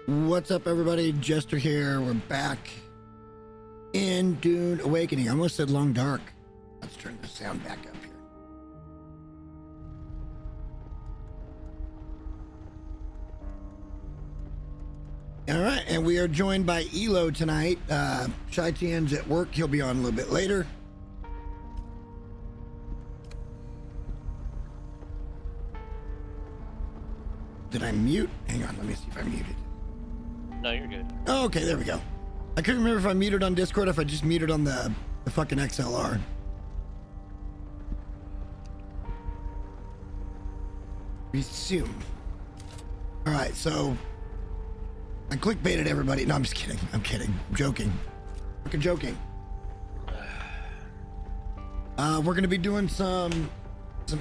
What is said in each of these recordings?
What's up, everybody? Jester here. We're back in Dune Awakening. I almost said Long Dark. Let's turn the sound back up here. All right, and we are joined by Elo tonight. Shaitan's at work. He'll be on a little bit later. Did I mute? Hang on, let me see if I muted. No, you're good. Oh, okay, there we go. I couldn't remember if I muted on Discord or if I just muted on the fucking XLR. Resume. All right, so I clickbaited everybody. No, I'm just kidding. I'm kidding. I'm joking. Fucking joking. We're gonna be doing some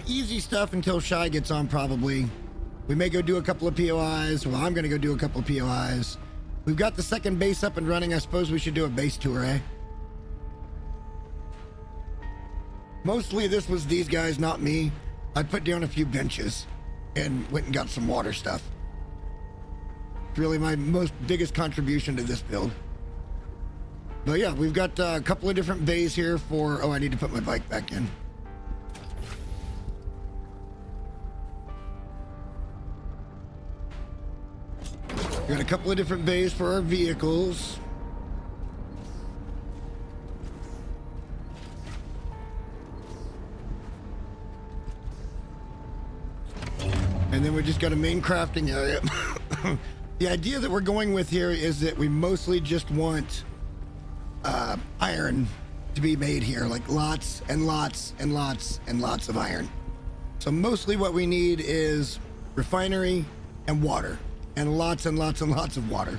easy stuff until Shy gets on, probably. We may go do a couple of POIs. Well, I'm gonna go do a couple of POIs. We've got the second base up and running. I suppose we should do a base tour, eh? Mostly this was these guys, not me. I put down a few benches and went and got some water stuff. It's really my biggest contribution to this build. But yeah, we've got a couple of different bays here for... Oh, I need to put my bike back in. We got a couple of different bays for our vehicles. And then we just got a main crafting area. The idea that we're going with here is that we mostly just want iron to be made here, like lots and lots and lots and lots of iron. So mostly what we need is refinery and water. And lots and lots and lots of water.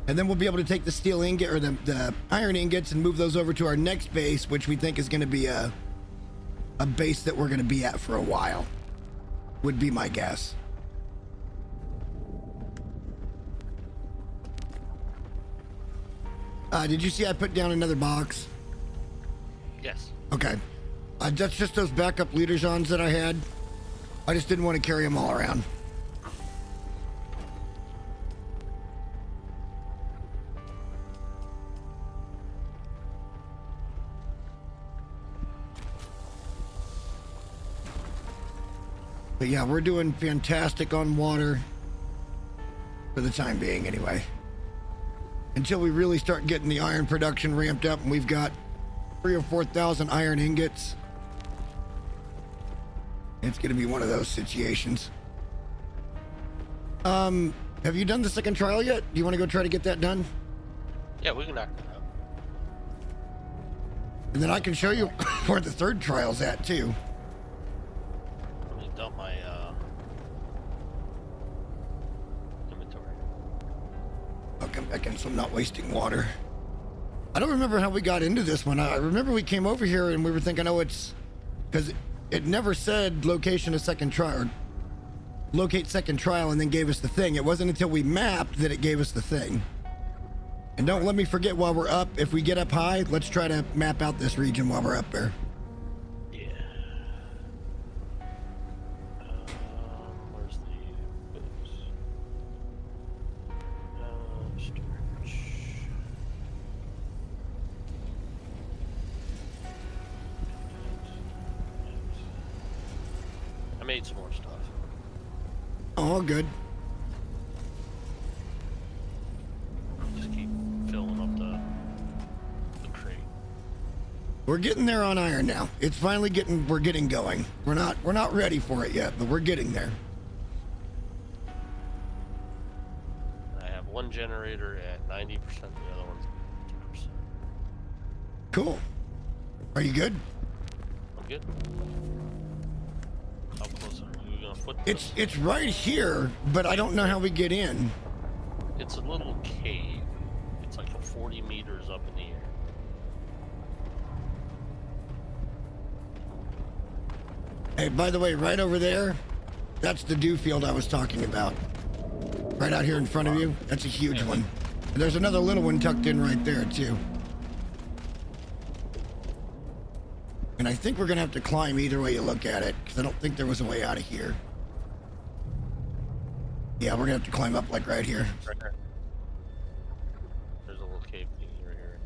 And then we'll be able to take the steel ingot or the iron ingots and move those over to our next base, which we think is going to be a base that we're going to be at for a while. Would be my guess. Did you see I put down another box? Yes. Okay. That's just those backup leader-gens that I had. I just didn't want to carry them all around. But yeah, we're doing fantastic on water for the time being anyway. Until we really start getting the iron production ramped up and we've got 3,000 or 4,000 iron ingots. It's going to be one of those situations. Have you done the second trial yet? Do you want to go try to get that done? Yeah, we can knock that out. And then I can show you where the third trial's at too. Let me dump my inventory. I'll come back in so I'm not wasting water. I don't remember how we got into this one. I remember we came over here and we were thinking, oh, it's because it never said location of second trial or locate second trial and then gave us the thing. It wasn't until we mapped that it gave us the thing. And don't let me forget, while we're up, if we get up high, let's try to map out this region while we're up there. Yeah. Where's the boots? Storage. I made some more stuff. All good. Just keep filling up the crate. We're getting there on iron now. It's finally we're getting going. We're not ready for it yet, but we're getting there. I have one generator at 90%, the other one's 50%. Cool. Are you good? I'm good. How close are we gonna foot? It's right here, but I don't know how we get in. It's a little cave. It's like 40 meters up in the air. Hey, by the way, right over there, that's the dew field I was talking about. Right out here in front of you, that's a huge one. And there's another little one tucked in right there too. And I think we're gonna have to climb either way you look at it, because I don't think there was a way out of here. Yeah, we're gonna have to climb up like right here. Right there. There's a little cave thingy right here.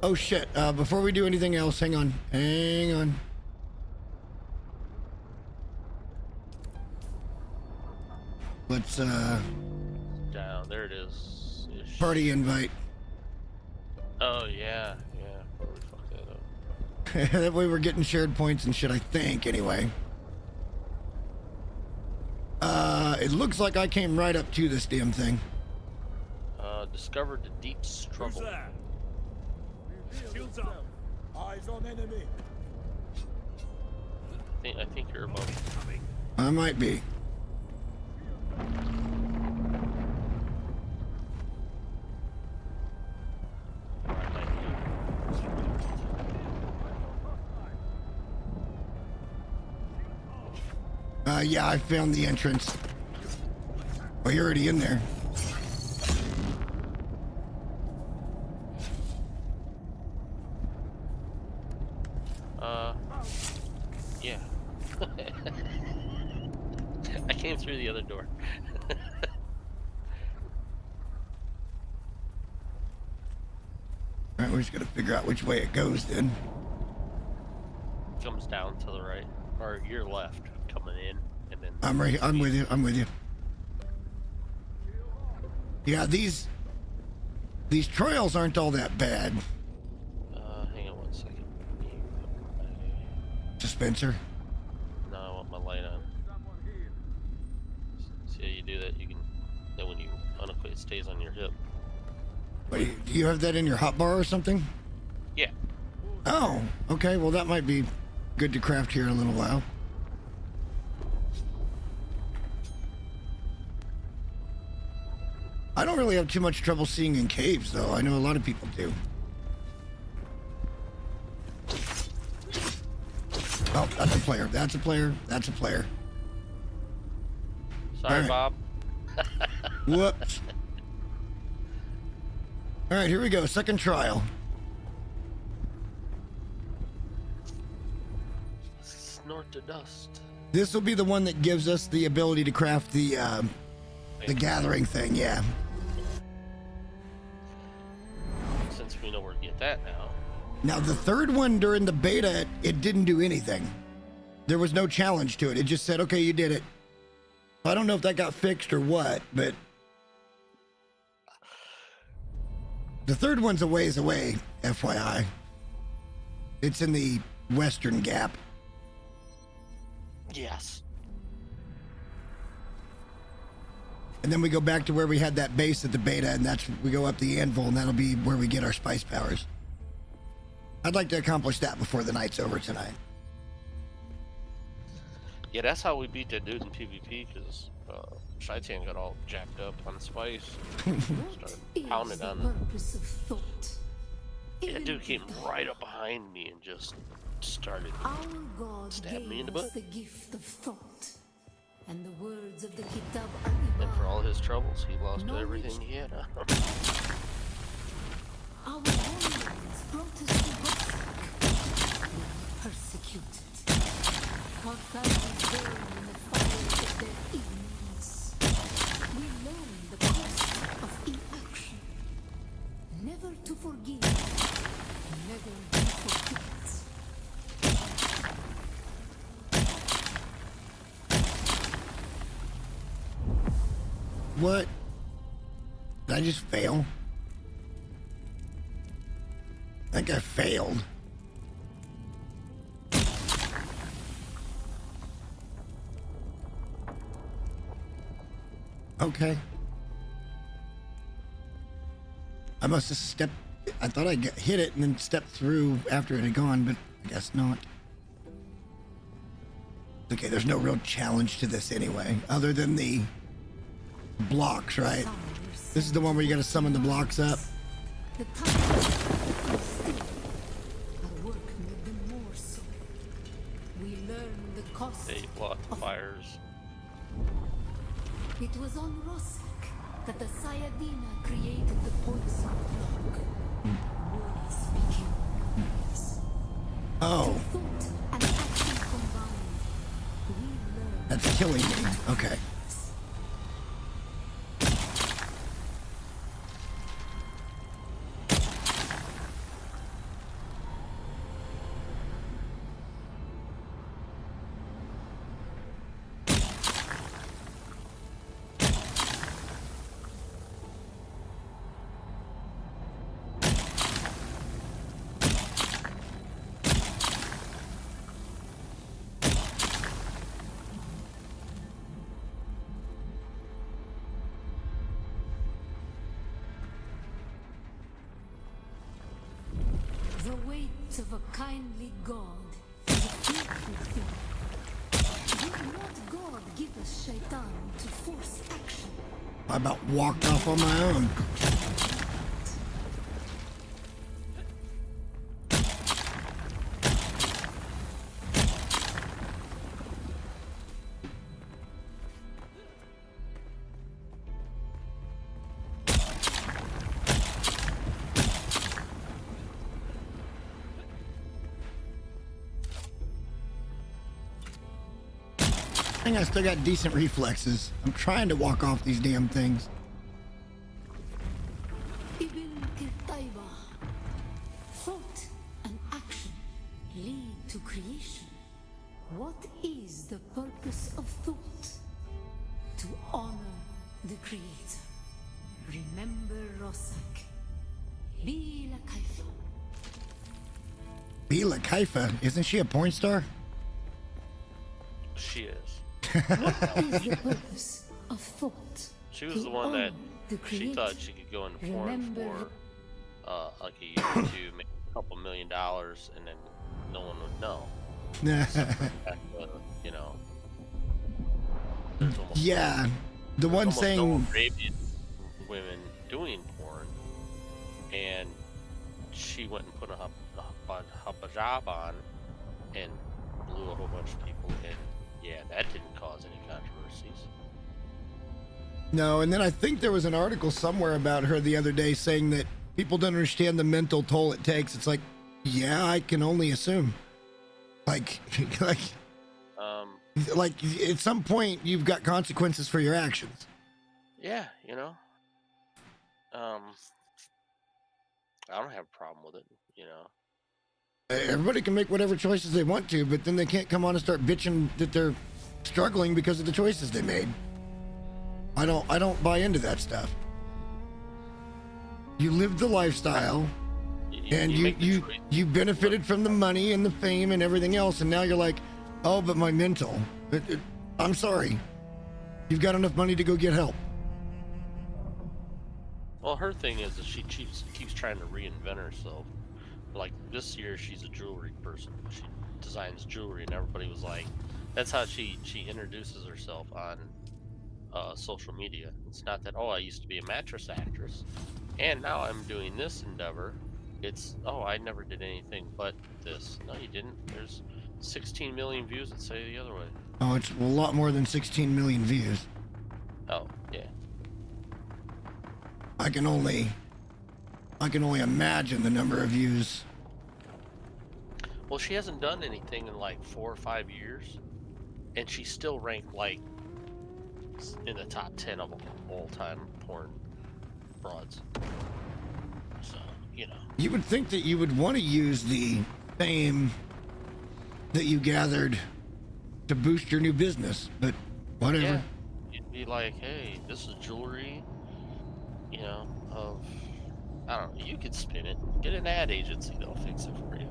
Oh shit, before we do anything else, hang on. Hang on. Let's, Down. There it is. Ish. party invite. Oh, yeah. Yeah. Where we fucked that up. That way we're getting shared points and shit, I think, anyway. It looks like I came right up to this damn thing. Discovered the deep struggle. Shields up. Eyes on enemy. I think you're above. I might be. Yeah, I found the entrance. Oh, you're already in there. Yeah. I came through the other door. Alright, we're just gonna figure out which way it goes then. Comes down to the right, or your left, coming in, and then. I'm with you, I'm with you. Yeah, these trails aren't all that bad. Hang on 1 second. Dispenser. No, I want my light on. See how you do that? You can. Then when you unequip, it stays on your hip. Wait, do you have that in your hotbar or something? Yeah. Oh, okay. Well, that might be good to craft here in a little while. I don't really have too much trouble seeing in caves, though. I know a lot of people do. Oh, that's a player. That's a player. That's a player. Sorry, Alright. Bob. Whoops. All right, here we go. Second trial. Snort the dust. This will be the one that gives us the ability to craft the gathering thing. Yeah. Since we know where to get that now. Now the third one during the beta, it didn't do anything. There was no challenge to it. It just said, "Okay, you did it." I don't know if that got fixed or what, but the third one's a ways away, FYI. It's in the Western Gap. Yes. And then we go back to where we had that base at the beta, and we go up the anvil, and that'll be where we get our spice powers. I'd like to accomplish that before the night's over tonight. Yeah, that's how we beat that dude in PvP, because Shaitan got all jacked up on spice. Started pounding on him. Purpose of thought. Yeah, that dude came right up behind me and just started. Our God Stab me gave in the us butt. the gift of thought, and the words of the Kitab And for al-Ibad. all his troubles, he lost Knowledge. everything he had on him. Our warriors brought us to Gosak. We were persecuted. Our families burned in the fires of their ignorance. We learned the cost of inaction. Never to forgive, never to forget. What? Did I just fail? I think I failed. Okay. I must have stepped. I thought I hit it and then stepped through after it had gone, but I guess not. Okay, there's no real challenge to this anyway, other than the blocks, right? This is the one where you gotta summon the blocks up. The time was still. Our work made them more so. We learned the cost They blocked the of fires. It was on Rosak that the Sayadina created the poison block. Words became words. Oh, Thought and action combined. We learned That's killing me. Okay. The weight of a kindly God is a fearful thing. Did not God give us Shaitan to force action? I about walked off on my own. I think I still got decent reflexes. I'm trying to walk off these damn things. Ibn Qutayba. Thought and action lead to creation. What is the purpose of thought? To honor the Creator. Remember Rosak. Bila Kaifa. Bila Kaifa, isn't she a porn star? She is. What is the purpose of thought? She was To the one honor that the she Creator. thought she could go into porn Remember- for like a year or two, make a couple $1 million, and then no one would know. You know, there's almost Yeah, the one almost no saying, Arabian women doing porn, and she went and put a hijab on and blew a whole bunch of people, and yeah, that didn't cause any controversies. no, and then I think there was an article somewhere about her the other day saying that people don't understand the mental toll it takes. It's like, yeah, I can only assume. Like, like at some point you've got consequences for your actions. Yeah, you know, I don't have a problem with it, you know. Everybody can make whatever choices they want to, but then they can't come on and start bitching that they're struggling because of the choices they made. I don't buy into that stuff. You lived the lifestyle, and make the you choice. benefited from the money and the fame and everything else, and now you're like, oh, but my mental. I'm sorry. You've got enough money to go get help. Well, her thing is that she keeps trying to reinvent herself. Like this year, she's a jewelry person. She designs jewelry, and everybody was like, that's how she introduces herself on social media. It's not that, oh, I used to be a mattress actress, and now I'm doing this endeavor. It's, oh, I never did anything but this. No, you didn't. There's 16 million views that say the other way. Oh, it's a lot more than 16 million views. Oh, yeah. I can only imagine the number of views. Well, she hasn't done anything in like 4 or 5 years, and she's still ranked like in the top 10 of all-time porn frauds. So, you know. You would think that you would want to use the fame that you gathered to boost your new business, but whatever. Yeah. You'd be like, hey, this is jewelry, you know, of, I don't know, you could spin it. Get an ad agency, they'll fix it for you.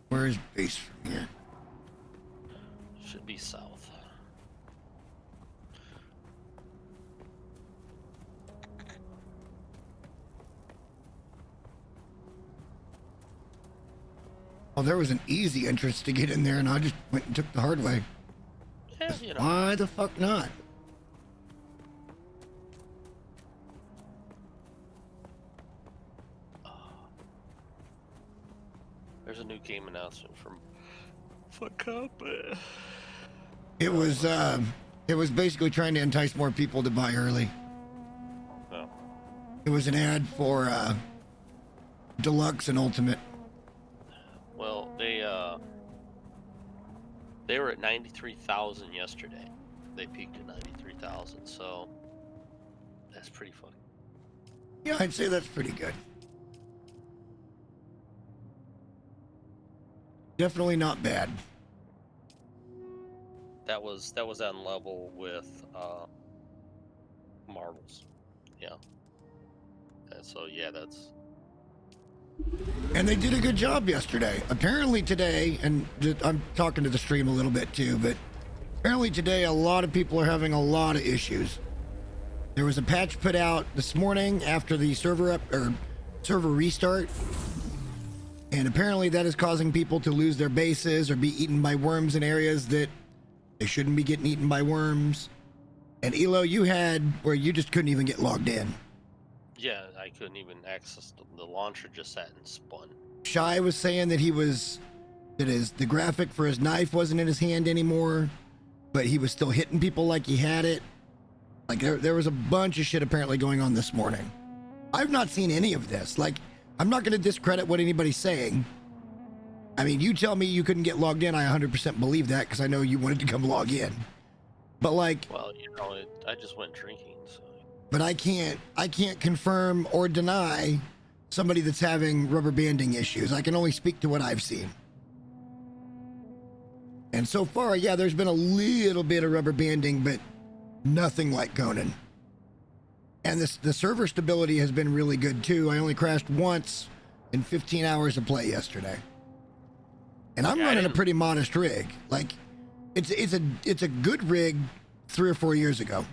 Where is base from here? Should be south. Oh, there was an easy entrance to get in there, and I just went and took the hard way. Yeah, you know. Why the fuck not? There's a new game announcement from Fuck Up. It was basically trying to entice more people to buy early. Oh. It was an ad for Deluxe and Ultimate. Well, they They were at 93,000 yesterday. They peaked at 93,000, so that's pretty fucking. Yeah, I'd say that's pretty good. Definitely not bad. That was on level with Marvels. Yeah. And so yeah, that's. And they did a good job yesterday. Apparently today, and I'm talking to the stream a little bit too, but apparently today a lot of people are having a lot of issues. There was a patch put out this morning after the server restart, and apparently that is causing people to lose their bases or be eaten by worms in areas that they shouldn't be getting eaten by worms. And Elo, you had where you just couldn't even get logged in. Yeah, I couldn't even access the launcher. Just sat and spun. Shy was saying that the graphic for his knife wasn't in his hand anymore, but he was still hitting people like he had it. Like there was a bunch of shit apparently going on this morning. I've not seen any of this. Like, I'm not going to discredit what anybody's saying. I mean, you tell me you couldn't get logged in, I 100% believe that because I know you wanted to come log in. But like, well, you know, I just went drinking, so. But I can't confirm or deny somebody that's having rubber banding issues. I can only speak to what I've seen. And so far, yeah, there's been a little bit of rubber banding, but nothing like Conan. And the server stability has been really good too. I only crashed once in 15 hours of play yesterday. And I'm running a pretty modest rig. Like, it's a good rig 3 or 4 years ago.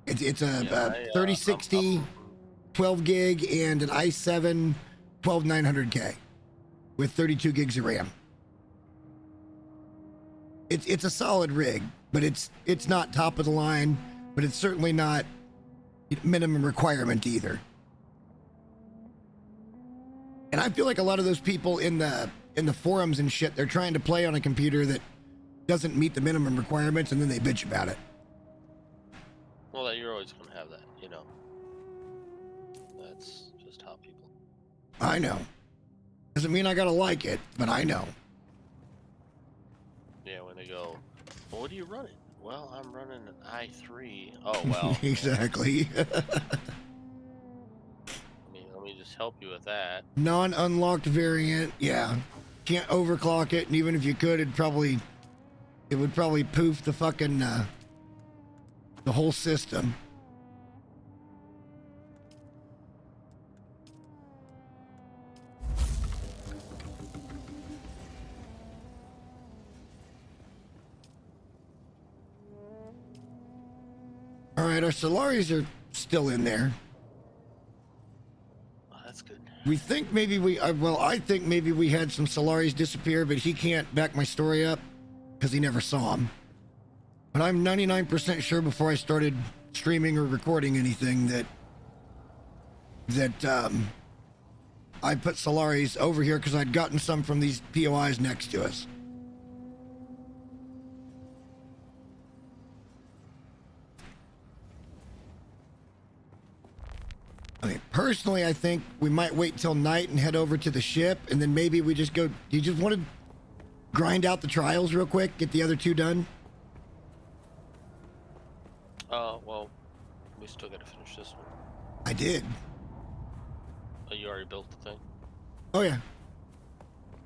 It's a 3060, 12 gig, and an i7 12900K with 32 gigs of RAM. It's a solid rig, but it's not top of the line, but it's certainly not minimum requirement either. And I feel like a lot of those people in the forums and shit, they're trying to play on a computer that doesn't meet the minimum requirements, and then they bitch about it. Well, you're always going to have that, you know. That's just how people. I know. Doesn't mean I gotta like it, but I know. Yeah, when they go, well, what are you running? Well, I'm running an i3. Oh, well. Exactly. Let me just help you with that. Non-unlocked variant, yeah. Can't overclock it, and even if you could, it would probably poof the fucking the whole system. All right, our Solaris are still in there. Oh, that's good. We think maybe I think maybe we had some Solaris disappear, but he can't back my story up because he never saw them. But I'm 99% sure before I started streaming or recording anything that I put Solaris over here because I'd gotten some from these POIs next to us. I mean, personally, I think we might wait till night and head over to the ship, and then maybe we just go. Do you just want to grind out the trials real quick, get the other 2 done? Well, we still got to finish this one. I did. Oh, you already built the thing? Oh yeah,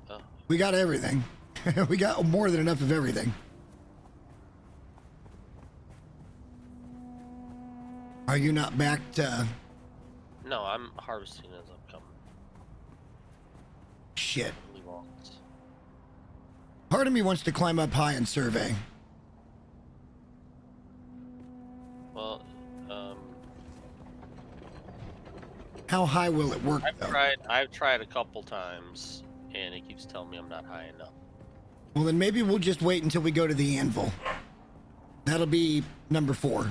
Oh, we got everything. We got more than enough of everything. Are you not back to? no, I'm harvesting as I'm coming. Shit. Leave all this. Part of me wants to climb up high and survey. Well, How high will it work though? I've tried a couple times, and it keeps telling me I'm not high enough. Well, then maybe we'll just wait until we go to the anvil. That'll be number 4.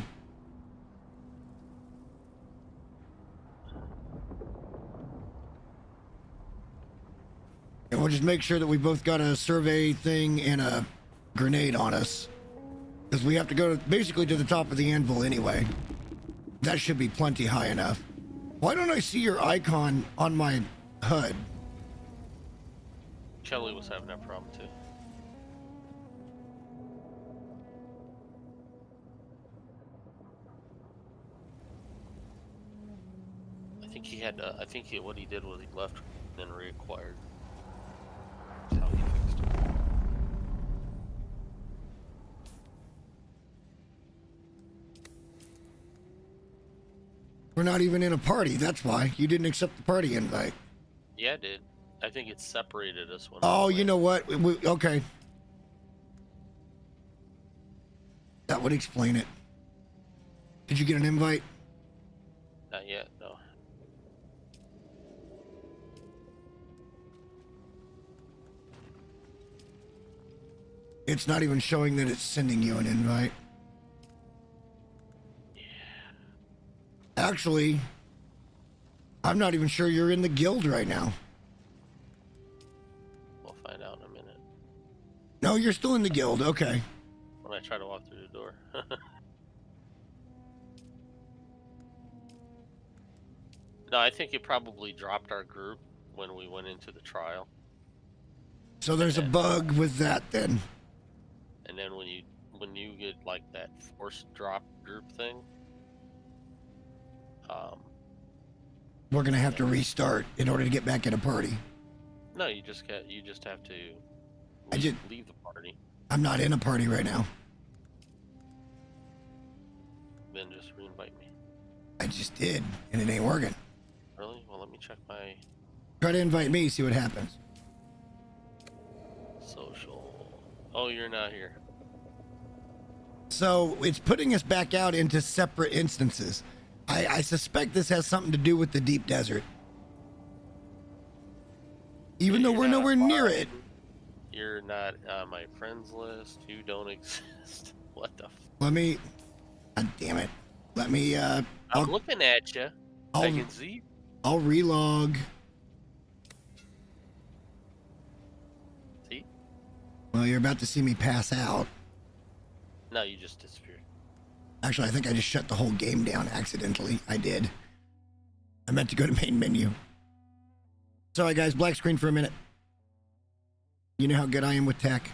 And we'll just make sure that we both got a survey thing and a grenade on us. Because we have to go basically to the top of the anvil anyway. That should be plenty high enough. Why don't I see your icon on my HUD? Kelly was having that problem too. think he had. What he did was he left, then reacquired. That's how he fixed it. We're not even in a party. That's why you didn't accept the party invite. Yeah, it did. I think it separated us when. Oh, we you went. know what? Okay. That would explain it. Did you get an invite? Not yet. No. It's not even showing that it's sending you an invite. Actually, I'm not even sure you're in the guild right now. We'll find out in a minute No, you're still in the guild. Okay. when I try to walk through the door. No, I think it probably dropped our group when we went into the trial, So there's a bug with that then. and then when you get like that forced drop group thing, We're going to have to restart in order to get back in a party. no, you just have to leave the party, I'm not in a party right now. then just reinvite me. I just did, and it ain't working. Really? Well, let me check my Try to invite me, see what happens. social. Oh, you're not here. So it's putting us back out into separate instances. I suspect this has something to do with the deep desert. Even though You're we're not nowhere near online. it. You're not on my friends list. You don't exist. What the? Let me... God damn it. Let me, I'm I'll, looking at you. I I'll, can see. I'll relog. See? Well, you're about to see me pass out. No, you just disappeared. Actually, I think I just shut the whole game down accidentally. I did. I meant to go to main menu. Sorry, guys. Black screen for a minute. You know how good I am with tech.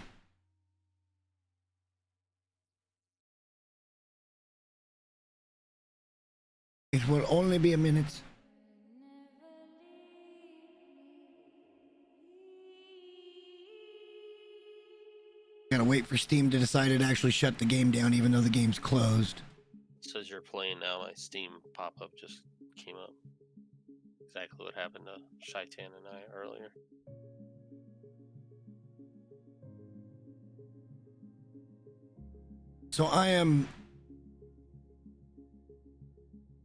It will only be a minute. Gotta wait for Steam to decide it actually shut the game down, even though the game's closed. It says you're playing now. My Steam pop-up just came up. Exactly what happened to Shaitan and I earlier. So I am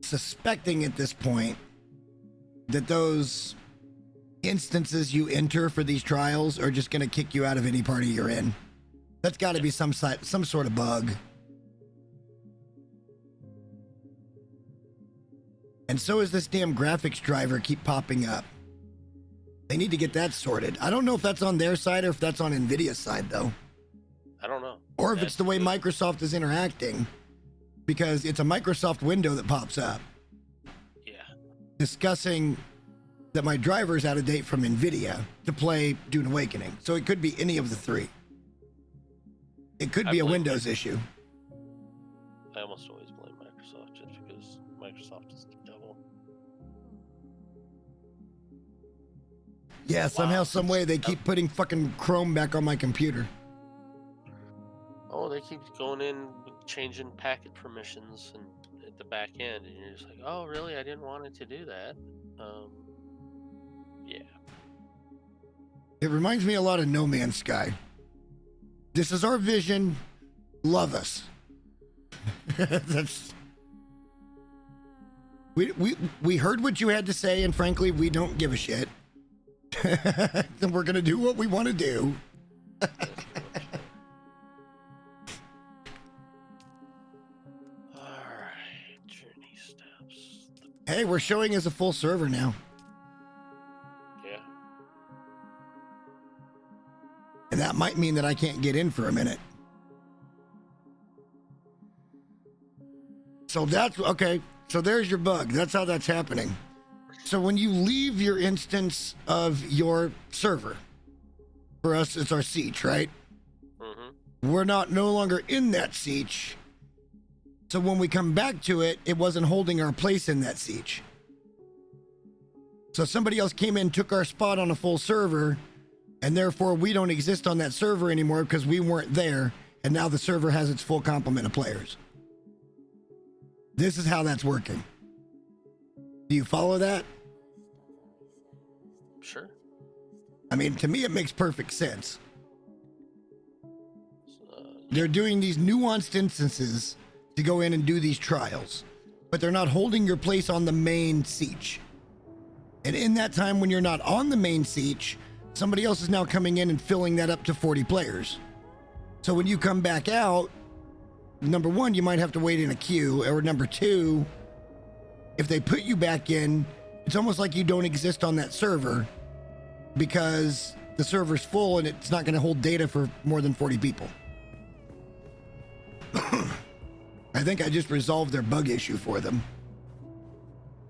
suspecting at this point that those instances you enter for these trials are just going to kick you out of any party you're in. That's got to be some sort of bug. And so is this damn graphics driver keep popping up. They need to get that sorted. I don't know if that's on their side or if that's on Nvidia's side though. I don't know. Or if it's the way Microsoft is interacting, because it's a Microsoft window that pops up Yeah. discussing that my driver is out of date from Nvidia to play Dune Awakening. So it could be any of the three. It could be a Windows issue. I almost always blame Microsoft just because Microsoft is the devil. Yeah, somehow, some way they keep putting fucking Chrome back on my computer. Oh, they keep going in with changing packet permissions and at the back end, and you're just like, oh, really? I didn't want it to do that. Yeah. It reminds me a lot of No Man's Sky. This is our vision. Love us. That's... We heard what you had to say, and frankly, we don't give a shit. Then we're gonna do what we want to do. Alright, journey steps. Hey, we're showing as a full server now. Yeah. And that might mean that I can't get in for a minute. So that's okay. So there's your bug. That's how that's happening. So when you leave your instance of your server, for us, it's our siege, right? Mm-hmm. We're no longer in that siege. So when we come back to it, it wasn't holding our place in that siege. So somebody else came in, took our spot on a full server, and therefore we don't exist on that server anymore because we weren't there, and now the server has its full complement of players. This is how that's working. Do you follow that? Sure. I mean, to me, it makes perfect sense. Uh, They're doing these nuanced instances to go in and do these trials, but they're not holding your place on the main siege. And in that time when you're not on the main siege, somebody else is now coming in and filling that up to 40 players. So when you come back out, number one, you might have to wait in a queue, or number two, if they put you back in, it's almost like you don't exist on that server because the server's full and it's not going to hold data for more than 40 people. I think I just resolved their bug issue for them.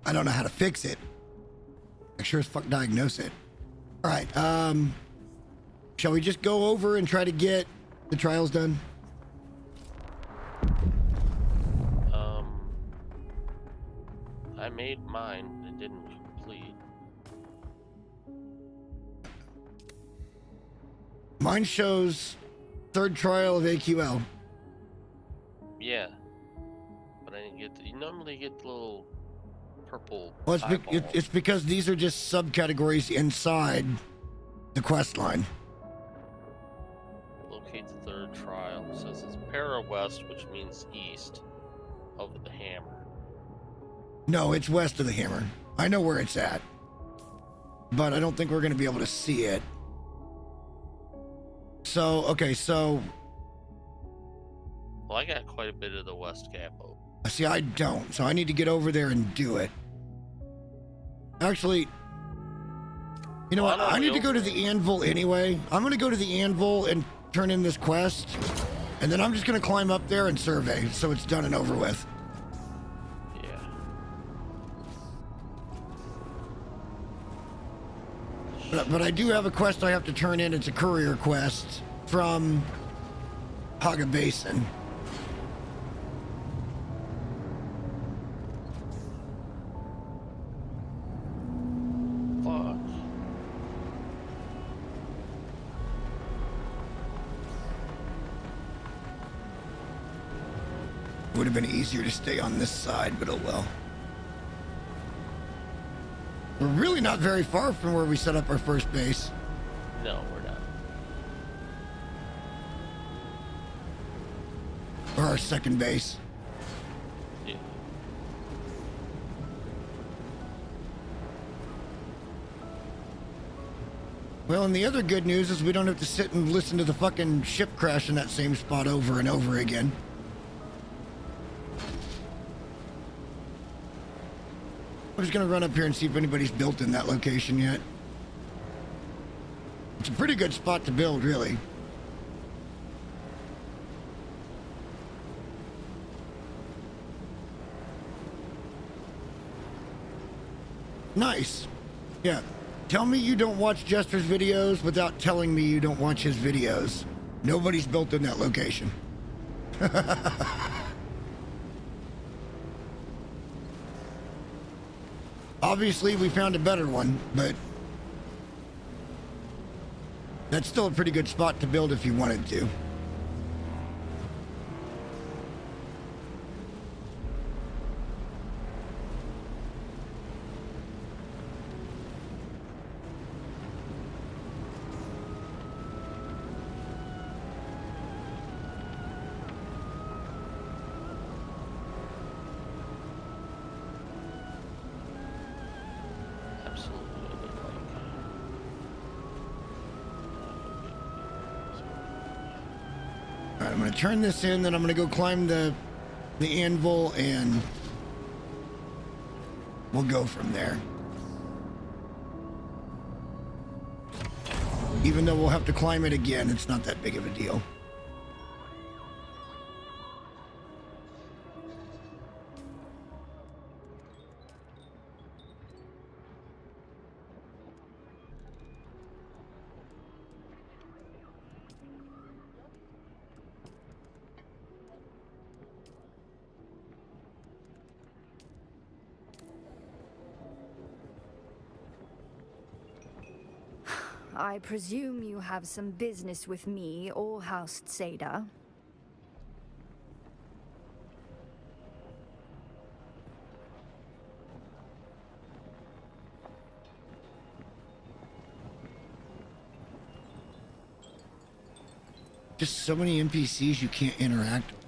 I don't know how to fix it. I sure as fuck diagnose it. All right, shall we just go over and try to get the trials done? I made mine and didn't complete. Mine shows third trial of AQL. Yeah. But I didn't get the, you normally get the little purple Well, eyeball. it's because these are just subcategories inside the quest line. Locate the third trial. It says it's Para West, which means east of the hammer. No, it's west of the hammer. I know where it's at, but I don't think we're going to be able to see it. So, okay, so Well, I got quite a bit of the West Gap open. see, I don't. So I need to get over there and do it. Actually, you know Well, what? I know I need we to go to the anvil anyway. I'm going to go to the anvil and turn in this quest, and then I'm just going to climb up there and survey so it's done and over with. Yeah. But I do have a quest I have to turn in. It's a courier quest from Haga Basin. Fuck. Would have been easier to stay on this side, but oh well. We're really not very far from where we set up our first base. No, we're not. Or our second base. Yeah. Well, and the other good news is we don't have to sit and listen to the fucking ship crash in that same spot over and over again. I'm just gonna run up here and see if anybody's built in that location yet. It's a pretty good spot to build, really. Nice. Yeah. Tell me you don't watch Jester's videos without telling me you don't watch his videos. Nobody's built in that location. Obviously, we found a better one, but that's still a pretty good spot to build if you wanted to. Absolutely. All right, I'm gonna turn this in, then I'm gonna go climb the anvil, and we'll go from there. Even though we'll have to climb it again, it's not that big of a deal. I presume you have some business with me or House Tseda. Just so many NPCs you can't interact with.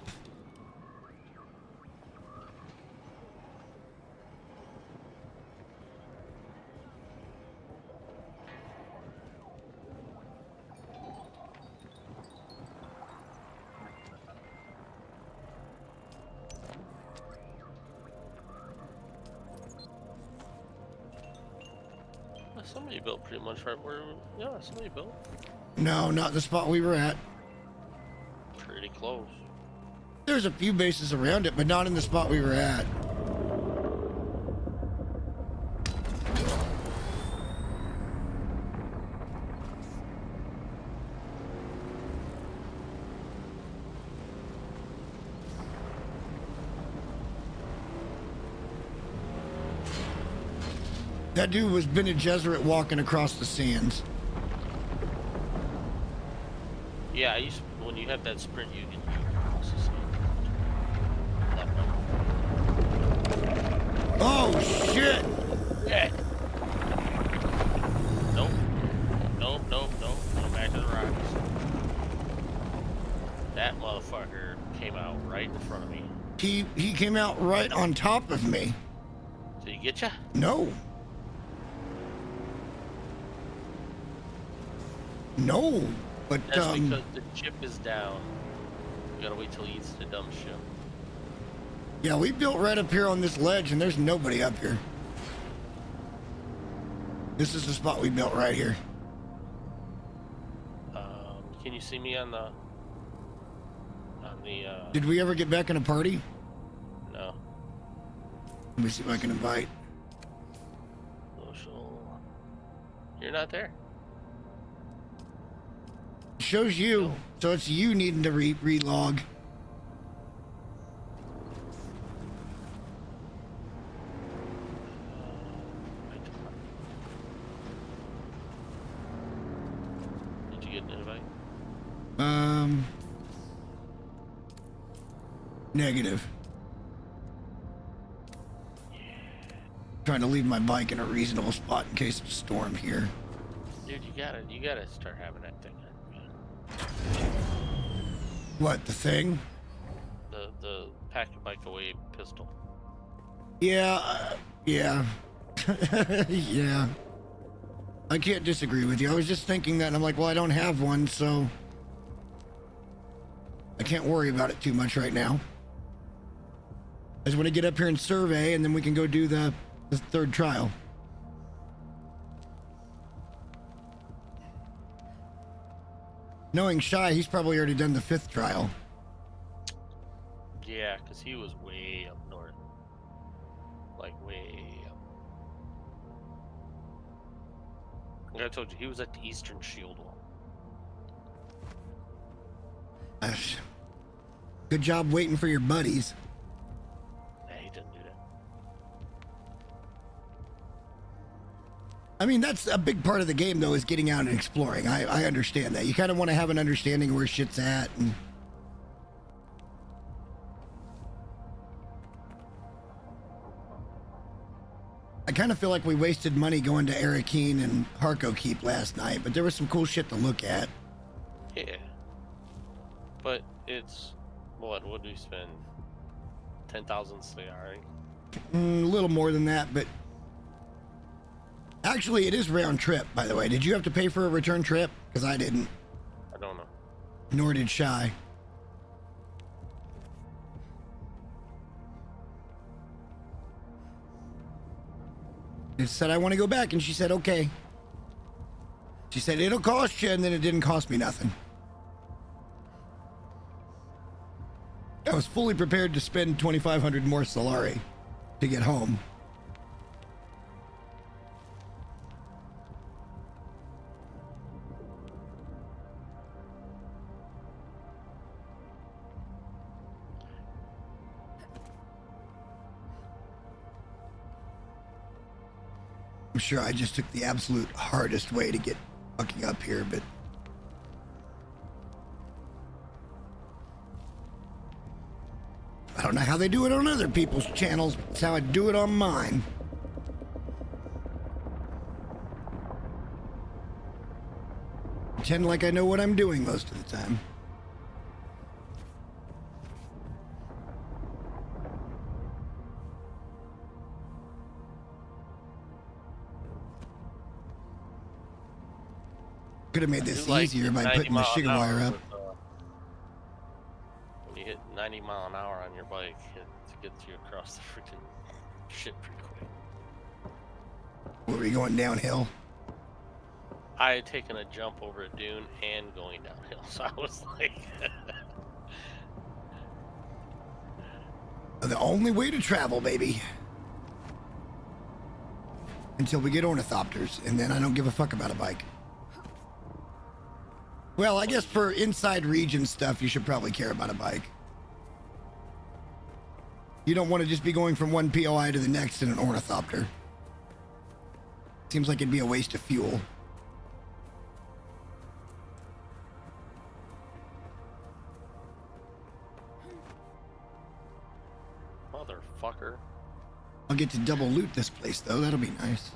Somebody built pretty much right where. Yeah, somebody built. No, not the spot we were at. Pretty close. There's a few bases around it, but not in the spot we were at. That dude was Bene Gesserit walking across the sands. Yeah, when you have that sprint, you can cross the sea. Oh shit! Yeah. Nope. Nope. Go back to the rocks. That motherfucker came out right in front of me. He came out right on top of me. Did he get ya? No. No, but That's because the chip is down. You gotta wait till he eats the dumb shit. yeah, we built right up here on this ledge, and there's nobody up here. This is the spot we built right here. Can you see me on the? Did we ever get back in a party? No. Let me see if I can invite. Social. You're not there. Shows you, so it's you needing to relog. Did you get an invite? Negative. Trying to leave my bike in a reasonable spot in case of a storm here. Dude, you gotta start having that thing. What, the thing? The pack your bike away pistol. Yeah, yeah. Yeah. I can't disagree with you. I was just thinking that, and I'm like, well, I don't have one, so I can't worry about it too much right now. I just want to get up here and survey, and then we can go do the third trial. Knowing Shy, he's probably already done the 5th trial. Yeah, because he was way up north. Like, way up. Like I told you, he was at the Eastern Shield Wall. Good job waiting for your buddies. Nah, he didn't do that. I mean, that's a big part of the game, though, is getting out and exploring. I understand that. You kind of want to have an understanding of where shit's at. And I kind of feel like we wasted money going to Arakeen and Harko Keep last night, but there was some cool shit to look at. Yeah. But it's, what do we spend? 10,000 CRA? A little more than that, but actually, it is round trip, by the way. Did you have to pay for a return trip? Because I didn't. I don't know. Nor did Shy. It said, I want to go back, and she said, okay. She said, it'll cost you, and then it didn't cost me nothing. I was fully prepared to spend 2,500 more Solari to get home. I'm sure I just took the absolute hardest way to get fucking up here, but I don't know how they do it on other people's channels. It's how I do it on mine. Pretend like I know what I'm doing most of the time. Could have made this Like easier by 90 putting the mile an sugar hour wire up. with, when you hit 90 mile an hour on your bike, it gets you across the freaking shit pretty quick. Were we going downhill? I had taken a jump over a dune and going downhill, so I was like, The only way to travel, baby. Until we get ornithopters, and then I don't give a fuck about a bike. Well, I guess for inside region stuff, you should probably care about a bike. You don't want to just be going from one POI to the next in an ornithopter. Seems like it'd be a waste of fuel. motherfucker. I'll get to double loot this place, though. That'll be nice.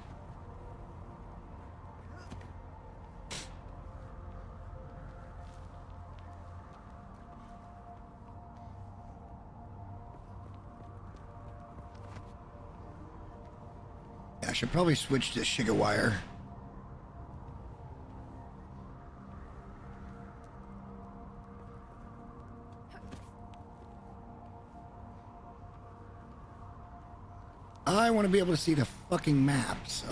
Yeah, I should probably switch to sugar wire. I want to be able to see the fucking map, so...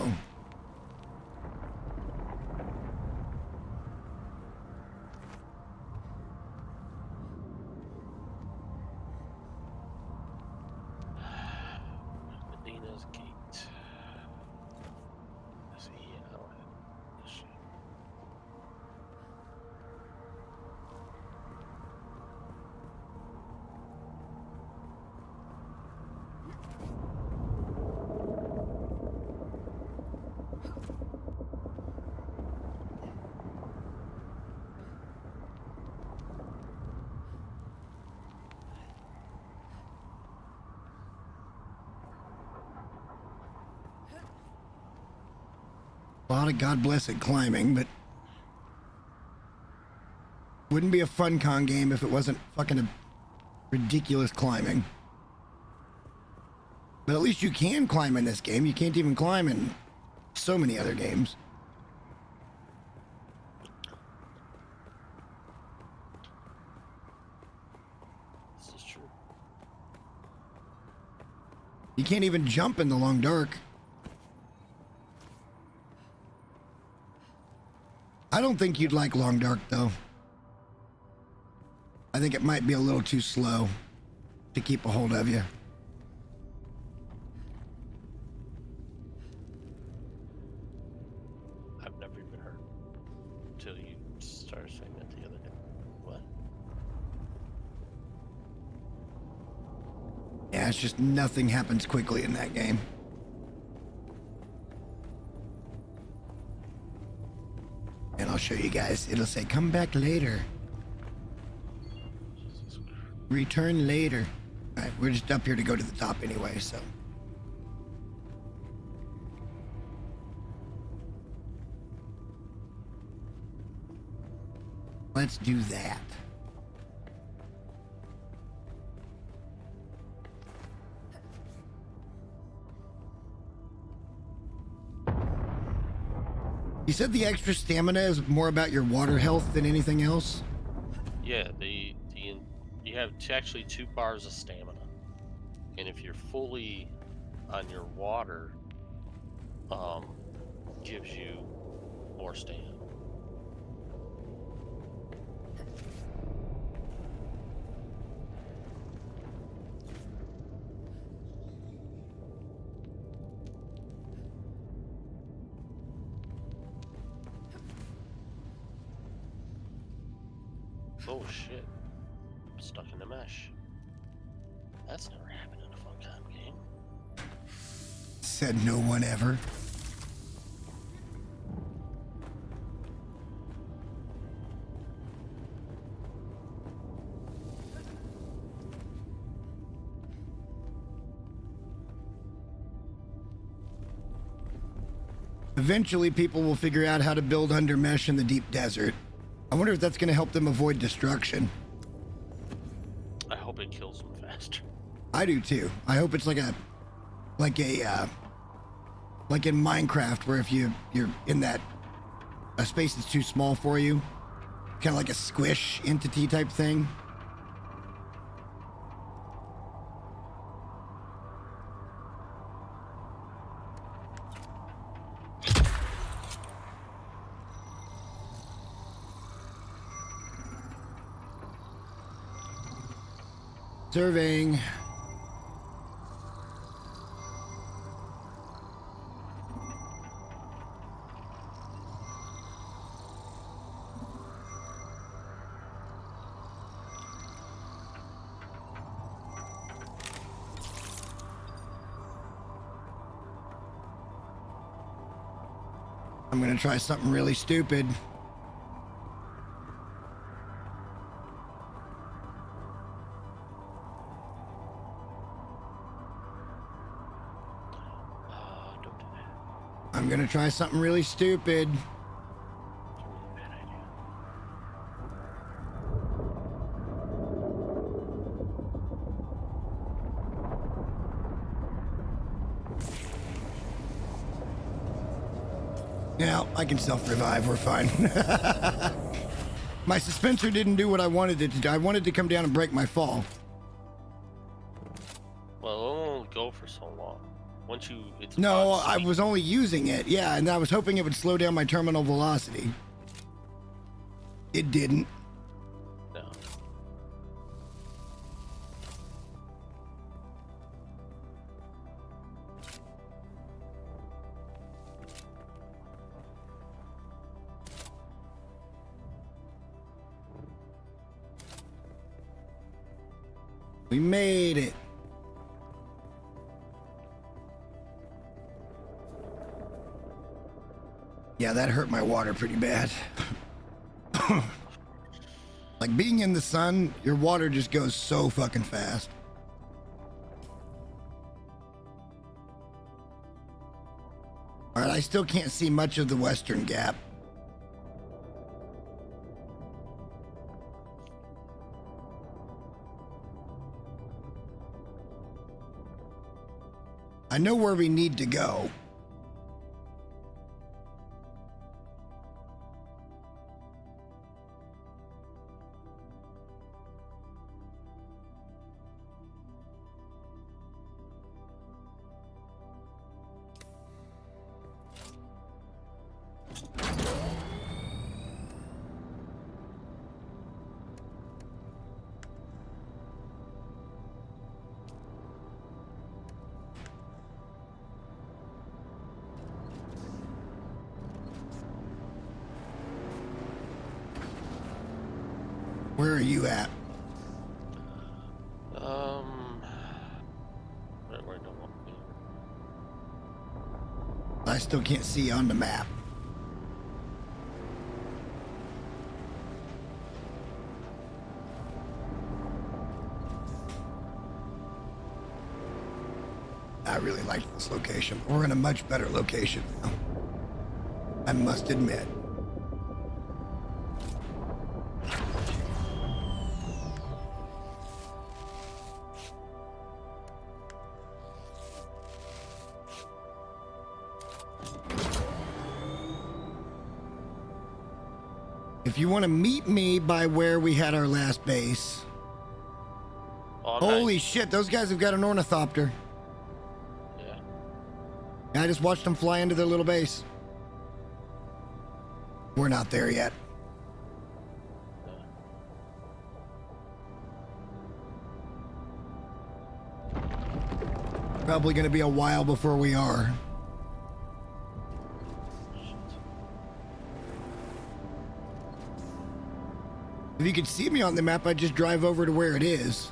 Medina's Gate. Let's see, I don't have this shit. A lot of God blessed climbing, but wouldn't be a fun con game if it wasn't fucking a ridiculous climbing. But at least you can climb in this game. You can't even climb in so many other games. This is true. You can't even jump in the long dark. I don't think you'd like long dark, though. I think it might be a little too slow to keep a hold of you. I've never even heard until you started saying that the other day. What? Yeah, it's just nothing happens quickly in that game. And I'll show you guys. It'll say, come back later. Jesus Christ. Return later. Alright, we're just up here to go to the top anyway, so. Let's do that. You said the extra stamina is more about your water health than anything else? Yeah, you have actually 2 bars of stamina, and if you're fully on your water, gives you more stamina. Oh shit. I'm stuck in the mesh. That's never happened in a Funcom game. Said no one ever. Eventually, people will figure out how to build under mesh in the deep desert. I wonder if that's going to help them avoid destruction. I hope it kills them faster. I do too. I hope it's like in Minecraft, where if you're in that a space that's too small for you, kind of like a squish entity type thing. Surveying. I'm gonna try something really stupid. Don't do that. I'm gonna try something really stupid. It's a really bad idea. Yeah, I can self-revive. We're fine. My suspensor didn't do what I wanted it to do. I wanted to come down and break my fall. Well, it'll only go for so long. Once you, it's No, about I sweet. was only using it. Yeah, and I was hoping it would slow down my terminal velocity. It didn't. No. We made it. Yeah, that hurt my water pretty bad. Like being in the sun, your water just goes so fucking fast. All right, I still can't see much of the Western Gap. I know where we need to go. Where are you at? Right where I don't want to be. I still can't see on the map. I really like this location. We're in a much better location now. I must admit. If you want to meet me by where we had our last base. Oh, Holy nice. shit, those guys have got an ornithopter. Yeah. I just watched them fly into their little base. We're not there yet. Probably going to be a while before we are. If you could see me on the map, I'd just drive over to where it is.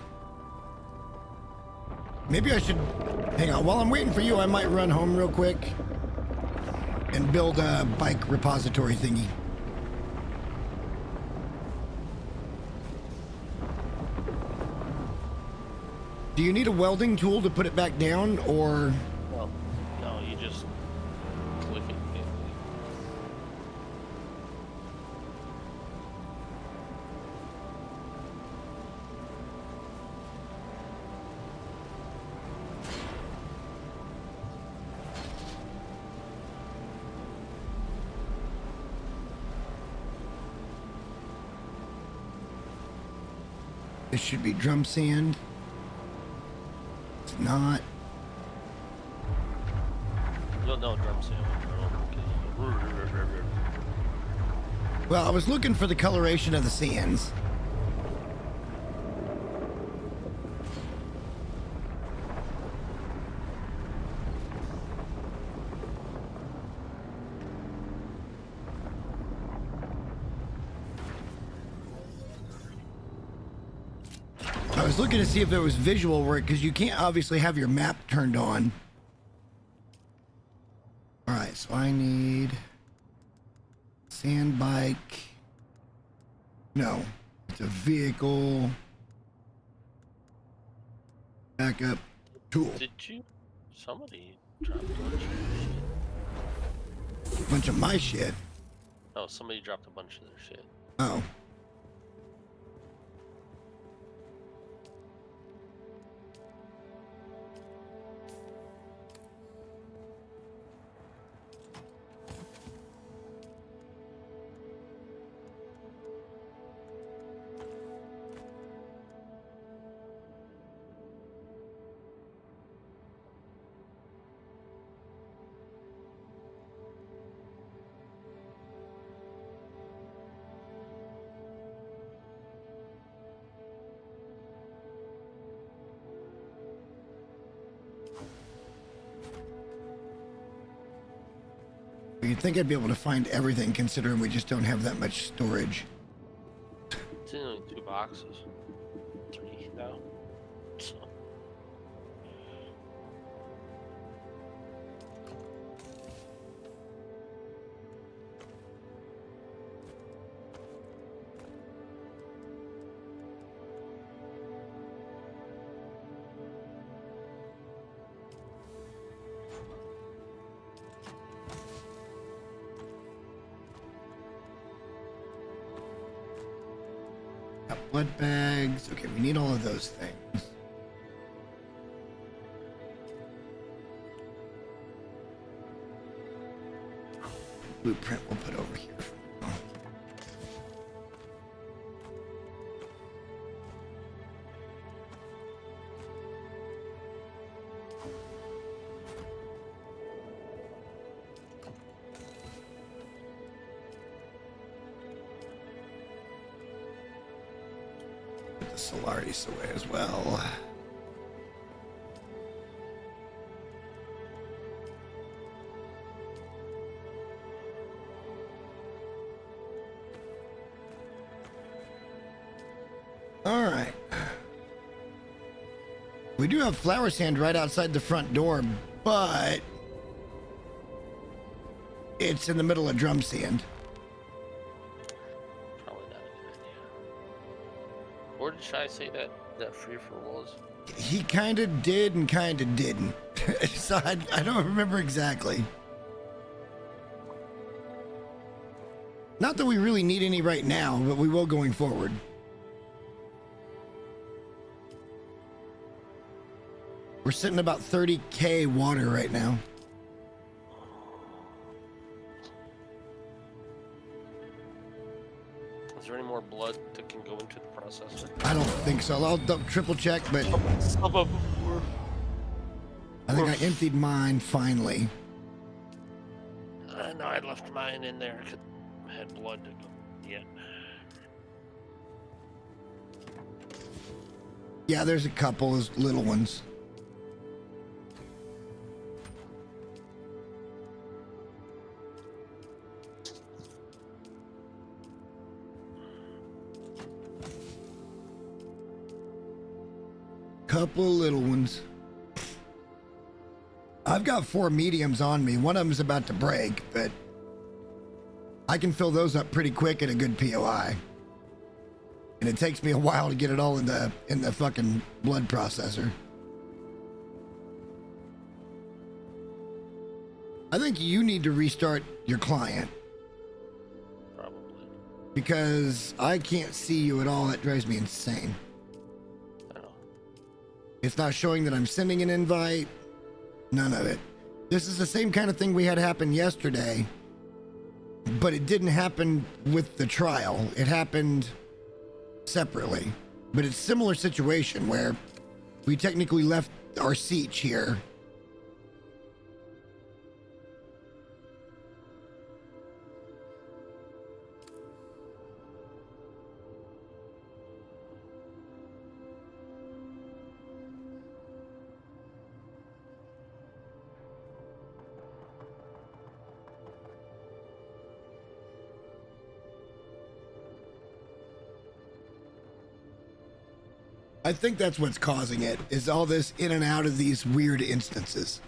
Maybe I should... Hang on, while I'm waiting for you, I might run home real quick and build a bike repository thingy. Do you need a welding tool to put it back down, or... Well, no, you just click it. This should be drum sand. It's not. You'll know drum sand with drill. Well, I was looking for the coloration of the sands. I was looking to see if there was visual work because you can't obviously have your map turned on. All right, so I need sand bike. No, it's a vehicle. Backup tool. Did you? Somebody dropped a bunch of shit. A bunch of my shit. Oh, somebody dropped a bunch of their shit. Oh. You'd think I'd be able to find everything considering we just don't have that much storage. It's in only 2 boxes. 3 now. So. Got blood bags. Okay, we need all of those things. Blueprint we'll put over here. Put the Solaris away as well. All right. We do have flower sand right outside the front door, but it's in the middle of drum sand. Probably not a good idea. Where did Shy say that free for was? He kind of did and kind of didn't. So I don't remember exactly. Not that we really need any right now, but we will going forward. We're sitting about 30K water right now. Is there any more blood that can go into the processor? I don't think so. I'll triple check, but Some of them were. I think I emptied mine finally. I know I left mine in there because I had blood to go. Yeah. Yeah, there's a couple of little ones. Couple of little ones. I've got 4 mediums on me. One of them's about to break, but I can fill those up pretty quick at a good POI. And it takes me a while to get it all in the fucking blood processor. I think you need to restart your client Probably. because I can't see you at all. That drives me insane. I know. It's not showing that I'm sending an invite. None of it. This is the same kind of thing we had happen yesterday, but it didn't happen with the trial. It happened separately. But it's similar situation where we technically left our siege here. I think that's what's causing it, is all this in and out of these weird instances.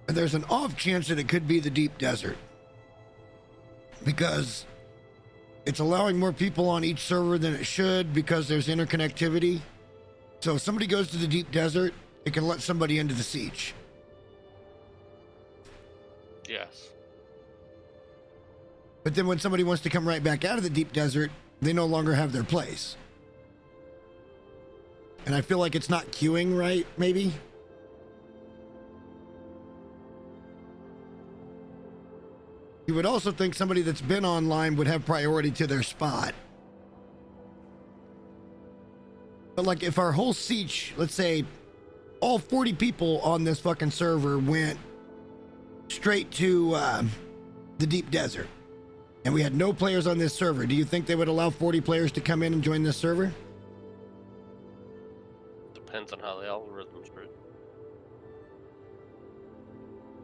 And there's an off chance that it could be the deep desert, because it's allowing more people on each server than it should because there's interconnectivity. So if somebody goes to the deep desert, it can let somebody into the siege. Yes. But then when somebody wants to come right back out of the deep desert, they no longer have their place. And I feel like it's not queuing right, maybe? You would also think somebody that's been online would have priority to their spot. But like if our whole siege, let's say all 40 people on this fucking server went straight to the deep desert, and we had no players on this server, do you think they would allow 40 players to come in and join this server? Depends on how the algorithm's written.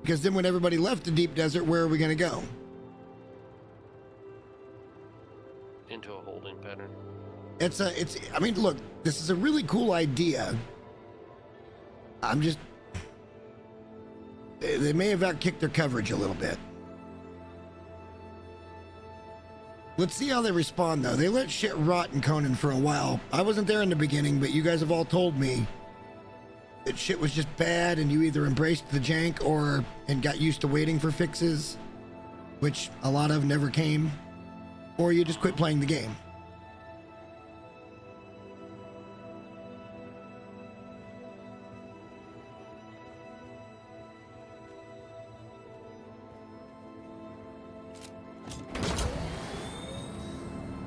Because then when everybody left the deep desert, where are we going to go? Into a holding pattern. I mean, look, this is a really cool idea. They may have outkicked their coverage a little bit. Let's see how they respond, though. They let shit rot in Conan for a while. I wasn't there in the beginning, but you guys have all told me that shit was just bad, and you either embraced the jank and got used to waiting for fixes, which a lot of never came, or you just quit playing the game.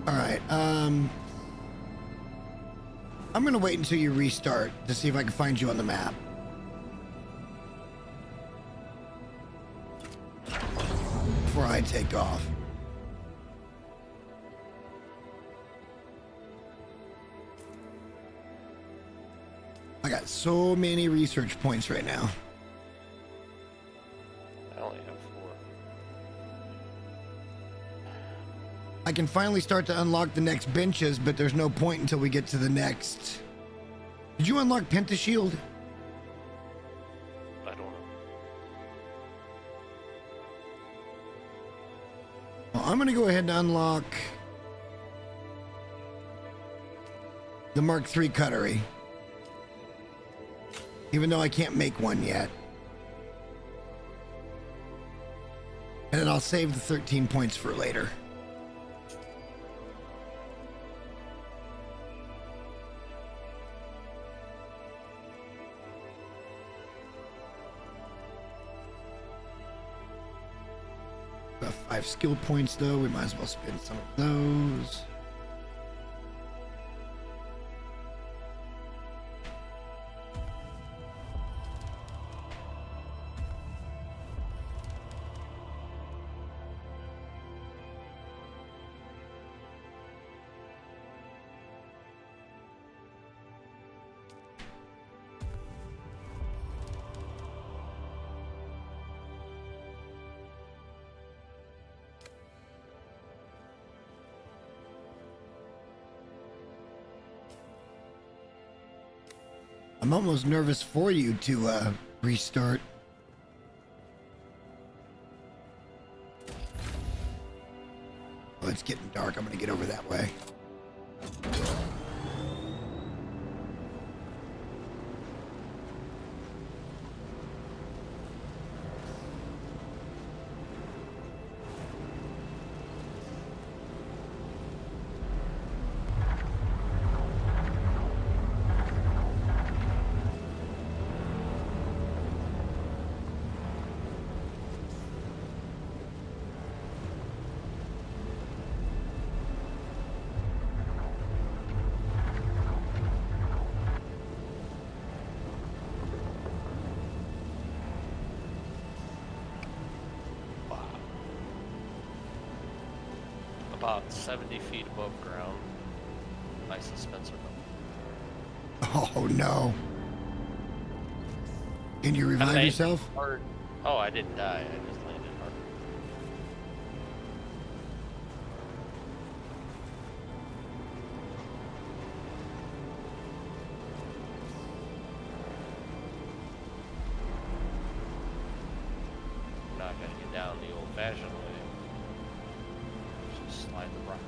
All right, I'm gonna wait until you restart to see if I can find you on the map. Before I take off. I got so many research points right now. I only have 4. I can finally start to unlock the next benches, but there's no point until we get to the next. Did you unlock Pentashield? I don't know. Well, I'm gonna go ahead and unlock the Mark III Cutlery, even though I can't make one yet. And then I'll save the 13 points for later. Got 5 skill points though, we might as well spend some of those. I'm almost nervous for you to restart. Oh, it's getting dark. I'm gonna get over that way. about 70 feet above ground. My suspensor belt. Oh no. Can you revive landed yourself? hard. Oh, I didn't die. I just landed hard. I'm not gonna get down the old-fashioned way. Just slide the rocks.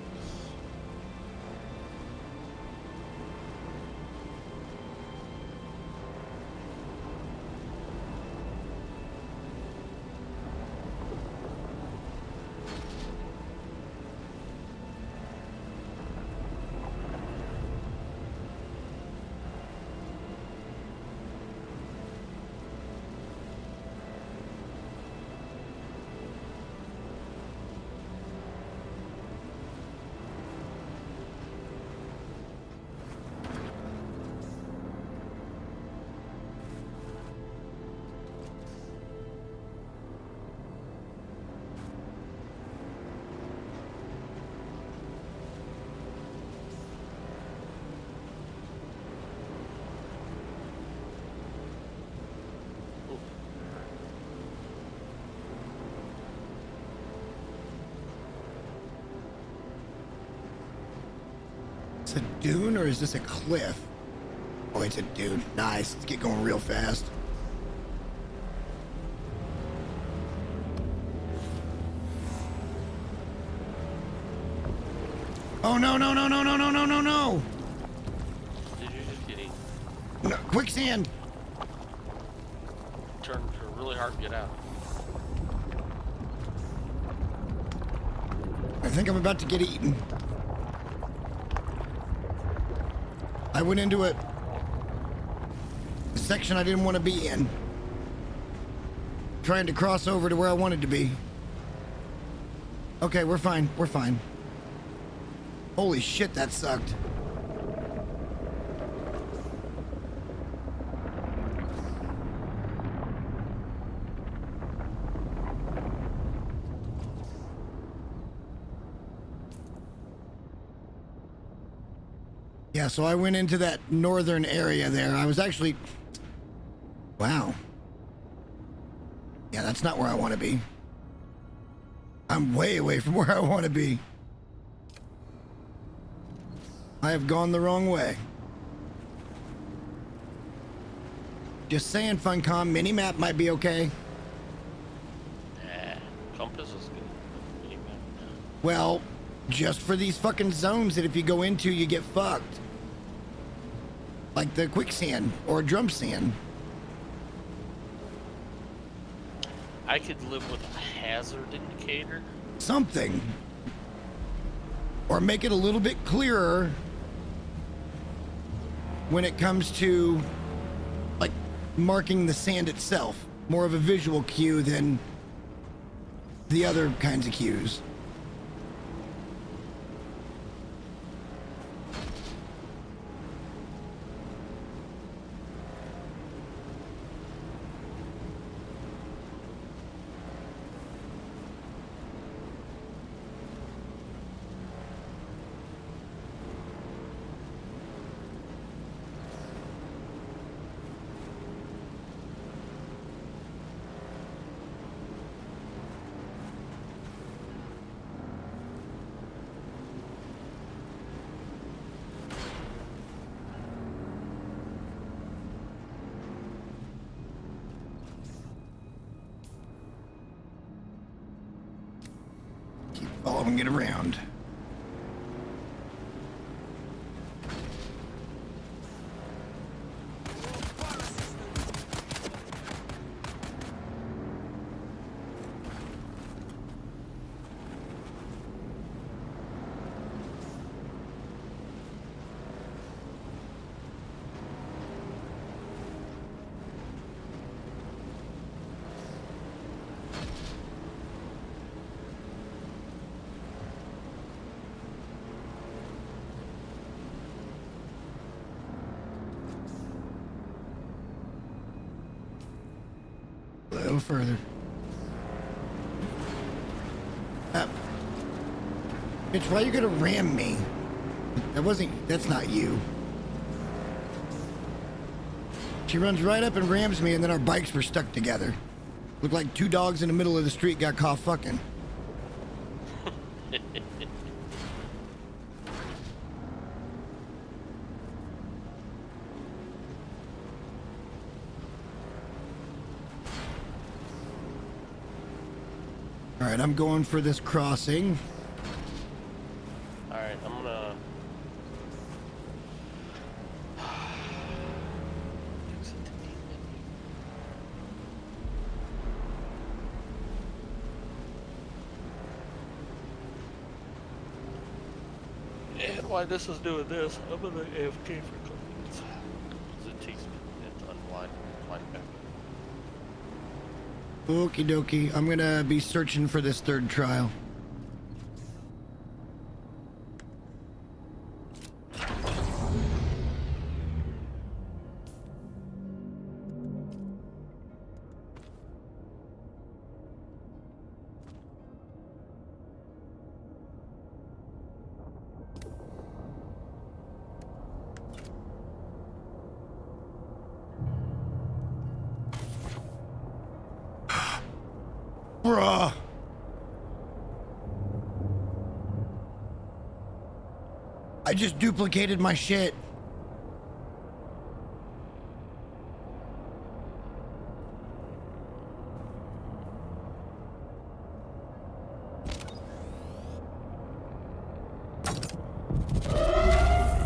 It's a dune or is this a cliff? Oh, it's a dune. Nice. Let's get going real fast. Oh no no no no no no no no no! Did you just get eaten? No, quicksand! Turn really hard to get out. I think I'm about to get eaten. I went into a section I didn't want to be in. Trying to cross over to where I wanted to be. Okay, we're fine. We're fine. Holy shit, that sucked. Yeah, so I went into that northern area there. I was actually... Wow. Yeah, that's not where I want to be. I'm way away from where I want to be. I have gone the wrong way. Just saying, Funcom, minimap might be okay. Nah, compass is good. Minimap, no. Well, just for these fucking zones that if you go into, you get fucked. Like the quicksand or drum sand. I could live with a hazard indicator. Something. Or make it a little bit clearer when it comes to, like, marking the sand itself. More of a visual cue than the other kinds of cues. Following it around. A little further. Up. Bitch, why you gonna ram me? That's not you. She runs right up and rams me, and then our bikes were stuck together. Looked like two dogs in the middle of the street got caught fucking. All right, I'm going for this crossing. All right, I'm gonna. And why this is doing this, I'm gonna AFK for a couple minutes. Because it takes me a minute to unwind and wind back. Okie dokie. I'm gonna be searching for this third trial. Bruh. I just duplicated my shit.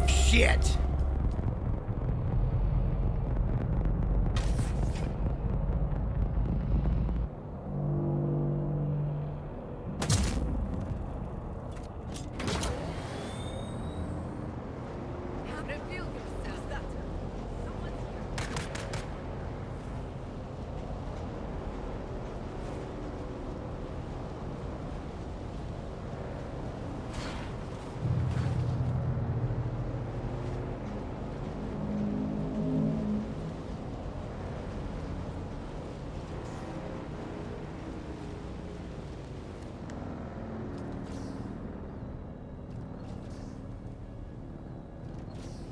Shit.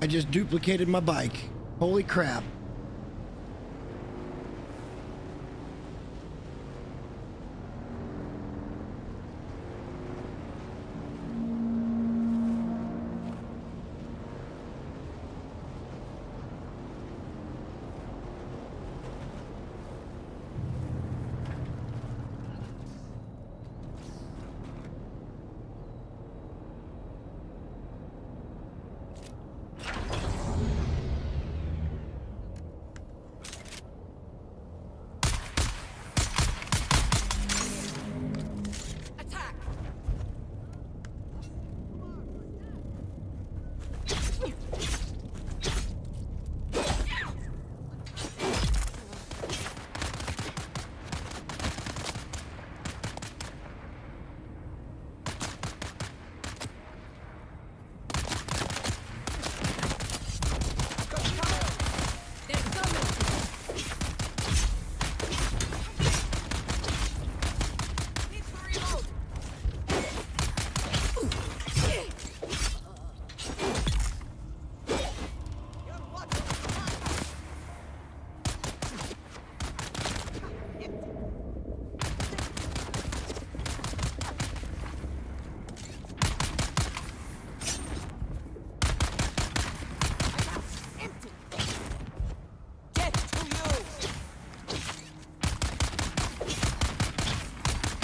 I just duplicated my bike. Holy crap.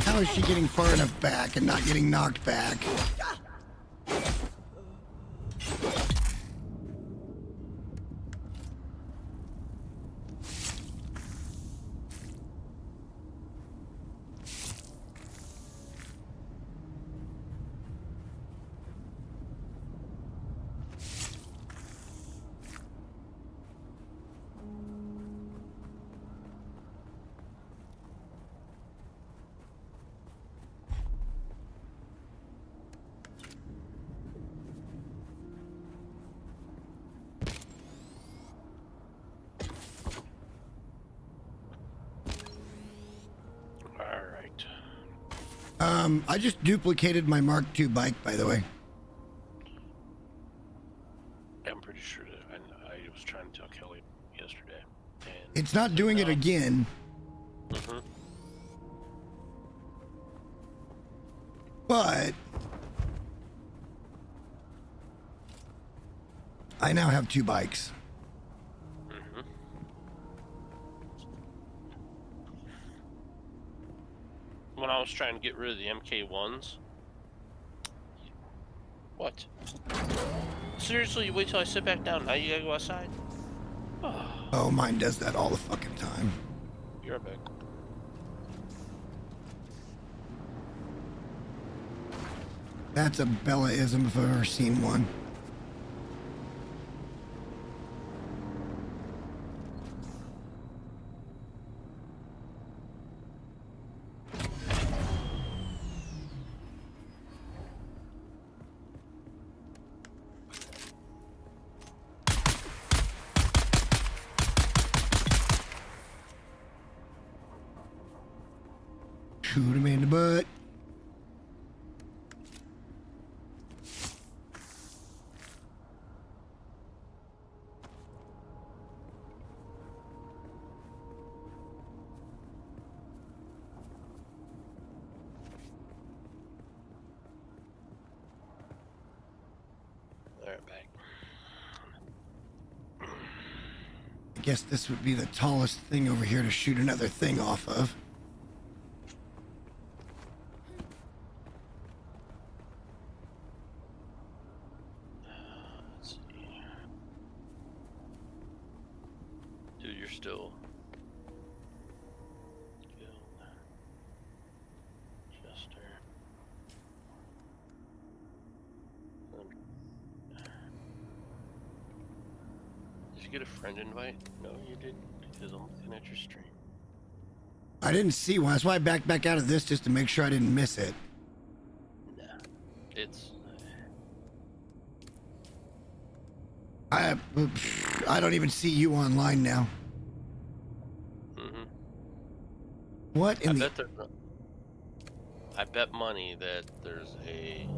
How is she getting far enough back and not getting knocked back? I just duplicated my Mark II bike, by the way. I'm pretty sure that I was trying to tell Kelly yesterday. And It's not doing it again. Mm-hmm. But I now have 2 bikes. Mm-hmm. When I was trying to get rid of the MK1s. What? Seriously, you wait till I sit back down. Now you gotta go outside? Oh, Oh, mine does that all the fucking time. you're back. That's a Bella-ism if I've ever seen one. Shoot him in the butt. Alright, back. I guess this would be the tallest thing over here to shoot another thing off of. Let's see. Dude, you're still. Guild. Chester. Did you get a friend invite? No, you didn't, because I'm looking at your stream. I didn't see one. That's why I backed back out of this just to make sure I didn't miss it. Nah. It's. I don't even see you online now. Mm-hmm. What in the... I bet money that there's a.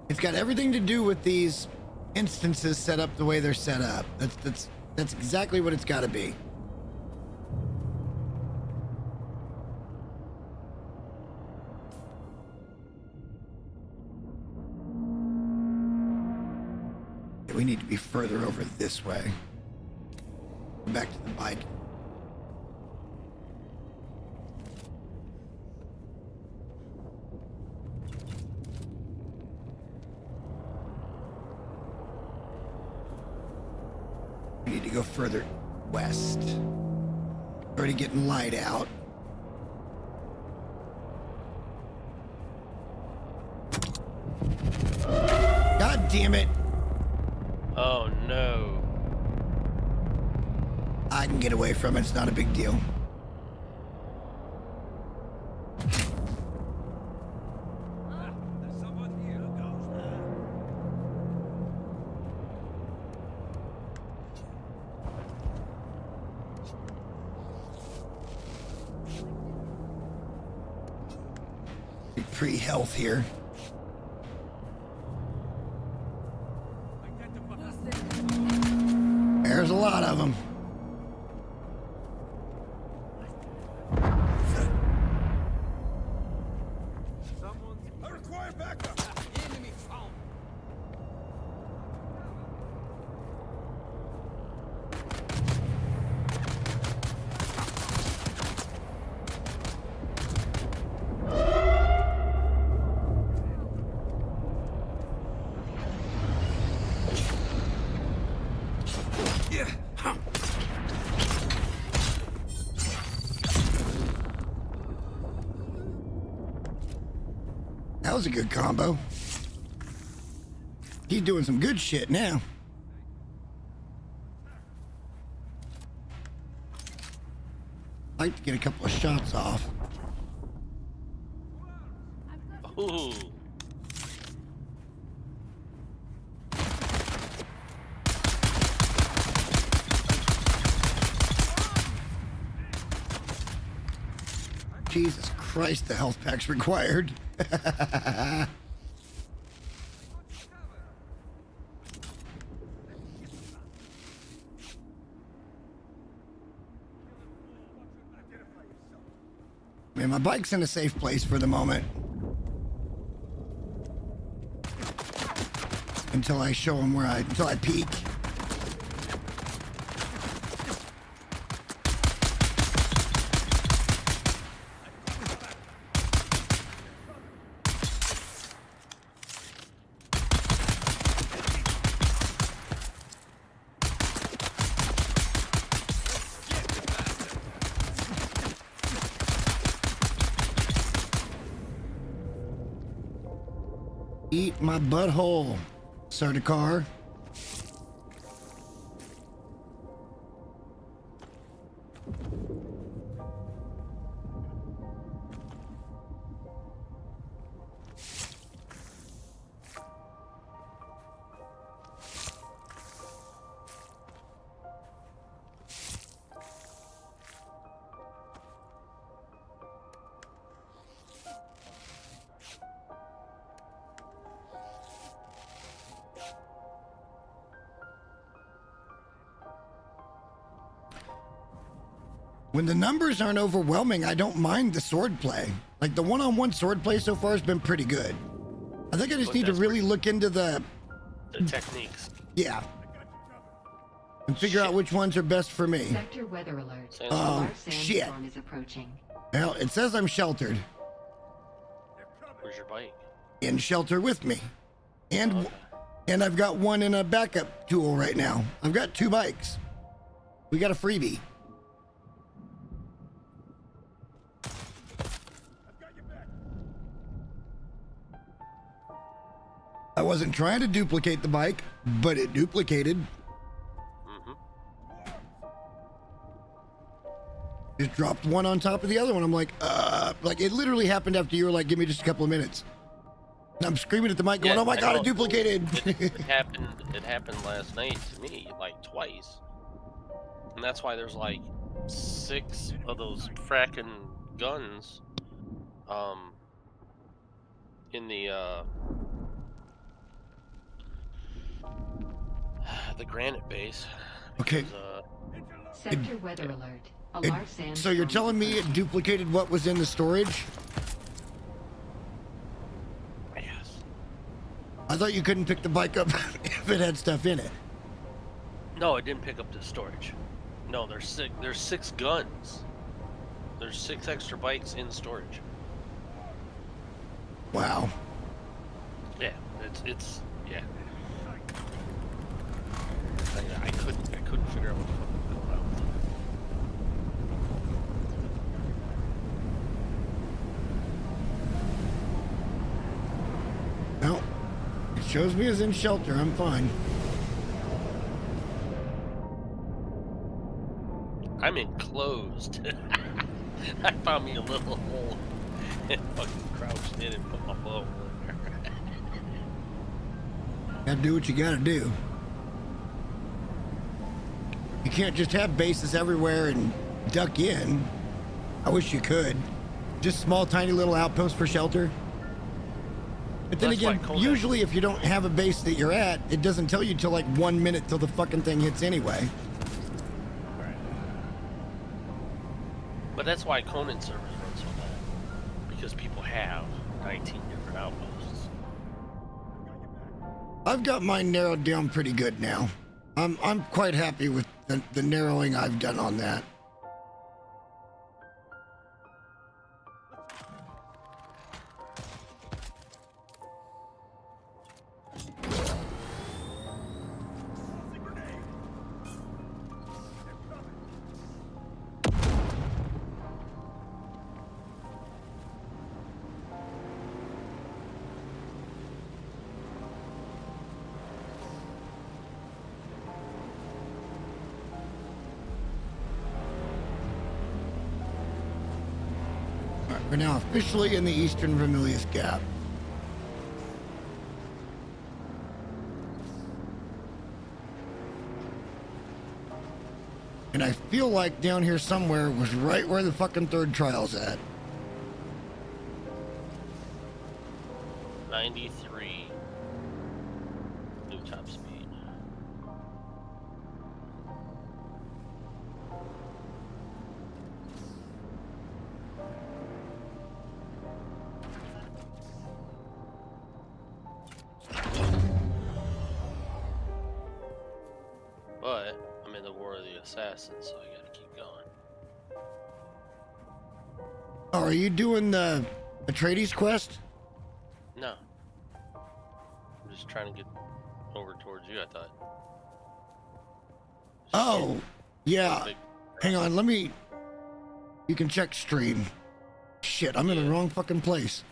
It's got everything to do with these instances set up the way they're set up. That's exactly what it's got to be. We need to be further over this way. Back to the bike. We need to go further west. Already getting light out. God damn it. Oh no. I can get away from it. It's not a big deal. There's someone here. Who goes there? Pre-health here. There's a lot of them. I require backup. Enemy found. Yeah. That was a good combo. He's doing some good shit now. I'd like to get a couple of shots off. Ooh. Jesus Christ, the health pack's required. Man, my bike's in a safe place for the moment. Until I show them until I peek. Eat my butthole, Certicar. When the numbers aren't overwhelming, I don't mind the sword play. Like the one-on-one sword play so far has been pretty good. I think I just But need to that's really look into the techniques. yeah, and figure out which ones are best for me. Sector weather alert. Same Oh, A large shit. sandstorm is approaching. Well, it says I'm sheltered. Where's your bike? In shelter with me, and Okay. and I've got one in a backup tool right now. I've got 2 bikes. We got a freebie. I wasn't trying to duplicate the bike, but it duplicated. Mm-hmm. Just dropped one on top of the other one. I'm like it literally happened after you were like, give me just a couple of minutes. And I'm screaming at the mic going, Yeah, oh my I God, know. it duplicated. It happened. It happened last night to me, like twice, and that's why there's like 6 of those fracking guns, in the granite base. Okay. Because, Sector weather alert. A It- large sandstorm. so you're is telling me it approaching. duplicated what was in the storage? yes. I thought you couldn't pick the bike up if it had stuff in it. No, it didn't pick up the storage. No, there's 6. There's 6 guns. There's 6 extra bikes in storage. Wow. Yeah, it's yeah. I couldn't figure out what the fuck was going on with it. Well, it shows me as in shelter. I'm fine. I'm enclosed. I found me a little hole and fucking crouched in and put my bow in there. Gotta do what you gotta do. You can't just have bases everywhere and duck in. I wish you could. Just small, tiny little outposts for shelter. But then That's why again, Kodak- usually if you don't have a base that you're at, it doesn't tell you till like 1 minute till the fucking thing hits anyway. But that's why Conan servers run so bad. Because people have 19 different outposts. I've got mine narrowed down pretty good now. I'm quite happy with the narrowing I've done on that. We're now officially in the Eastern Vermilius Gap. And I feel like down here somewhere was right where the fucking third trial's at. 93 new top speed. But I'm in the War of the Assassins, so I gotta keep going. Oh, are you doing the Atreides quest? No. I'm just trying to get over towards you, I thought. Oh, yeah. Big- Hang on, let me. You can check stream. Shit, I'm in the wrong fucking place.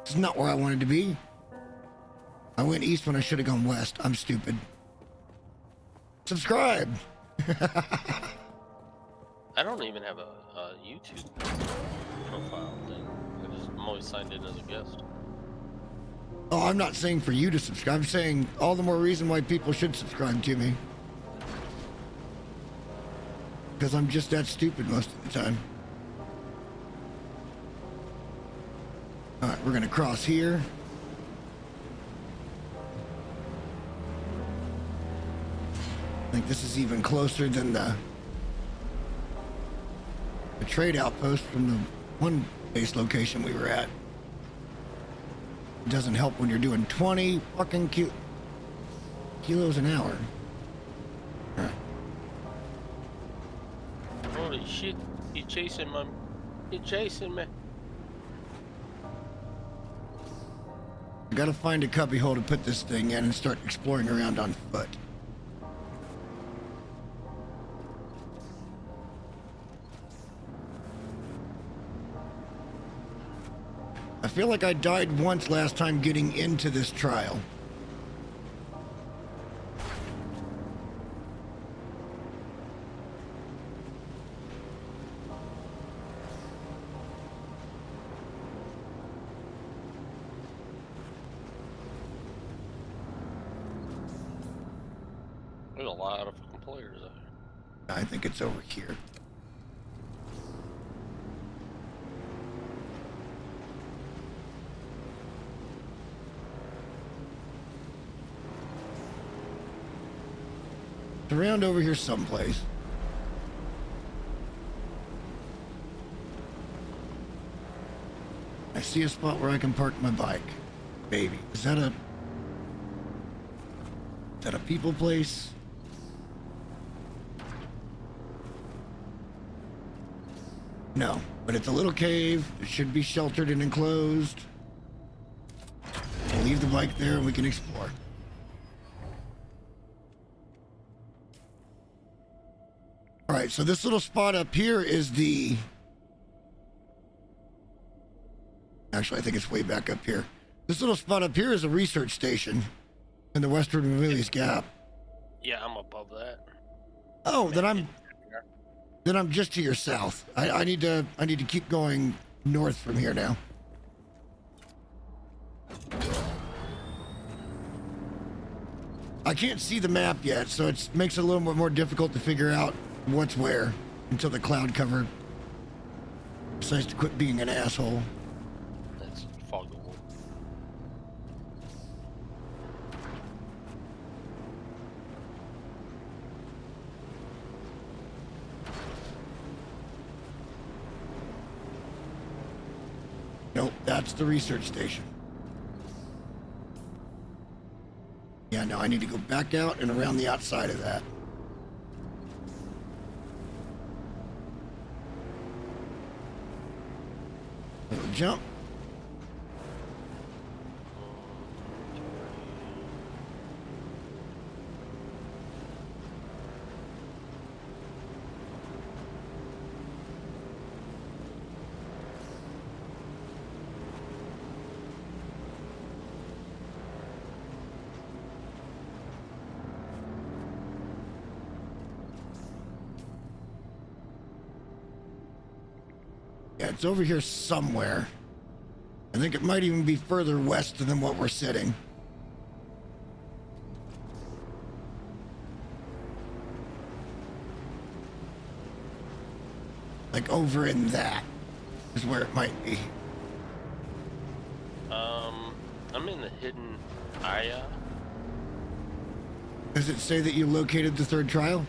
This is not where I wanted to be. I went east when I should have gone west. I'm stupid. Subscribe. I don't even have a YouTube profile thing. I'm always signed in as a guest. Oh, I'm not saying for you to subscribe. I'm saying all the more reason why people should subscribe to me. Because I'm just that stupid most of the time. Alright, we're gonna cross here. I think this is even closer than the trade outpost from the one base location we were at. It doesn't help when you're doing 20 fucking kilos an hour. Alright. Holy shit, you're chasing me. You're chasing me. I gotta find a cubby hole to put this thing in and start exploring around on foot. I feel like I died once last time getting into this trial. There's a lot of fucking players out here. I think it's over here. It's around over here someplace. I see a spot where I can park my bike. Baby. Is that a people place? No, but it's a little cave. It should be sheltered and enclosed. We'll leave the bike there and we can explore. All right, so this little spot up here is the... Actually, I think it's way back up here. This little spot up here is a research station in the Western Ramilius Gap. Yeah, I'm above that. Oh, then I'm just to your south. I need to keep going north from here now. I can't see the map yet, so it makes it a little bit more difficult to figure out what's where until the cloud cover decides to quit being an asshole. That's fog the wolf. Nope, that's the research station. Yeah, no, I need to go back out and around the outside of that. Little jump. Yeah, it's over here somewhere. I think it might even be further west than what we're sitting. Like over in that is where it might be. I'm I'm in the hidden Aya. Does it say that you located the third trial?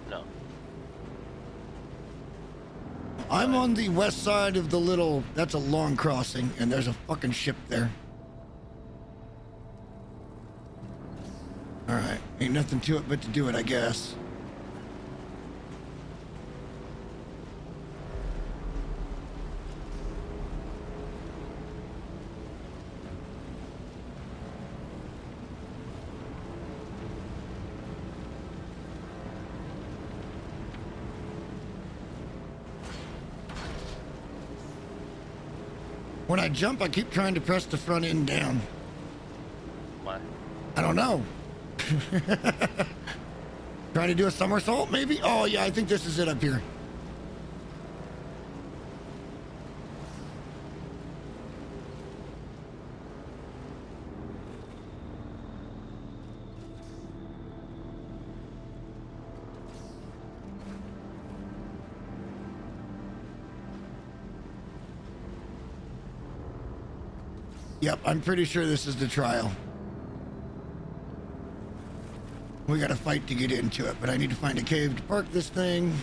No. I'm on the west side of the little... That's a long crossing, and there's a fucking ship there. Alright, ain't nothing to it but to do it, I guess. When I jump, I keep trying to press the front end down. Why? I don't know. Trying to do a somersault, maybe? Oh, yeah, I think this is it up here. Yep, I'm pretty sure this is the trial. We gotta fight to get into it, but I need to find a cave to park this thing.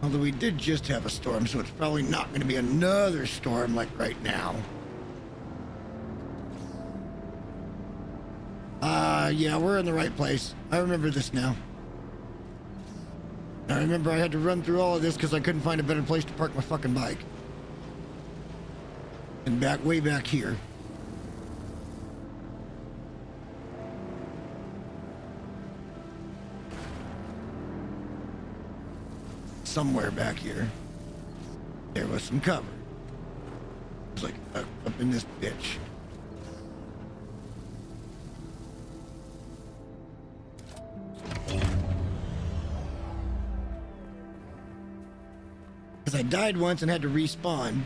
Although we did just have a storm, so it's probably not gonna be another storm like right now. Yeah, we're in the right place. I remember this now. I remember I had to run through all of this because I couldn't find a better place to park my fucking bike. And way back here. Somewhere back here, there was some cover. It was like up in this bitch. Because I died once and had to respawn.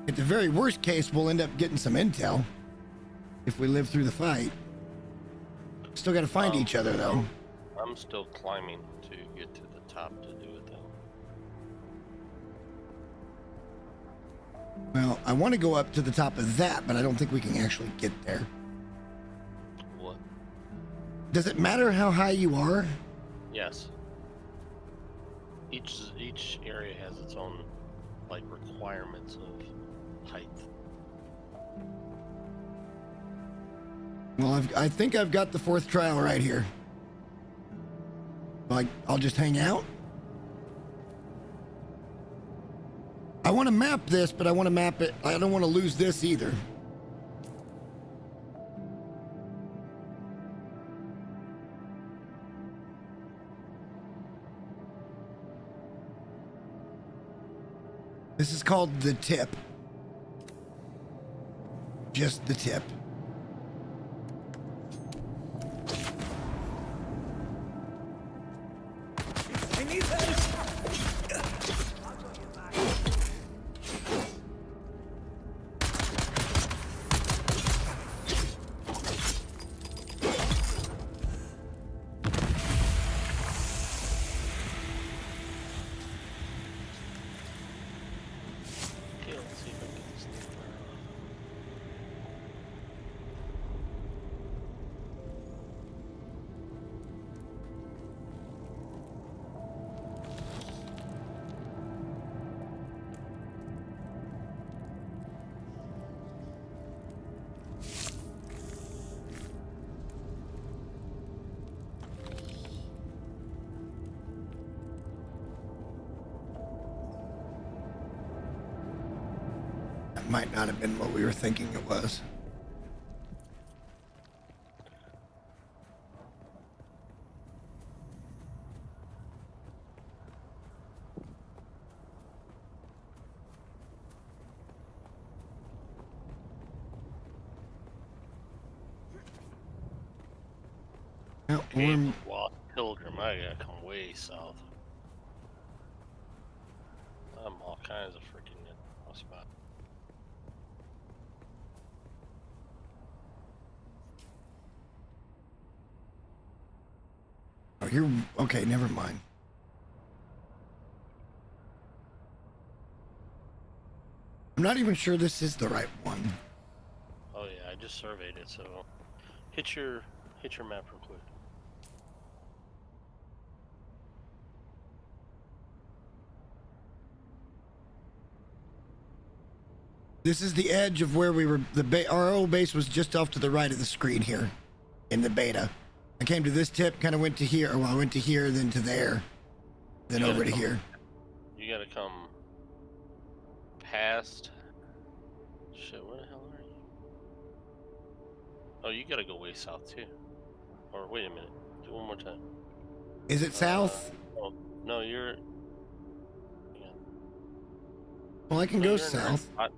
At the very worst case, we'll end up getting some intel if we live through the fight. Still got to find each other, though. I'm still climbing to get to the top to do it, though. Well, I want to go up to the top of that, but I don't think we can actually get there. What? Does it matter how high you are? Yes. Each area has its own, like, requirements of height. Well, I think I've got the fourth trial right here. Like, I'll just hang out. I want to map this, but I want to map it. I don't want to lose this either. This is called the tip. Just the tip. I need help! Okay, let's see if I can get this thing fired off. That might not have been what we were thinking it was. Yeah, Cave we're- of Lost Pilgrim. I gotta come way south. I'm all kinds of freaking spot. oh, you're okay. Never mind. I'm not even sure this is the right one. Oh yeah, I just surveyed it. So hit your map real quick. This is the edge of where we were. Our old base was just off to the right of the screen here, in the beta. I came to this tip, kind of went to here. Well, I went to here, then to there, then You over gotta to come- here. You gotta come past. Shit, where the hell are you? Oh, you gotta go way south too. Or wait a minute. Do one more time. Is it south? Oh, no, you're. Yeah. Well, I can No, go you're in the right south. spot.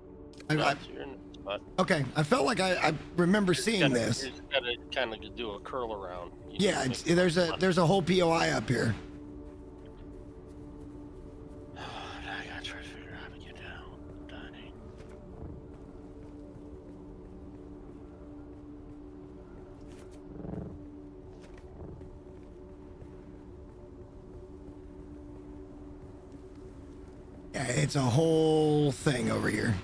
I- No, I- you're in the spot. Okay, I felt like I remember seeing this. You just gotta kind of do a curl around. You Yeah, know, it's, make- there's a whole POI up here. I gotta try to figure out how to get down. Dying. Yeah, it's a whole thing over here.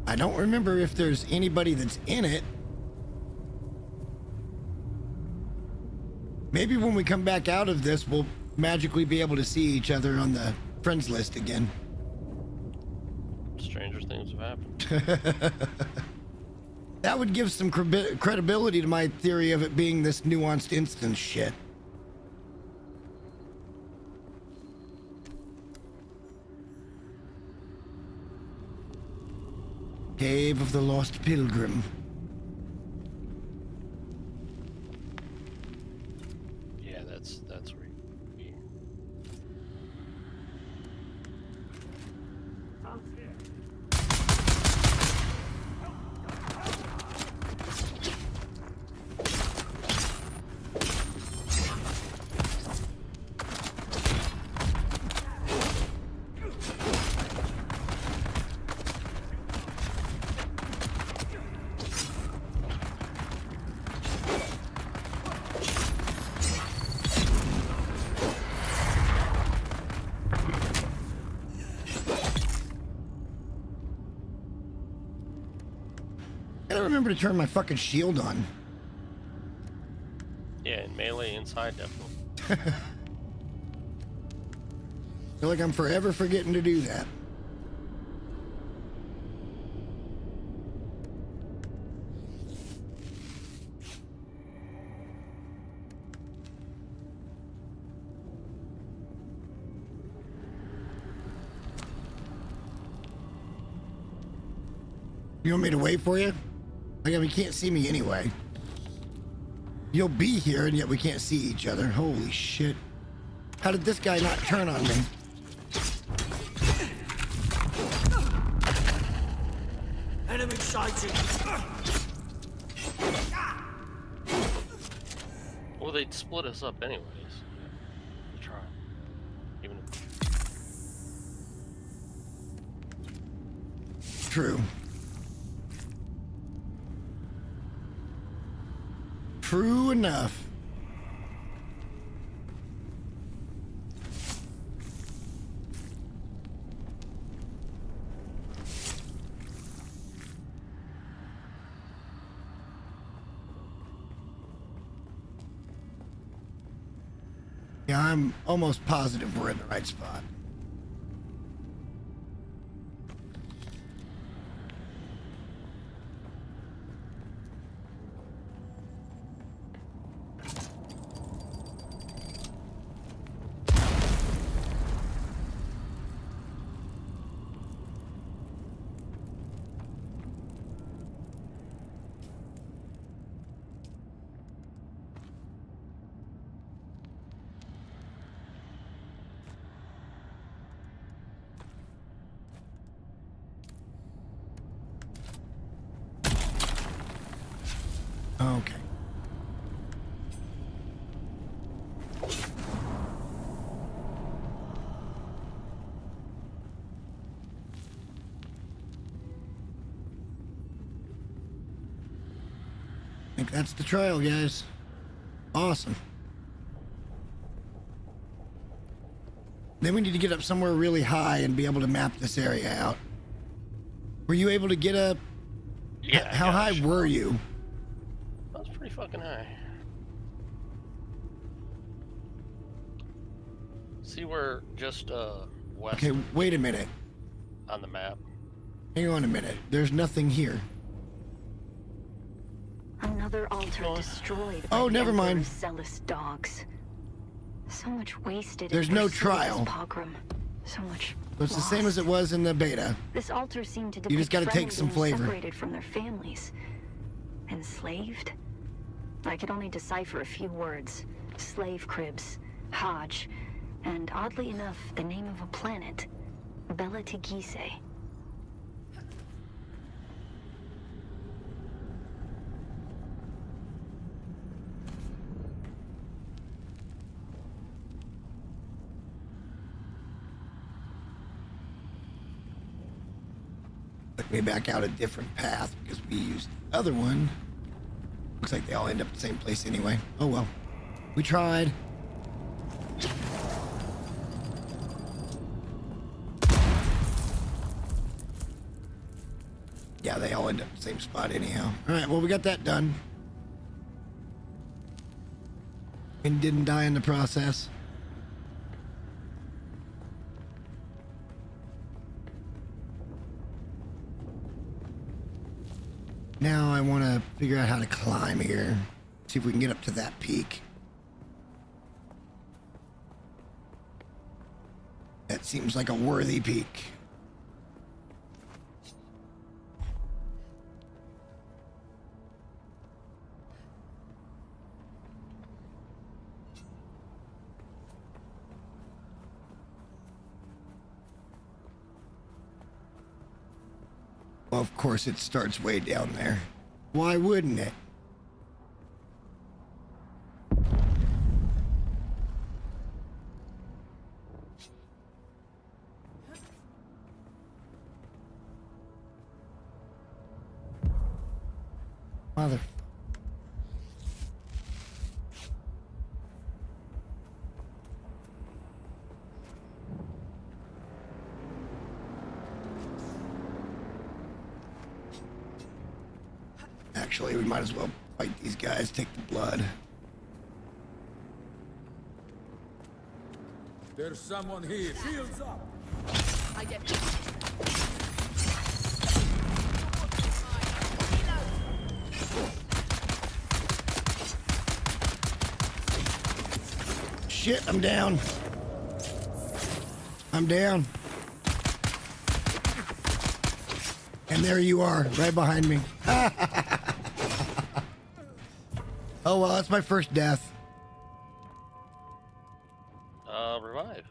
I don't remember if there's anybody that's in it. Maybe when we come back out of this, we'll magically be able to see each other on the friends list again. Stranger things have happened. That would give some credibility to my theory of it being this nuanced instance shit. Cave of the Lost Pilgrim. Yeah, that's where. You... I gotta remember to turn my fucking shield on. Yeah, and melee inside definitely. Feel like I'm forever forgetting to do that. You want me to wait for you? Like, we can't see me anyway. You'll be here, and yet we can't see each other. Holy shit. How did this guy not turn on me? Enemy sighted. Well, they'd split us up anyways. Yeah. Try. Even if... True. True enough. Yeah, I'm almost positive we're in the right spot. That's the trail, guys. Awesome. Then we need to get up somewhere really high and be able to map this area out. Were you able to get up? Yeah. I How got high it. were you? That was pretty fucking high. See where just west Okay, wait a minute. on the map. Hang on a minute. There's nothing here. Another altar Oh. destroyed. Oh, by the never mind. Emperor's zealous dogs. So much wasted. There's in no pursuit of this trial. pogrom. So much. So it's the same as it was in the beta. This altar seemed to You just depict gotta take friends some being flavor. Separated from their families, enslaved. I could only decipher a few words: slave cribs, Hodge, and oddly enough, the name of a planet, Bella Tigise. Took me back out a different path because we used the other one. Looks like they all end up the same place anyway. Oh well. We tried. Yeah, they all end up the same spot anyhow. Alright, well we got that done. And didn't die in the process. Now I want to figure out how to climb here. See if we can get up to that peak. That seems like a worthy peak. Well, of course, it starts way down there. Why wouldn't it? Mother. Actually, we might as well fight these guys, take the blood. There's someone here. Shields up. I get Shit, I'm down. I'm down. And there you are, right behind me. Oh well, that's my first death. Revive.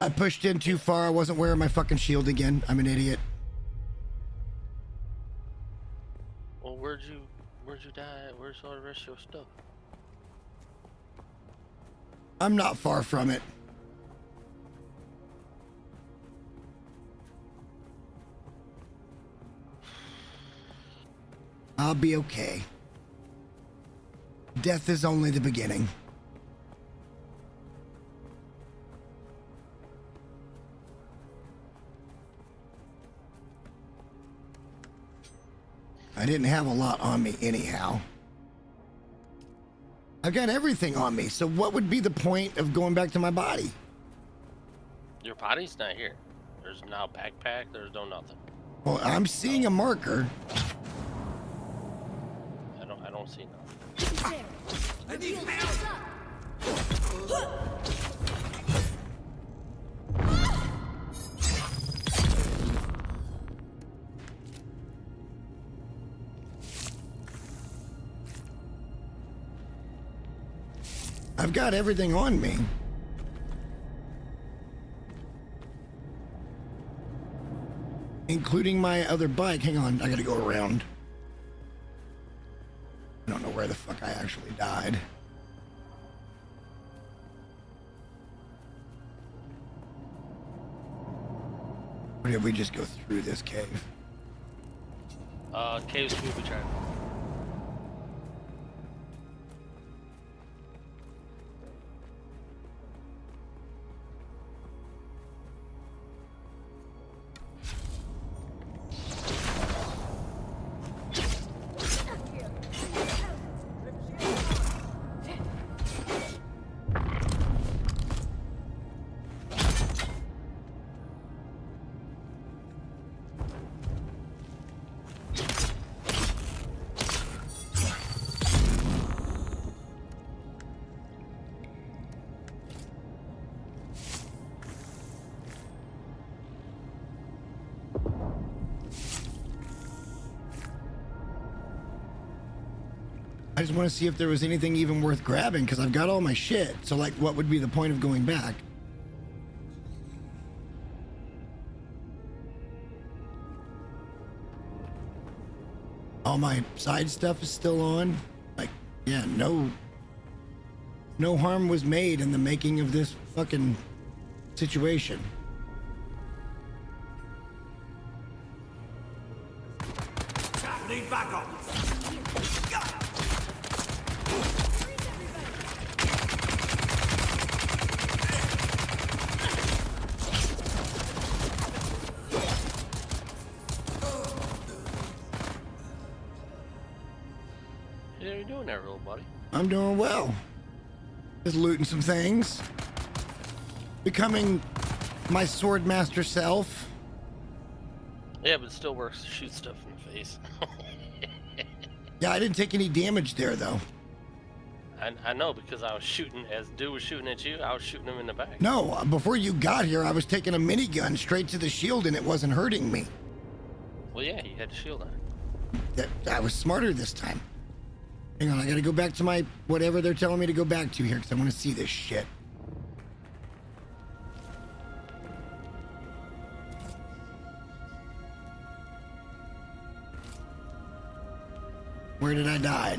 I pushed in too far. I wasn't wearing my fucking shield again. I'm an idiot. Well, where'd you die? Where's all the rest of your stuff? I'm not far from it. I'll be okay. Death is only the beginning. I didn't have a lot on me anyhow. I've got everything on me, so what would be the point of going back to my body? Your body's not here. There's no backpack. There's no nothing. Well, I'm seeing a marker. I don't see nothing. I need help. I've got everything on me. Including my other bike. Hang on, I gotta go around. I don't know where the fuck I actually died. Or did we just go through this cave? Caves booby trap. I just want to see if there was anything even worth grabbing, because I've got all my shit. So, like, what would be the point of going back? All my side stuff is still on. Like, yeah, no harm was made in the making of this fucking situation. Need backup. How you doing there, little buddy? I'm doing well. Just looting some things. Becoming my sword master self. Yeah, but it still works to shoot stuff in the face. Yeah, I didn't take any damage there, though. I know, because I was shooting, as dude was shooting at you, I was shooting him in the back. No, before you got here, I was taking a minigun straight to the shield and it wasn't hurting me. Well, yeah, he had the shield on. I was smarter this time. Hang on, I gotta go back to my whatever they're telling me to go back to here, because I want to see this shit. Where did I die?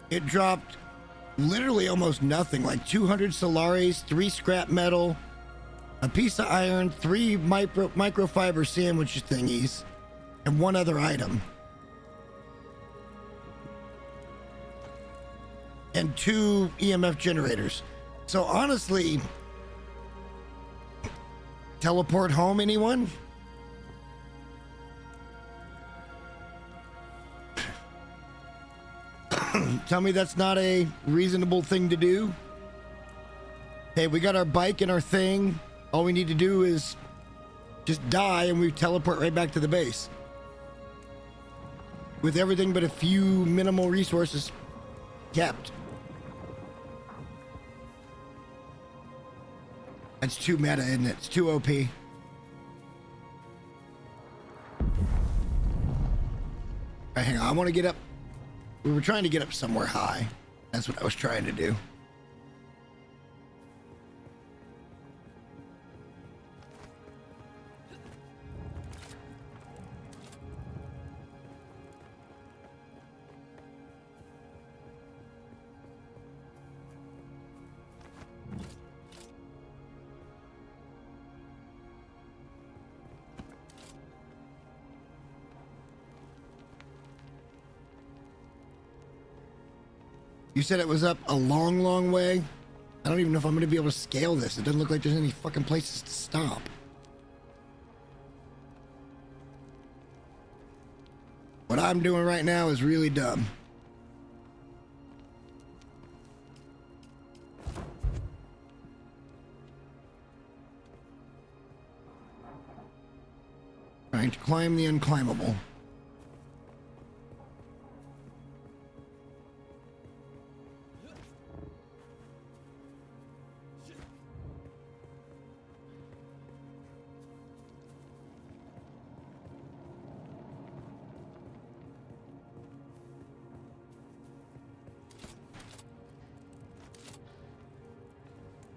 It dropped literally almost nothing, like 200 Solaris, 3 scrap metal, a piece of iron, 3 microfiber sandwich thingies, and 1 other item. And 2 EMF generators. So honestly, teleport home, anyone? Tell me that's not a reasonable thing to do. Hey, we got our bike and our thing. All we need to do is just die and we teleport right back to the base. With everything but a few minimal resources kept. That's too meta, isn't it? It's too OP. Right, hang on, I want to get up. We were trying to get up somewhere high. That's what I was trying to do. You said it was up a long, long way? I don't even know if I'm going to be able to scale this. It doesn't look like there's any fucking places to stop. What I'm doing right now is really dumb. Trying to climb the unclimbable.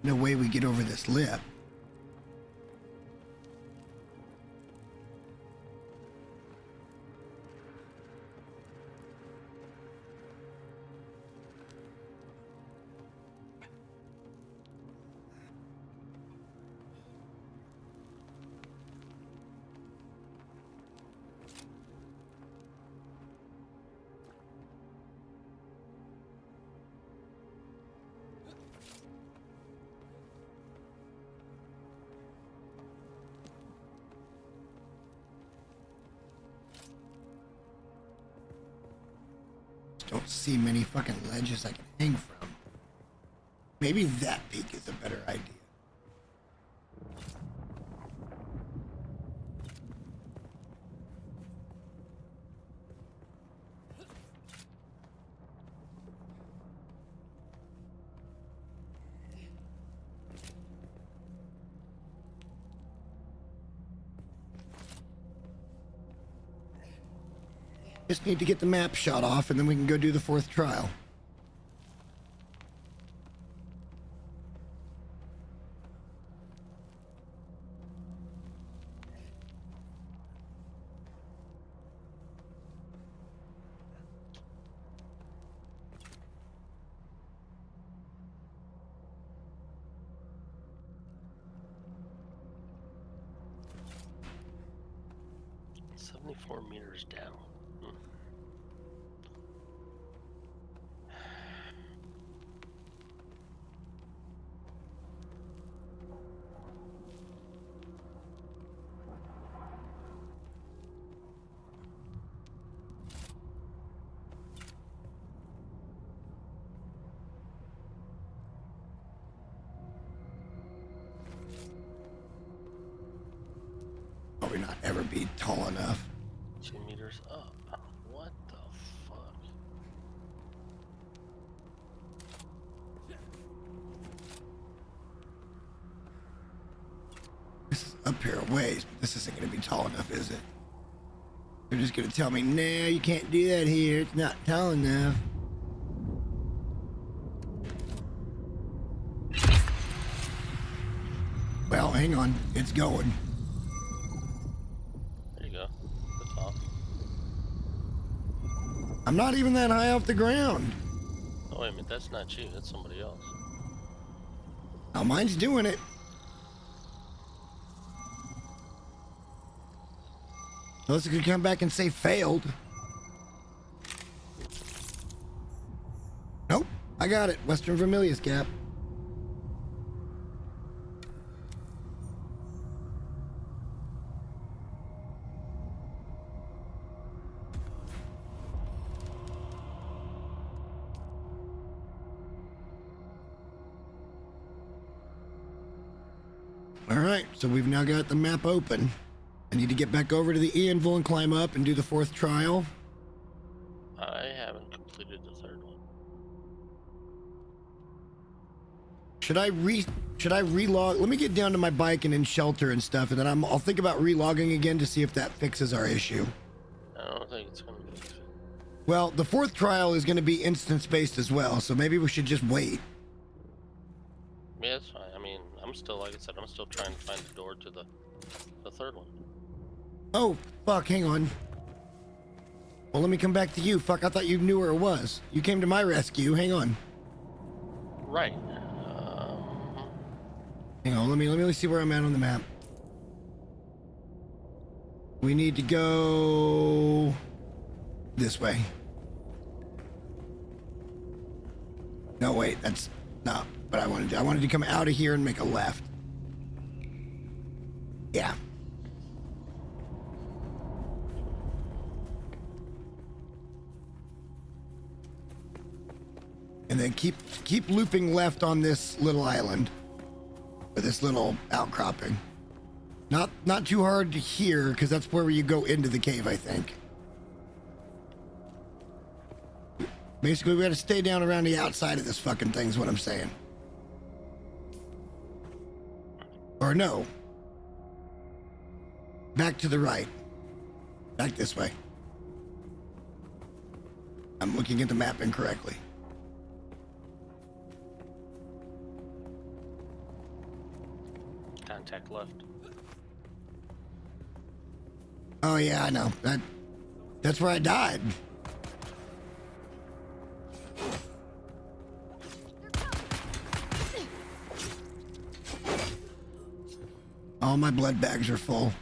No way we get over this lip. don't see many fucking ledges I can hang from. Maybe that peak is a better idea. Just need to get the map shot off and then we can go do the 4th trial. $74 meters down. Probably not ever be tall enough. 2 meters up. What the fuck? This is up here a ways, but this isn't going to be tall enough, is it? They're just going to tell me, nah, you can't do that here. It's not tall enough. Well, hang on. It's going. There you go. The top. I'm not even that high off the ground. Oh, wait a minute. That's not you. That's somebody else. Now mine's doing it. Unless it could come back and say failed. Nope. I got it. Western Vermilius Gap. Alright, so we've now got the map open. I need to get back over to the anvil and climb up and do the 4th trial. I haven't completed the 3rd one. Should I relog? Let me get down to my bike and in shelter and stuff, and then I'll think about relogging again to see if that fixes our issue. I don't think it's going to be easy. Well, the 4th trial is going to be instance-based as well, so maybe we should just wait. Yeah, it's fine. I mean, I'm still, like I said, I'm still trying to find the door to the 3rd one. Oh, fuck, hang on. Well, let me come back to you. Fuck, I thought you knew where it was. You came to my rescue. Hang on. Right. Hang on, let me see where I'm at on the map. We need to go this way. No, wait, that's not what I wanted to do. I wanted to come out of here and make a left. Yeah. And then keep looping left on this little island. Or this little outcropping. Not too hard to hear, because that's where you go into the cave, I think. Basically, we gotta stay down around the outside of this fucking thing is what I'm saying. Or no. Back to the right. Back this way. I'm looking at the map incorrectly. Contact left. Oh yeah, I know. That's where I died. All my blood bags are full.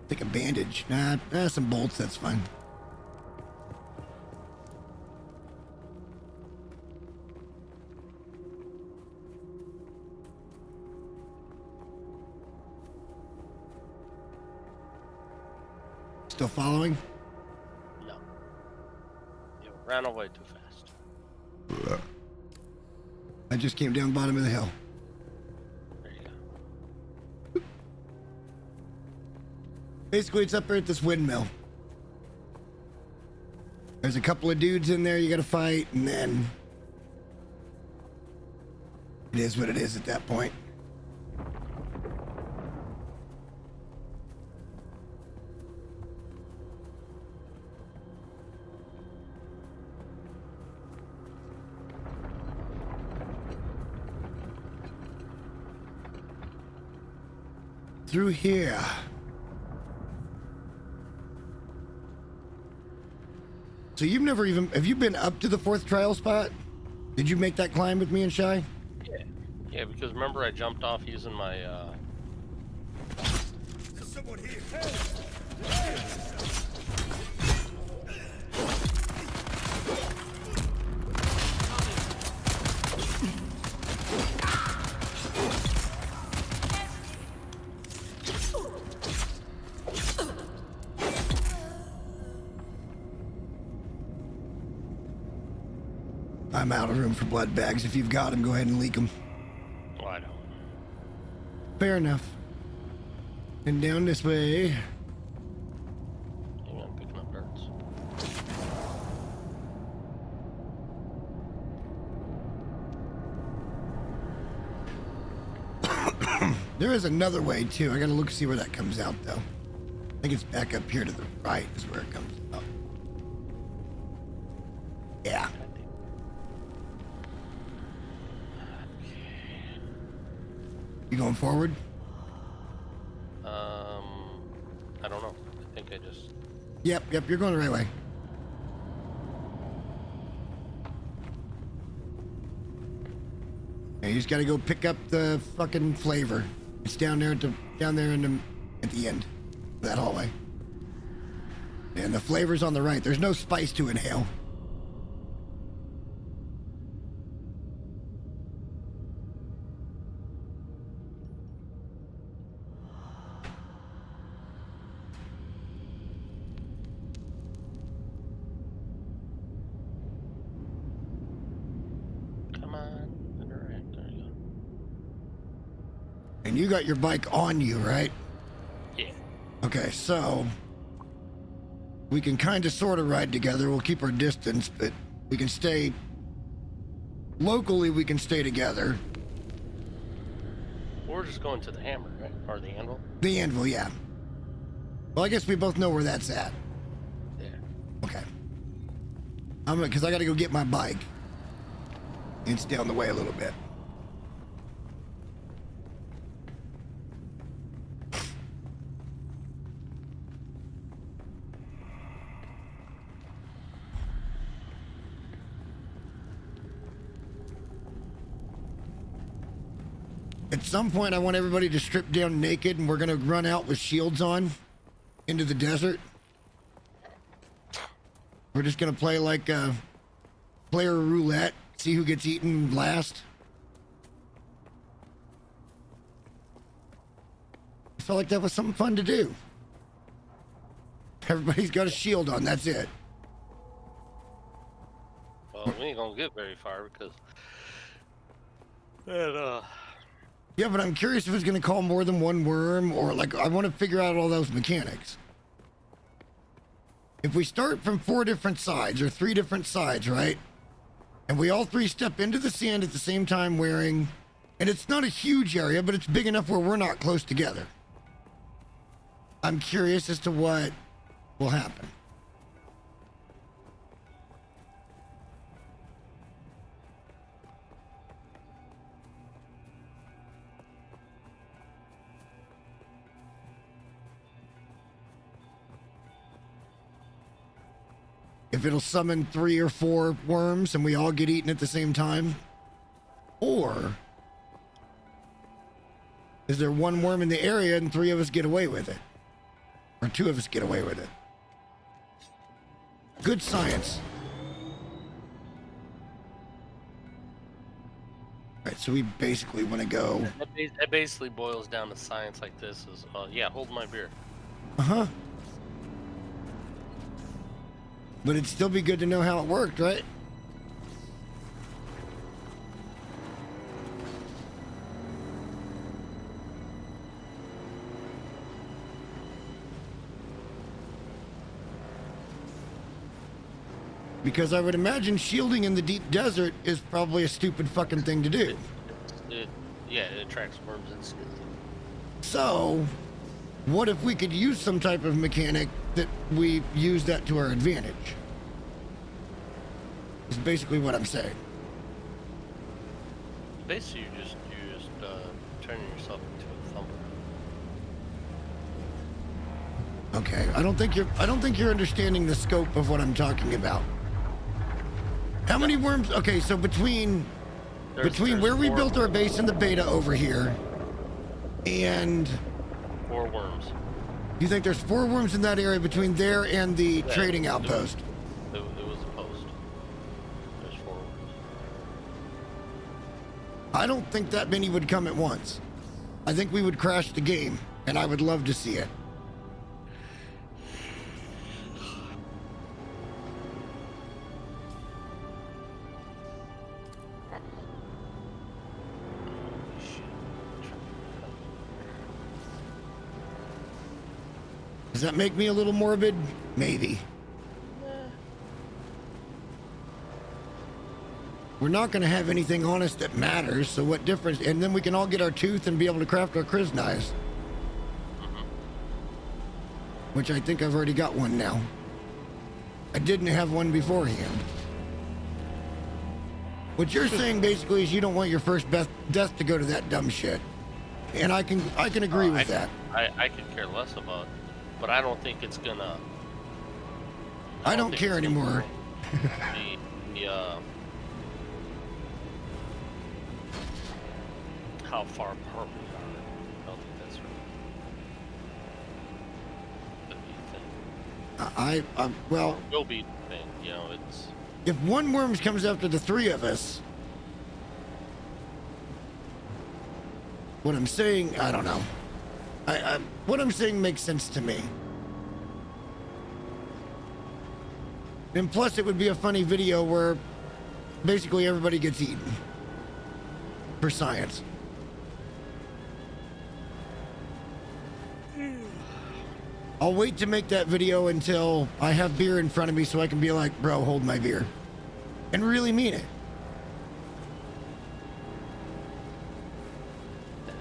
Take a bandage. Nah, some bolts, that's fine. Still following? No. You ran away too fast. I just came down bottom of the hill. There you go. Basically, it's up there at this windmill. There's a couple of dudes in there you gotta fight, and then it is what it is at that point. Through here. So you've never even, have you been up to the 4th trial spot? Did you make that climb with me and Shy? Yeah. Yeah, because remember I jumped off using my, Someone here. I'm out of room for blood bags. If you've got them, go ahead and leak them. well, I don't. Fair enough. And down this way. Hang on, picking up darts. There is another way too. I gotta look see where that comes out though. I think it's back up here to the right is where it comes out. Yeah. You going forward? I don't know. I think I just. Yep, you're going the right way. Yeah, you just gotta go pick up the fucking flavor. It's down there at the at the end of that hallway. And the flavor's on the right. There's no spice to inhale. Come on. Interact. There you go. And you got your bike on you, right? Yeah. Okay, so we can kind of sort of ride together. We'll keep our distance, but we can stay locally. We can stay together. We're just going to the hammer, right? Or the anvil? The anvil, yeah. Well, I guess we both know where that's at. Yeah. Okay. Because I got to go get my bike. It's down the way a little bit. At some point, I want everybody to strip down naked, and we're going to run out with shields on into the desert. We're just going to play like player roulette, see who gets eaten last. I felt like that was something fun to do. Everybody's got a shield on, that's it. Well, we ain't gonna get very far because. And, Yeah, but I'm curious if it's going to call more than one worm, or like, I want to figure out all those mechanics. If we start from 4 different sides, or 3 different sides, right? And we all 3 step into the sand at the same time wearing, and it's not a huge area, but it's big enough where we're not close together. I'm curious as to what will happen. If it'll summon 3 or 4 worms and we all get eaten at the same time? Or is there 1 worm in the area and 3 of us get away with it? Or 2 of us get away with it? Good science. Alright, so we basically want to go... that basically boils down to science like this is, yeah, hold my beer. Uh-huh. But it'd still be good to know how it worked, right? Because I would imagine shielding in the deep desert is probably a stupid fucking thing to do. Yeah, it attracts worms instantly. So, what if we could use some type of mechanic that we use that to our advantage? Is basically what I'm saying. Basically, you're just turning yourself into a thumper. Okay, I don't think you're understanding the scope of what I'm talking about. How many worms? Okay, so between There's where we 4 built our base in the beta over here, and 4 worms. you think there's 4 worms in that area between there and the Yeah, trading outpost? It was a post. There's 4 worms. I don't think that many would come at once. I think we would crash the game, and I would love to see it. Does that make me a little morbid? Maybe. We're not going to have anything on us that matters, so what difference? And then we can all get our tooth and be able to craft our Kriz knives. Which I think I've already got one now. I didn't have one beforehand. What you're saying basically is you don't want your first death to go to that dumb shit. And I can agree with that. I could care less about it, but I don't think it's gonna. I don't think care it's gonna anymore. How far apart we are. I don't think that's really the thing. Well, It will be the thing, you know. It's if one worms comes after the 3 of us, what I'm saying, I don't know. What I'm saying makes sense to me. And plus, it would be a funny video where basically everybody gets eaten for science. I'll wait to make that video until I have beer in front of me so I can be like, bro, hold my beer. And really mean it.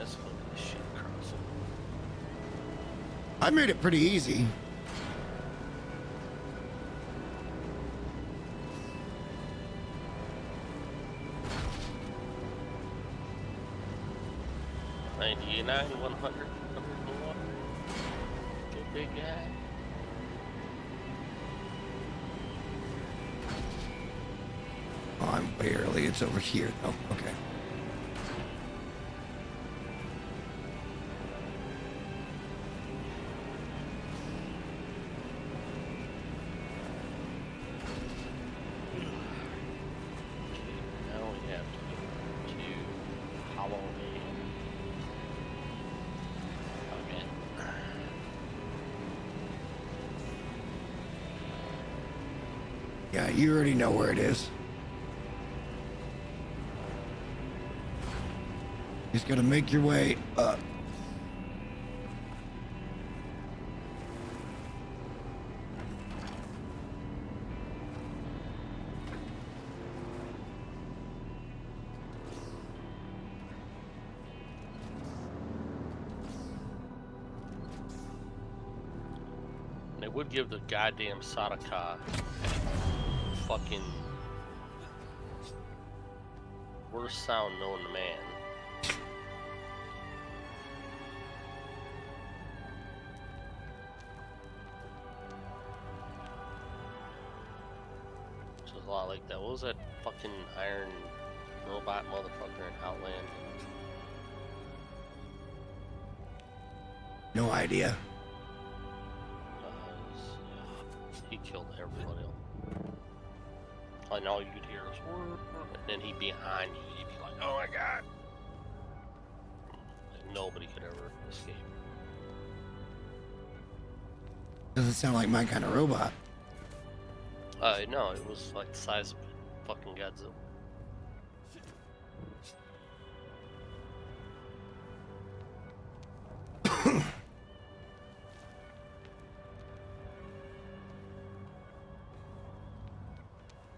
that's gonna be shit crossing. I made it pretty easy. $99, 100, 101. Good big guy. Oh, I'm way early. It's over here, though. Okay. Now we have to go to Halloween. Okay. Yeah, you already know where it is. Just gotta make your way up. They would give the goddamn Sadaka fucking worst sound known to man. Which is a lot like that. What was that fucking iron robot motherfucker in Outland? No idea. He killed everybody else. And all you could hear was "Whoa," and then he'd be behind you, you'd be like, oh my god. And nobody could ever escape. Doesn't sound like my kind of robot. No, it was like the size of fucking Godzilla.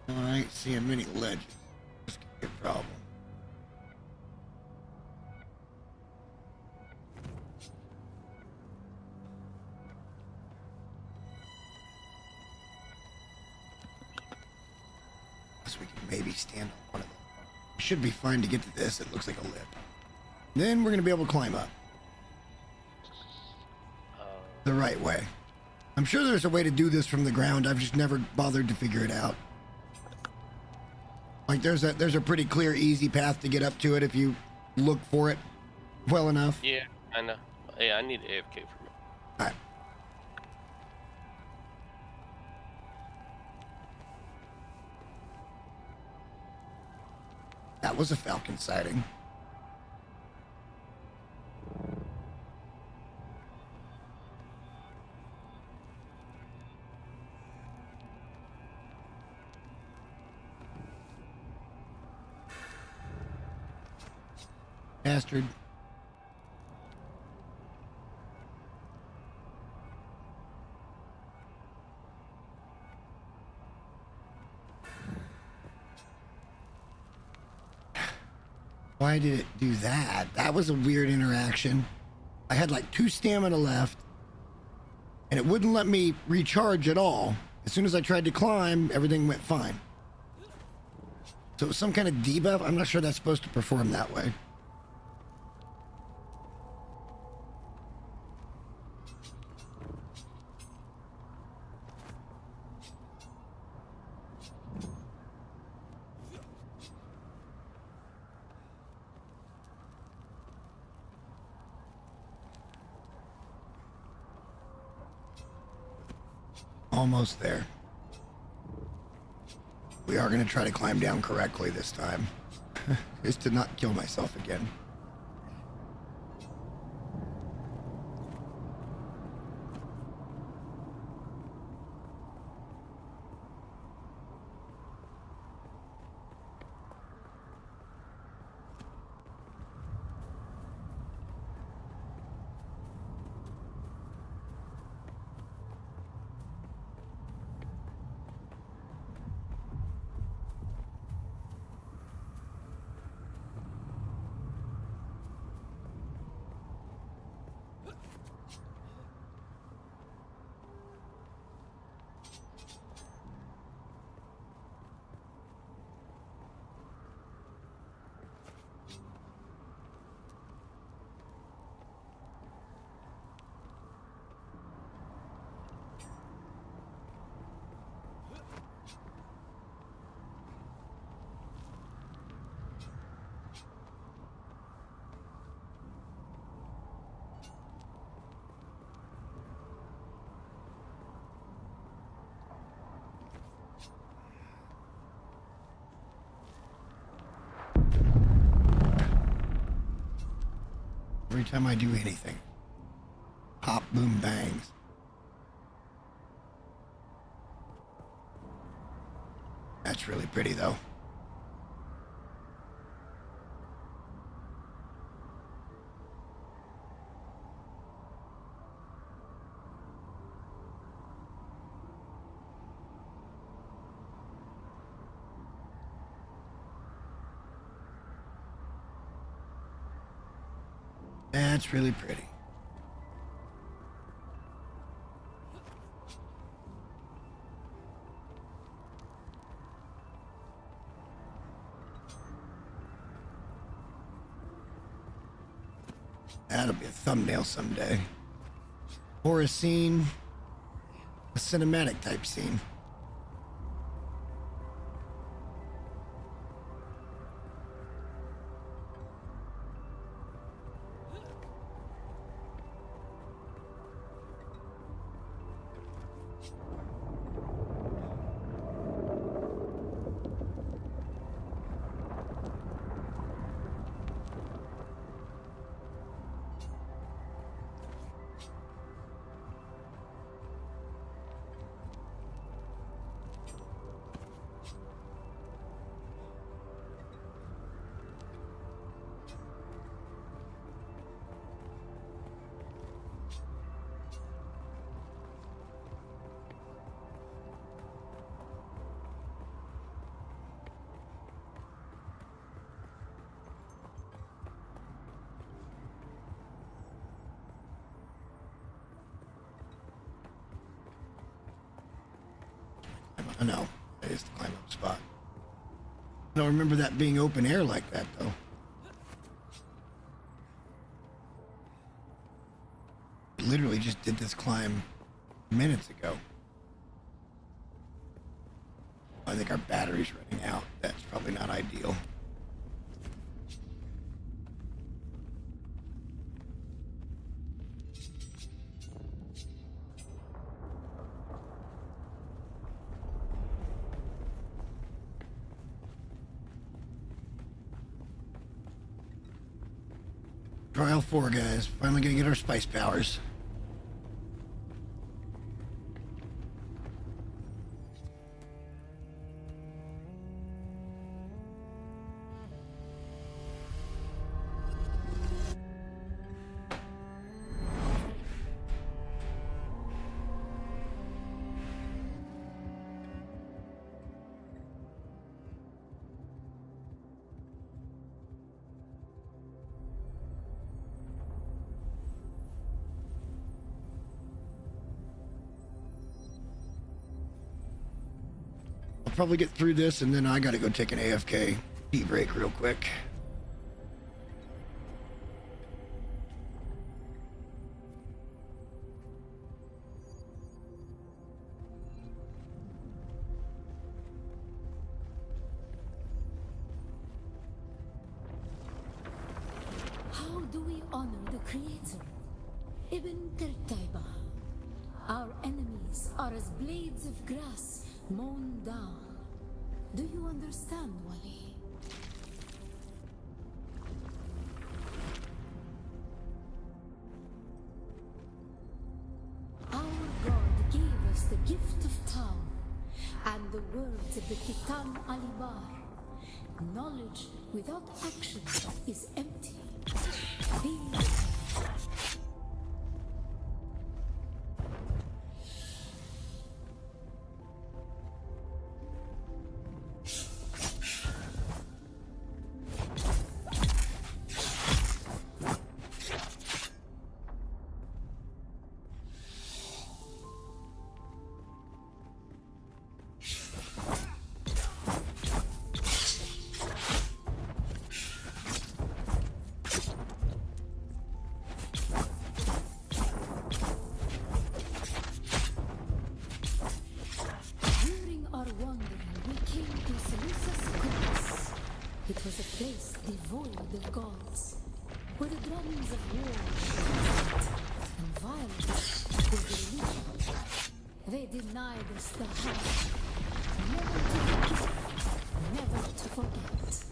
I ain't seeing many ledges. This could be a problem. Guess we can maybe stand on one of them. Should be fine to get to this. It looks like a lip. Then we're gonna be able to climb up the right way. I'm sure there's a way to do this from the ground. I've just never bothered to figure it out. Like there's a pretty clear, easy path to get up to it if you look for it well enough. Yeah, I know. Yeah, I need AFK for me. All right. That was a Falcon sighting. Bastard. Why did it do that? That was a weird interaction. I had like 2 stamina left, and it wouldn't let me recharge at all. As soon as I tried to climb, everything went fine. So it was some kind of debuff. I'm not sure that's supposed to perform that way. Almost there. We are going to try to climb down correctly this time. Is to not kill myself again. Every time I do anything. Pop, boom, bangs. That's really pretty, though. That's really pretty. That'll be a thumbnail someday. Or a scene, a cinematic type scene. I know. That is the climb up spot. I don't remember that being open air like that, though. I literally just did this climb minutes ago. I think our battery's running out. That's probably not ideal. Trial 4, guys. Finally gonna get our spice powers. Probably get through this, and then I gotta go take an AFK tea break real quick. How do we honor the Creator? Ibn Qurtayba. Our enemies are as blades of grass mown down. Do you understand, Wali? Our God gave us the gift of Tao and the words of the Kitab Alibar. Knowledge without action is empty. Be It was a place devoid of gods, where the drums of war shouted and violence was religion. They denied us the heart, never to forgive, never to forget.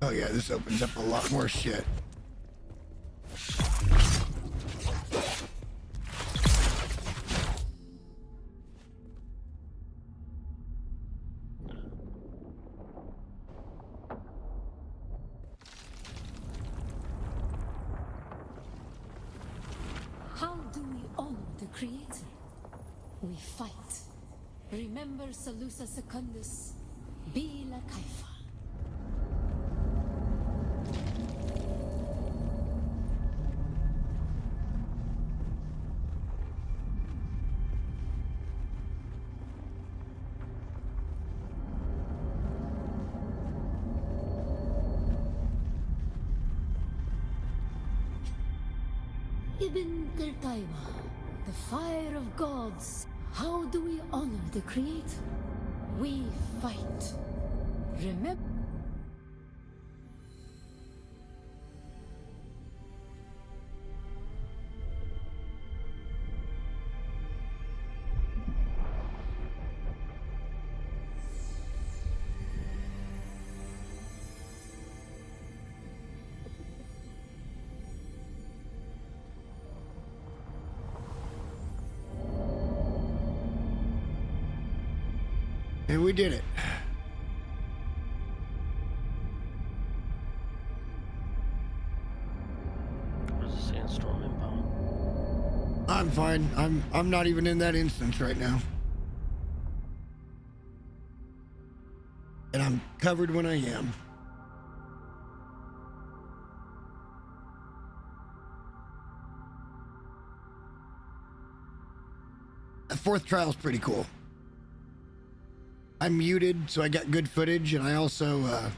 Oh yeah, this opens up a lot more shit. How do we honor the Creator? We fight. Remember Salusa Secundus, Bila Kaifa. Ibn Qirtaiba, the fire of gods. How do we honor the Creator? We fight. Remember. And we did it. Where's the sandstorm inbound? I'm fine. I'm not even in that instance right now. And I'm covered when I am. The fourth trial's pretty cool. I'm muted, so I got good footage, and I also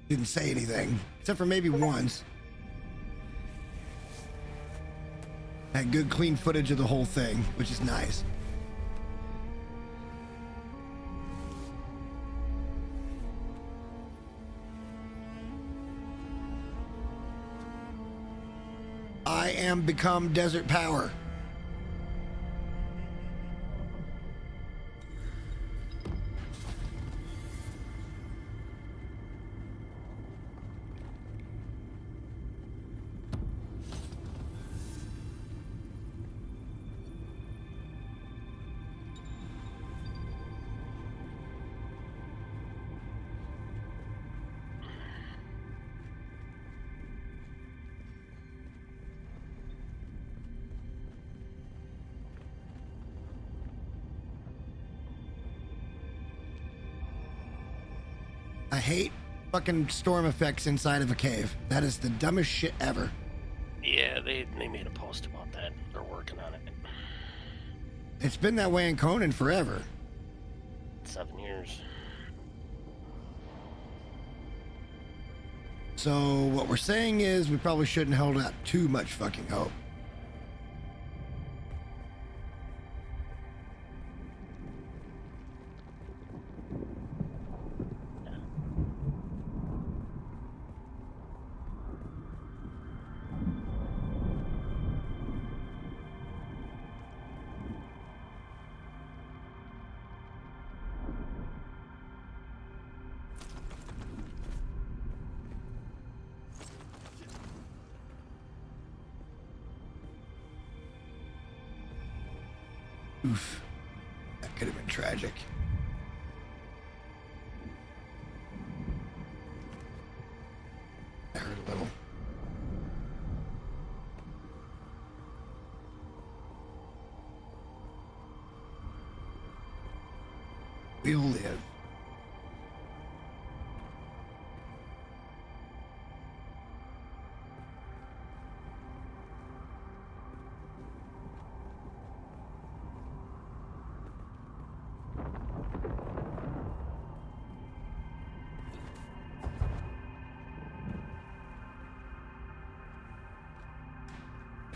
didn't say anything, except for maybe once. Had good, clean footage of the whole thing, which is nice. I am become Desert Power. I hate fucking storm effects inside of a cave. That is the dumbest shit ever. Yeah, they made a post about that. They're working on it. It's been that way in Conan forever. 7 years. So what we're saying is we probably shouldn't hold out too much fucking hope. Oof. That could have been tragic. That hurt a little. We'll live.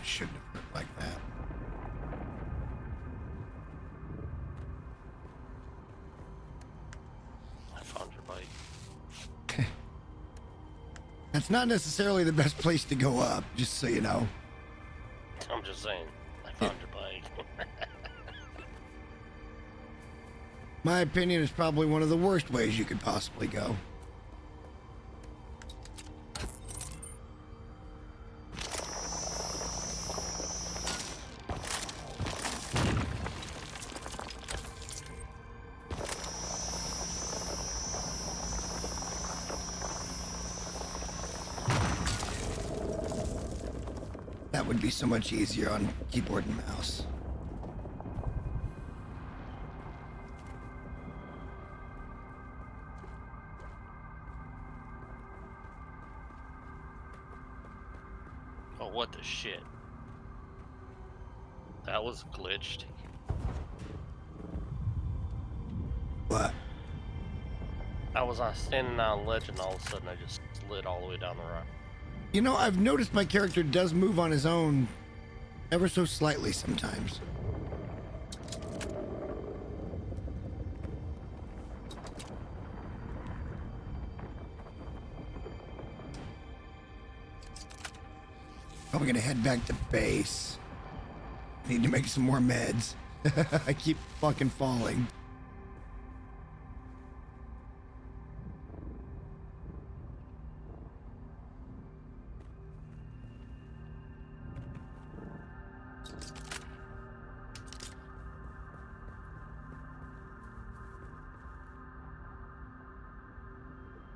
Shouldn't have hurt like that. I found your bike. That's not necessarily the best place to go up, just so you know. I'm just saying. I found your bike. My opinion is probably one of the worst ways you could possibly go. That would be so much easier on keyboard and mouse. Oh, what the shit? That was glitched. What? I was standing on a ledge and all of a sudden I just slid all the way down the rock. You know, I've noticed my character does move on his own ever so slightly sometimes. Probably gonna head back to base. Need to make some more meds. I keep fucking falling.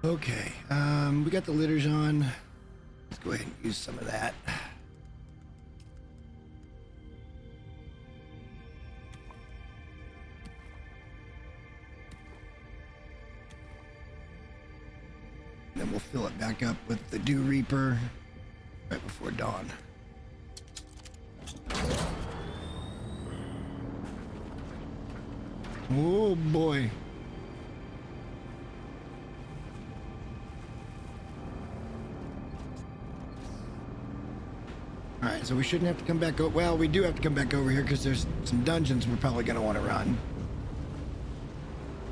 Okay, we got the litters on. Let's go ahead and use some of that. Then we'll fill it back up with the Dew Reaper right before dawn. Oh boy. Alright, so we shouldn't have to come back over. Well, we do have to come back over here because there's some dungeons we're probably going to want to run.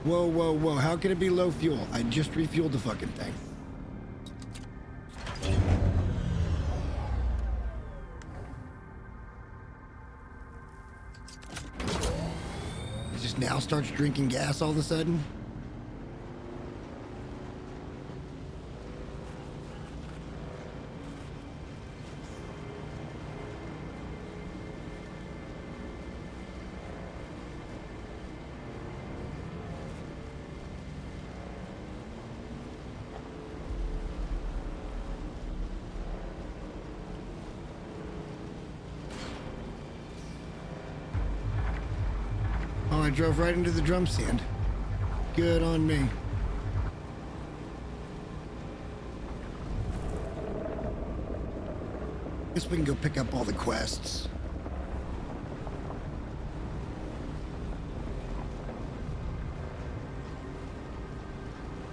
Whoa, whoa, whoa. How can it be low fuel? I just refueled the fucking thing. It just now starts drinking gas all of a sudden? Oh, I drove right into the drum stand. Good on me. Guess we can go pick up all the quests.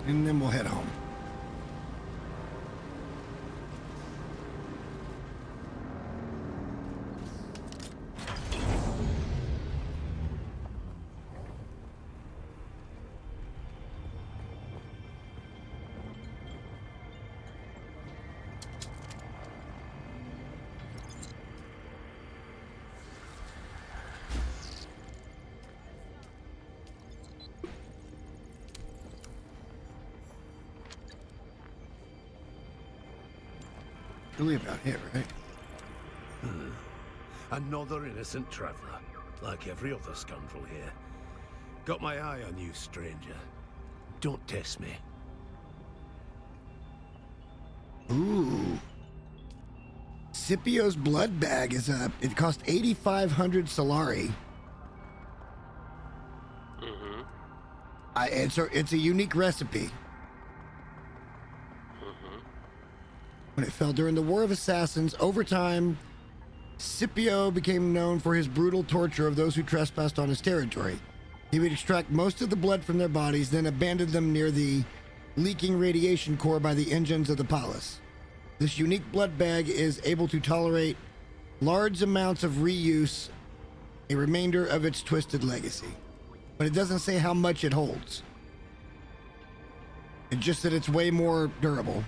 And then we'll head home. Really about it, right? Another innocent traveler, like every other scoundrel here. Got my eye on you, stranger. Don't test me. Ooh. Scipio's blood bag is it cost 8,500 Solari. Mm-hmm. It's a unique recipe. When it fell during the War of Assassins, over time, Scipio became known for his brutal torture of those who trespassed on his territory. He would extract most of the blood from their bodies, then abandon them near the leaking radiation core by the engines of the palace. This unique blood bag is able to tolerate large amounts of reuse, a remainder of its twisted legacy. But it doesn't say how much it holds. It's just that it's way more durable.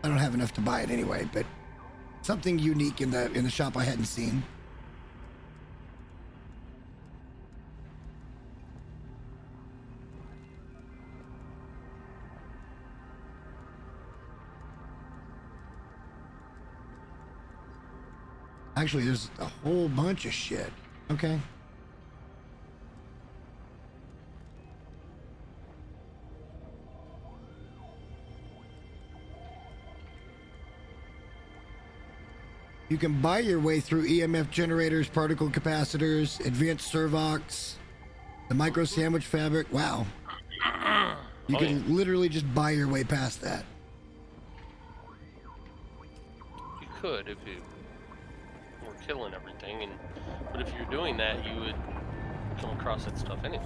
I don't have enough to buy it anyway, but something unique in the shop I hadn't seen. Actually, there's a whole bunch of shit. Okay. You can buy your way through EMF generators, particle capacitors, advanced servox, the micro sandwich fabric. Wow. You can literally just buy your way past that. You could if you were killing everything, but if you're doing that, you would come across that stuff anyway.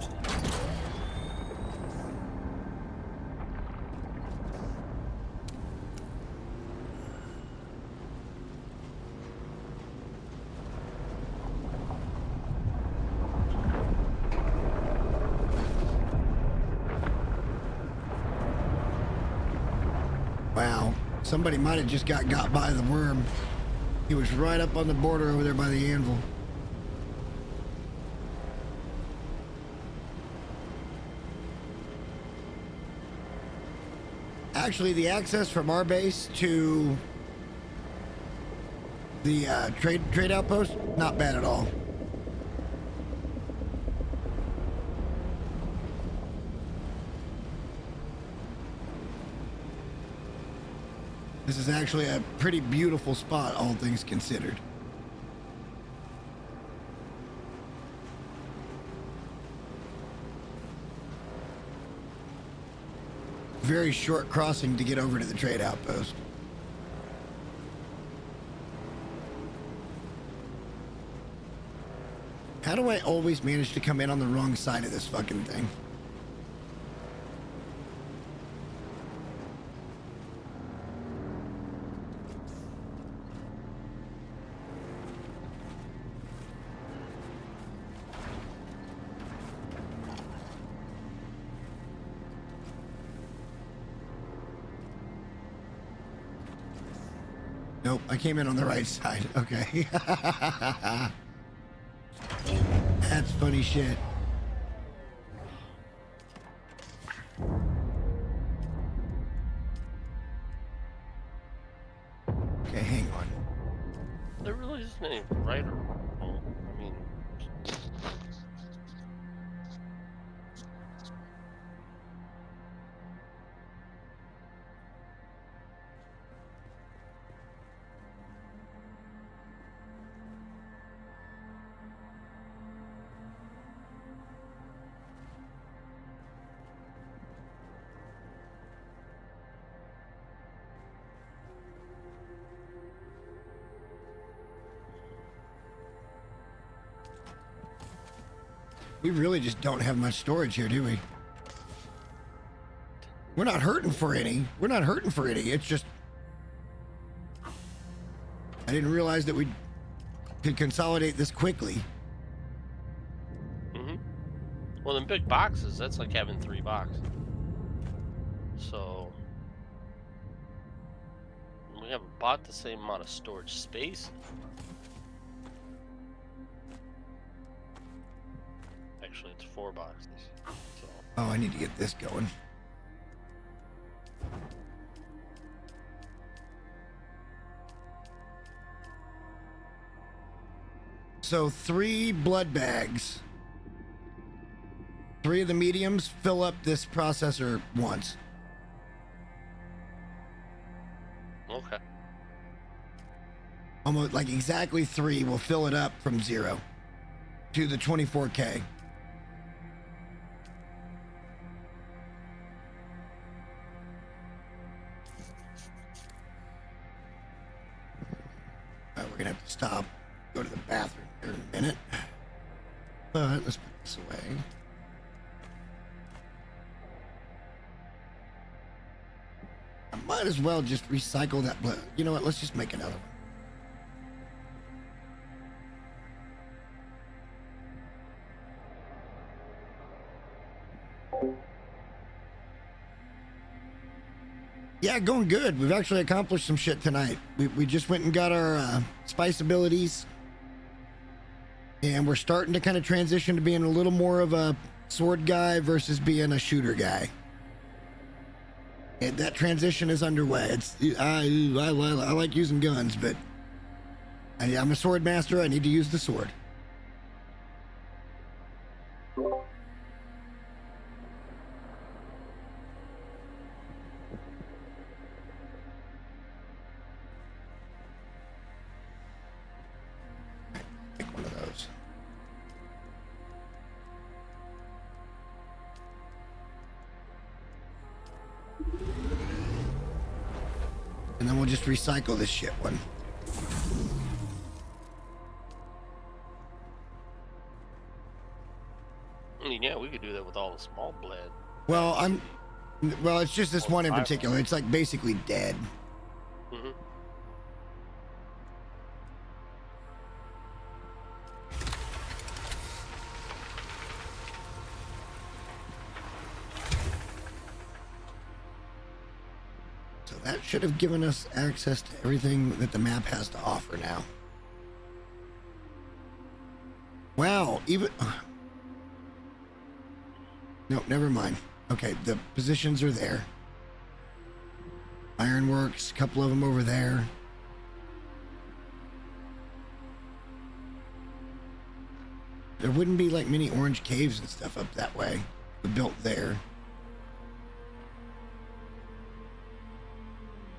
Wow. Somebody might have just got by the worm. He was right up on the border over there by the anvil. Actually, the access from our base to the trade outpost, not bad at all. This is actually a pretty beautiful spot, all things considered. Very short crossing to get over to the trade outpost. How do I always manage to come in on the wrong side of this fucking thing? Nope, I came in on the right side. Okay. That's funny shit. Okay, hang on. There really isn't any right or wrong. I mean, we really just don't have much storage here, do we? We're not hurting for any. We're not hurting for any. It's just I didn't realize that we could consolidate this quickly. well, in big boxes, that's like having 3 boxes. So we have about the same amount of storage space. Actually, it's 4 boxes. So Oh, I need to get this going. So 3 blood bags. 3 of the mediums fill up this processor once. okay. Almost like exactly 3 will fill it up from 0 to the 24K. We're gonna have to stop, go to the bathroom here in a minute. But let's put this away. I might as well just recycle that blood. You know what? Let's just make another one. Yeah, going good. We've actually accomplished some shit tonight. We just went and got our spice abilities. And we're starting to kind of transition to being a little more of a sword guy versus being a shooter guy. And that transition is underway. I like using guns, but I'm a sword master. I need to use the sword. we'll just recycle this shit one. I mean, yeah, we could do that with all the small bled. Well, well, it's just this one in 5. particular. It's like basically dead. Mm-hmm. So that should have given us access to everything that the map has to offer now. Wow, even... No, never mind. Okay, the positions are there. Ironworks, a couple of them over there. There wouldn't be like many orange caves and stuff up that way. They're built there.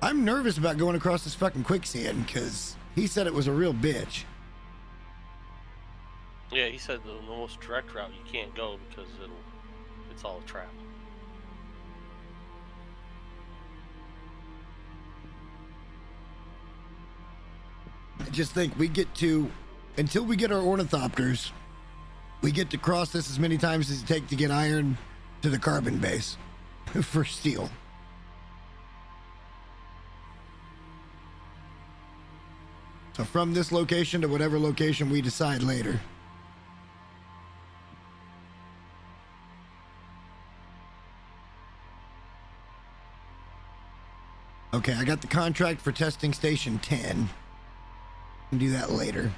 I'm nervous about going across this fucking quicksand because he said it was a real bitch. Yeah, he said the most direct route you can't go because it's all a trap. I just think we get to, until we get our ornithopters, we get to cross this as many times as it takes to get iron to the carbon base for steel. So from this location to whatever location we decide later. Okay, I got the contract for testing station 10. Can do that later.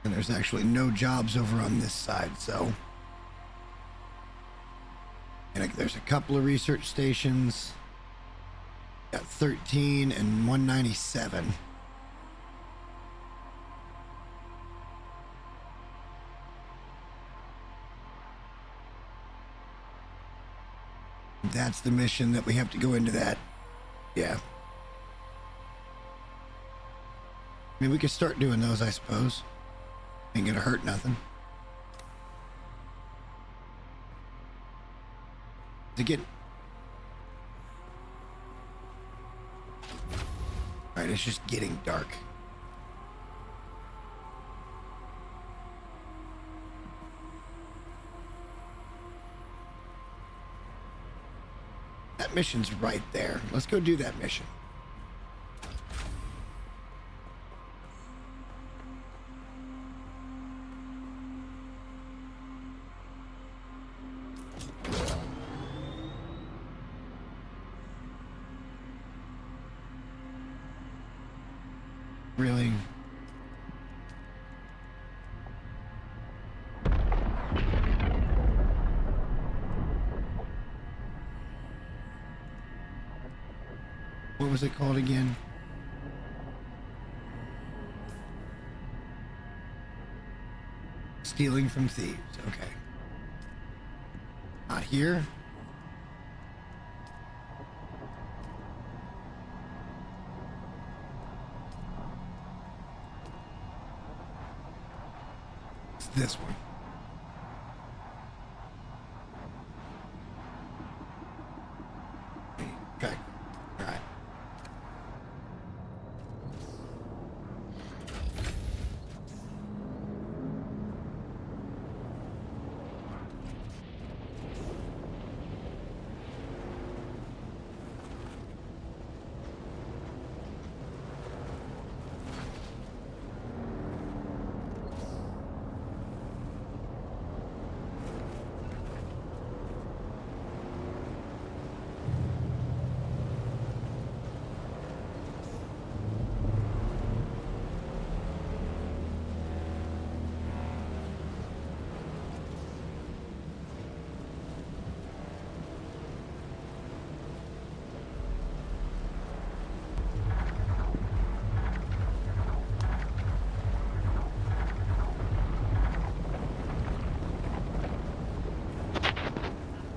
And there's actually no jobs over on this side, so. And there's a couple of research stations. Got 13 and 197. That's the mission that we have to go into that. Yeah. I mean, we could start doing those, I suppose. Ain't gonna hurt nothing. To get... Alright, it's just getting dark. That mission's right there. Let's go do that mission. Really? What was it called again? Stealing from thieves. Okay. Not here. It's this one. Okay. All right.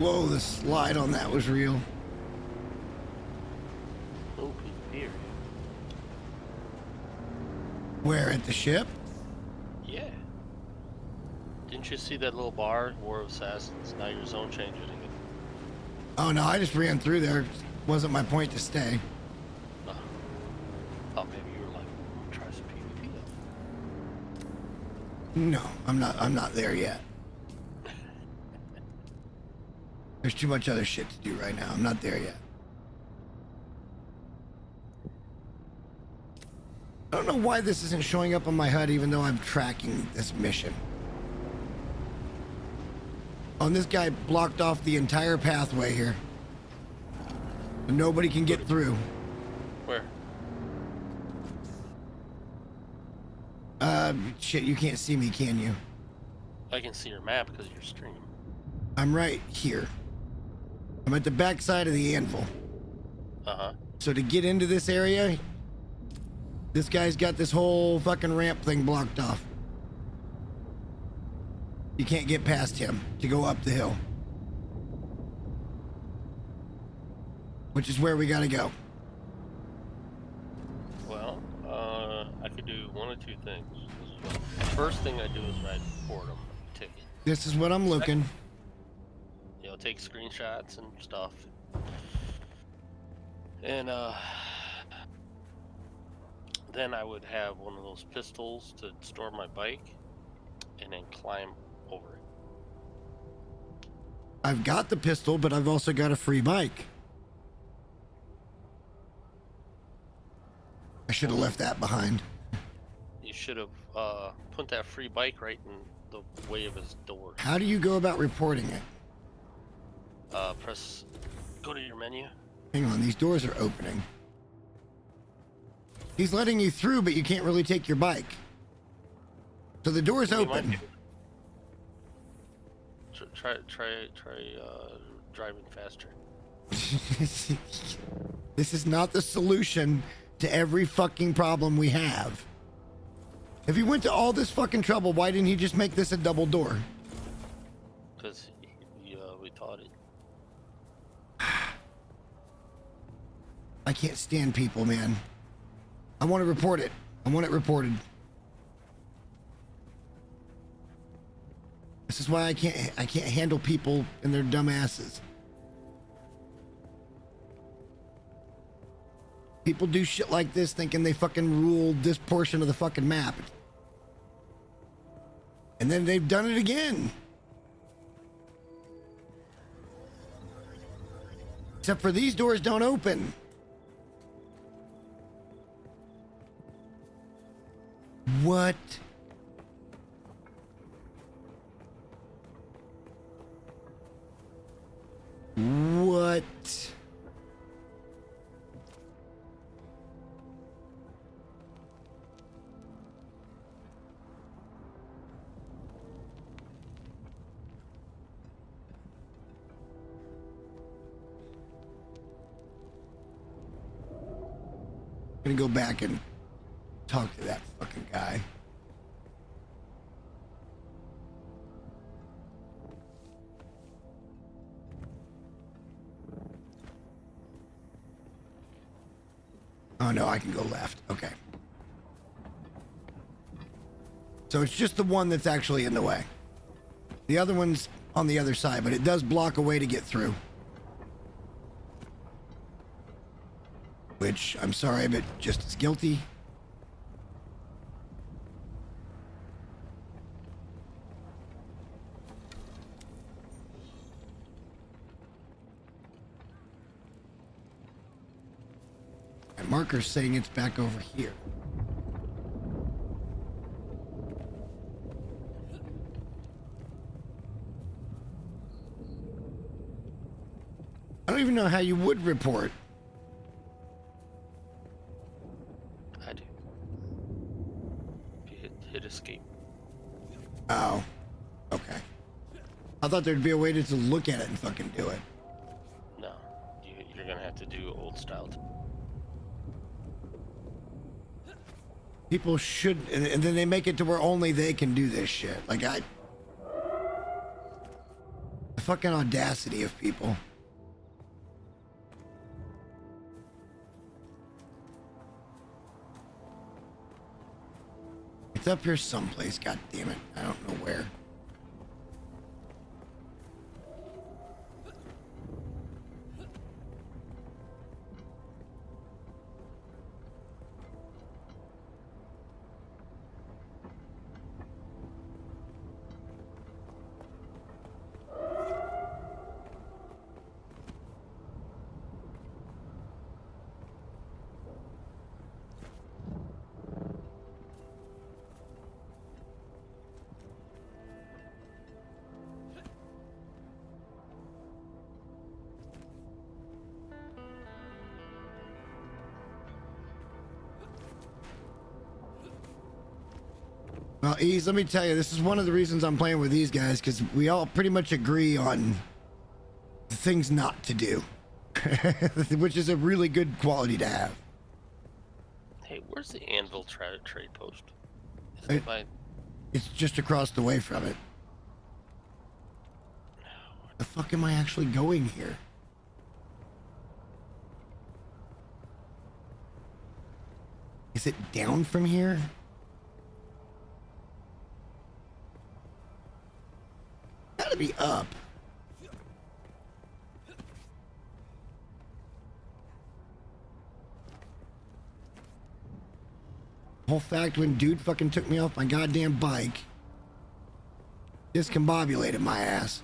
Whoa, the slide on that was real. Oh, here. Where, at the ship? Yeah. Didn't you see that little bar, War of Assassins? Now your zone changing again. Oh no, I just ran through there. Wasn't my point to stay. Oh, maybe you were like, try some PvP out. No, I'm not there yet. There's too much other shit to do right now. I'm not there yet. I don't know why this isn't showing up on my HUD even though I'm tracking this mission. Oh, and this guy blocked off the entire pathway here. Nobody can get through. Where? Shit, you can't see me, can you? I can see your map because you're streaming. I'm right here. I'm at the back side of the anvil. Uh-huh. So to get into this area, this guy's got this whole fucking ramp thing blocked off. You can't get past him to go up the hill. Which is where we gotta go. Well, I could do one of two things. First thing I do is write report them ticket. This is what I'm looking. You know, take screenshots and stuff. And then I would have one of those pistols to store my bike and then climb over it. I've got the pistol, but I've also got a free bike. I should have left that behind. You should have put that free bike right in the way of his door. How do you go about reporting it? Go to your menu. Hang on, these doors are opening. He's letting you through, but you can't really take your bike. So the door's open. Try driving faster. This is not the solution to every fucking problem we have. If he went to all this fucking trouble, why didn't he just make this a double door? Because we taught it. I can't stand people, man. I want to report it. I want it reported. This is why I can't handle people and their dumb asses. People do shit like this thinking they fucking ruled this portion of the fucking map. And then they've done it again. Except for these doors don't open. What? What? Gonna go back and talk to that fucking guy. Oh no, I can go left. Okay. So it's just the one that's actually in the way. The other one's on the other side, but it does block a way to get through. Which, I'm sorry, but just as guilty. And marker's saying it's back over here. I don't even know how you would report. I do. If you hit escape. Oh. Okay. I thought there'd be a way to look at it and fucking do it. No. You're gonna have to do old style. People should, and then they make it to where only they can do this shit. Like, the fucking audacity of people. It's up here someplace, god damn it. I don't know where. Well, Ease, let me tell you, this is one of the reasons I'm playing with these guys, because we all pretty much agree on the things not to do, which is a really good quality to have. Hey, where's the Anvil trade post? Is it by... It's just across the way from it. The fuck am I actually going here? Is it down from here? Gotta be up. Whole fact, when dude fucking took me off my goddamn bike, discombobulated my ass.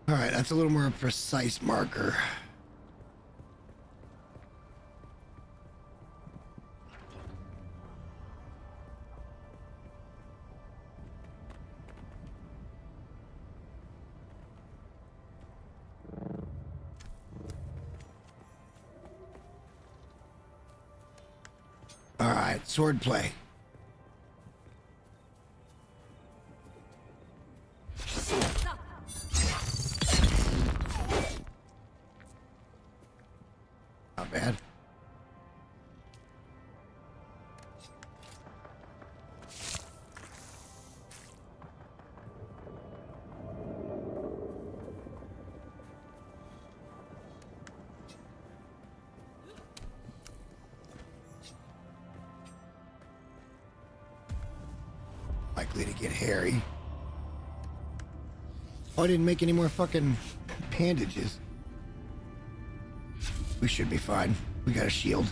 All right, that's a little more precise marker. All right, swordplay. Not bad. Likely to get hairy. Oh, I didn't make any more fucking bandages. We should be fine. We got a shield.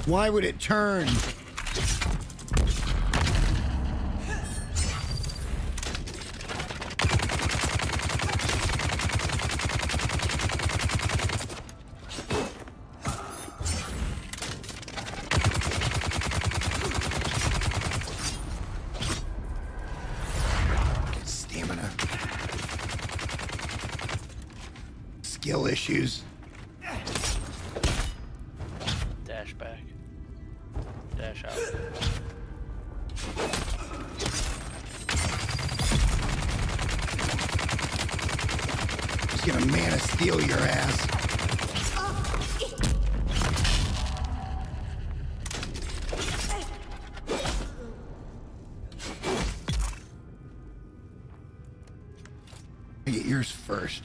Why would it turn? Stamina. Skill issues. Dash back. Dash out. Just gonna mana steal your ass. I get yours first.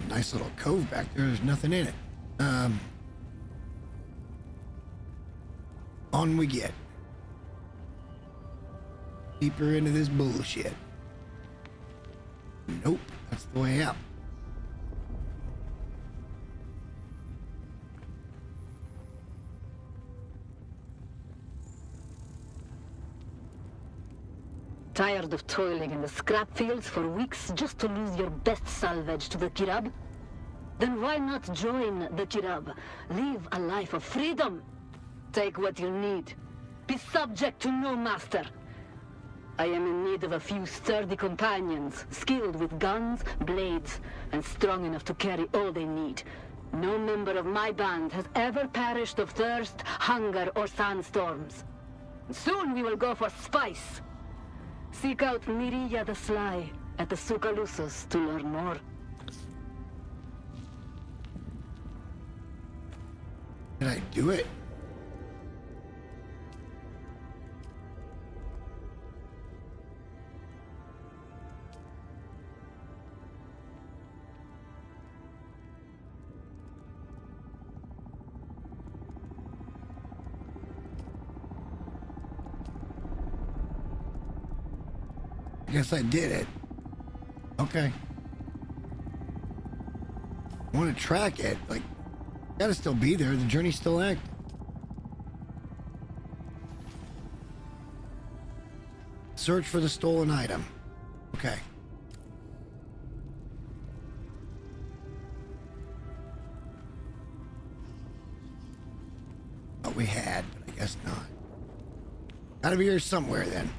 Nice little cove back there. There's nothing in it. On we get. Deeper into this bullshit. Nope, that's the way out. Tired of toiling in the scrap fields for weeks just to lose your best salvage to the Kirab? Then why not join the Kirab? Live a life of freedom. Take what you need. Be subject to no master. I am in need of a few sturdy companions, skilled with guns, blades, and strong enough to carry all they need. No member of my band has ever perished of thirst, hunger, or sandstorms. Soon we will go for spice. Seek out Mirilla the Sly at the Sucalusos to learn more. Did I do it? I guess I did it. Okay. I want to track it. Like, gotta still be there. The journey's still active. Search for the stolen item. Okay. Thought we had, but I guess not. Gotta be here somewhere then.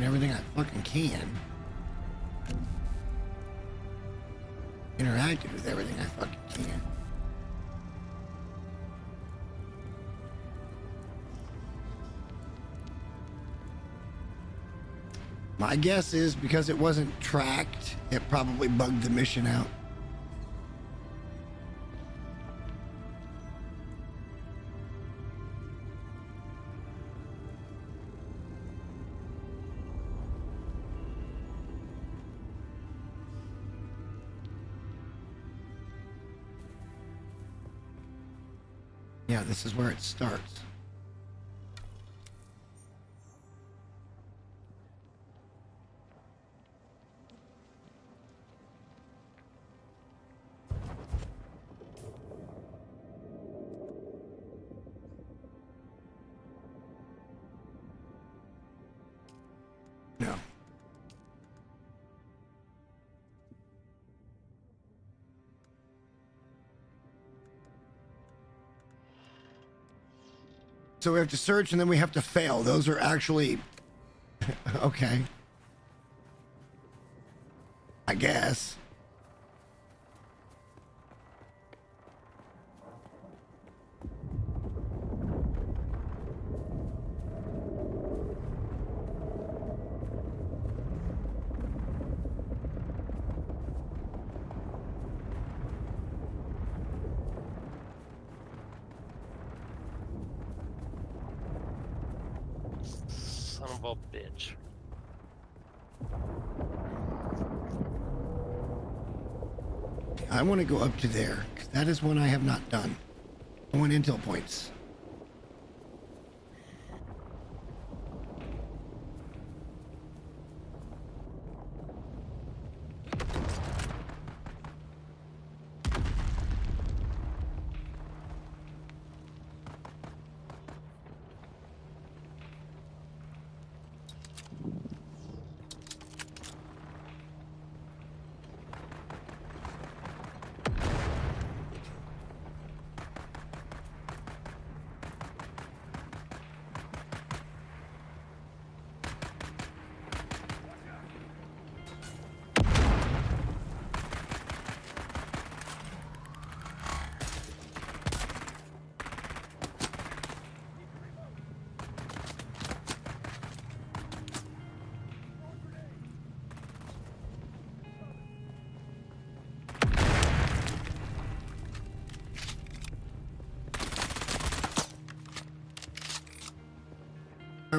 Everything I fucking can. Interacted with everything I fucking can. My guess is because it wasn't tracked, it probably bugged the mission out. Yeah, this is where it starts. No. So we have to search and then we have to fail. Those are actually... okay. I guess. Son of a bitch. I want to go up to there, 'cause that is one I have not done. I want intel points.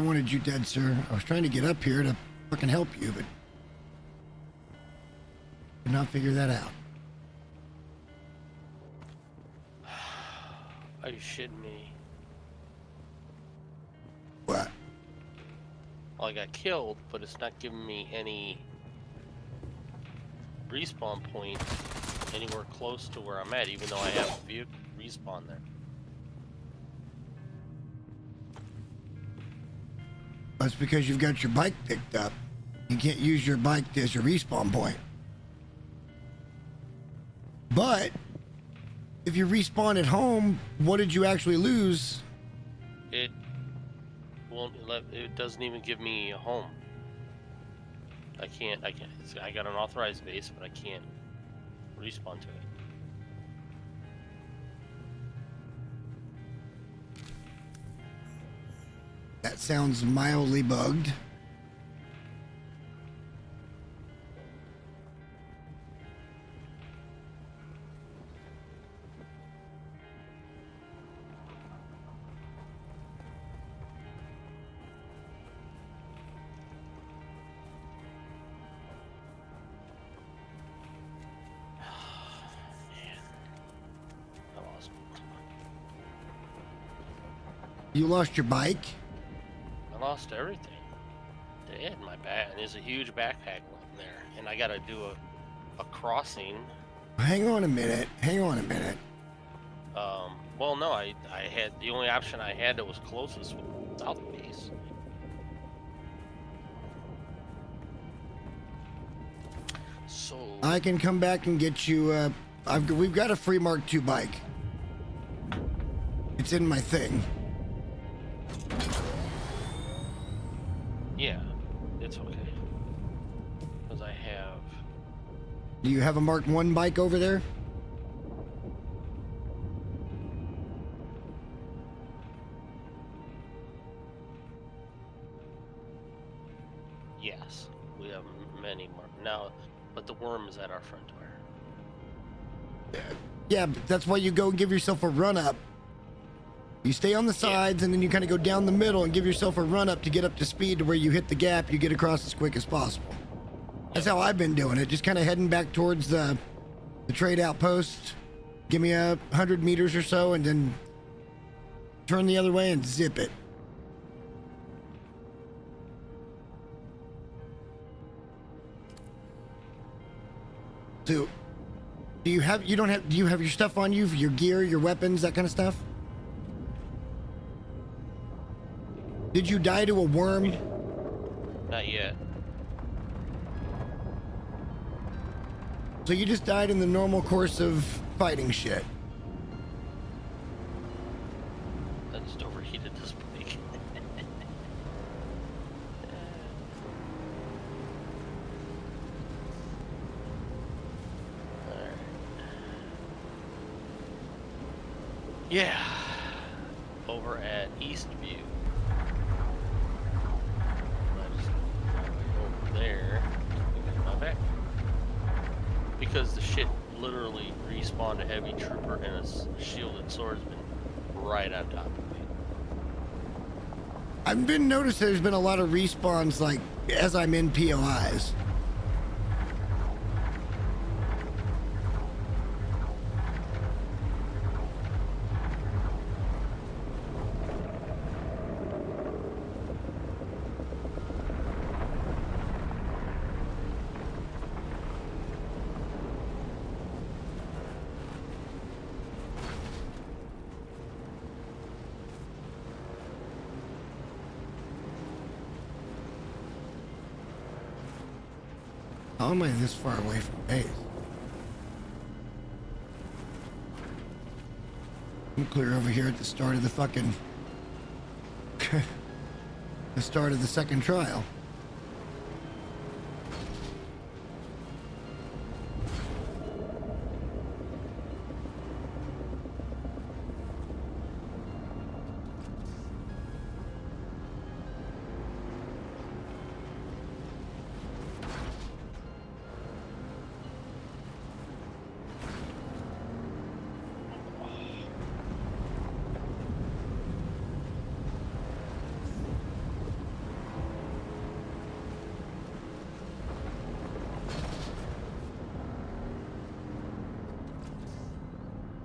wanted you dead, sir. I was trying to get up here to fucking help you, but could not figure that out. Are you shitting me? What? Well, I got killed, but it's not giving me any respawn point anywhere close to where I'm at, even though I have a vehicle respawn there. That's because you've got your bike picked up. You can't use your bike as your respawn point. But if you respawn at home, what did you actually lose? It won't let. It doesn't even give me a home. I can't. I got an authorized base, but I can't respawn to it. That sounds mildly bugged. I lost. You lost your bike? I lost everything. They had my bag, and there's a huge backpack in there, and I gotta do a crossing. Hang on a minute. Hang on a minute. Well, no, I had the only option I had that was closest was south base. So I can come back and get you. We've got a free Mark II bike. It's in my thing. yeah, it's okay. Because I have. Do you have a Mark I bike over there? Yes, we have many more now, but the worm is at our front door. Yeah, but that's why you go and give yourself a run up. You stay on the sides and then you kind of go down the middle and give yourself a run up to get up to speed to where you hit the gap, you get across as quick as possible. That's how I've been doing it, just kind of heading back towards the trade outpost. Give me 100 meters or so and then turn the other way and zip it. So, do you have your stuff on you, your gear, your weapons, that kind of stuff? Did you die to a worm? Not yet. So you just died in the normal course of fighting shit. I just overheated this bike. Alright. Yeah. Over at Eastview. I just over there. My back. Because the shit literally respawned a heavy trooper and a shielded swordsman right on top of me. I've been noticed there's been a lot of respawns like as I'm in POIs. How am I this far away from base? I'm clear over here at the start of the fucking... the start of the second trial.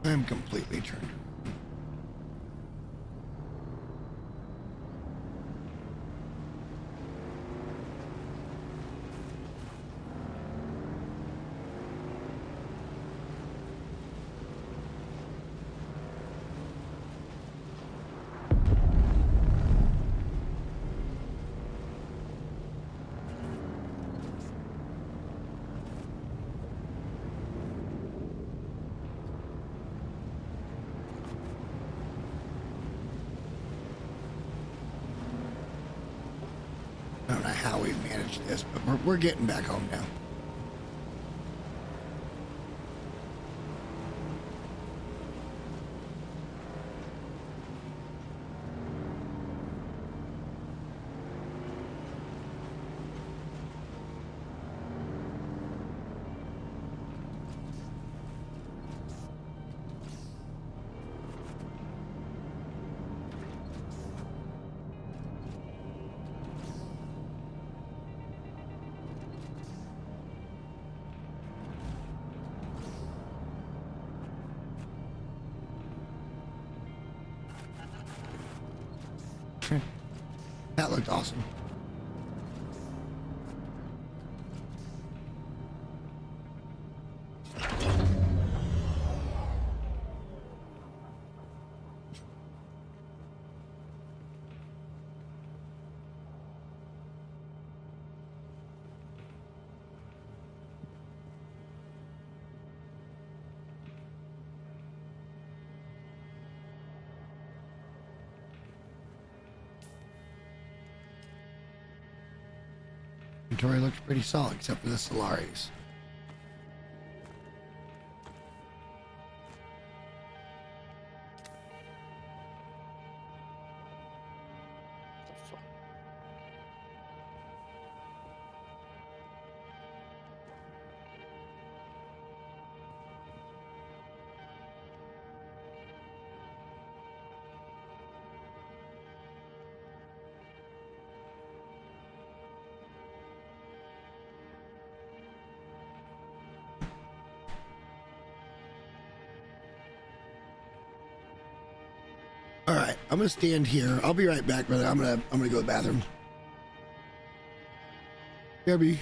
I'm completely turned. I don't know how we've managed this, but we're getting back home now. That looked awesome. Inventory looks pretty solid except for the Solaris. All right, I'm gonna stand here. I'll be right back, brother. I'm gonna go to the bathroom. Gabby.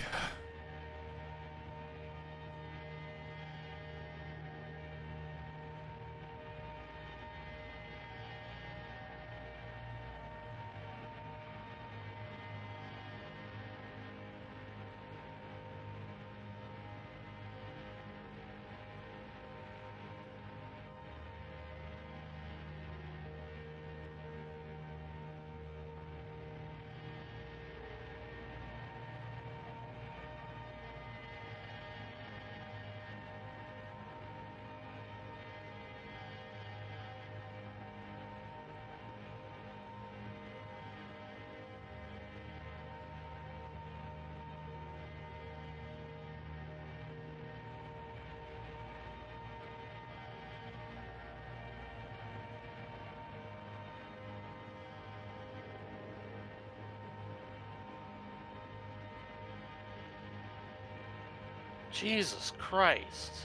Jesus Christ.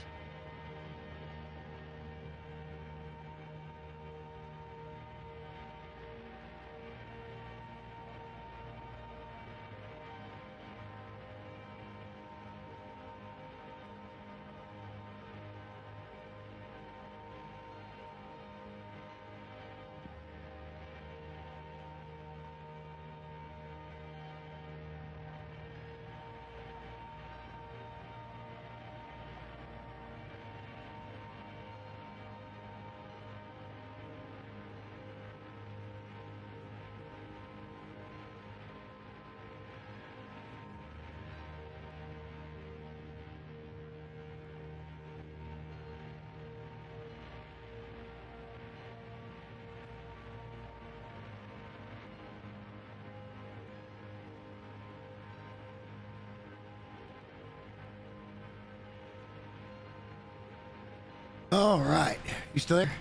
All right, you still there?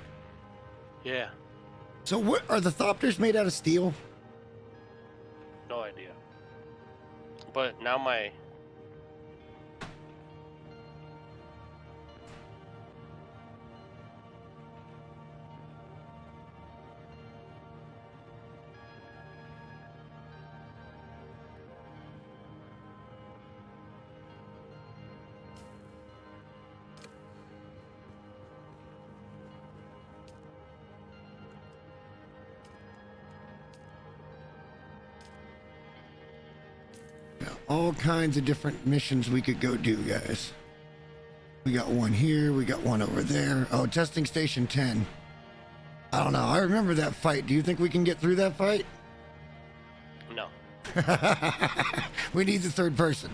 Yeah, So what are the Thopters made out of steel? no idea. But now my all kinds of different missions we could go do, guys. We got one here. We got one over there. Oh, testing station 10. I don't know. I remember that fight. Do you think we can get through that fight? No. We need the third person.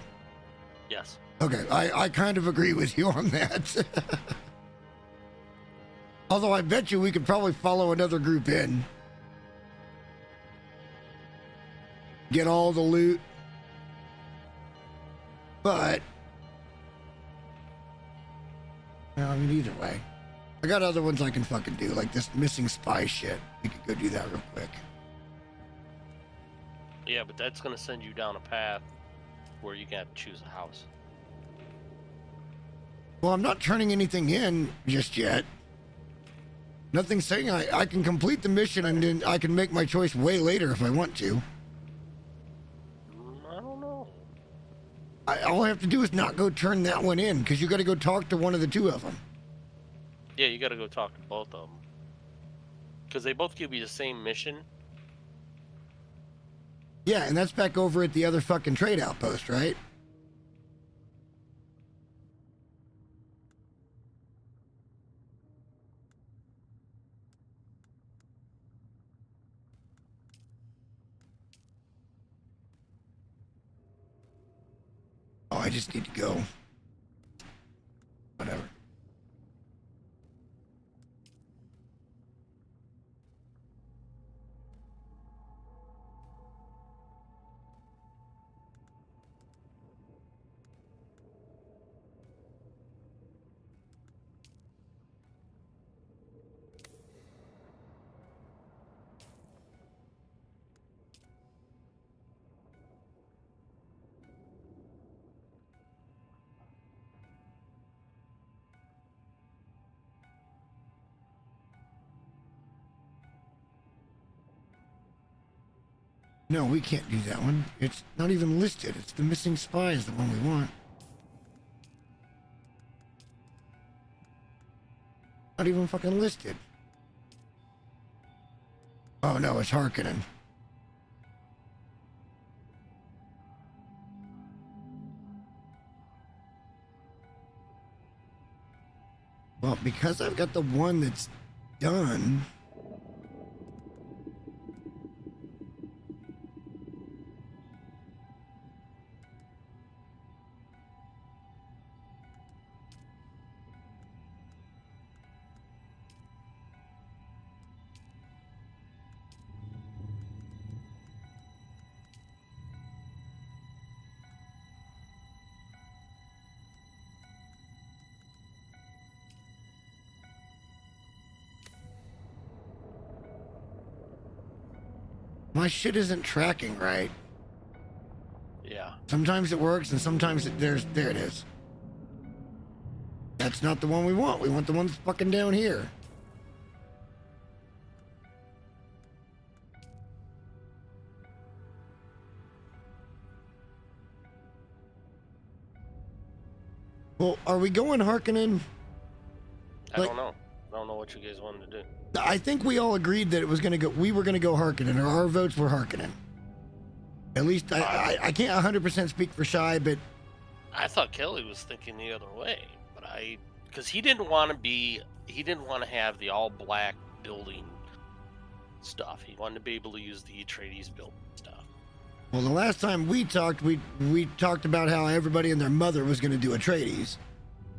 Yes. Okay, I kind of agree with you on that. Although I bet you we could probably follow another group in. Get all the loot. But, well, I mean, either way. I got other ones I can fucking do, like this missing spy shit. We could go do that real quick. Yeah, but that's gonna send you down a path where you got to choose a house. Well, I'm not turning anything in just yet. Nothing's saying I can complete the mission and then I can make my choice way later if I want to. I don't know. All I have to do is not go turn that one in, because you got to go talk to one of the two of them. Yeah, you got to go talk to both of them. Because they both give you the same mission. Yeah, and that's back over at the other fucking trade outpost, right? Oh, I just need to go. Whatever. No, we can't do that one. It's not even listed. It's the missing spy is the one we want. Not even fucking listed. Oh no, it's Harkonnen. Well, because I've got the one that's done. My shit isn't tracking right. Yeah. Sometimes it works and sometimes there it is. That's not the one we want. We want the one that's fucking down here. Well, are we going Harkonnen? I don't know. I don't know what you guys wanted to do. I think we all agreed that it was gonna go. We were gonna go Harkonnen, or our votes were Harkonnen. At least I can't 100% speak for Shy, but I thought Kelly was thinking the other way, but because he didn't want to have the all black building stuff. He wanted to be able to use the Atreides build stuff. well, the last time we talked, we talked about how everybody and their mother was gonna do Atreides,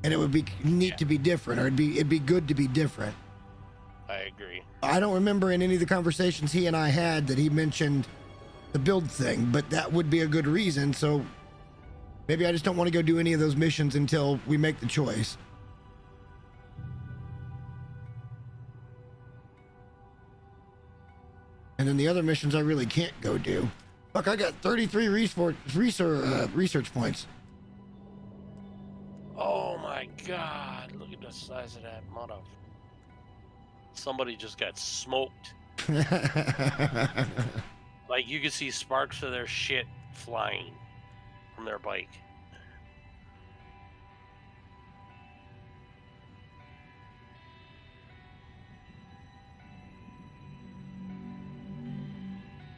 and it would be neat to be different, or it'd be good to be different. I agree. I don't remember in any of the conversations he and I had that he mentioned the build thing, but that would be a good reason. So maybe I just don't want to go do any of those missions until we make the choice. And then the other missions I really can't go do. Fuck, I got 33 research points. Oh my god, look at the size of that mother. Somebody just got smoked. Like, you could see sparks of their shit flying from their bike.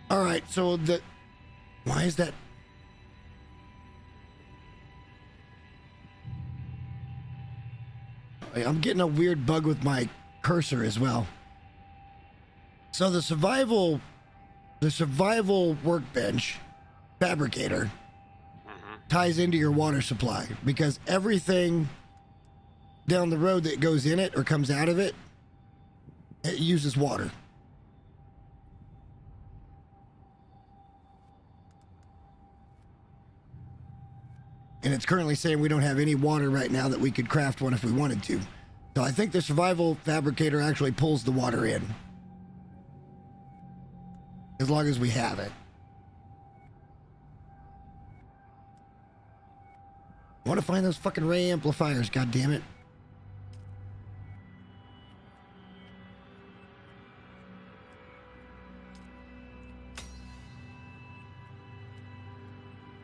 All right, so why is that? I'm getting a weird bug with my cursor as well. So the survival workbench fabricator ties into your water supply because everything down the road that goes in it or comes out of it, it uses water. And it's currently saying we don't have any water right now that we could craft one if we wanted to. So I think the survival fabricator actually pulls the water in. As long as we have it. I want to find those fucking ray amplifiers, god damn it.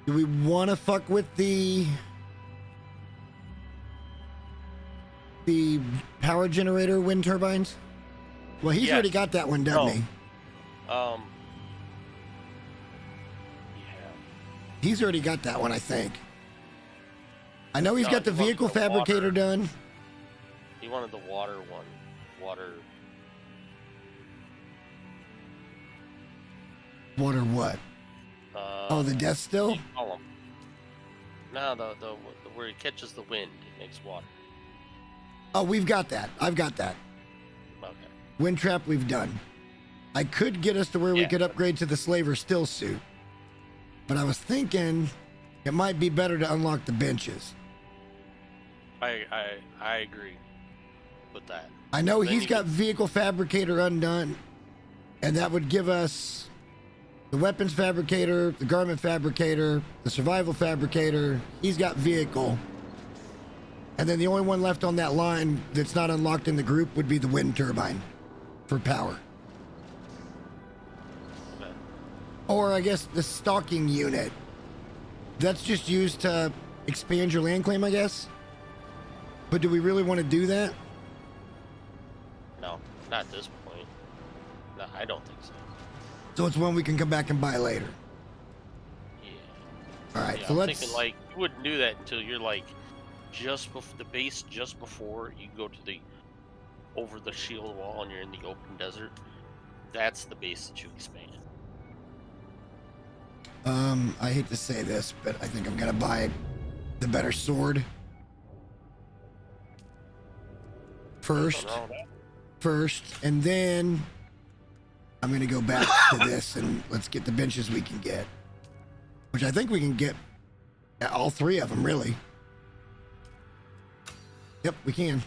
Do we want to fuck with the power generator wind turbines? Well, he's Yes. already got that one, doesn't he? Yeah. He's already got that one, I think. I know he's No, got the he wants vehicle the fabricator water. done. He wanted the water one. Water. Water what? Oh, the death still? Column. No, the where he catches the wind, it makes water. Oh, we've got that. I've got that. Okay. Wind trap we've done. I could get us to where we Yeah. could upgrade to the slaver still suit. But I was thinking it might be better to unlock the benches. I agree with that. I know Then he's you got can- vehicle fabricator undone, and that would give us the weapons fabricator, the garment fabricator, the survival fabricator. He's got vehicle. And then the only one left on that line that's not unlocked in the group would be the wind turbine for power. Okay. Or I guess the stalking unit. That's just used to expand your land claim, I guess. But do we really want to do that? No, not at this point. No, I don't think so. So it's one we can come back and buy later. Yeah. All right, Yeah, so I'm let's. thinking like you wouldn't do that until you're like just before the base, just before you go to the over the shield wall and you're in the open desert. That's the base that you expand. I hate to say this, but I think I'm gonna buy the better sword first. Nothing wrong with that. First, and then I'm gonna go back to this and let's get the benches we can get, which I think we can get all three of them, really. Yep, we can.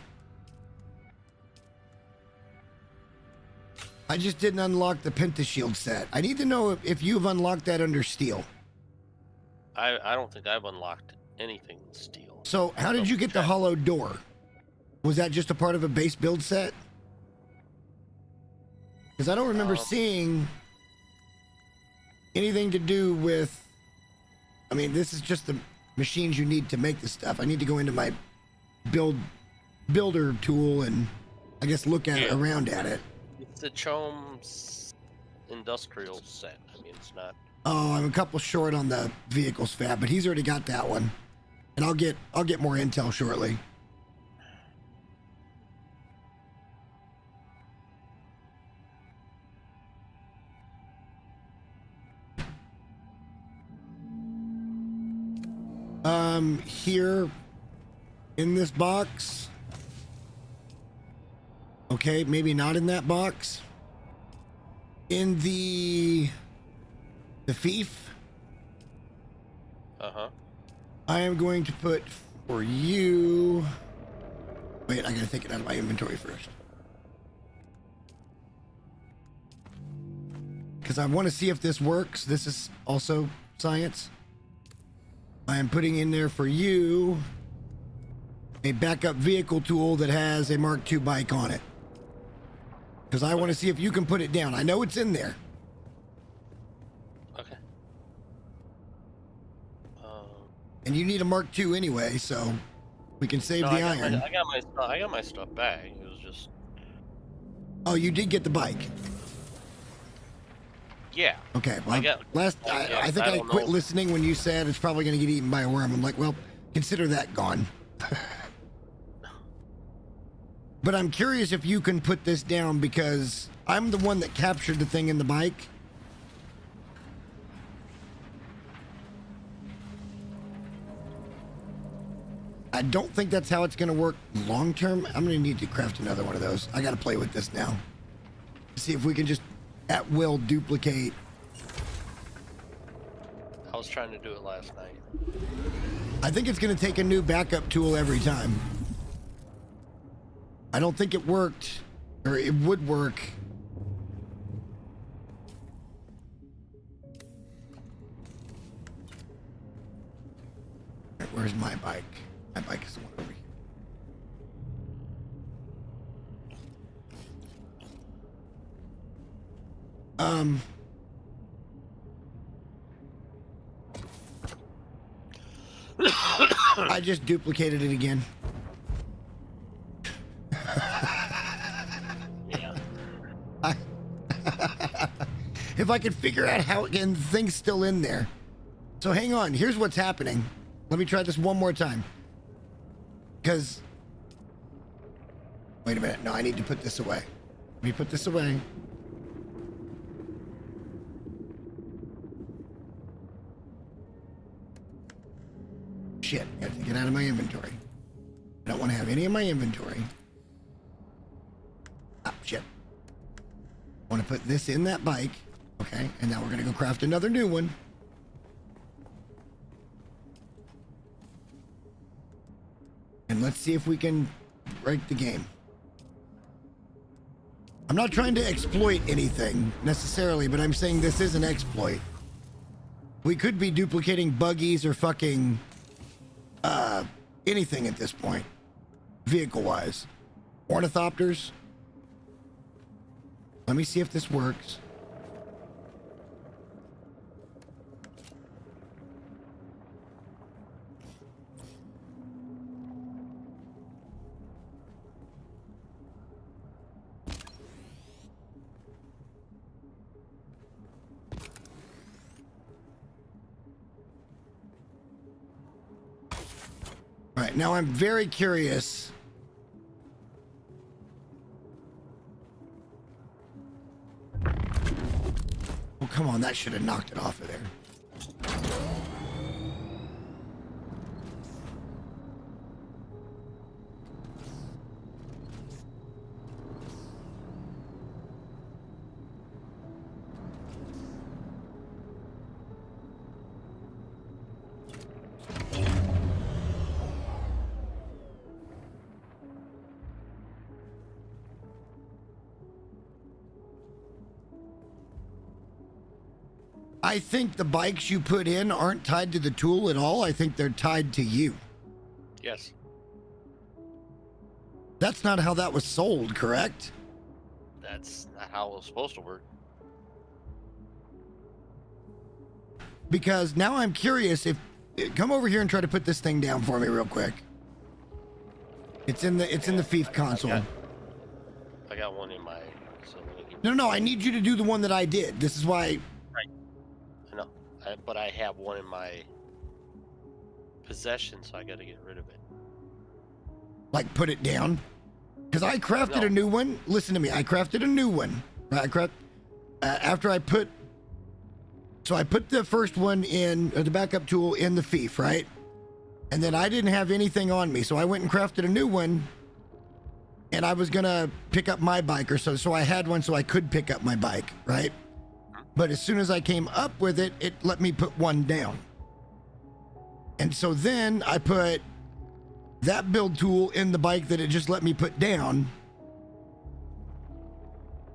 I just didn't unlock the Pentashield set. I need to know if you've unlocked that under steel. I don't think I've unlocked anything in steel. So how did you get the hollow door? Was that just a part of a base build set? Because I don't remember seeing anything to do with... I mean, this is just the machines you need to make the stuff. I need to go into my builder tool and I guess look at it, Yeah. around at it. It's the Chome's industrial set. I mean, it's not. Oh, I'm a couple short on the vehicles fab, but he's already got that one. And I'll get more intel shortly. Here in this box. Okay, maybe not in that box. In the fief, Uh-huh. I am going to put for you. Wait, I gotta take it out of my inventory first. Because I want to see if this works. This is also science. I am putting in there for you a backup vehicle tool that has a Mark II bike on it. Because I want to see if you can put it down. I know it's in there. Okay. And you need a Mark II anyway, so we can save No, the I got iron. I got my stuff back. It was just. Oh, you did get the bike. Yeah. Okay. Well, I got- I think I don't quit know. listening when you said it's probably going to get eaten by a worm. I'm like, well, consider that gone. But I'm curious if you can put this down because I'm the one that captured the thing in the bike. I don't think that's how it's going to work long term. I'm going to need to craft another one of those. I got to play with this now. See if we can just at will duplicate. I was trying to do it last night. I think it's going to take a new backup tool every time. I don't think it worked, or it would work. Right, where's my bike? My bike is the one over here. I just duplicated it again. Yeah. If I could figure out how again, the thing's still in there. So hang on, here's what's happening. Let me try this one more time. Because, wait a minute, no, I need to put this away. Let me put this away. Shit, I have to get out of my inventory. I don't want to have any of my inventory. Ah, shit. I want to put this in that bike. Okay, and now we're going to go craft another new one. And let's see if we can break the game. I'm not trying to exploit anything necessarily, but I'm saying this is an exploit. We could be duplicating buggies or fucking anything at this point, vehicle-wise. Ornithopters. Let me see if this works. All right, now I'm very curious. Oh, come on, that should have knocked it off of there. I think the bikes you put in aren't tied to the tool at all. I think they're tied to you. Yes. That's not how that was sold, correct? That's not how it was supposed to work. Because now I'm curious if come over here and try to put this thing down for me real quick. It's in the FIF console. I got one in my facility. No, I need you to do the one that I did. This is why. I know, but I have one in my possession, so I got to get rid of it. Like put it down. Because I crafted a new one. Listen to me. I crafted a new one. Right? After I put. So I put the first one in the backup tool in the FIF, right? And then I didn't have anything on me, so I went and crafted a new one. And I was gonna pick up my bike or so I had one so I could pick up my bike, right? But as soon as I came up with it, it let me put one down. And so then I put that build tool in the bike that it just let me put down.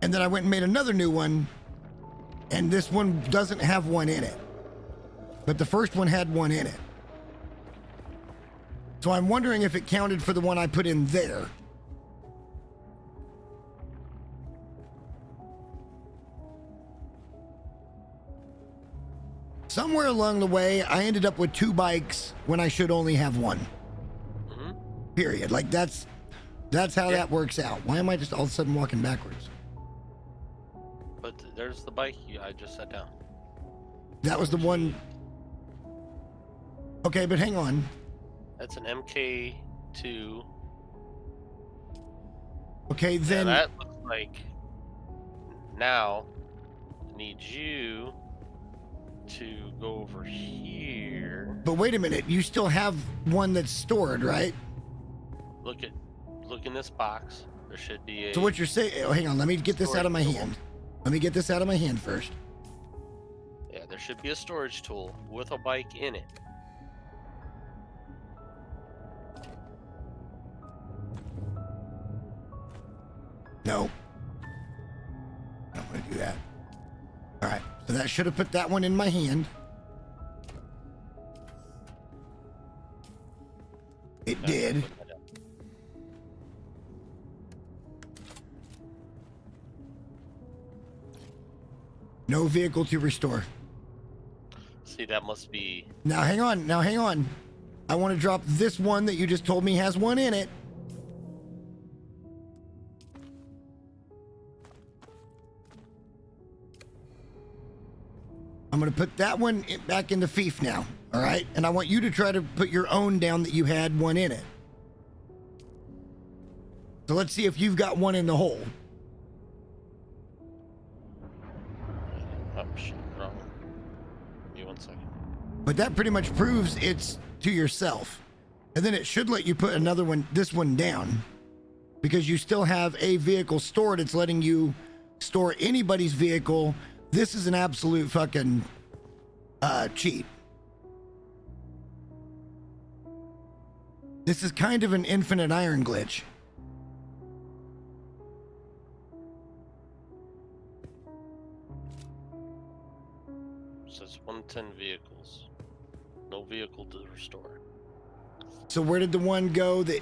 And then I went and made another new one. And this one doesn't have one in it. But the first one had one in it. So I'm wondering if it counted for the one I put in there. Somewhere along the way, I ended up with 2 bikes when I should only have one. Mm-hmm. Period. Like that's how that works out. Why am I just all of a sudden walking backwards? But there's the bike I just set down. That was the one. Okay, but hang on. That's an MK2 Okay, And then that looks like now I need you to go over here. but wait a minute, you still have one that's stored, right? Look in this box. There should be a So what you're saying? Oh, hang on, let me get this out of my storage hand. Let me get this out of my hand first. Yeah, there should be a storage tool with a bike in it. No, I don't want to do that. All right, so that should have put that one in my hand. It did. No vehicle to restore. See, that must be Now hang on. Now hang on. I want to drop this one that you just told me has one in it. I'm going to put that one back into Fief now. All right. And I want you to try to put your own down that you had one in it. So let's see if you've got one in the hole. oh shit, wrong. Give me 1 second. But that pretty much proves it's to yourself. And then it should let you put another one, this one down. Because you still have a vehicle stored. It's letting you store anybody's vehicle. This is an absolute fucking cheat. This is kind of an infinite iron glitch. Says 110 vehicles. No vehicle to restore. So where did the one go that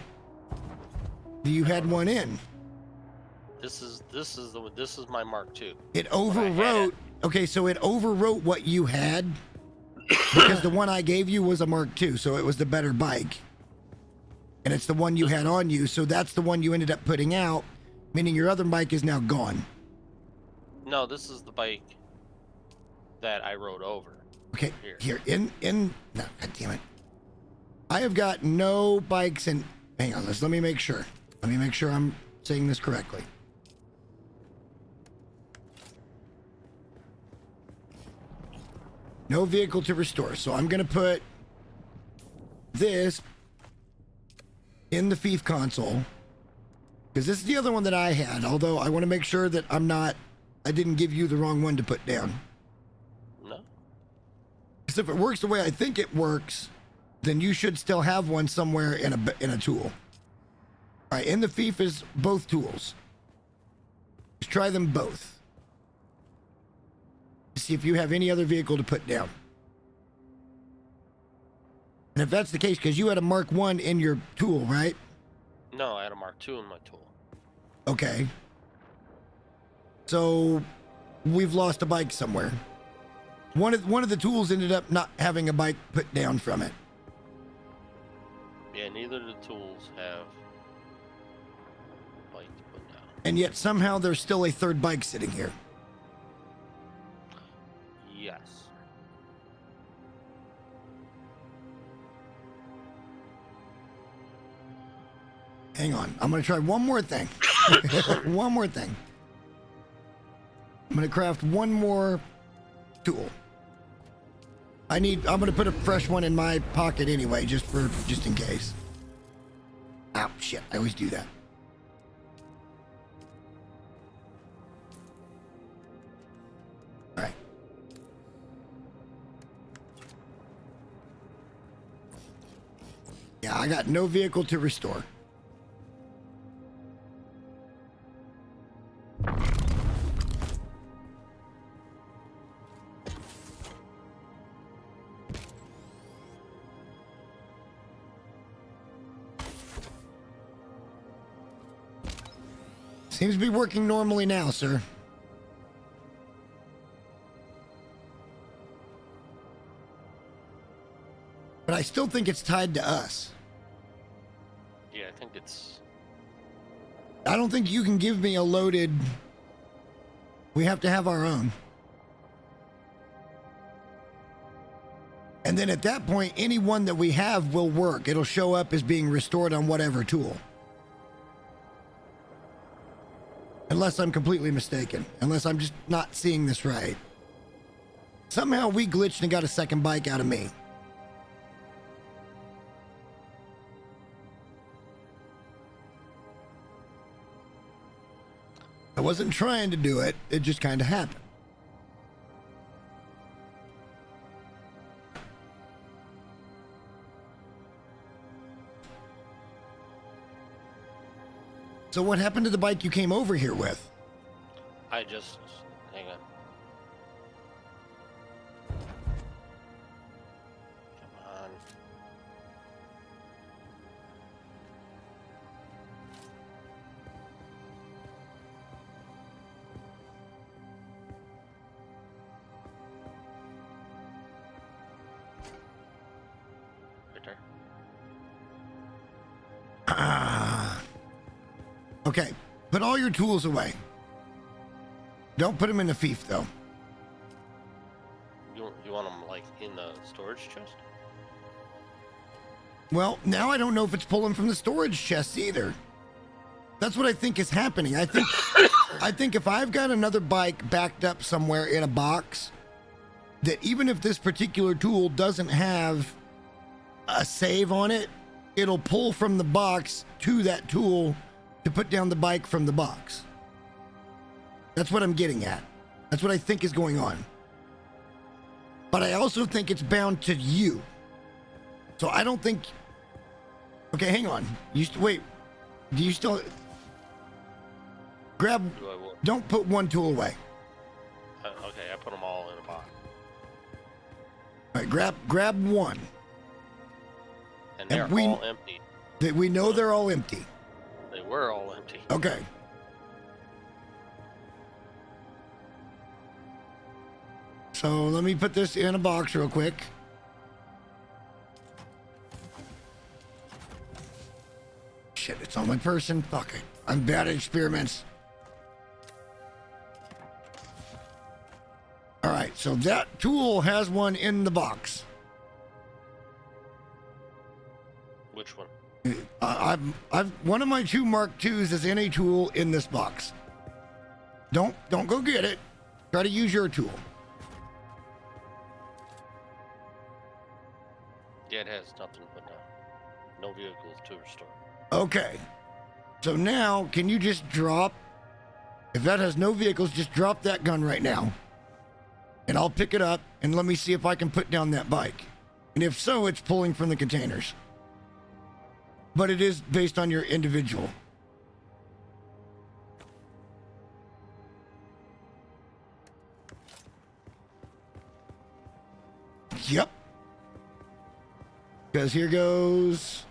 you had one in? This is my Mark II. It I had overwrote. Okay, so it overwrote what you had because the one I gave you was a Mark II, so it was the better bike. And it's the one you had on you, so that's the one you ended up putting out, meaning your other bike is now gone. No, this is the bike that I rode over. Okay, Here. no, god damn it. I have got no bikes in. Hang on, let me make sure. Let me make sure I'm saying this correctly. No vehicle to restore. So I'm going to put this in the Fief console because this is the other one that I had. Although I want to make sure that I didn't give you the wrong one to put down. No. Because if it works the way I think it works, then you should still have one somewhere in a tool. All right, in the Fief is both tools. Just try them both. See if you have any other vehicle to put down. And if that's the case, because you had a Mark 1 in your tool, right? No, I had a Mark II in my tool. Okay. So we've lost a bike somewhere. One of the tools ended up not having a bike put down from it. Yeah, neither of the tools have a bike to put down. And yet somehow there's still a third bike sitting here. Yes. Hang on. I'm going to try one more thing. One more thing. I'm going to craft one more tool. I'm going to put a fresh one in my pocket anyway, just in case. Ow, shit. I always do that. All right. Yeah, I got no vehicle to restore. Seems to be working normally now, sir. But I still think it's tied to us. Yeah, I think it's... I don't think you can give me a loaded... We have to have our own. And then at that point, any one that we have will work. It'll show up as being restored on whatever tool. Unless I'm completely mistaken. Unless I'm just not seeing this right. Somehow we glitched and got a second bike out of me. I wasn't trying to do it. It just kind of happened. So what happened to the bike you came over here with? I just hang on. Come on. Right there. Okay, put all your tools away. Don't put them in the fief, though. You want them like in the storage chest? Well, now I don't know if it's pulling from the storage chest either. That's what I think is happening. I think if I've got another bike backed up somewhere in a box, that even if this particular tool doesn't have a save on it, it'll pull from the box to that tool to put down the bike from the box. That's what I'm getting at. That's what I think is going on. But I also think it's bound to you. So I don't think... Okay, hang on. Wait. Do you still... Grab... Do I what? Don't put one tool away. Okay, I put them all in a box. All right, grab one. And they're And we- all empty. We know they're all empty. They were all empty. Okay. So let me put this in a box real quick. Shit, it's on my person. Fuck it. I'm bad at experiments. All right, so that tool has one in the box. Which one? I've one of my two Mark IIs is in a tool in this box. Don't go get it. Try to use your tool. Yeah, it has nothing but no vehicles to restore. Okay. So now, can you just drop? If that has no vehicles, just drop that gun right now. And I'll pick it up and let me see if I can put down that bike. And if so, it's pulling from the containers. But it is based on your individual. Yep. Because here goes...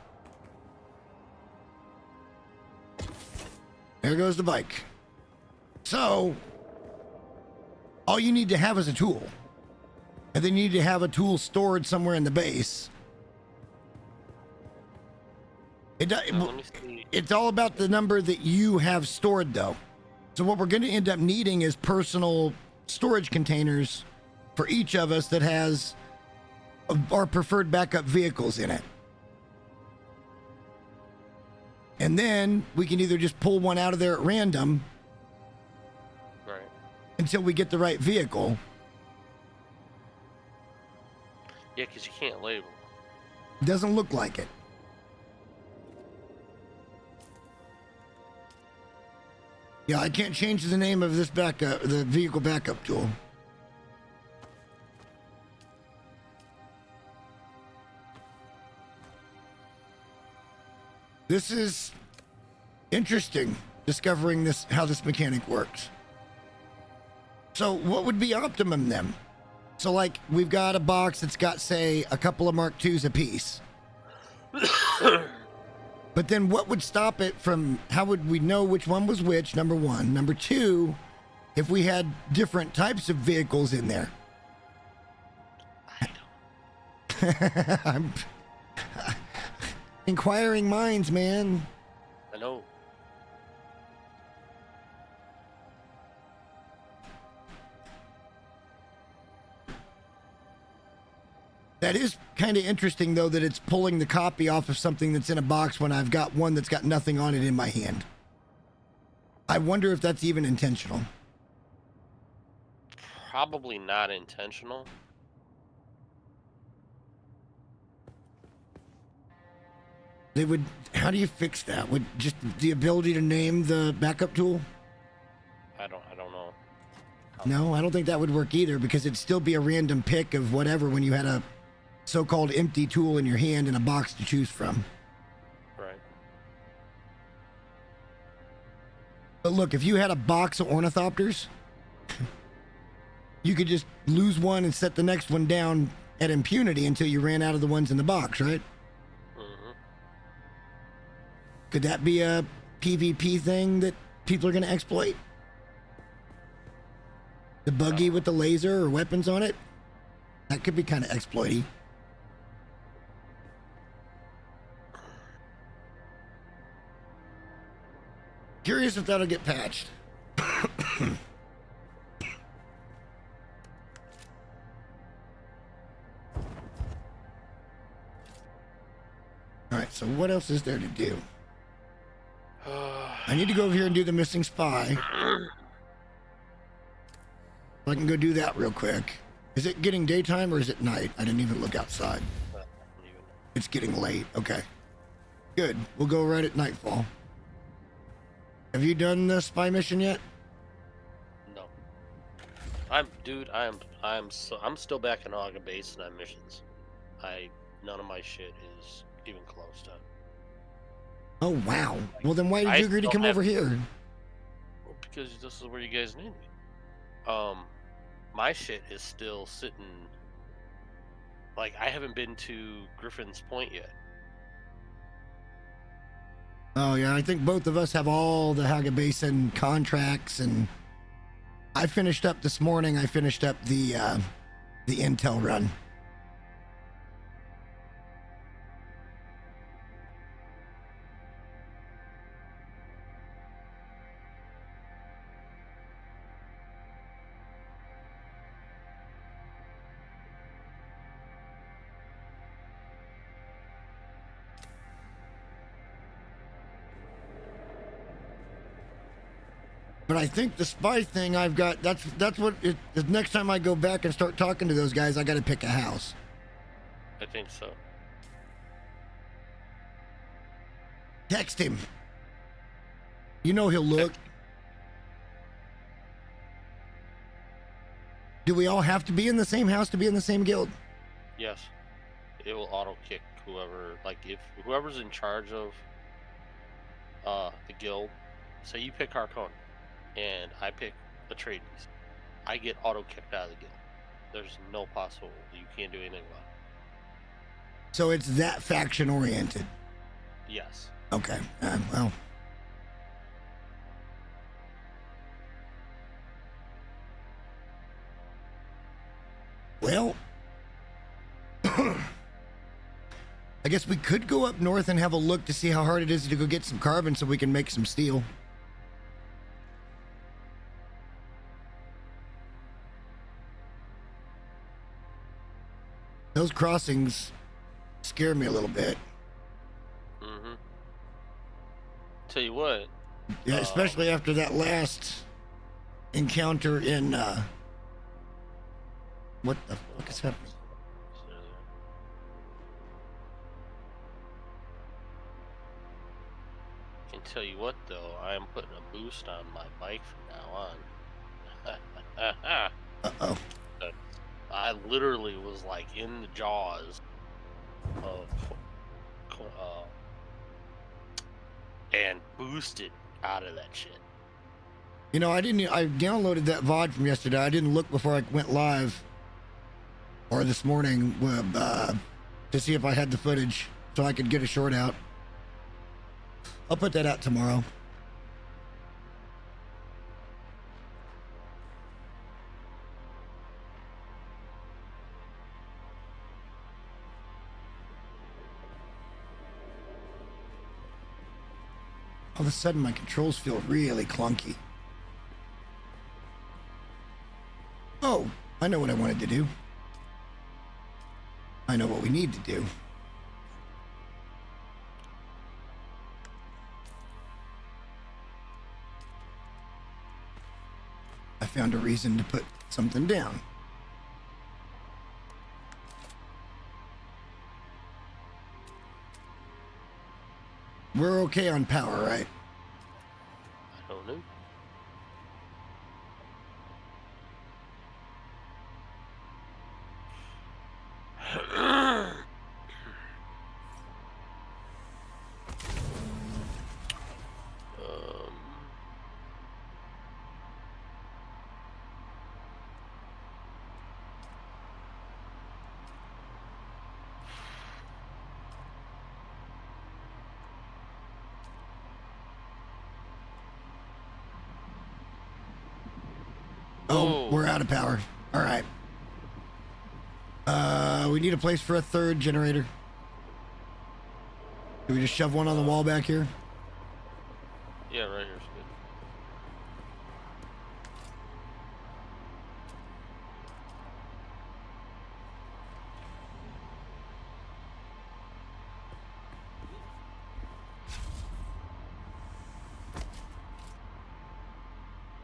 There goes the bike. So, all you need to have is a tool. And then you need to have a tool stored somewhere in the base. Let me see. It's all about the number that you have stored, though. So what we're going to end up needing is personal storage containers for each of us that has our preferred backup vehicles in it. And then we can either just pull one out of there at random Right. until we get the right vehicle. Yeah, because you can't label. Doesn't look like it. Yeah, I can't change the name of this backup, the vehicle backup tool. This is interesting, discovering this, how this mechanic works. So what would be optimum then? So like, we've got a box that's got, say, a couple of Mark IIs apiece. But then what would stop it from, how would we know which one was which, number one? Number two, if we had different types of vehicles in there. I don't. I'm inquiring minds, man. I know. That is kind of interesting, though, that it's pulling the copy off of something that's in a box when I've got one that's got nothing on it in my hand. I wonder if that's even intentional. Probably not intentional. They would. How do you fix that? Would just the ability to name the backup tool? I don't know. No, I don't think that would work either because it'd still be a random pick of whatever when you had a so-called empty tool in your hand and a box to choose from. Right. But look, if you had a box of ornithopters, you could just lose one and set the next one down at impunity until you ran out of the ones in the box, right? Mm-hmm. Could that be a PvP thing that people are going to exploit? The buggy with the laser or weapons on it? That could be kind of exploity. Curious if that'll get patched. Alright, so what else is there to do? I need to go over here and do the missing spy. I can go do that real quick. Is it getting daytime or is it night? I didn't even look outside. It's getting late. Okay. Good. We'll go right at nightfall. Have you done the spy mission yet? No. I'm still back in Auga Base and on missions. None of my shit is even close to. Oh wow. Well then why did you agree to come over here? Well, because this is where you guys need me. My shit is still sitting. Like, I haven't been to Griffin's Point yet. Oh yeah, I think both of us have all the Haga Basin contracts, and I finished up this morning. I finished up the intel run. But I think the spy thing I've got, that's what it, the next time I go back and start talking to those guys, I got to pick a house. I think so. Text him. You know he'll look. Do we all have to be in the same house to be in the same guild? Yes. It will auto kick whoever, like, if whoever's in charge of the guild. Say you pick Harkonnen and I pick Atreides, I get auto kicked out of the guild. There's no possible, you can't do anything about it. So it's that faction oriented. Yes. Okay. Well. Well. I guess we could go up north and have a look to see how hard it is to go get some carbon so we can make some steel. Those crossings scare me a little bit. Mm-hmm. Tell you what. Yeah, especially after that last encounter in, what the fuck is happening? I can tell you what, though, I am putting a boost on my bike from now on. Uh-oh. I literally was like in the jaws of and boosted out of that shit. You know, I downloaded that VOD from yesterday. I didn't look before I went live or this morning to see if I had the footage so I could get a short out. I'll put that out tomorrow. All of a sudden, my controls feel really clunky. Oh, I know what I wanted to do. I know what we need to do. found a reason to put something down. We're okay on power, right? I don't know. Oh, we're out of power. All right. We need a place for a third generator. Do we just shove one on the wall back here? Yeah, right here's good.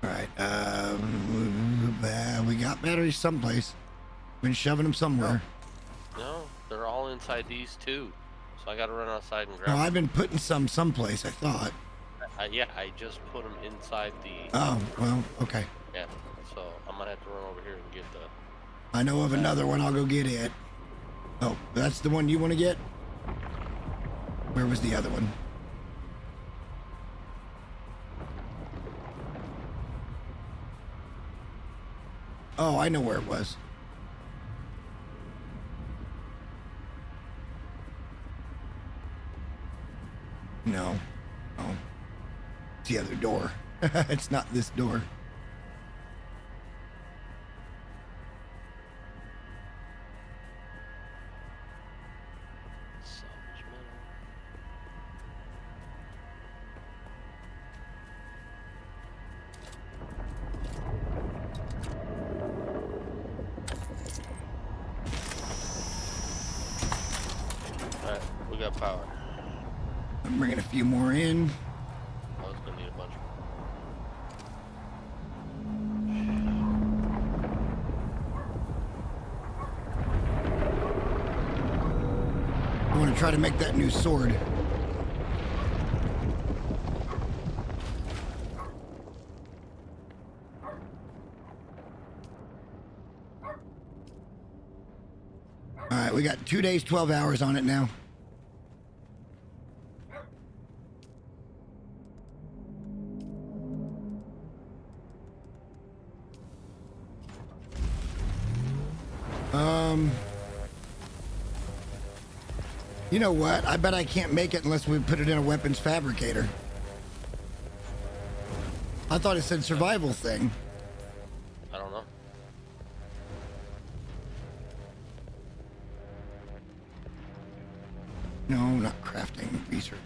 All right. We got batteries someplace. Been shoving them somewhere. No, they're all inside these two. So I gotta run outside and grab No, them. I've been putting some someplace, I thought. Yeah, I just put them inside the. Oh, well, okay. Yeah, so I'm gonna have to run over here and get the. I know of another one. I'll go get it. Oh, that's the one you want to get? Where was the other one? Oh, I know where it was. No. Oh. It's the other door. It's not this door. Salvage metal. Alright, we got power. I'm bringing a few more in. I was gonna need a bunch more. I want to try to make that new sword. All right, we got 2 days, 12 hours on it now. You know what? I bet I can't make it unless we put it in a weapons fabricator. I thought it said survival thing. I don't know. No, not crafting, research.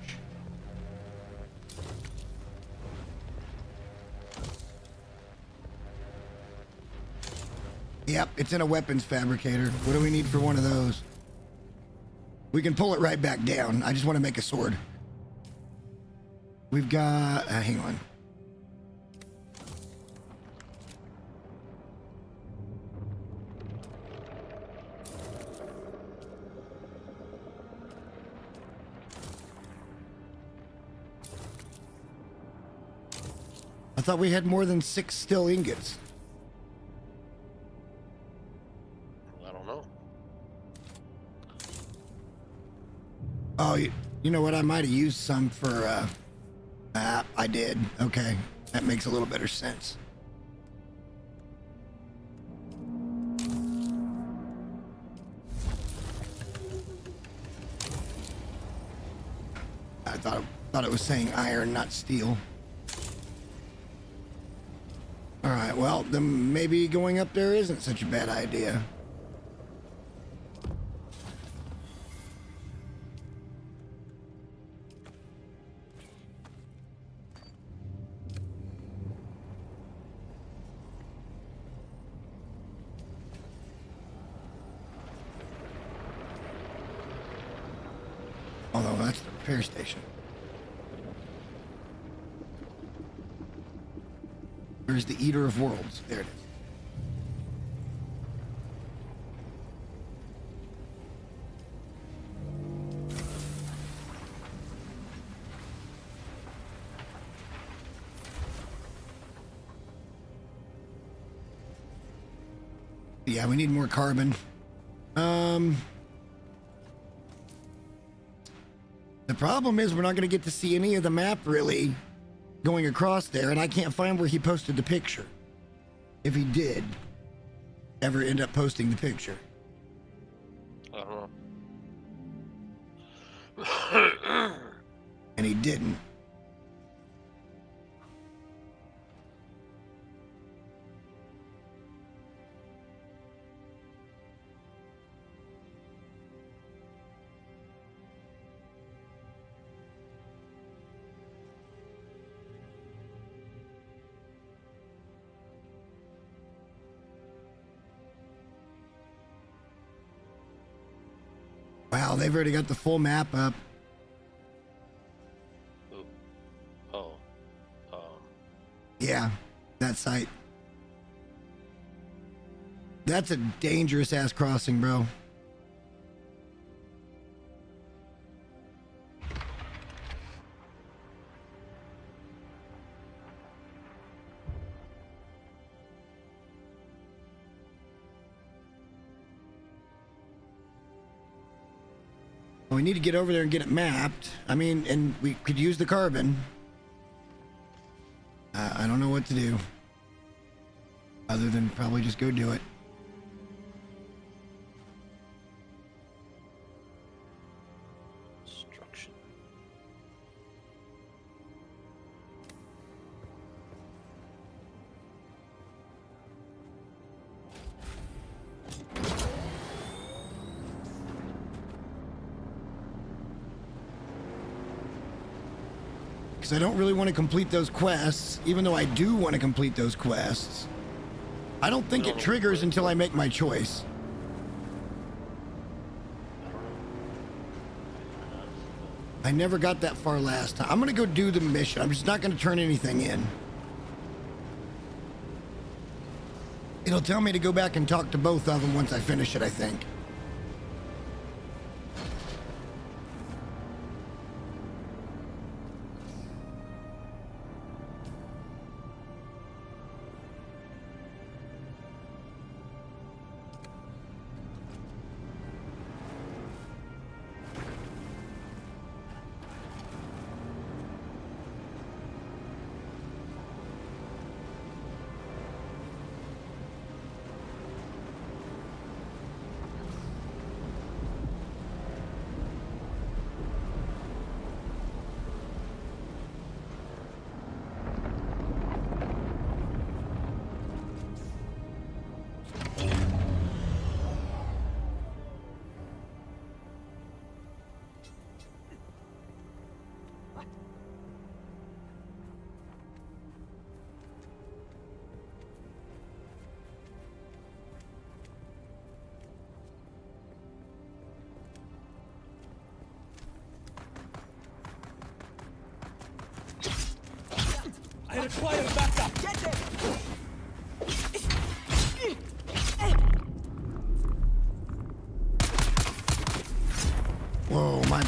Yep, it's in a weapons fabricator. What do we need for one of those? We can pull it right back down. I just want to make a sword. We've got... hang on. I thought we had more than 6 steel ingots. I don't know. Oh, you know what? I might have used some for, I did. Okay. That makes a little better sense. I thought it was saying iron, not steel. All right, well, then maybe going up there isn't such a bad idea. Although that's the repair station. Where's the Eater of Worlds? There it is. Yeah, we need more carbon. The problem is we're not going to get to see any of the map really going across there, and I can't find where he posted the picture. If he did ever end up posting the picture. I don't know. And he didn't. Wow, they've already got the full map up. Ooh. Oh. Yeah, that site. That's a dangerous ass crossing, bro. We need to get over there and get it mapped. I mean, and we could use the carbon. I don't know what to do. Other than probably just go do it. Destruction. Because I don't really want to complete those quests, even though I do want to complete those quests. I don't think it triggers until I make my choice. I never got that far last time. I'm going to go do the mission. I'm just not going to turn anything in. It'll tell me to go back and talk to both of them once I finish it, I think. I require backup! Get there! Whoa, my...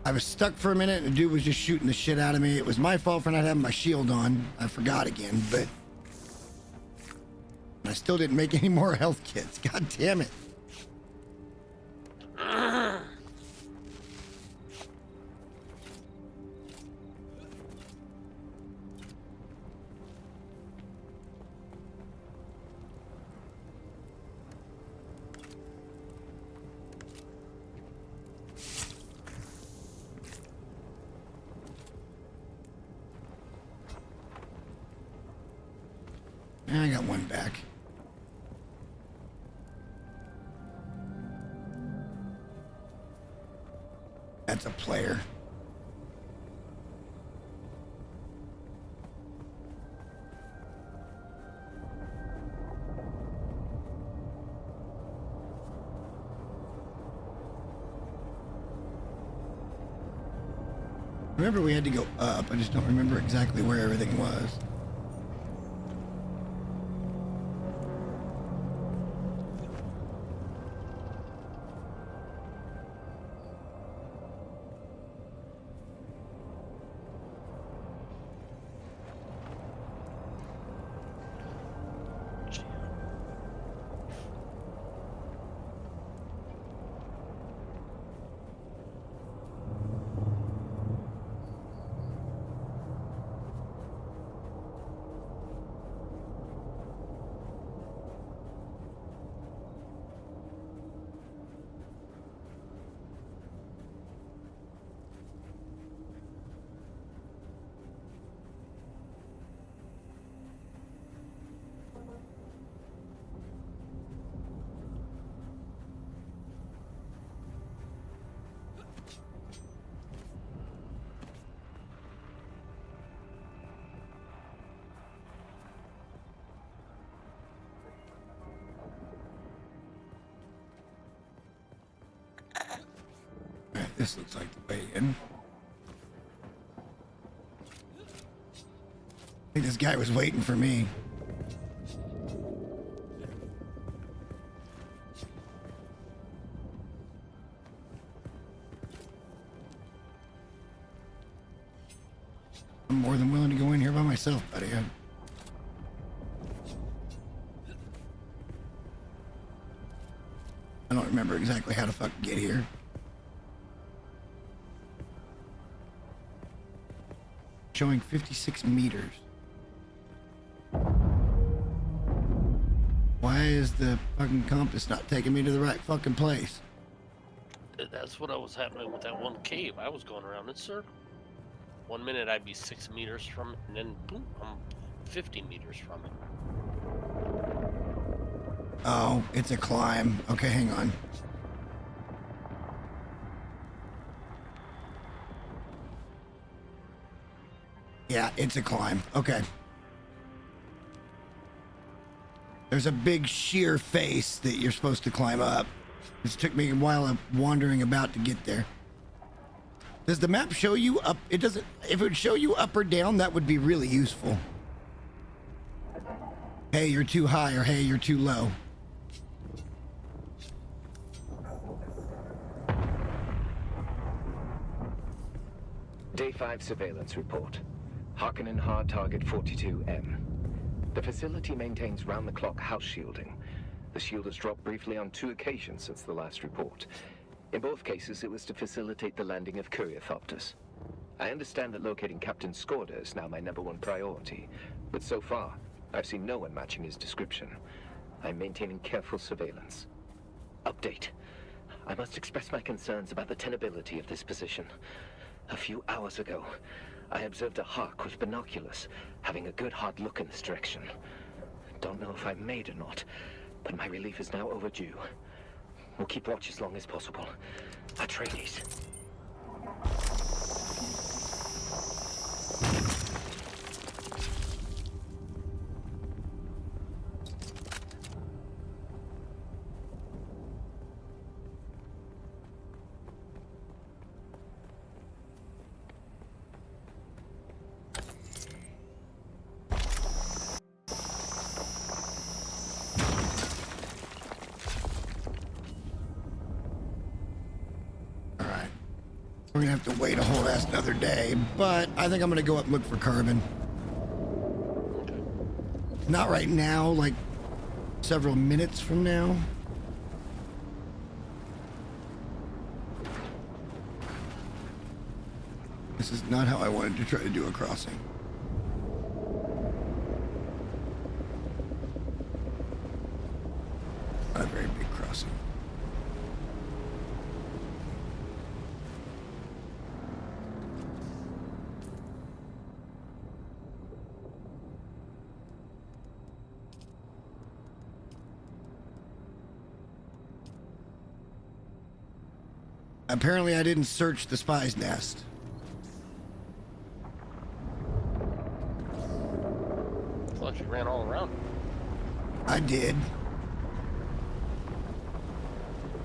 I was stuck for a minute and the dude was just shooting the shit out of me. It was my fault for not having my shield on. I forgot again, but... I still didn't make any more health kits. God damn it. I got one back. That's a player. Remember we had to go up. I just don't remember exactly where everything was. Alright, this looks like the way in. I think this guy was waiting for me. I'm more than willing to go in here by myself, buddy. I don't remember exactly how to fucking get here. Showing 56 meters. Why is the fucking compass not taking me to the right fucking place? That's what was happening with that one cave. I was going around in circles. 1 minute I'd be 6 meters from it, and then boom, I'm 50 meters from it. Oh, it's a climb. Okay, hang on. Yeah, it's a climb. Okay. There's a big sheer face that you're supposed to climb up. This took me a while of wandering about to get there. Does the map show you up? It doesn't. If it would show you up or down, that would be really useful. Hey, you're too high, or hey, you're too low. Day 5 surveillance report. Harkonnen hard target 42M. The facility maintains round-the-clock house shielding. The shield has dropped briefly on 2 occasions since the last report. In both cases, it was to facilitate the landing of Courierthopters. I understand that locating Captain Skorda is now my #1 priority, but so far, I've seen no one matching his description. I'm maintaining careful surveillance. Update. I must express my concerns about the tenability of this position. A few hours ago, I observed a hawk with binoculars, having a good hard look in this direction. Don't know if I'm made or not, but my relief is now overdue. We'll keep watch as long as possible. Atreides. We're gonna have to wait a whole ass another day, but I think I'm gonna go up and look for carbon. Not right now, like several minutes from now. This is not how I wanted to try to do a crossing. Not a very big crossing. Apparently I didn't search the spy's nest. I thought you ran all around. I did.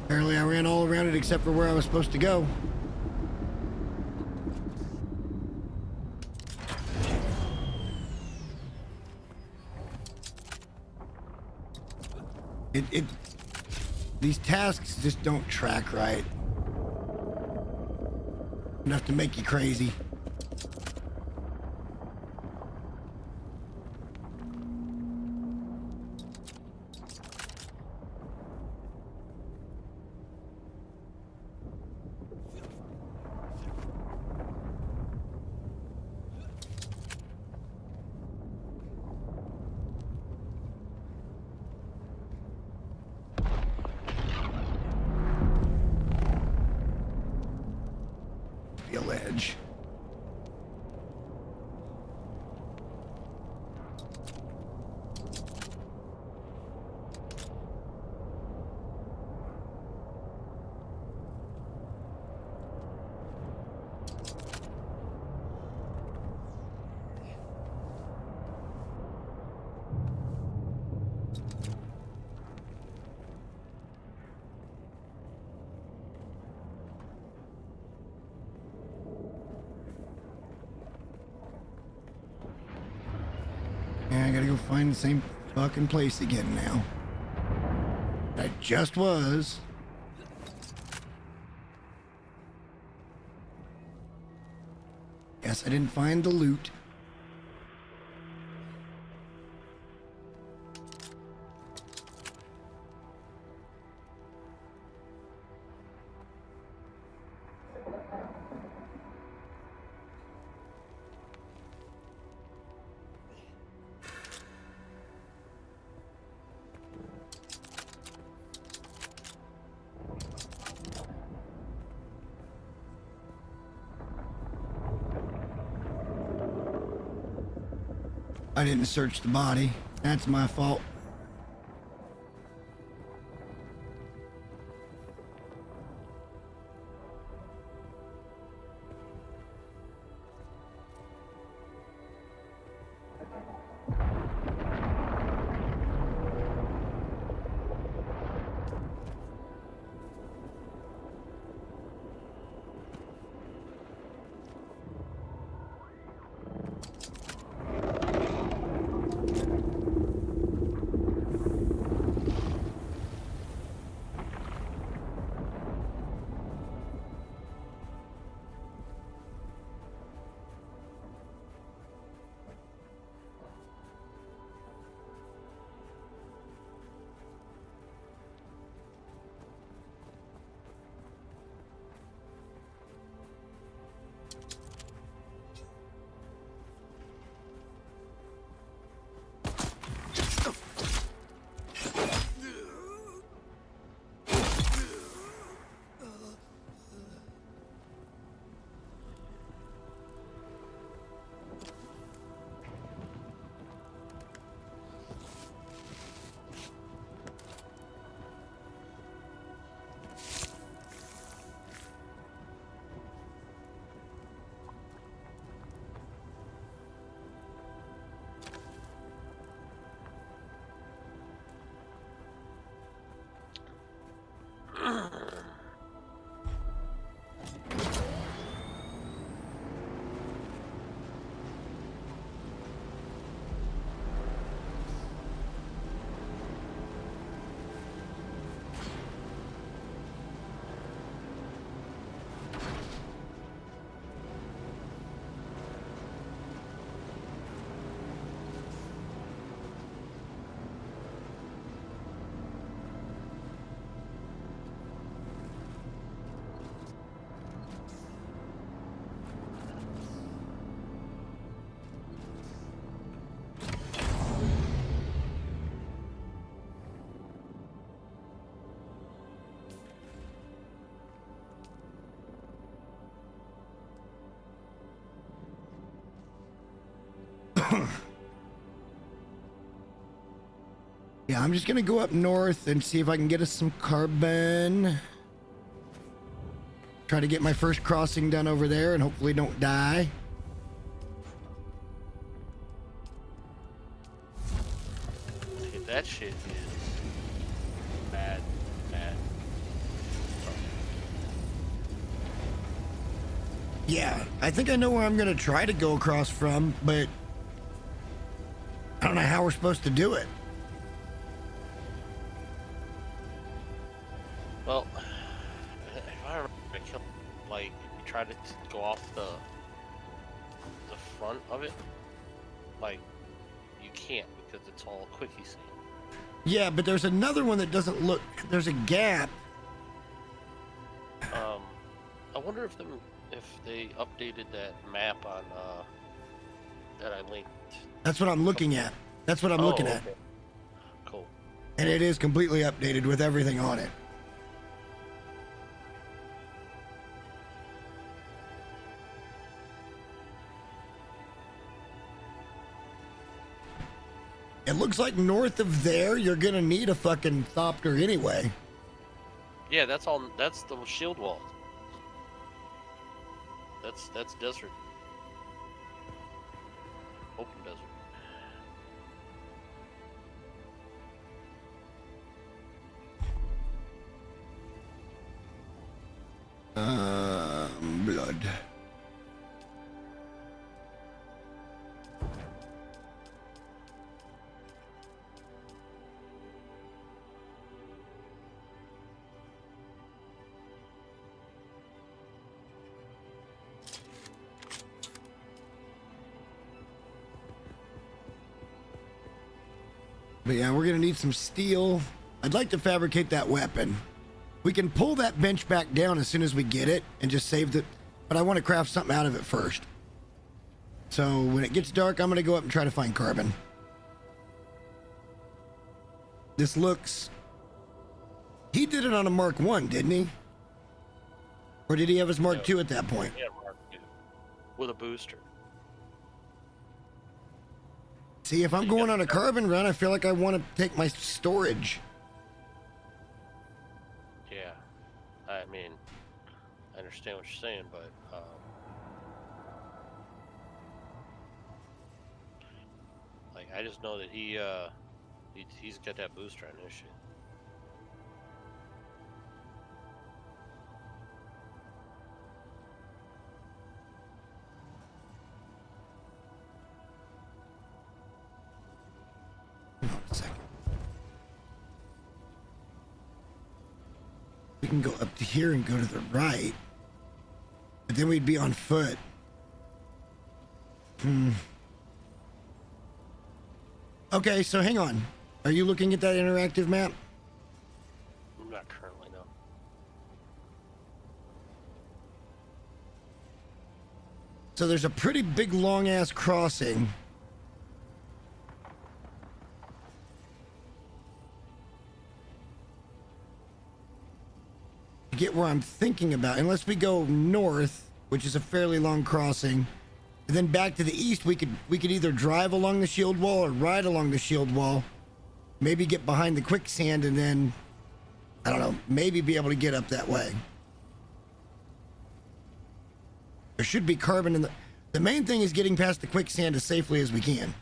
Apparently I ran all around it except for where I was supposed to go. These tasks just don't track right. Enough to make you crazy. Edge. I gotta go find the same fucking place again now. I just was. Guess I didn't find the loot. I didn't search the body. That's my fault. Yeah, I'm just gonna go up north and see if I can get us some carbon. Try to get my first crossing done over there and hopefully don't die. Dude, that shit is bad. Yeah, I think I know where I'm gonna try to go across from, but I don't know how we're supposed to do it. I killed, like, you try to go off the front of it, like, you can't because it's all quickie sand. Yeah, but there's another one that doesn't look. There's a gap. I wonder if they updated that map on that I linked. That's what I'm looking at. That's what I'm looking at. Okay. Cool. And it is completely updated with everything on it. It looks like north of there, you're gonna need a fucking Thopter anyway. Yeah, that's all. That's the shield wall. That's desert. Open desert. Blood. But yeah, we're gonna need some steel. I'd like to fabricate that weapon. We can pull that bench back down as soon as we get it and just save the, but I want to craft something out of it first. So when it gets dark, I'm gonna go up and try to find carbon. This looks, he did it on a Mark 1, didn't he? Or did he have his Mark 2 at that point? Yeah, Mark 2. With a booster. See, if I'm going on a carbon run, I feel like I want to take my storage. Yeah. I mean, I understand what you're saying, but like, I just know that he's got that booster on this shit. Hold on a second. We can go up to here and go to the right, but then we'd be on foot. Okay, so hang on. Are you looking at that interactive map? I'm not currently, no. So there's a pretty big long ass crossing. To get where I'm thinking about, unless we go north, which is a fairly long crossing, and then back to the east, we could either drive along the shield wall or ride along the shield wall. Maybe get behind the quicksand and then, I don't know, maybe be able to get up that way. There should be carbon in the main thing is getting past the quicksand as safely as we can.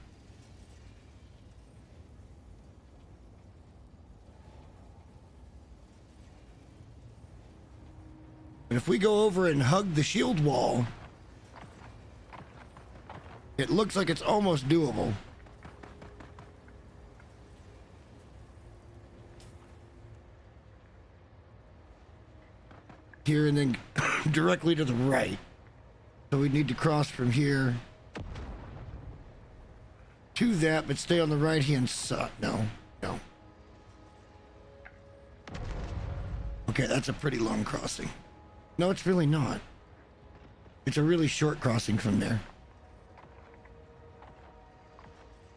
But if we go over and hug the shield wall, it looks like it's almost doable. Here and then directly to the right. So we need to cross from here to that, but stay on the right hand side. No. Okay, that's a pretty long crossing. No, it's really not. It's a really short crossing from there.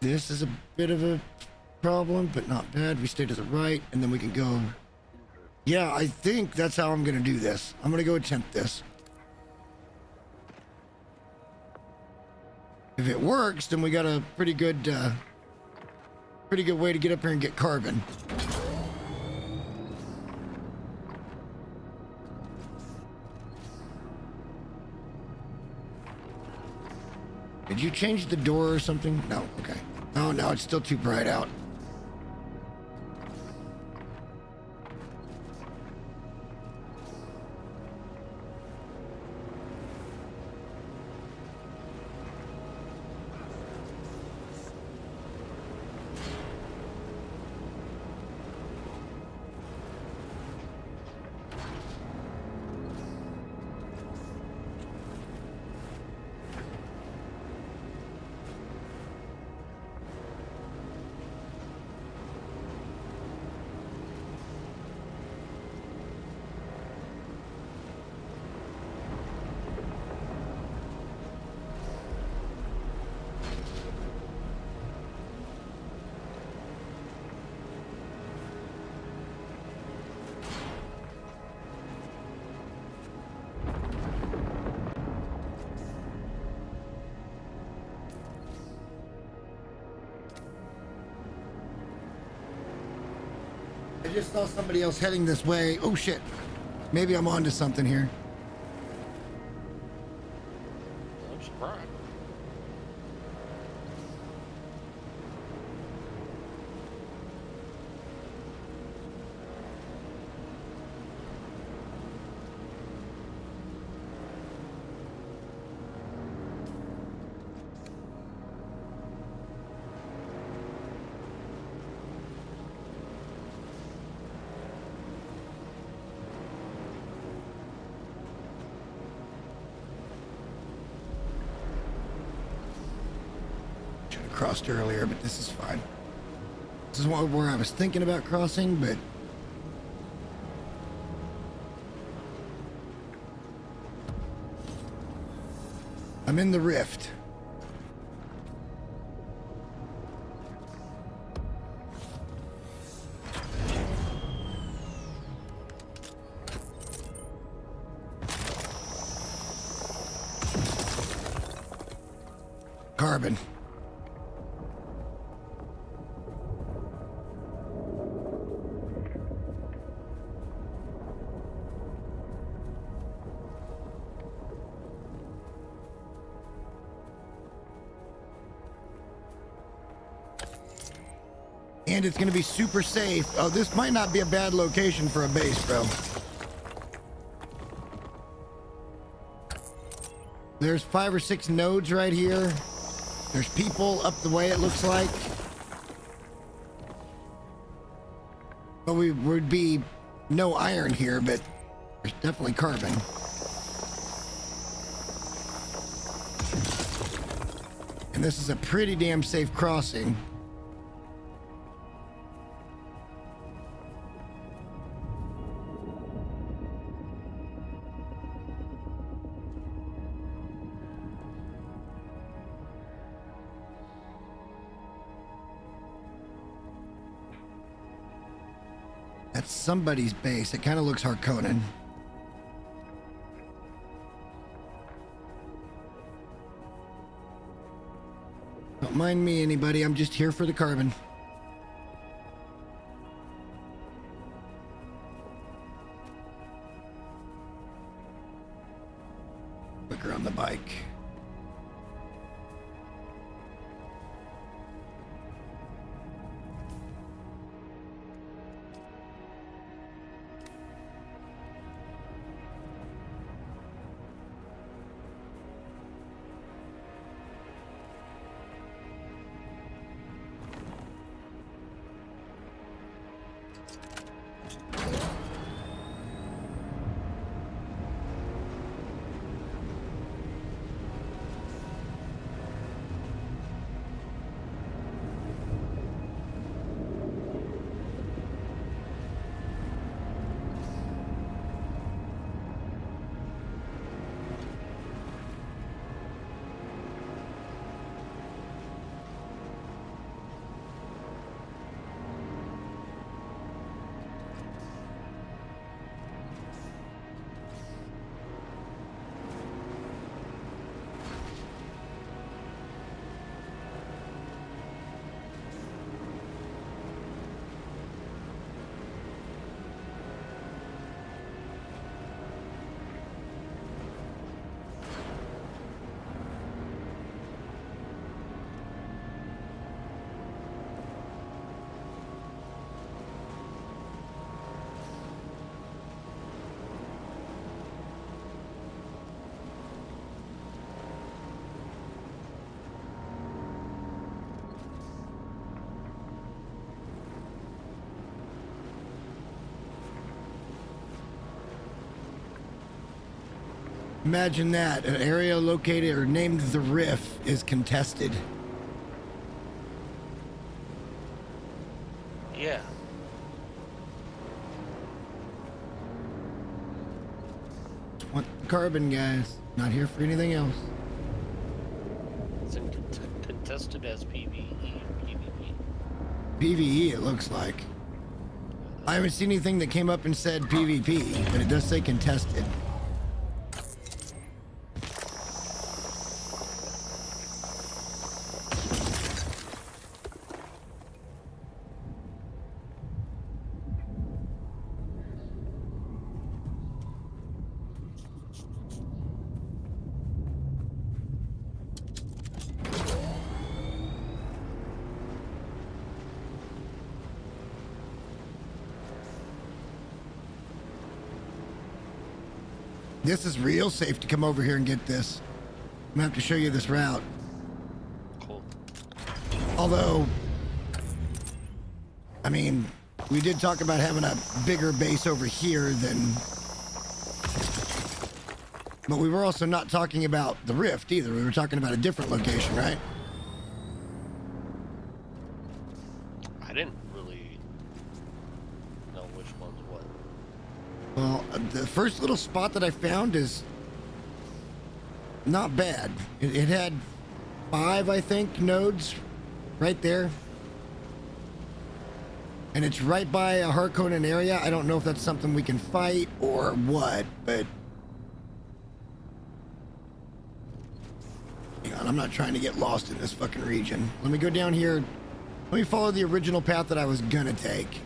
This is a bit of a problem, but not bad. We stay to the right, and then we can go. Yeah, I think that's how I'm going to do this. I'm going to go attempt this. If it works, then we got a pretty good way to get up here and get carbon. Did you change the door or something? No, okay. Oh, no, it's still too bright out. just saw somebody else heading this way. Oh shit. Maybe I'm onto something here. I'm surprised. Should have crossed earlier, but this is fine. This is where I was thinking about crossing, but I'm in the rift. Carbon. And it's going to be super safe. Oh, this might not be a bad location for a base, bro. There's 5 or 6 nodes right here. There's people up the way, it looks like. But we would be no iron here, but there's definitely carbon. And this is a pretty damn safe crossing. That's somebody's base. It kind of looks Harkonnen. Don't mind me, anybody. I'm just here for the carbon. Quicker on the bike. Imagine that. An area located or named the Rift is contested. Yeah. Want the carbon, guys. Not here for anything else. It's contested as PvE or PvP. PvE, it looks like. I haven't seen anything that came up and said PvP, but it does say contested. This is real safe to come over here and get this. I'm gonna have to show you this route. Cool. Although, I mean, we did talk about having a bigger base over here than... But we were also not talking about the Rift either. We were talking about a different location, right? I didn't really know which one's what. Well, the first little spot that I found is not bad. It had 5, I think, nodes right there. And it's right by a Harkonnen area. I don't know if that's something we can fight or what, but... Hang on, I'm not trying to get lost in this fucking region. Let me go down here. Let me follow the original path that I was gonna take.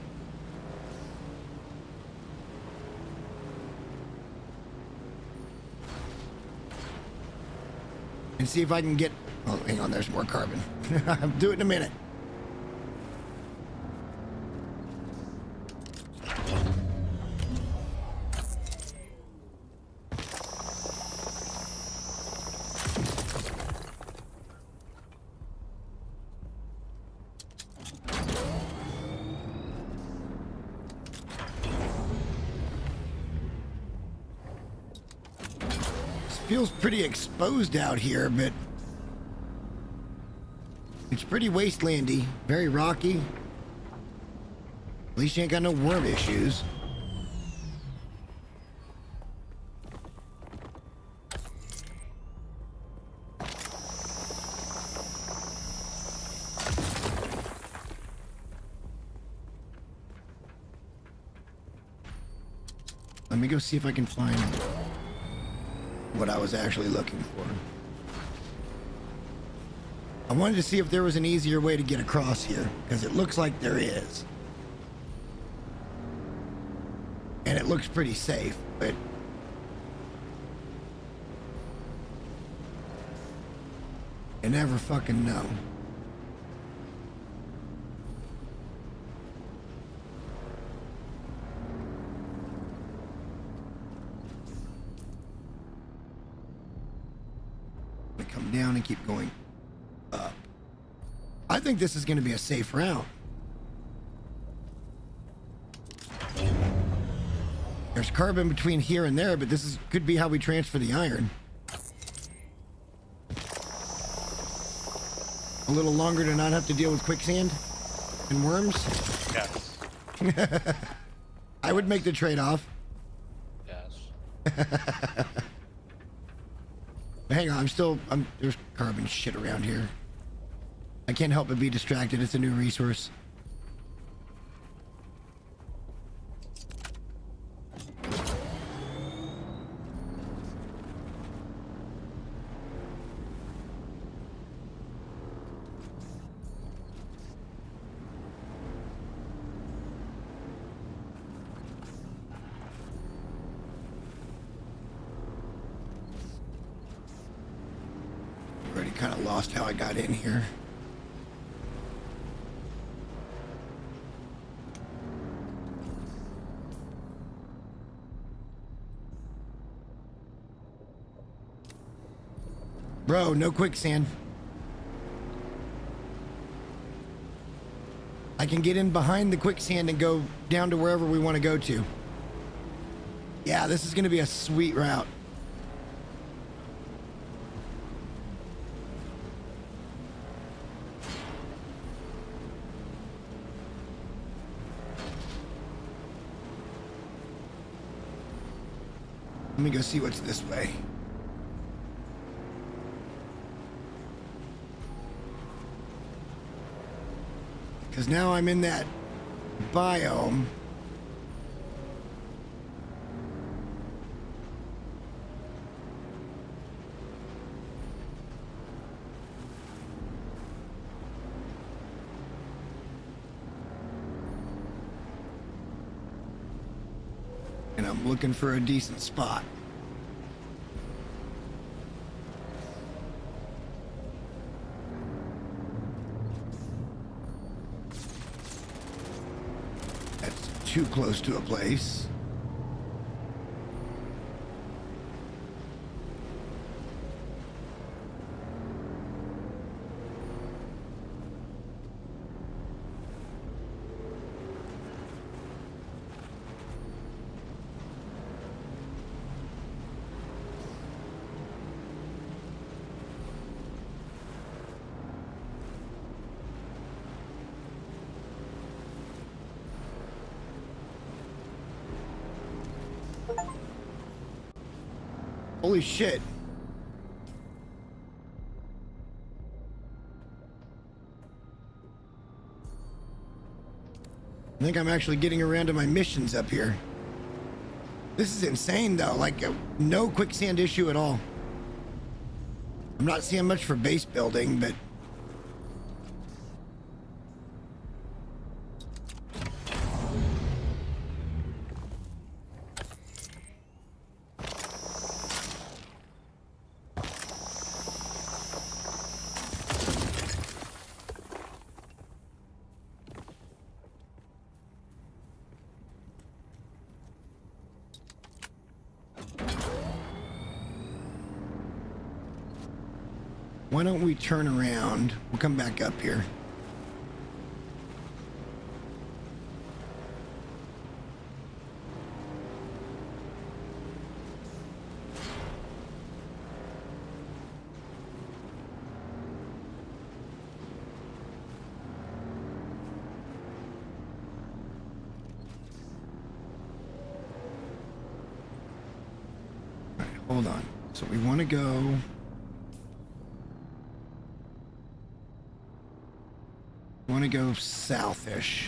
And see if I can get... Oh, hang on, there's more carbon. I'll do it in a minute. Feels pretty exposed out here, but it's pretty wastelandy, very rocky. At least you ain't got no worm issues. Let me go see if I can find what I was actually looking for. I wanted to see if there was an easier way to get across here, because it looks like there is. And it looks pretty safe, but... you never fucking know. Come down and keep going up. I think this is going to be a safe route. There's carbon between here and there, but this could be how we transfer the iron. A little longer to not have to deal with quicksand and worms. Yes. I would make the trade-off. Yes. Hang on, there's carbon shit around here. I can't help but be distracted. It's a new resource. Already kind of lost how I got in here. Bro, no quicksand. I can get in behind the quicksand and go down to wherever we want to go to. Yeah, this is going to be a sweet route. Let me go see what's this way. Because now I'm in that biome. And I'm looking for a decent spot. Too close to a place. Holy shit. I think I'm actually getting around to my missions up here. This is insane though, like no quicksand issue at all. I'm not seeing much for base building, but why don't we turn around? We'll come back up here. All right, hold on. So we want to go... want to go southish.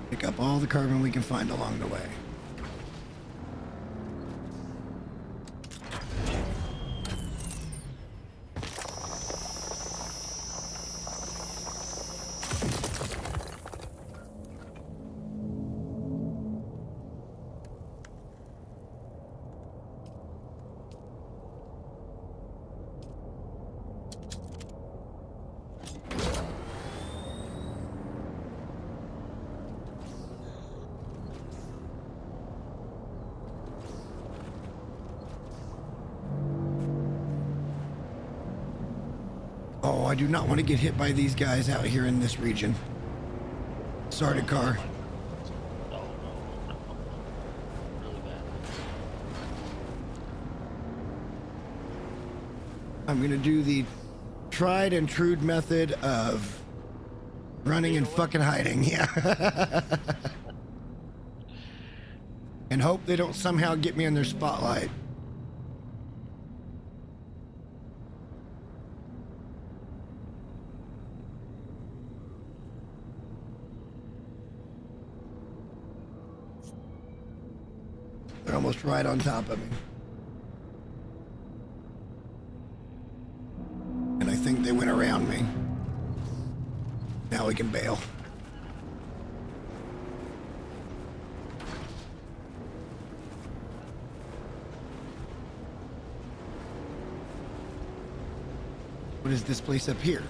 Pick up all the carbon we can find along the way. Oh, I do not want to get hit by these guys out here in this region. Sardaukar. No, really bad. I'm gonna do the tried and true method of running and fucking hiding. Yeah. And hope they don't somehow get me in their spotlight. They're almost right on top of me. And I think they went around me. Now we can bail. What is this place up here?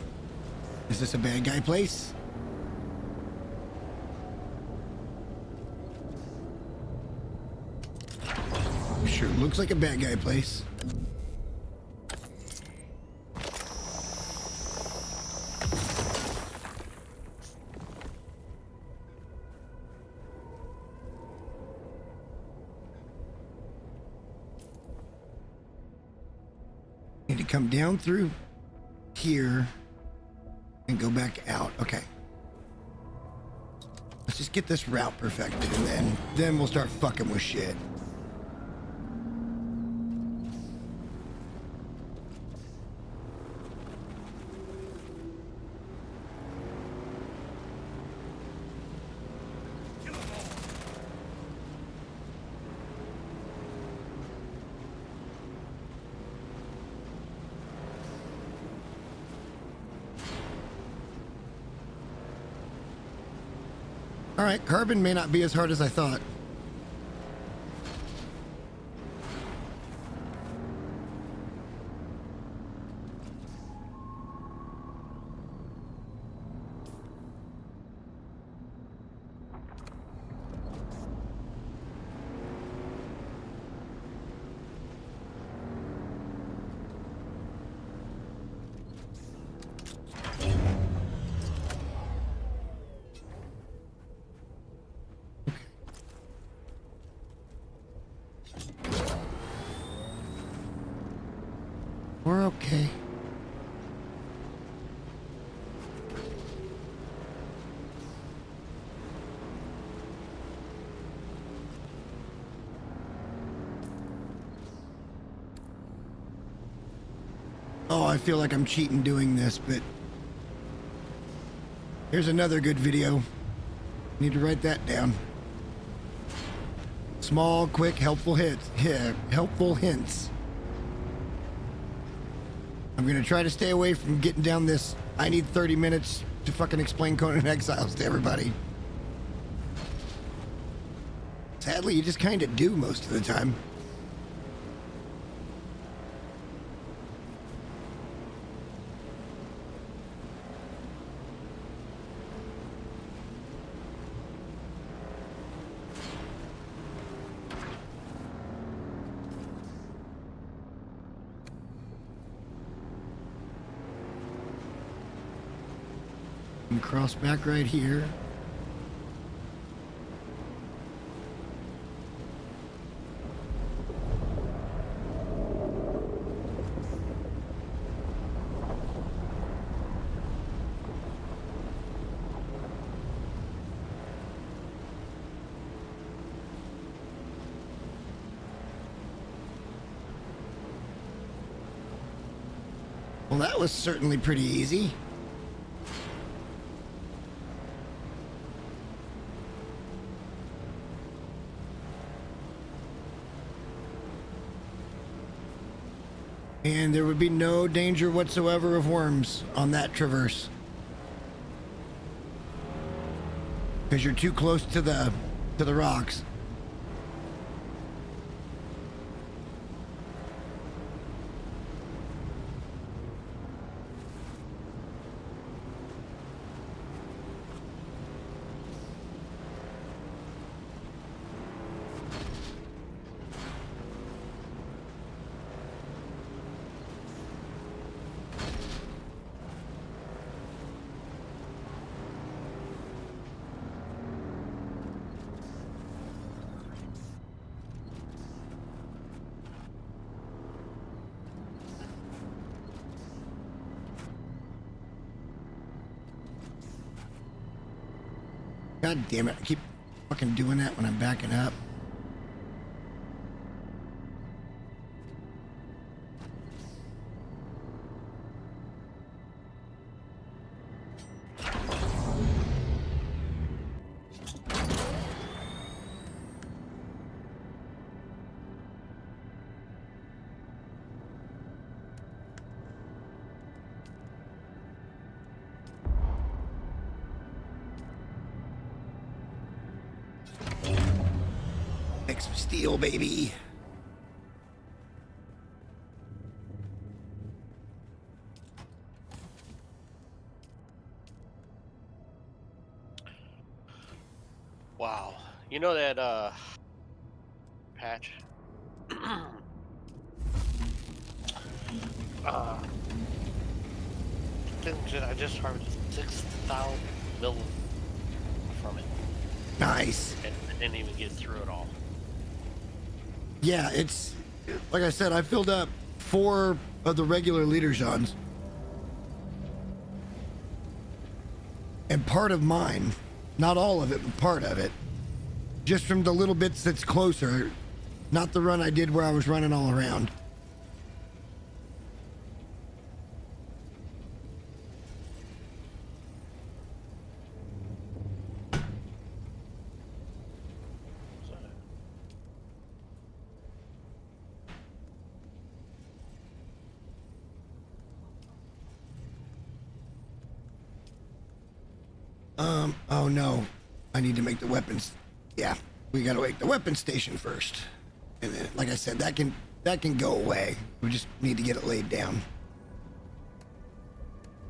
Is this a bad guy place? Sure looks like a bad guy place. Need to come down through here and go back out. Okay. Let's just get this route perfected and then we'll start fucking with shit. All right, carbon may not be as hard as I thought. Oh, I feel like I'm cheating doing this, but here's another good video. Need to write that down. Small, quick, helpful hits. Yeah, helpful hints. I'm gonna try to stay away from getting down this. I need 30 minutes to fucking explain Conan Exiles to everybody. Sadly, you just kind of do most of the time. And cross back right here. Well, that was certainly pretty easy. And there would be no danger whatsoever of worms on that traverse. Because you're too close to the rocks. God damn it, I keep fucking doing that when I'm backing up. Make some steel, baby. Wow. You know that patch? I just harvested 6,000 mil from it. Nice. And I didn't even get through it all. Yeah, it's like I said, I filled up 4 of the regular leader Jeans. And part of mine, not all of it, but part of it, just from the little bits that's closer, not the run I did where I was running all around. Oh no, I need to make the weapons. Yeah, we gotta make the weapon station first. And then, like I said, that can go away. We just need to get it laid down.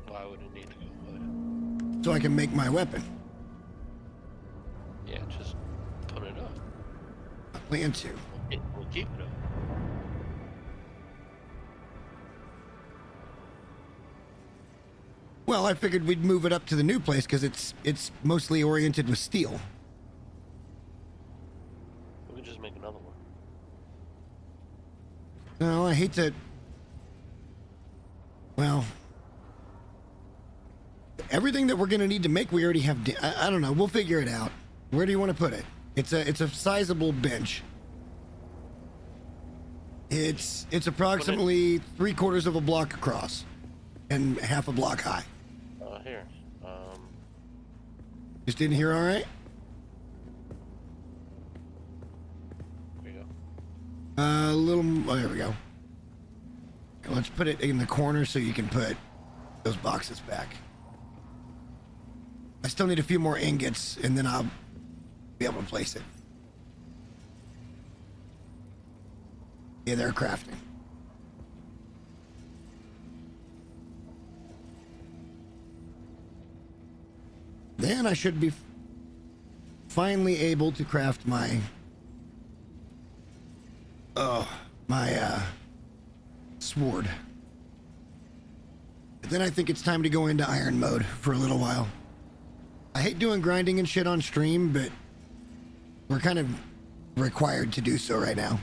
Why would it need to go away? So I can make my weapon. Yeah, just put it up. I plan to. We'll keep it up. Well, I figured we'd move it up to the new place because it's mostly oriented with steel. We could just make another one. No, I hate to. Well, everything that we're gonna need to make, we already have. I don't know. We'll figure it out. Where do you want to put it? It's a sizable bench. Well, we could just make another one. Well, everything that we're gonna need to make, we already have. I don't know. We'll figure it out. Where do you want to put it? It's a sizable bench. It's approximately 3/4 of a block across and half a block high. Here. Just in here, all right? There you go. A little. Oh, there we go. Okay, let's put it in the corner so you can put those boxes back. I still need a few more ingots, and then I'll be able to place it. Yeah, they're crafting. Then I should be finally able to craft my sword. But then I think it's time to go into iron mode for a little while. I hate doing grinding and shit on stream, but we're kind of required to do so right now.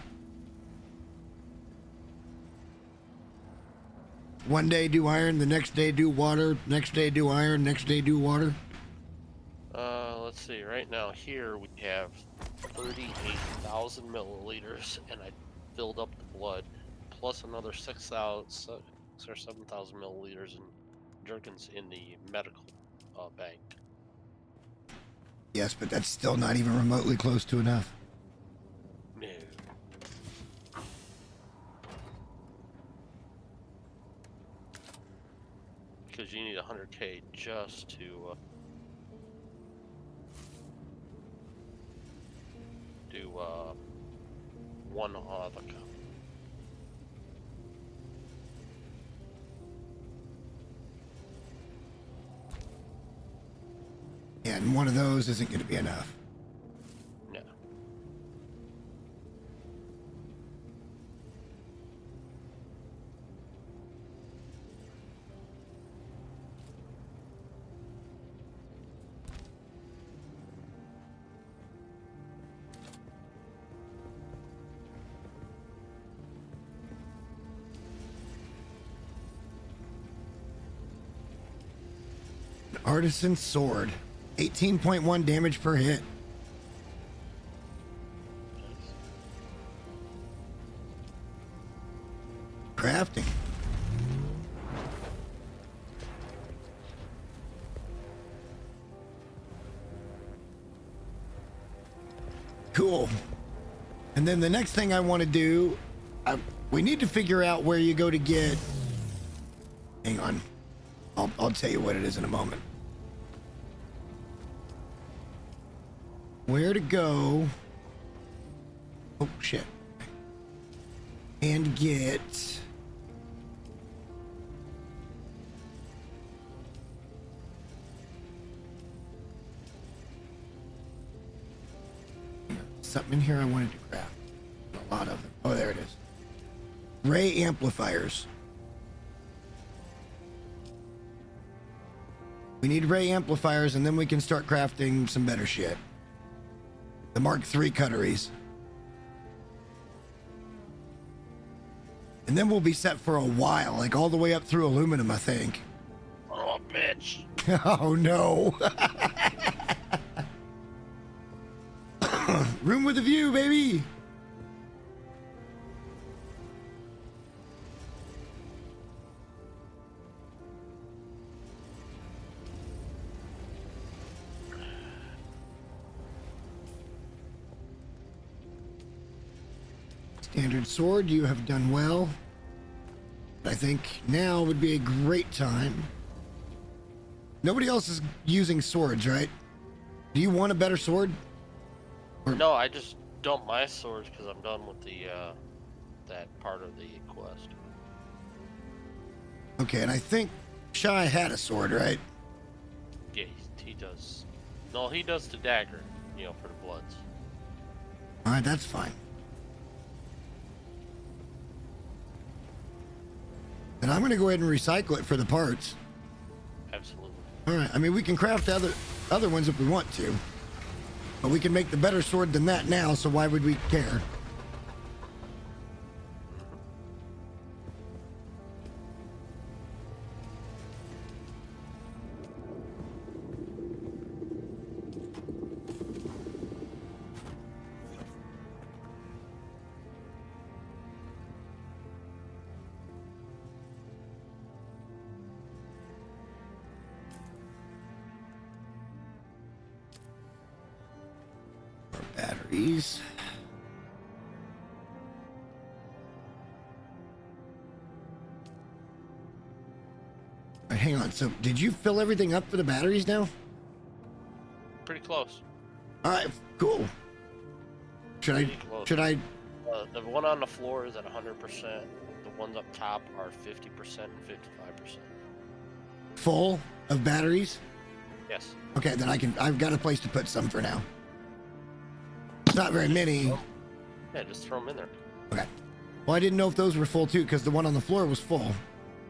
One day do iron, the next day do water, next day do iron, next day do water. Let's see. Right now here we have 38,000 milliliters, and I filled up the blood, plus another 6,000 or 7,000 milliliters in jerkins in the medical bank. Yes, but that's still not even remotely close to enough. No. Because you need 100k just to do one other cup. Yeah, and one of those isn't going to be enough. No. Artisan sword. 18.1 damage per hit. Crafting. Cool. And then the next thing I want to do, we need to figure out where you go to get. Hang on. I'll tell you what it is in a moment. Where to go. Oh, shit. And get. Something in here I wanted to craft. A lot of them. Oh, there it is. Ray amplifiers. We need ray amplifiers, and then we can start crafting some better shit. The Mark III cutteries. And then we'll be set for a while, like all the way up through aluminum, I think. Oh, bitch. Oh, no. Room with a view, baby. Standard sword, you have done well. I think now would be a great time. Nobody else is using swords, right? Do you want a better sword? No, I just dumped my swords because I'm done with the that part of the quest. Okay, and I think Shai had a sword, right? Yeah, he does. No, he does the dagger, you know, for the bloods. All right, that's fine. And I'm going to go ahead and recycle it for the parts. Absolutely. All right. I mean, we can craft other ones if we want to. But we can make the better sword than that now, so why would we care? More batteries. All right, hang on. So, did you fill everything up for the batteries now? Pretty close. All right, cool. Should Pretty close. The one on the floor is at 100%. The ones up top are 50% and 55%. full of batteries? Yes. Okay, then I've got a place to put some for now. It's not very many. Yeah, just throw them in there. Okay. Well, I didn't know if those were full too, because the one on the floor was full.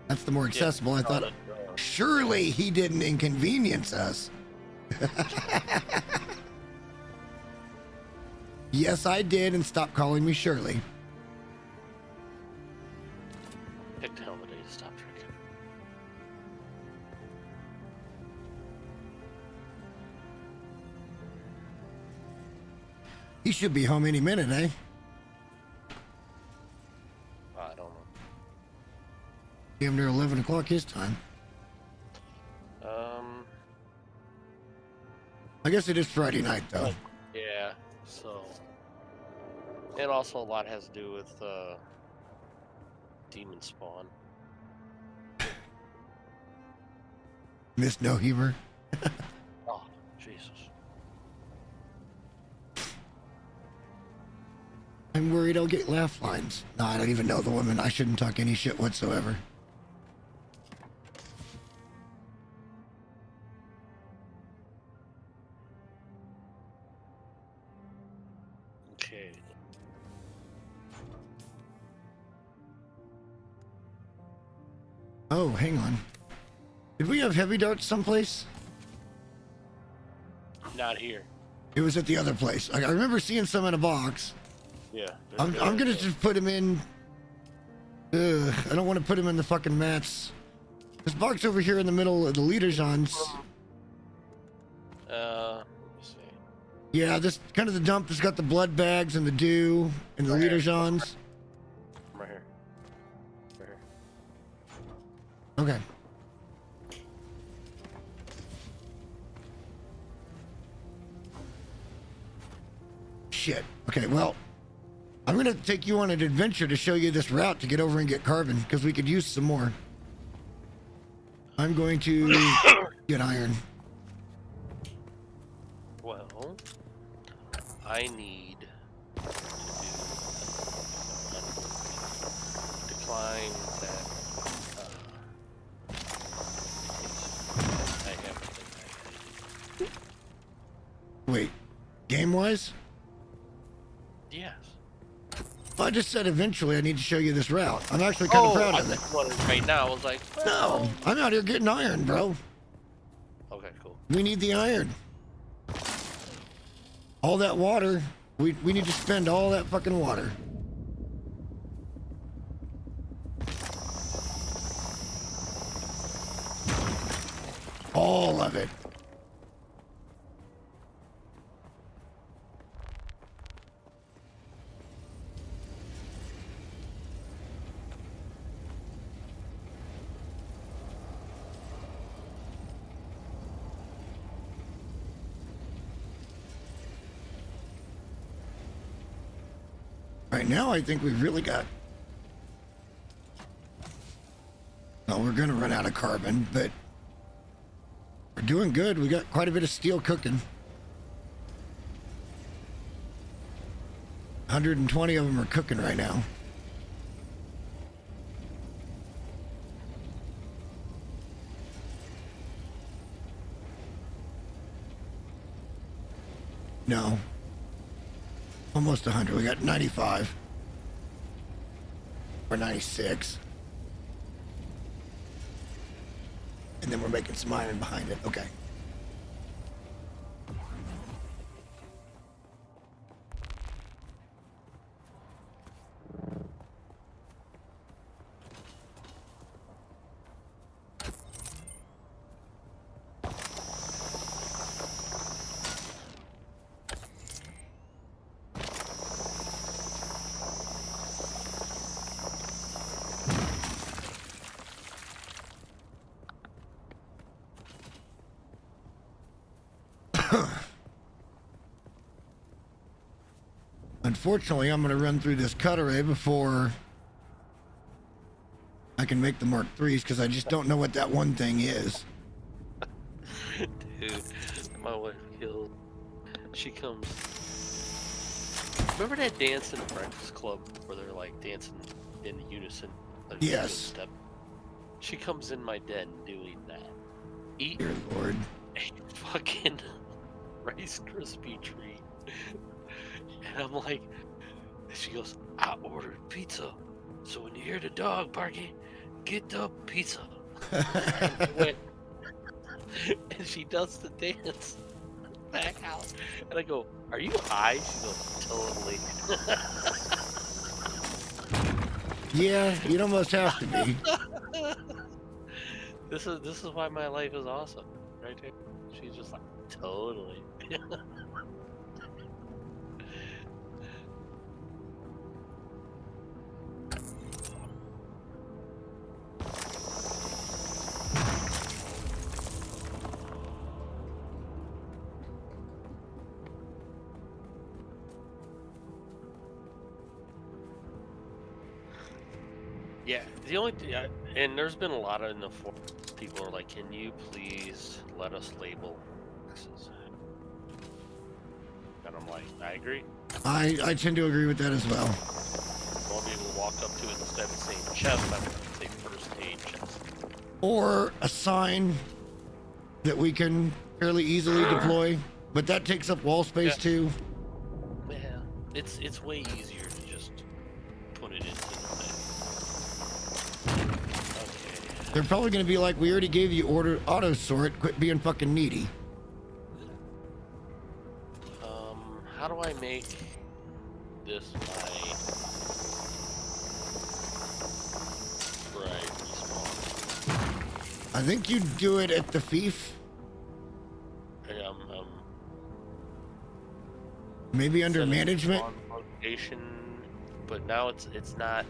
That's the more accessible. I thought, surely he didn't inconvenience us. Yes, I did, and stop calling me Shirley. Picked a hell of a day to stop drinking. He should be home any minute, eh? I don't know. Damn near 11 o'clock his time. I guess it is Friday night, though. Yeah, so. And also, a lot has to do with demon spawn. Miss No Humor. Oh, Jesus. I'm worried I'll get laugh lines. No, I don't even know the woman. I shouldn't talk any shit whatsoever. Okay. Oh, hang on. Did we have heavy darts someplace? Not here. It was at the other place. I remember seeing some in a box. Yeah. I'm gonna just put him in. I don't want to put him in the fucking mats. This box over here in the middle of the leader zones. Let me see. Yeah, this kind of the dump that's got the blood bags and the dew and the leader zones. Right here. Right here. Okay. Shit. Okay, well, I'm gonna take you on an adventure to show you this route to get over and get carbon, because we could use some more. I'm going to get iron. Well, I need to decline that. I have everything Wait, game-wise? Yes. I just said eventually I need to show you this route. I'm actually kind of proud of it. I wondered right now. I was like, No, I'm out here getting iron, bro. okay, cool. We need the iron. All that water, we need to spend all that fucking water. All of it. Right now, I think we've really got... Well, we're going to run out of carbon, but we're doing good. We got quite a bit of steel cooking. 120 of them are cooking right now. No. Almost 100. We got 95. Or 96. And then we're making some iron behind it. Okay. Unfortunately, I'm going to run through this cut array before I can make the Mark IIIs because I just don't know what that one thing is. Dude, my wife killed. She comes. Remember that dance in the Breakfast Club where they're like dancing in unison? Like Yes. step. She comes in my den doing that. Eat Dear Lord. a fucking Rice Krispie treat. And I'm like, she goes, I ordered pizza. So when you hear the dog barking, get the pizza. And I went, and she does the dance back out. And I go, are you high? She goes, totally. Yeah, you'd almost have to be. This is why my life is awesome. Right there. She's just like, totally. Yeah, the only thing, and there's been a lot in the forum, people are like, can you please let us label boxes? And I'm like, I agree. I tend to agree with that as well. I want to be able to walk up to it instead of saying chest, I'm going to say first aid chest. Or a sign that we can fairly easily deploy, but that takes up wall space Yeah. too. Yeah, it's way easier to just put it into the thing. Okay. They're probably going to be like, we already gave you auto sort, quit being fucking needy. How do I make this my right respawn? I think you do it at the fief. Maybe under Set a management. respawn location, but now it's not.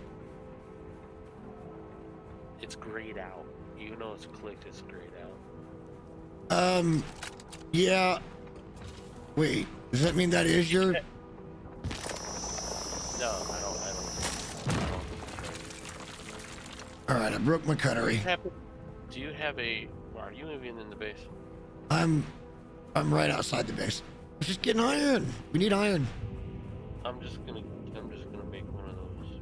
It's grayed out. Even though it's clicked, it's grayed out. Yeah. Wait, does that mean that is your? No, I don't. All right, I broke my cutlery. Do you have a? Are you even in the base? I'm right outside the base. Let's just get an iron. We need iron. I'm just gonna make one of those.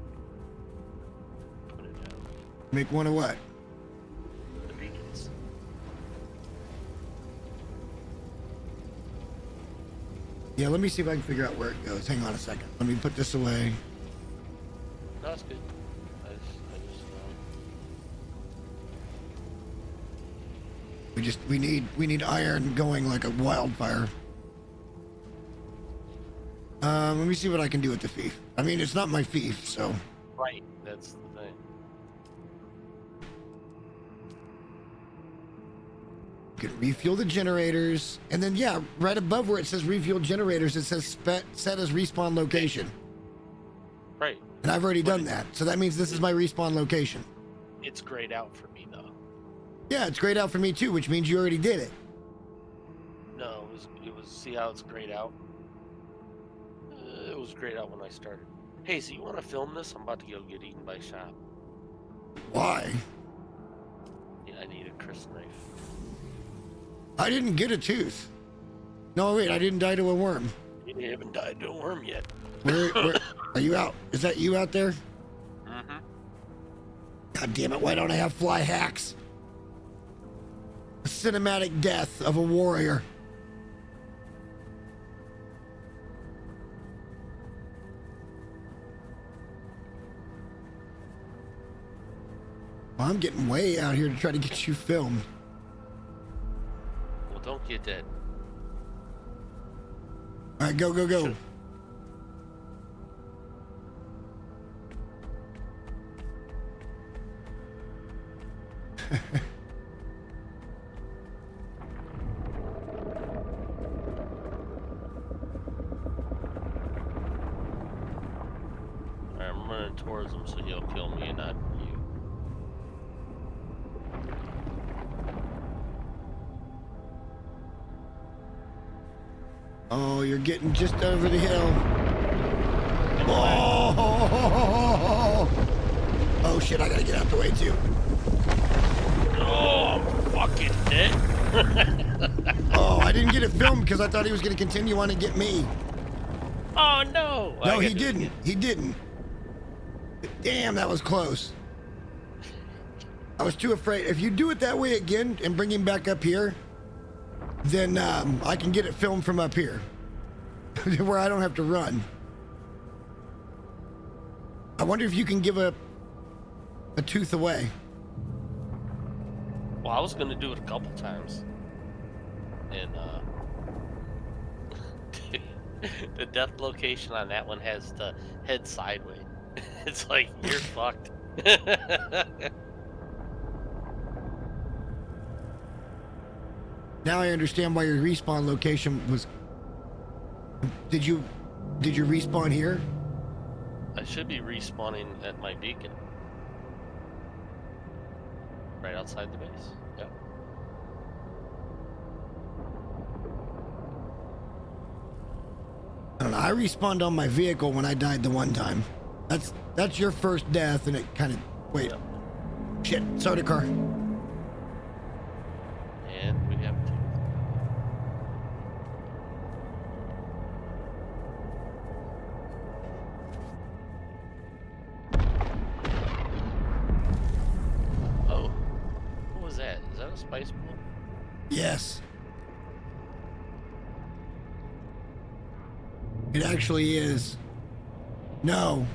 Put it down. Make one of what? The beacons. Yeah, let me see if I can figure out where it goes. Hang on a second. Let me put this away. No, that's good. I just We need iron going like a wildfire. Let me see what I can do with the fief. I mean, it's not my fief, so. right. That's the thing. You can refuel the generators, and then yeah, right above where it says refuel generators, it says set as respawn location. Right. And I've already done that, so that means this is my respawn location. It's grayed out for me though. Yeah, it's grayed out for me too, which means you already did it. No, it was. See how it's grayed out? It was grayed out when I started. Hey, so you want to film this? I'm about to go get eaten by shop. Why? Yeah, I need a crisp knife. I didn't get a tooth. No, wait, I didn't die to a worm. You haven't died to a worm yet. Where are you out? Is that you out there? Mm-hmm. God damn it, why don't I have fly hacks? A cinematic death of a warrior. Well, I'm getting way out here to try to get you filmed. Well, don't get dead. All right, go, go, go. Sure. Alright, I'm running towards him so he'll kill me and not you. Oh, you're getting just over the hill. in the back. Oh shit! I gotta get out the way too. Oh, I'm fucking dead. Oh, I didn't get it filmed because I thought he was gonna continue on and get me. Oh no! No, he didn't. He didn't. Damn, that was close. I was too afraid. If you do it that way again and bring him back up here, then I can get it filmed from up here, where I don't have to run. I wonder if you can give a tooth away. Well, I was gonna do it a couple times, and the death location on that one has the head sideways. It's like you're fucked. Now I understand why your respawn location was. Did you respawn here? I should be respawning at my beacon. Right outside the base. Yep. I don't know. I respawned on my vehicle when I died the one time. That's your first death, and it kind of wait. Yep. Shit, soda car. And we have two. Oh. What was that? Is that a spice ball? Yes. It actually is. No.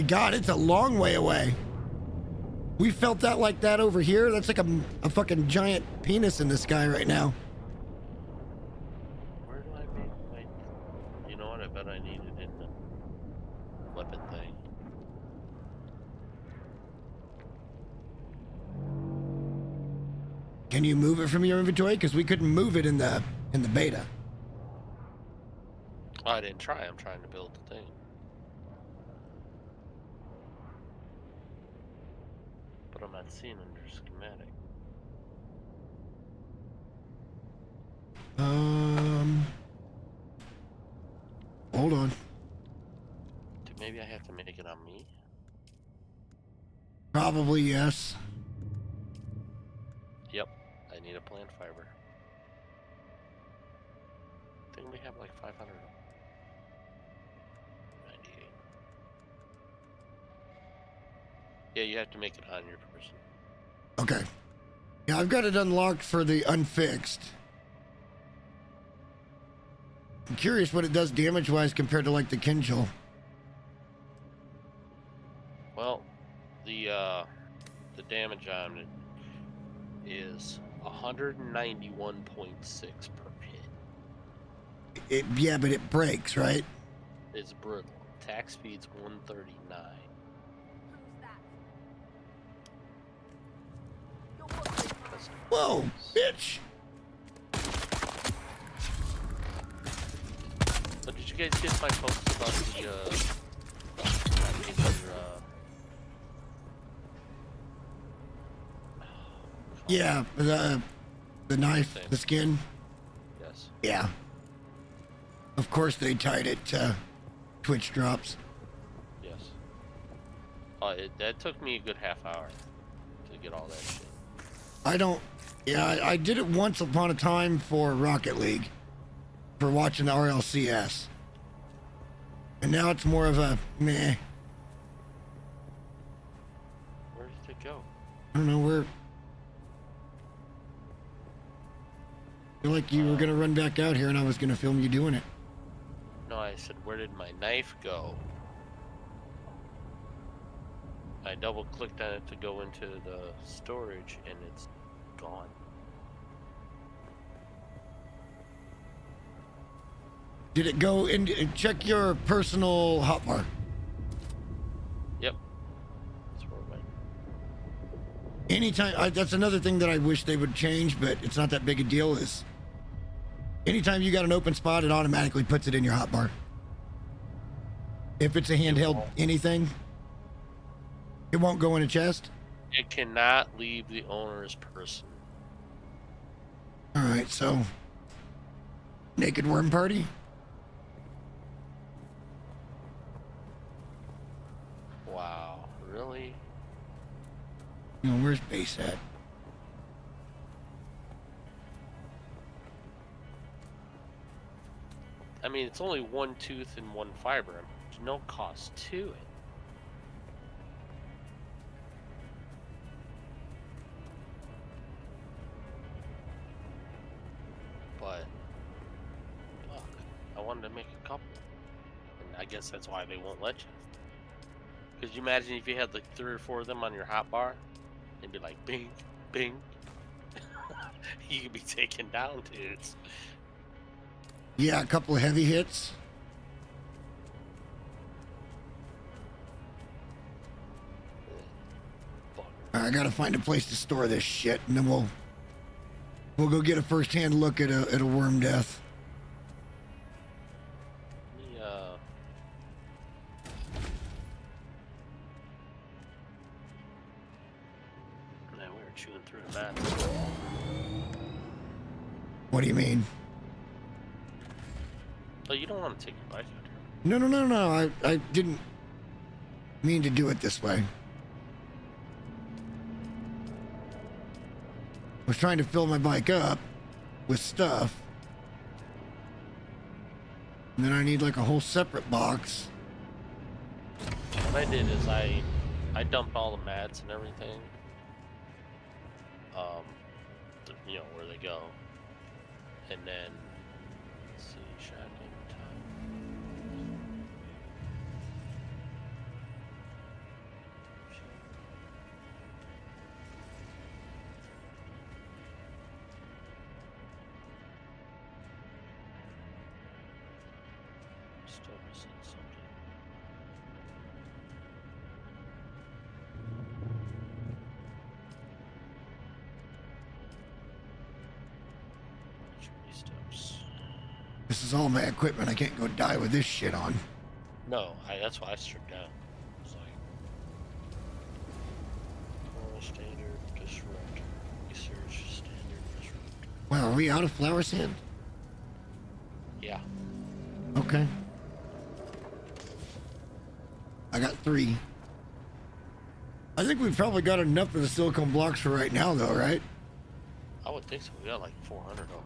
God, it's a long way away. We felt that like that over here. That's like a fucking giant penis in the sky right now. Where do I make my... You know what? I bet I need it in the weapon thing. Can you move it from your inventory? Because we couldn't move it in the beta. Oh, I didn't try. I'm trying to build the thing. But I'm not seeing under schematic. Hold on. Dude, maybe I have to make it on me? Probably yes. Yep. I need a plant fiber. I think we have like 500. 98. Yeah, you have to make it on your person. Okay. Yeah, I've got it unlocked for the unfixed. I'm curious what it does damage-wise compared to like the Kinjal. Well, the damage on it is 191.6 per hit. Yeah, but it breaks, right? It's brutal. Attack speed's 139. Whoa, bitch! So did you guys get my post about Yeah, the knife, the skin. Yes. Yeah. Of course they tied it to Twitch drops. Yes. That took me a good half hour to get all that shit. Yeah, I did it once upon a time for Rocket League. For watching the RLCS. And now it's more of a meh. Where did it go? I don't know where. I feel like you were gonna run back out here and I was gonna film you doing it. No, I said, where did my knife go? I double clicked on it to go into the storage and it's gone. Did it go in? Check your personal hotbar. Yep. That's where it went. Anytime, that's another thing that I wish they would change, but it's not that big a deal, is anytime you got an open spot, it automatically puts it in your hotbar. If it's a handheld anything, it won't go in a chest. It cannot leave the owner's person. All right, so Naked Worm Party. Where's base at? I mean, it's only one tooth and one fiber. There's no cost to it. But fuck, I wanted to make a couple, and I guess that's why they won't let you. Because you imagine if you had like 3 or 4 of them on your hot bar, it'd be like bing, bing. You could be taken down, dudes. Yeah, a couple of heavy hits. I gotta find a place to store this shit, and then we'll go get a first-hand look at a worm death. Man, we were chewing through the map. What do you mean? Oh, you don't want to take your bike out here. No. I didn't mean to do it this way. I was trying to fill my bike up with stuff. And then I need like a whole separate box. What I did is I dumped all the mats and everything. You know where they go, and then let's see, shotgun time. Still missing something. Steps. This is all my equipment. I can't go die with this shit on. No, that's why I stripped down. It's like standard disrupt, research standard disrupt. Wow, are we out of flower sand? Yeah. Okay. I got 3. I think we've probably got enough of the silicone blocks for right now, though, right? I would think so. We got like 400 of them.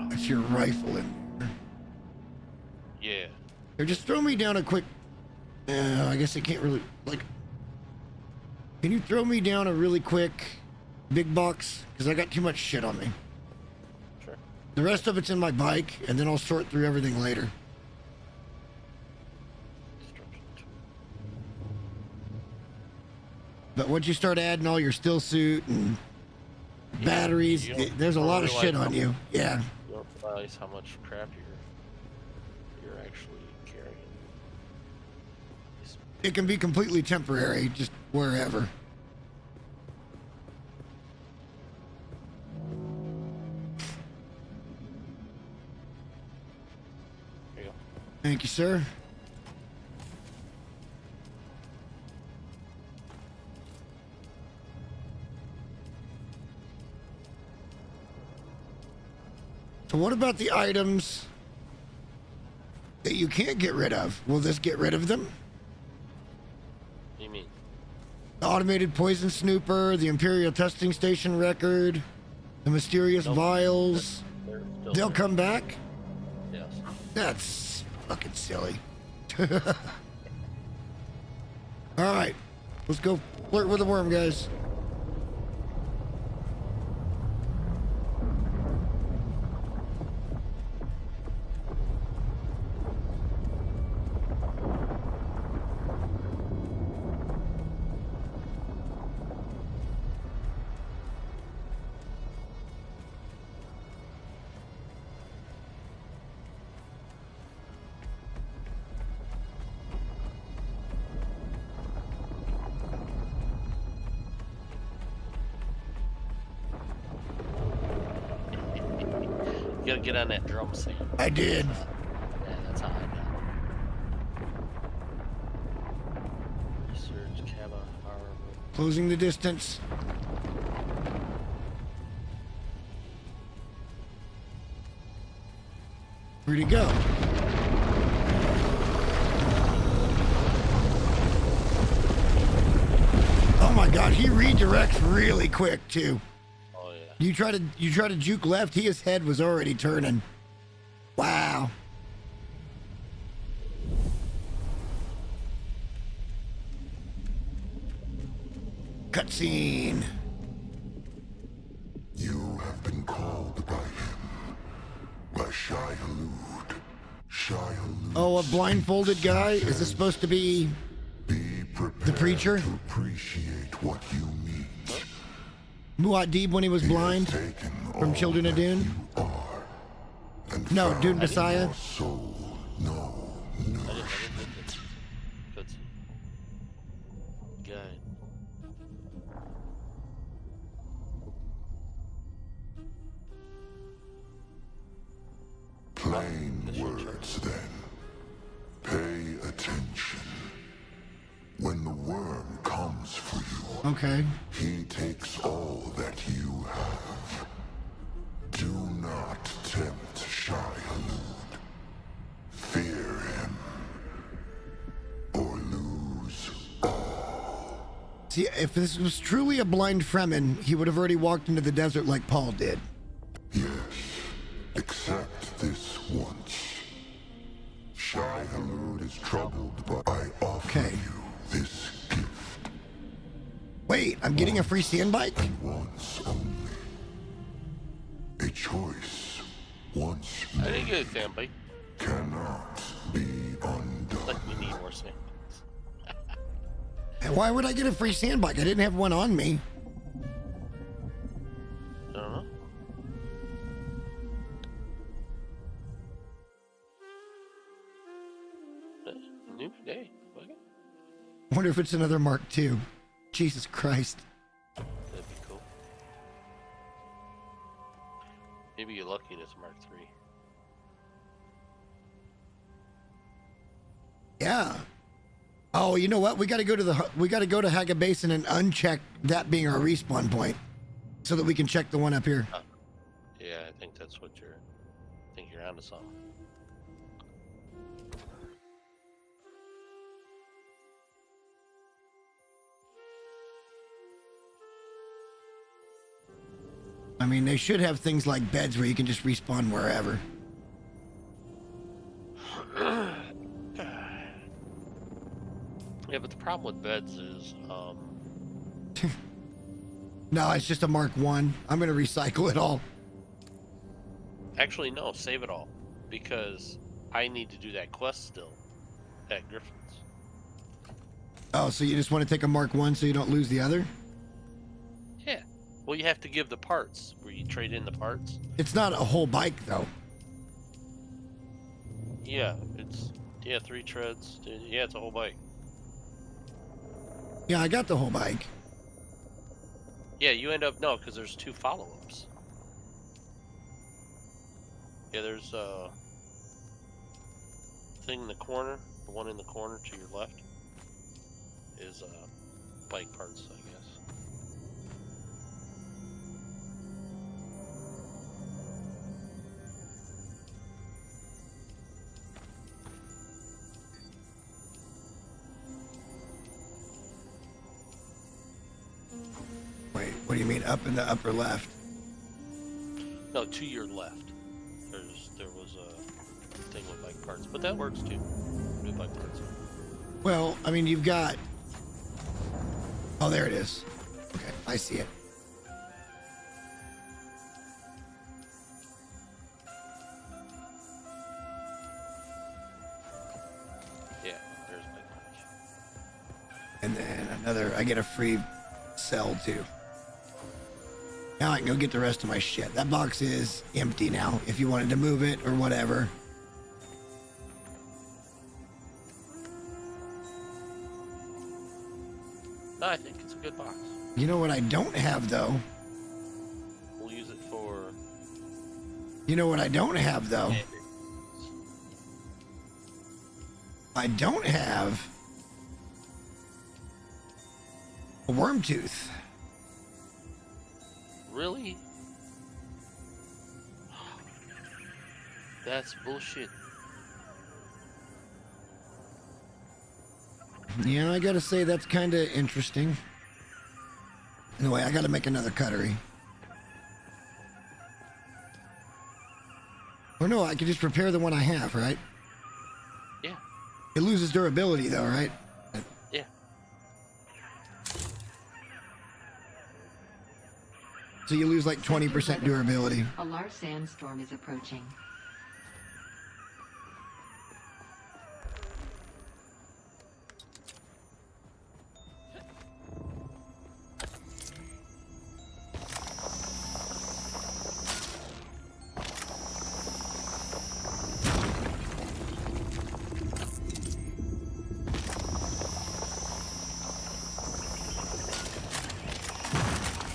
That's your rifle in there. Yeah. Here, just throw me down a quick... I guess I can't really... Like... Can you throw me down a really quick big box? Because I got too much shit on me. Sure. The rest of it's in my bike, and then I'll sort through everything later. But once you start adding all your still suit and batteries, there's a lot of shit on you. Yeah. You don't realize how much crap you're actually carrying. It can be completely temporary, just wherever. There you go. Thank you, sir. So what about the items that you can't get rid of? Will this get rid of them? What do you mean? The automated poison snooper, the Imperial testing station record, the mysterious vials. They'll come back? Yes. That's fucking silly. Alright. Let's go flirt with the worm, guys. You gotta get on that drum set. I did. Yeah, that's how I got it. Research, camo, armor. Closing the distance. Where'd he go? Oh my god, he redirects really quick too. Oh yeah. You try to juke left, his head was already turning. Wow. Cutscene. You have been called by him, by Shai Hulud. Shai Hulud. Oh, a blindfolded guy? Is this supposed to be Be prepared the preacher? to appreciate what you meet. Muad'Dib when he was blind? Taken From all Children of that Dune? you are, and No, found Dune Messiah? your soul no I didn't nourishment. Good. Guy. Plain words, then. Pay attention. When the worm comes for you, Okay. he takes all that you have. Do not tempt Shai Hulud. Fear him, or lose all. See, if this was truly a blind Fremen, he would have already walked into the desert like Paul did. Yes, accept this once. Shai Hulud is troubled, but I offer Okay. you this gift. Wait, I'm getting a free sand bike? And once only. A choice once I didn't made get a sand bike. cannot be undone. Like we need more sand. And why would I get a free sand bike? I didn't have one on me. I don't know. New day. Okay. Wonder if it's another Mark II. Jesus Christ. That'd be cool. Maybe you're lucky and it's Mark III. Yeah. Oh, you know what? We got to go to Haga Basin and uncheck that being our respawn point, so that we can check the one up here. Yeah, I think that's what I think you're onto something. I mean, they should have things like beds where you can just respawn wherever. Yeah, but the problem with beds is, No, it's just a Mark I. I'm gonna recycle it all. actually no, save it all, because I need to do that quest still at Griffin's. Oh, so you just want to take a Mark I so you don't lose the other? Yeah. Well, you have to give the parts where you trade in the parts. It's not a whole bike though. Yeah, it's 3 treads. Yeah, it's a whole bike. Yeah, I got the whole bike. Yeah, you end up because there's 2 follow-ups. Yeah, there's a thing in the corner. The one in the corner to your left is bike parts, I guess. Wait, what do you mean up in the upper left? No, to your left. There was a thing with bike parts, but that works too. New bike parts. Well, I mean, you've got... Oh, there it is. Okay, I see it. Yeah, there's bike parts. And then another, I get a free cell too. Now I can go get the rest of my shit. That box is empty now, if you wanted to move it or whatever. No, I think it's a good box. You know what I don't have though? We'll use it for... You know what I don't have though? I don't have a worm tooth. Really? That's bullshit. Yeah, I gotta say that's kind of interesting. Anyway, I gotta make another cuttery. Or no, I could just repair the one I have, right? Yeah. It loses durability though, right? Yeah. So you lose like 20% durability. A large sandstorm is approaching.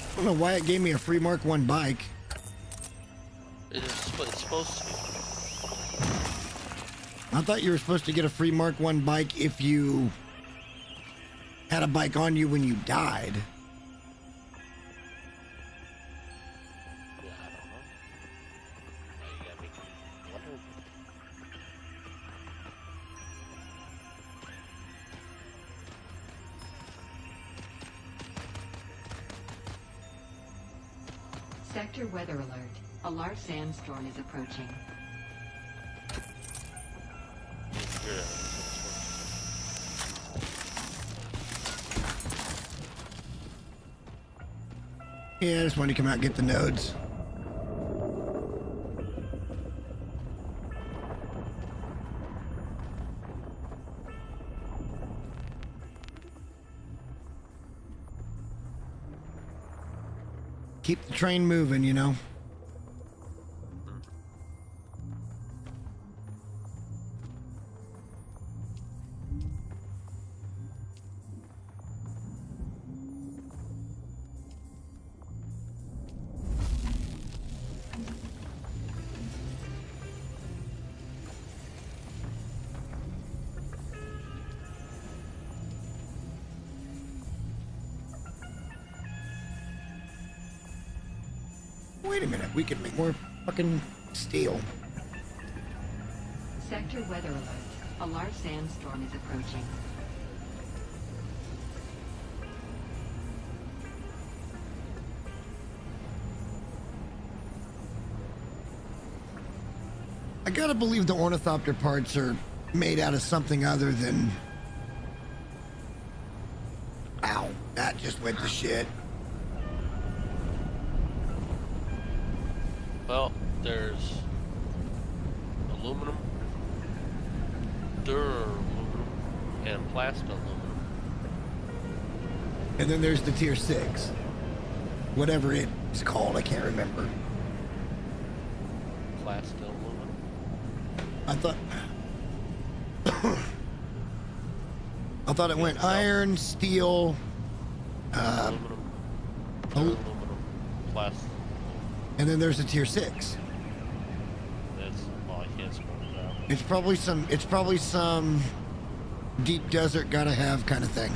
I don't know why it gave me a free Mark 1 bike. It's supposed to be. I thought you were supposed to get a free Mark 1 bike if you had a bike on you when you died. Yeah, I don't know. Now you gotta make me wonder. Sector weather alert. A large sandstorm is approaching. Yeah. Yeah, I just wanted to come out and get the nodes. Keep the train moving, you know. Wait a minute, we could make more fucking steel. Sector weather alert. A large sandstorm is approaching. I gotta believe the ornithopter parts are made out of something other than... Ow, that just went to shit. Well, there's aluminum, duraluminum, and plastialuminum. And then there's the tier 6. Whatever it's called, I can't remember. Plastialuminum. I thought it went iron, steel, Aluminum, duraluminum, plastialuminum. and then there's the tier 6. That's, well, I can't scroll it down. It's probably some deep desert gotta have kind of thing.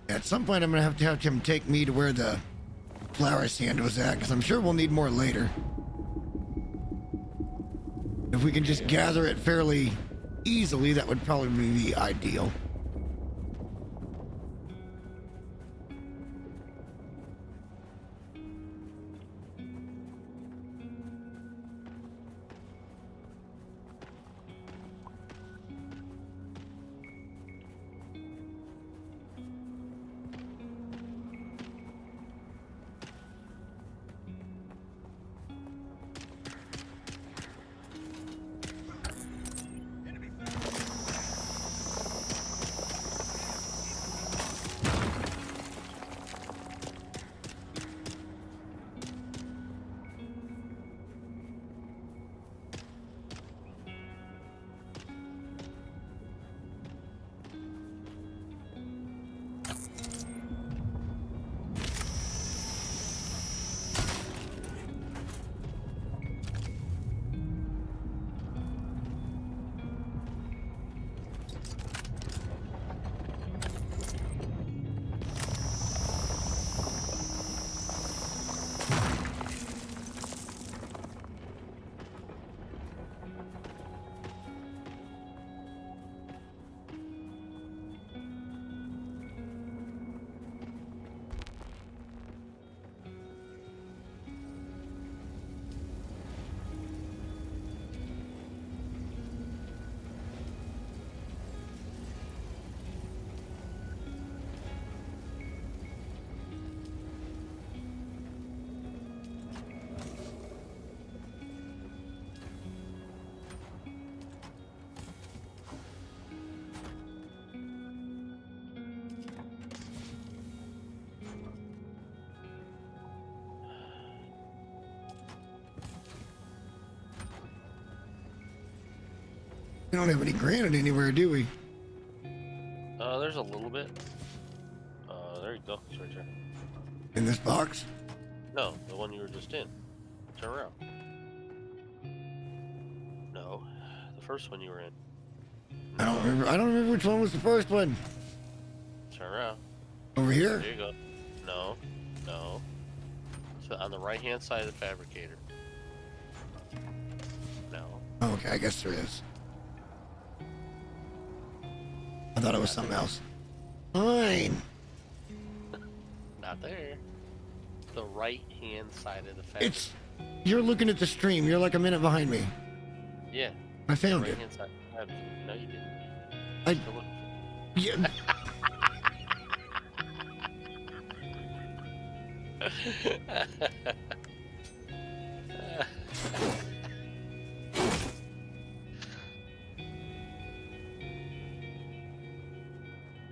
At some point, I'm gonna have him take me to where the flower stand was at, because I'm sure we'll need more later. If we can just gather it fairly easily, that would probably be ideal. We don't have any granite anywhere, do we? There's a little bit. There you go. It's right there. In this box? No, the one you were just in. Turn around. No, the first one you were in. I don't remember which one was the first one. Turn around. Over here? There you go. No, no. So on the right-hand side of the fabricator. No. Oh, okay, I guess there is. I thought it was something else. Fine. Not there. The right-hand side of the fabricator. You're looking at the stream. You're like a minute behind me. Yeah. I found it. Right-hand side. No, you didn't. I. Still looking Yeah.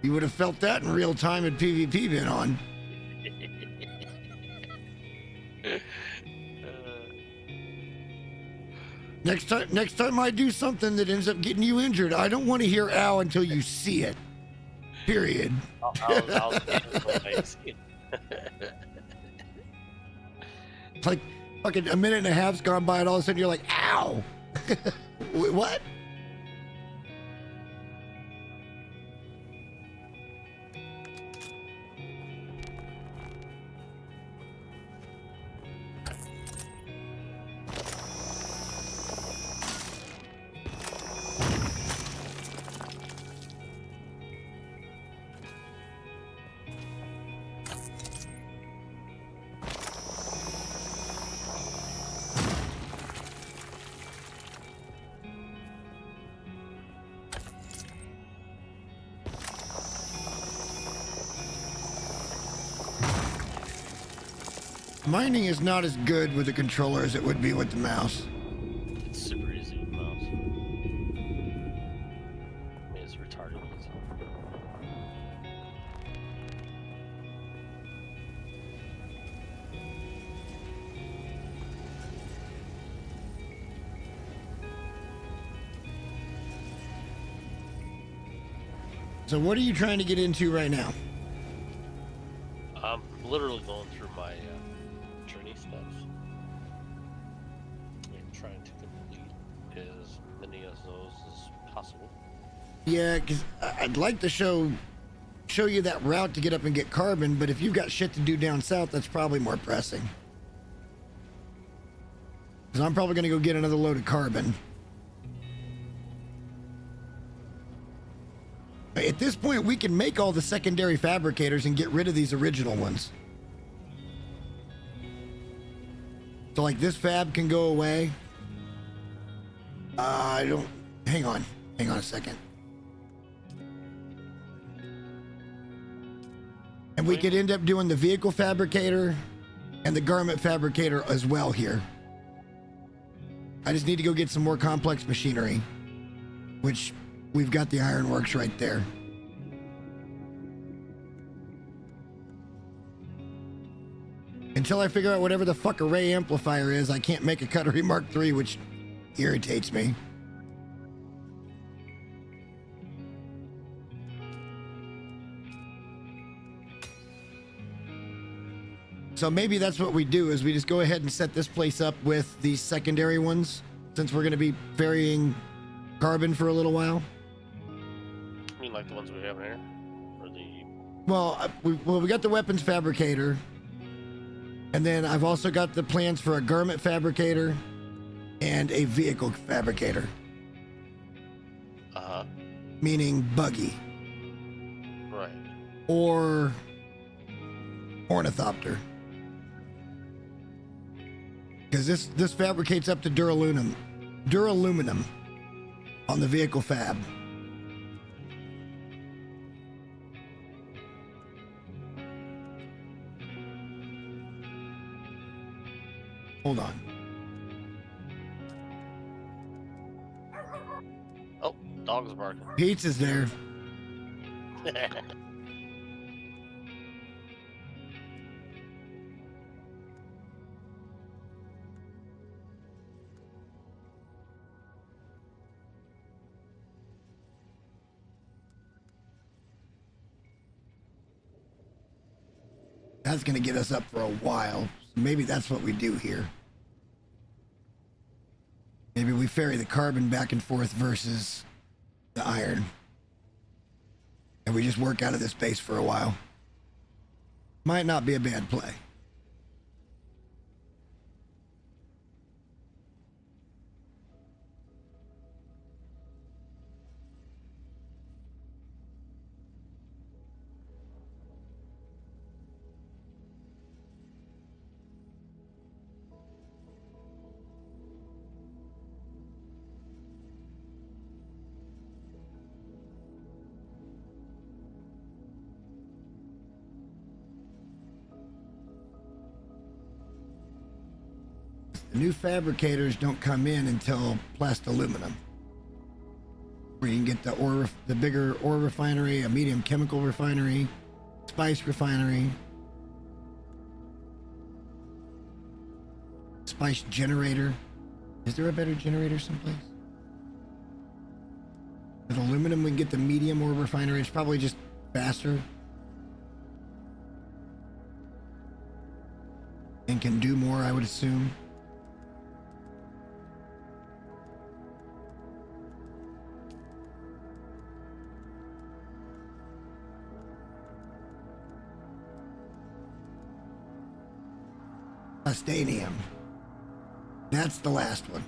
You would have felt that in real time had PvP been on. Next time I do something that ends up getting you injured, I don't want to hear ow until you see it. Period. I'll see it. Like fucking a minute and a half's gone by and all of a sudden you're like, ow. What? Mining is not as good with the controller as it would be with the mouse. It's super easy with the mouse. I mean, it's retarded easy. So what are you trying to get into right now? I'm literally going through my journey steps and trying to complete as many of those as possible. Yeah, because I'd like to show you that route to get up and get carbon, but if you've got shit to do down south, that's probably more pressing. Because I'm probably going to go get another load of carbon. At this point, we can make all the secondary fabricators and get rid of these original ones. So like this fab can go away. I don't... Hang on a second. And we could end up doing the vehicle fabricator and the garment fabricator as well here. I just need to go get some more complex machinery, which we've got the ironworks right there. Until I figure out whatever the fuck array amplifier is, I can't make a Cutlery Mark III, which irritates me. So maybe that's what we do, is we just go ahead and set this place up with these secondary ones, since we're going to be ferrying carbon for a little while. I mean, like the ones we have here? Or the... Well, we got the weapons fabricator. And then I've also got the plans for a garment fabricator and a vehicle fabricator. Uh-huh. Meaning buggy. Right. Or ornithopter. Because this fabricates up to duraluminum on the vehicle fab. Hold on. Oh, dog's barking. Pizza's there. That's going to get us up for a while. Maybe that's what we do here. Maybe we ferry the carbon back and forth versus the iron. And we just work out of this base for a while. Might not be a bad play. The new fabricators don't come in until plastaluminum. Where you can get the bigger ore refinery, a medium chemical refinery, spice refinery, spice generator. Is there a better generator someplace? With aluminum, we can get the medium ore refinery. It's probably just faster. And can do more, I would assume. Plastanium. That's the last one.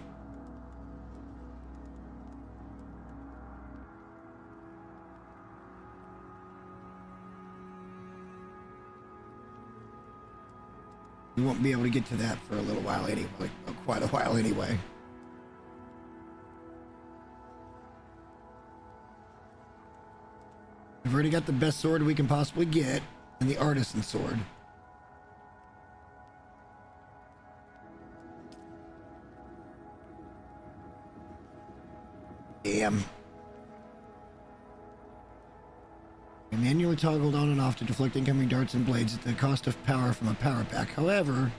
We won't be able to get to that for a little while anyway. Quite a while anyway. We've already got the best sword we can possibly get, and the artisan sword. Damn. You manually toggled on and off to deflect incoming darts and blades at the cost of power from a power pack. However,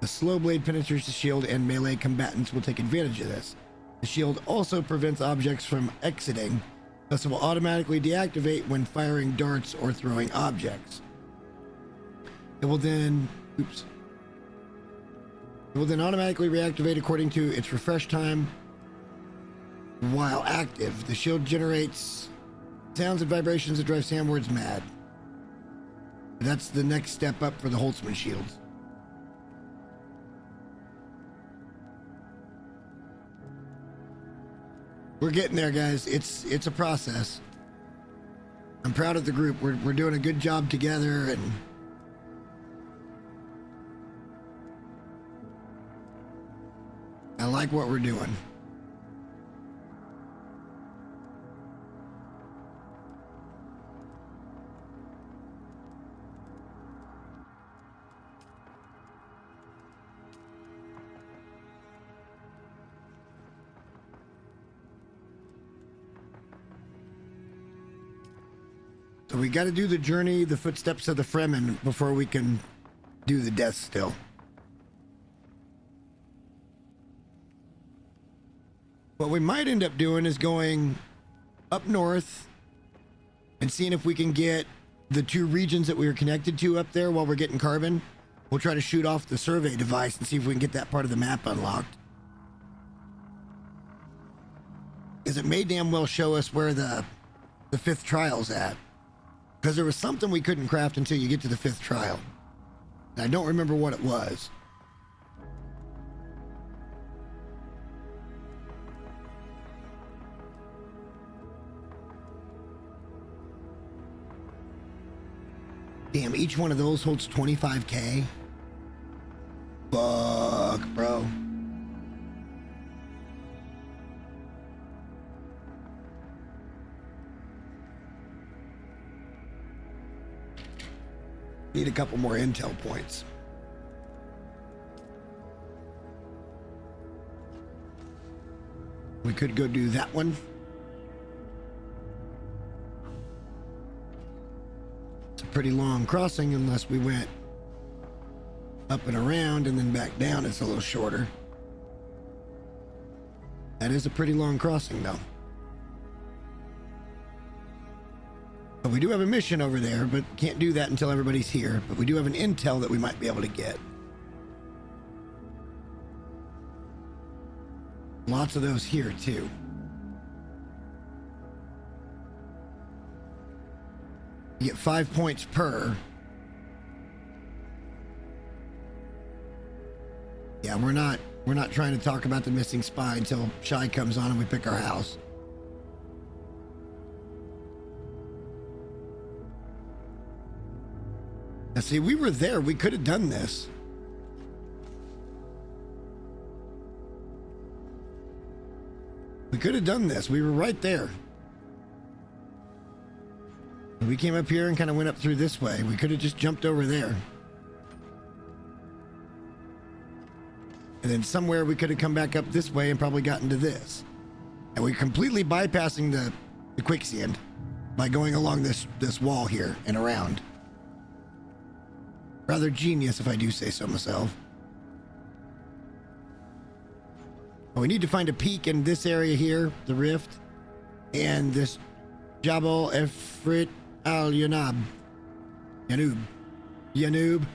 the slow blade penetrates the shield and melee combatants will take advantage of this. The shield also prevents objects from exiting, thus it will automatically deactivate when firing darts or throwing objects. It will then... Oops. It will then automatically reactivate according to its refresh time. While active, the shield generates sounds and vibrations that drive sandwords mad. That's the next step up for the Holtzman shields. We're getting there, guys. It's a process. I'm proud of the group. We're doing a good job together, and I like what we're doing. So we got to do the journey, the footsteps of the Fremen, before we can do the death still. What we might end up doing is going up north and seeing if we can get the two regions that we were connected to up there while we're getting carbon. We'll try to shoot off the survey device and see if we can get that part of the map unlocked. Because it may damn well show us where the fifth trial's at. Because there was something we couldn't craft until you get to the fifth trial. And I don't remember what it was. Damn, each one of those holds 25k. Fuck, bro. Need a couple more intel points. We could go do that one. It's a pretty long crossing unless we went up and around and then back down. It's a little shorter. That is a pretty long crossing though. But we do have a mission over there, but can't do that until everybody's here. But we do have an intel that we might be able to get. Lots of those here, too. You get 5 points per. Yeah, we're not trying to talk about the missing spy until Shy comes on and we pick our house. Now see, we were there. We could have done this. We could have done this. We were right there. We came up here and kind of went up through this way. We could have just jumped over there. And then somewhere we could have come back up this way and probably gotten to this. And we're completely bypassing the quicksand by going along this wall here and around. Rather genius, if I do say so myself. We need to find a peak in this area here, the rift, and this Jabal Efrit al-Yanab. Yanub.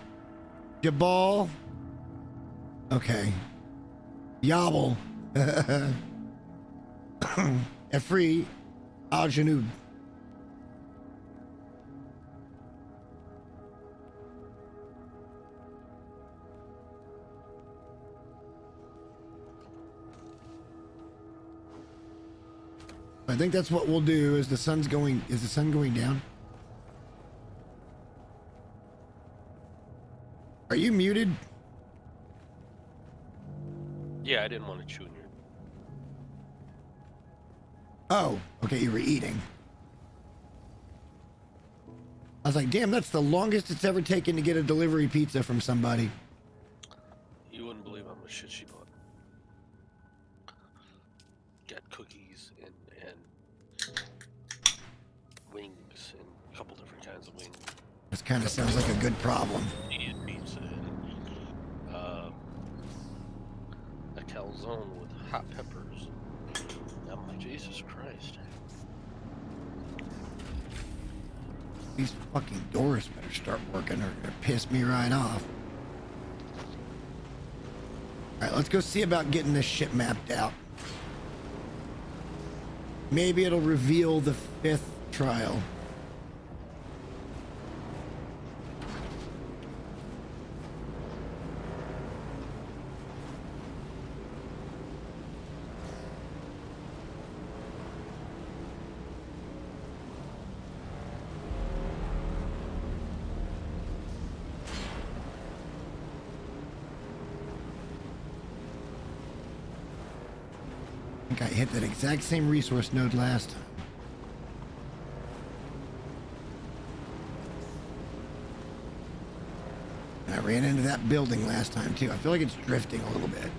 Jabal. Okay. Yabal. Efri al-Janub. I think that's what we'll do. Is the sun going down? Are you muted? Yeah, I didn't want to chew in your... Oh, okay, you were eating. I was like, damn, that's the longest it's ever taken to get a delivery pizza from somebody. You wouldn't believe how much shit she bought. Got cookies and wings and a couple different kinds of wings. This kind of sounds like a good problem. Needed pizza and a calzone with hot peppers. I'm like, Jesus Christ. These fucking doors better start working or they're gonna piss me right off. Alright, let's go see about getting this shit mapped out. Maybe it'll reveal the 5th trial. I think I hit that exact same resource node last time. And I ran into that building last time too. I feel like it's drifting a little bit.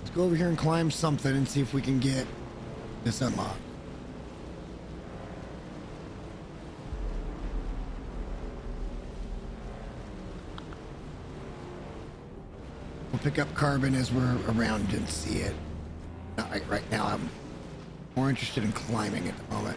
Let's go over here and climb something and see if we can get this unlocked. We'll pick up carbon as we're around and see it. Right now, I'm more interested in climbing at the moment.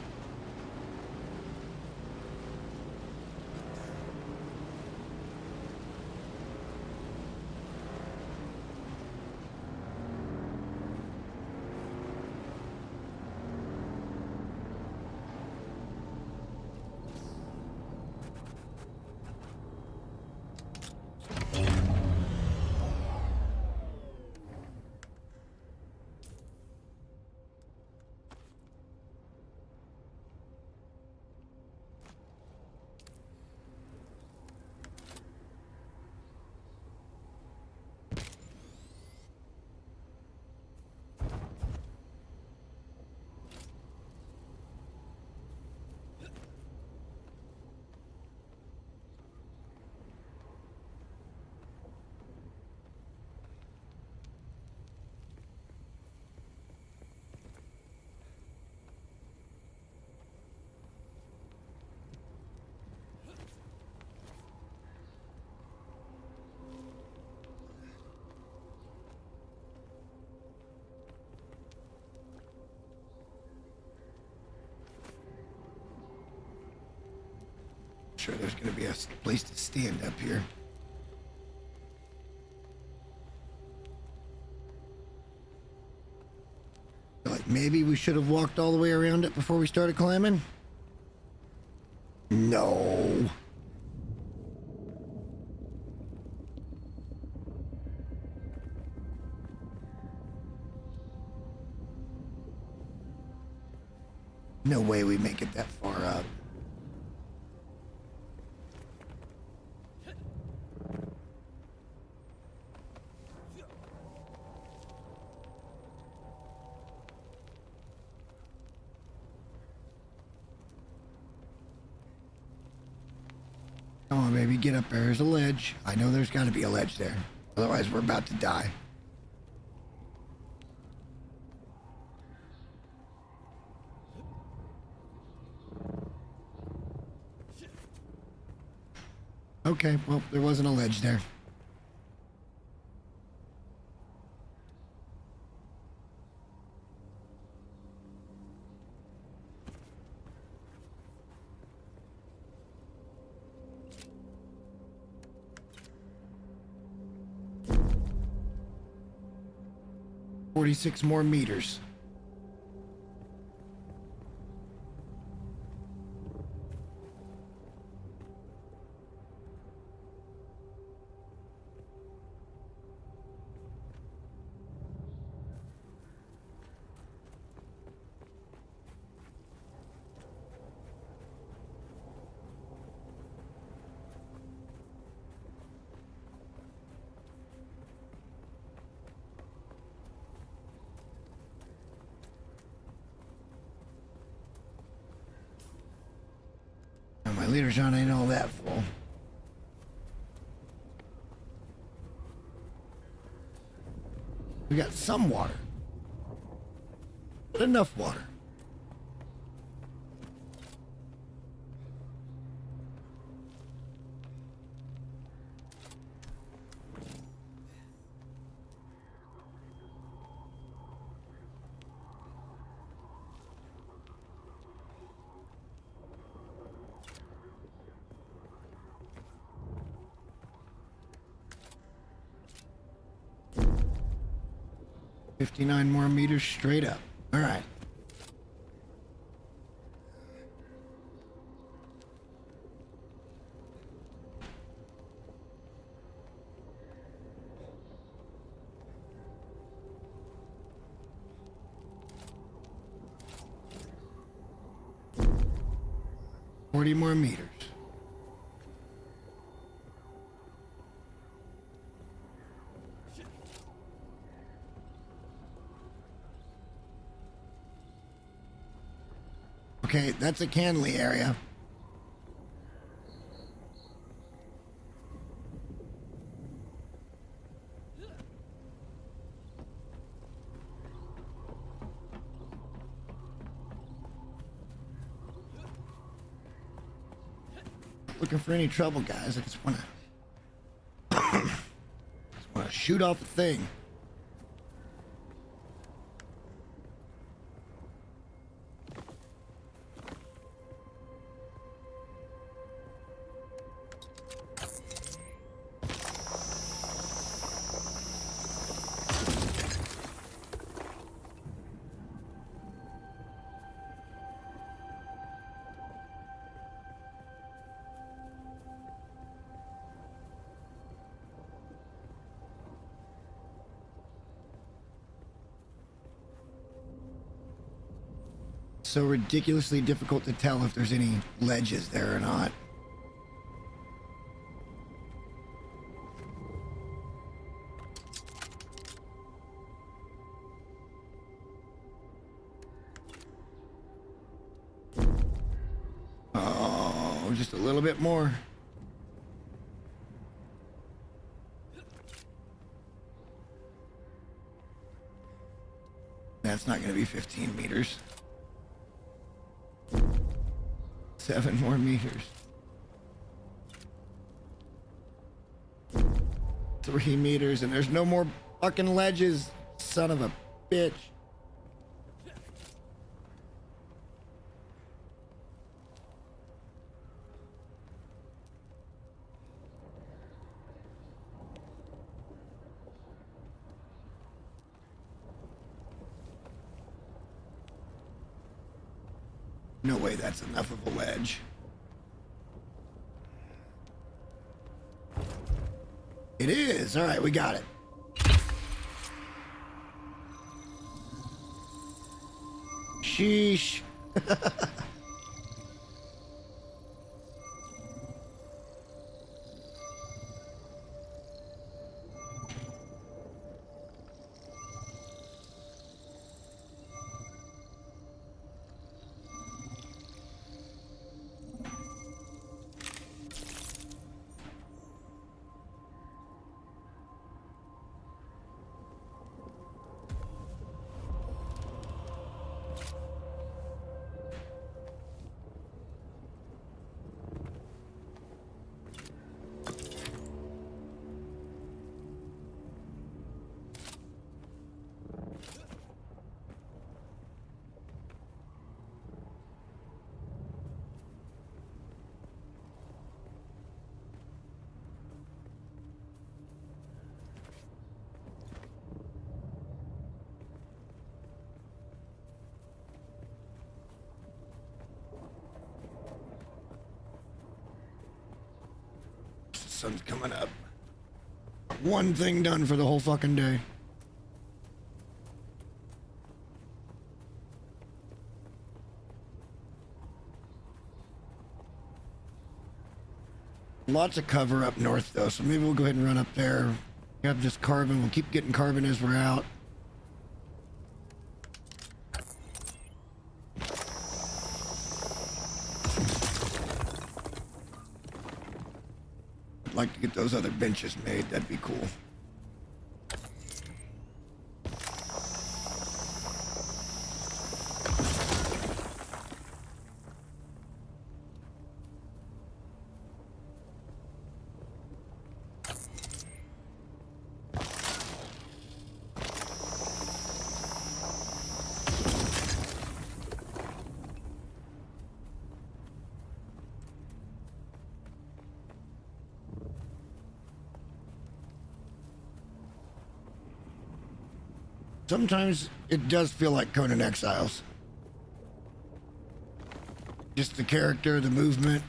Sure, there's gonna be a place to stand up here. Like maybe we should have walked all the way around it before we started climbing. No. No way we make it that far up. Come on, baby, get up there. There's a ledge. I know there's got to be a ledge there. Otherwise, we're about to die. Okay, well, there wasn't a ledge there. "46 more meters. My leader John ain't all that full. We got some water. But enough water. "59 more meters straight up. All right. "40 more meters. Okay, that's a Canley area. Looking for any trouble, guys. I just want to shoot off the thing. So ridiculously difficult to tell if there's any ledges there or not. Oh, just a little bit more. That's not going to be 15 meters. 7 more meters. 3 meters, and there's no more fucking ledges. Son of a bitch. No way that's enough of a ledge. It is. All right, we got it. Sheesh. Sun's coming up. One thing done for the whole fucking day. Lots of cover up north though, so maybe we'll go ahead and run up there. Have this carbon. We'll keep getting carbon as we're out. I'd like to get those other benches made. That'd be cool. Sometimes it does feel like Conan Exiles. Just the character, the movement.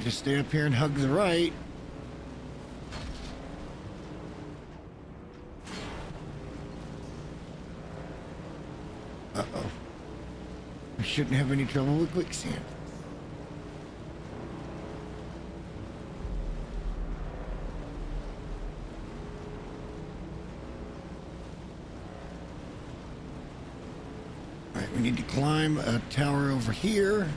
Just stay up here and hug the right. Uh-oh. We shouldn't have any trouble with quicksand. All right, we need to climb a tower over here.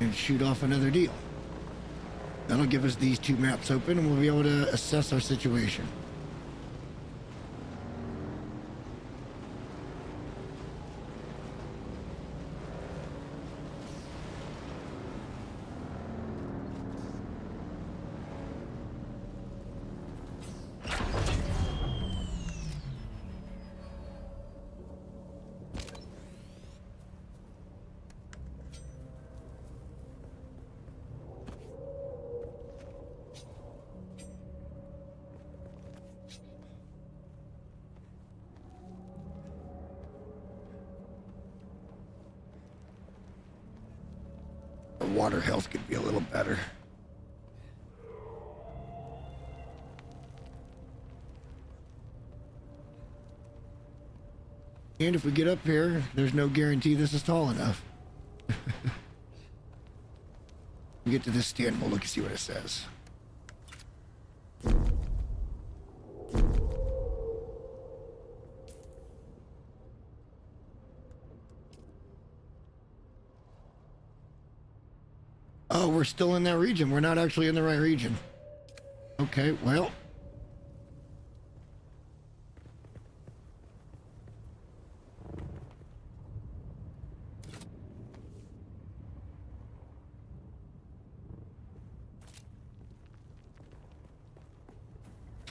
And shoot off another deal. That'll give us these two maps open and we'll be able to assess our situation. Water health could be a little better. And if we get up here, there's no guarantee this is tall enough. We get to this stand, we'll look and see what it says. Oh, we're still in that region. We're not actually in the right region. Okay, well.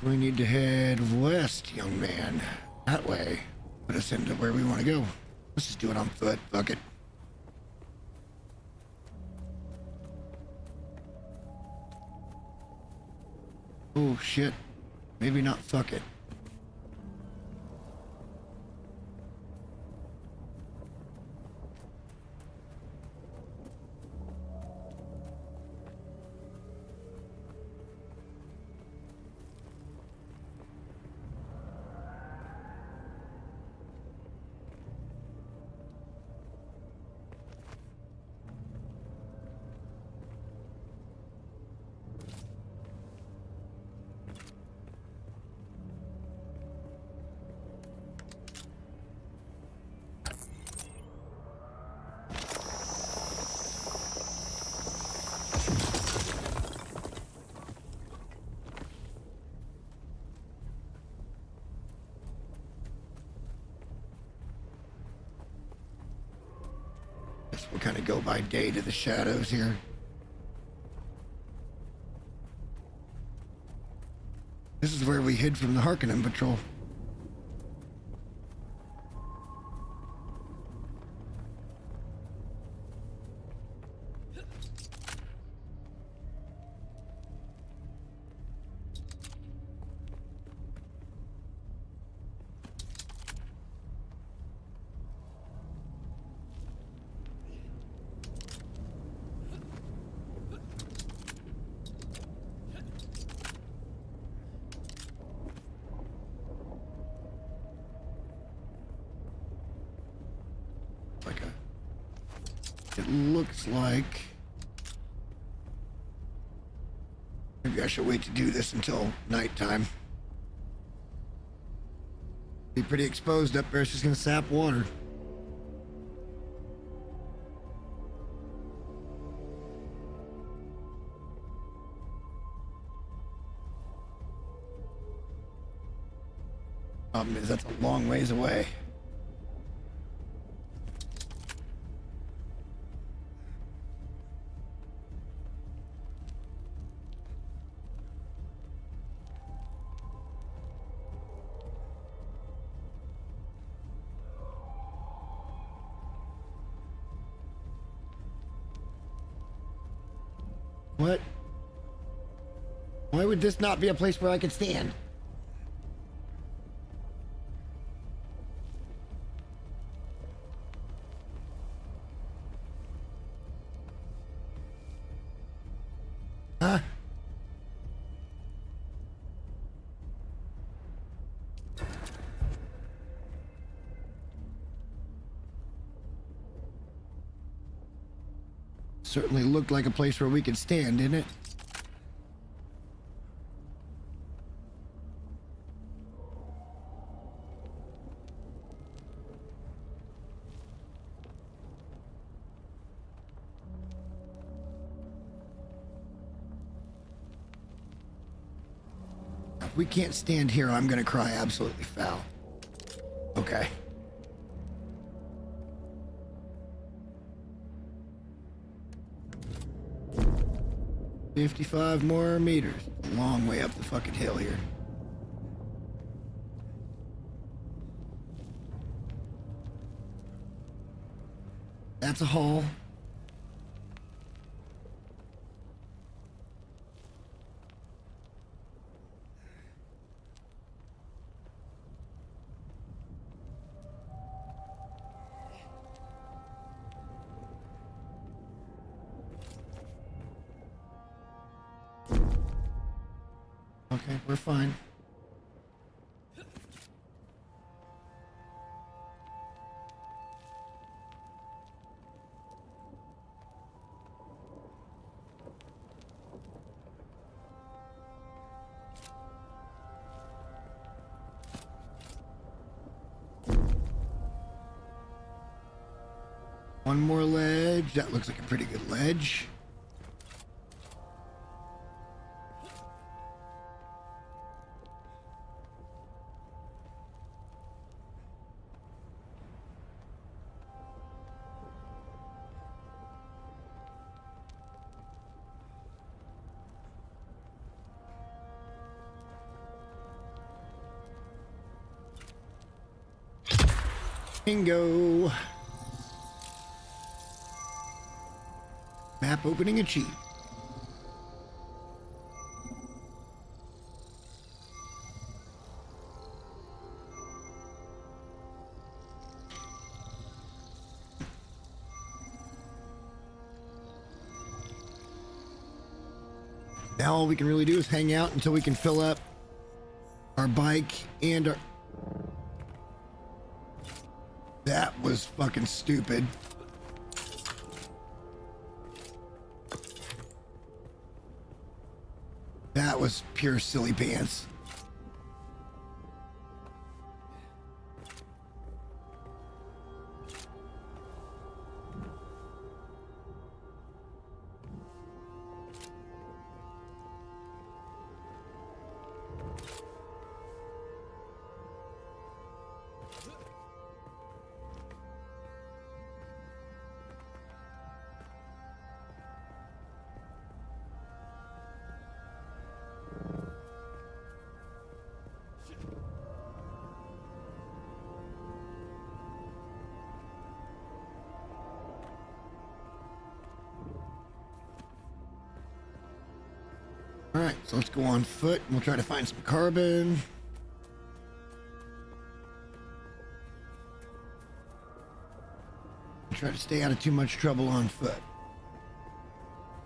We need to head west, young man. That way. Put us into where we want to go. Let's just do it on foot. Fuck it. Oh, shit. Maybe not fuck it. We'll kind of go by day to the shadows here. This is where we hid from the Harkonnen patrol. It looks like maybe I should wait to do this until nighttime. Be pretty exposed up there. It's just gonna sap water. Problem is that's a long ways away. What? Why would this not be a place where I could stand? Huh? Certainly looked like a place where we could stand, didn't it? If we can't stand here, I'm gonna cry absolutely foul. Okay. $55 more meters. A long way up the fucking hill here. That's a hole. Okay, we're fine. One more ledge. That looks like a pretty good ledge. Bingo. Map opening achieved. Now all we can really do is hang out until we can fill up our bike and our... That was fucking stupid. That was pure silly pants. All right, so let's go on foot and we'll try to find some carbon. Try to stay out of too much trouble on foot.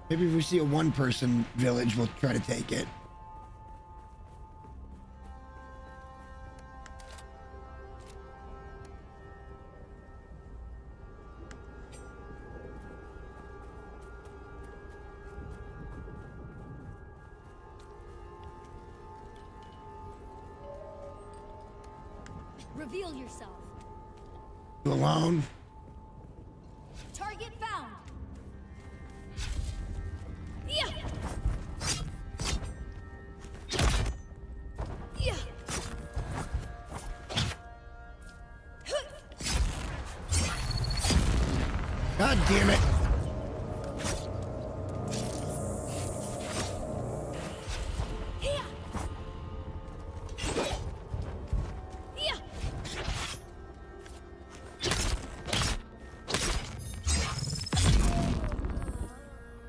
Maybe if we see a one-person village, we'll try to take it. Reveal yourself. You alone? Target found. Yeah. Yeah. God damn it.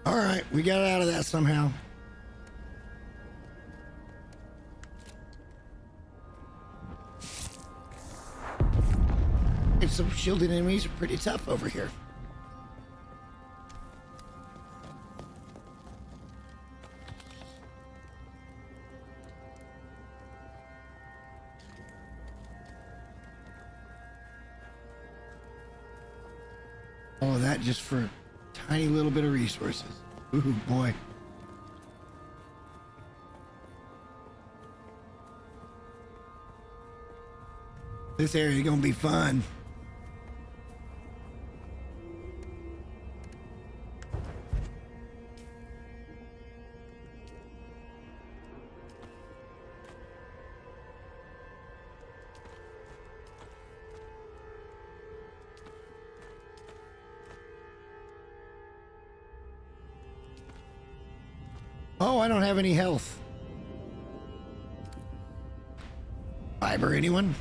All right, we got out of that somehow. And some shielded enemies are pretty tough over here. All of that just for a tiny little bit of resources. Ooh, boy. This area is gonna be fun. Oh, I don't have any health. Fiber, anyone?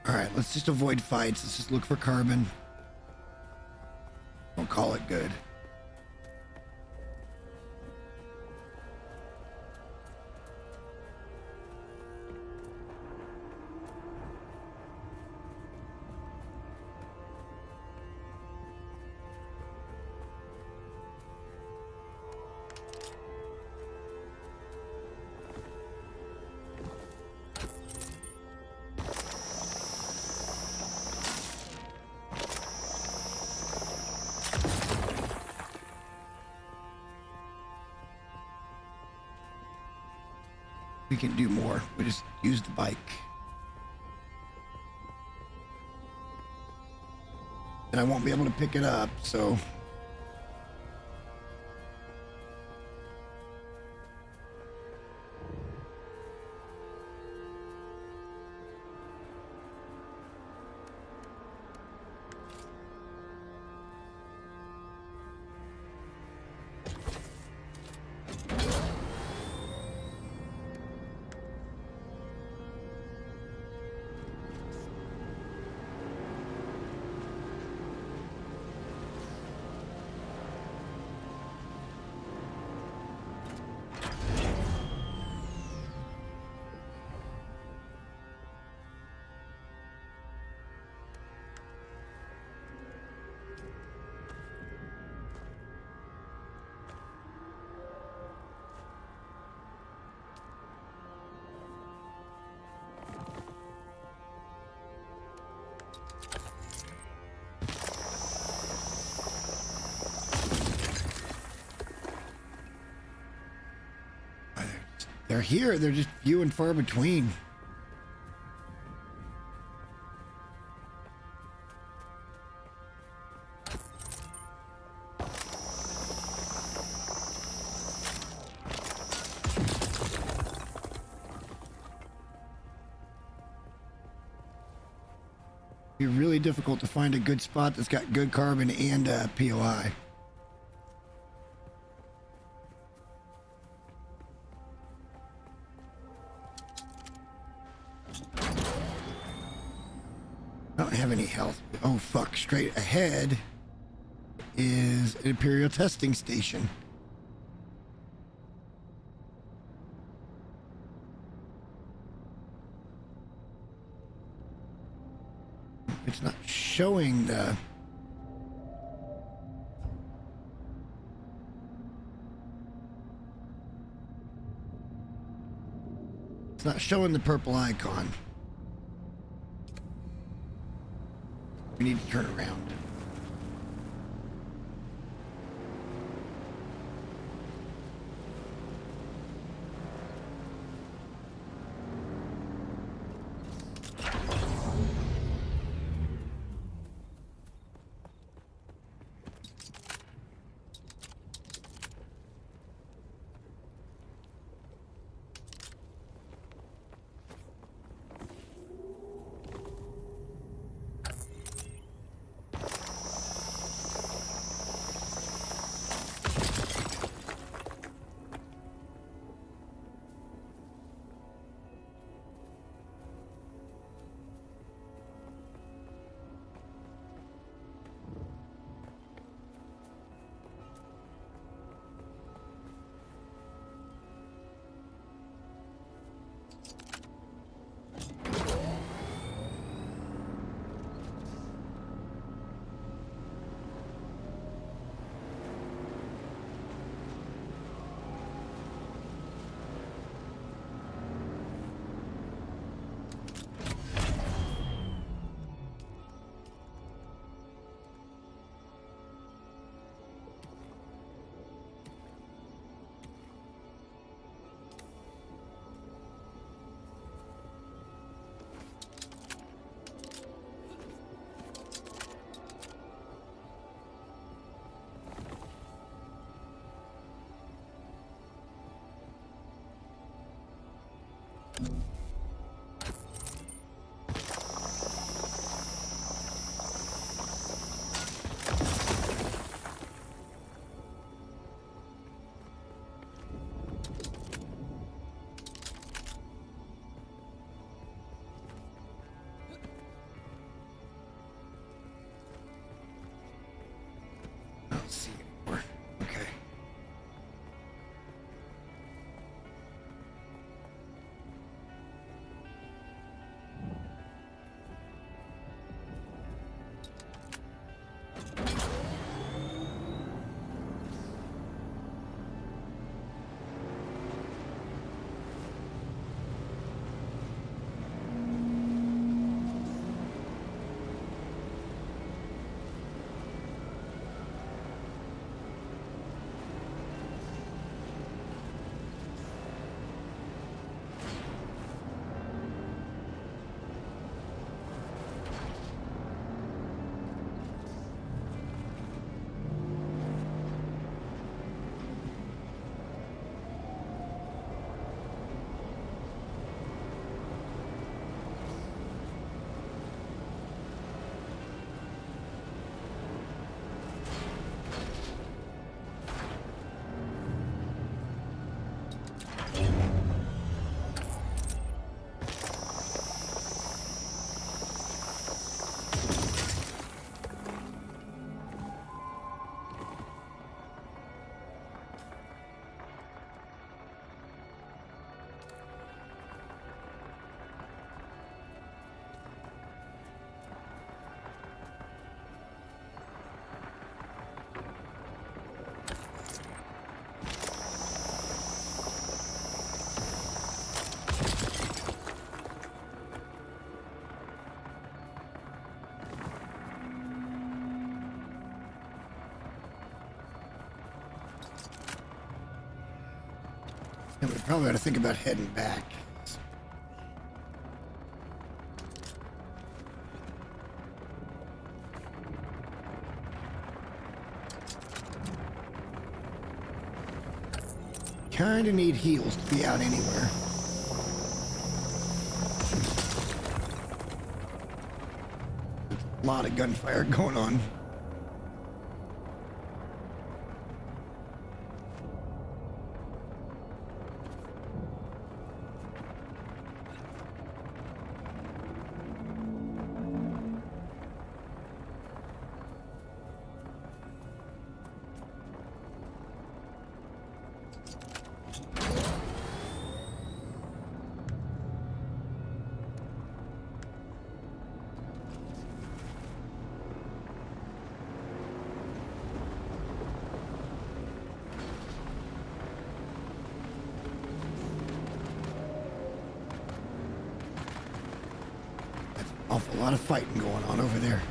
All right, let's just avoid fights. Let's just look for carbon. We'll call it good. We can do more. We just use the bike. And I won't be able to pick it up, so... They're here. They're just few and far between. Be really difficult to find a good spot that's got good carbon and POI. I don't have any health. Oh fuck, straight ahead is an Imperial testing station. It's not showing the... It's not showing the purple icon. We need to turn around. I don't see anymore. Okay. And we probably ought to think about heading back. Kinda need heals to be out anywhere. A lot of gunfire going on. Awful lot of fighting going on over there.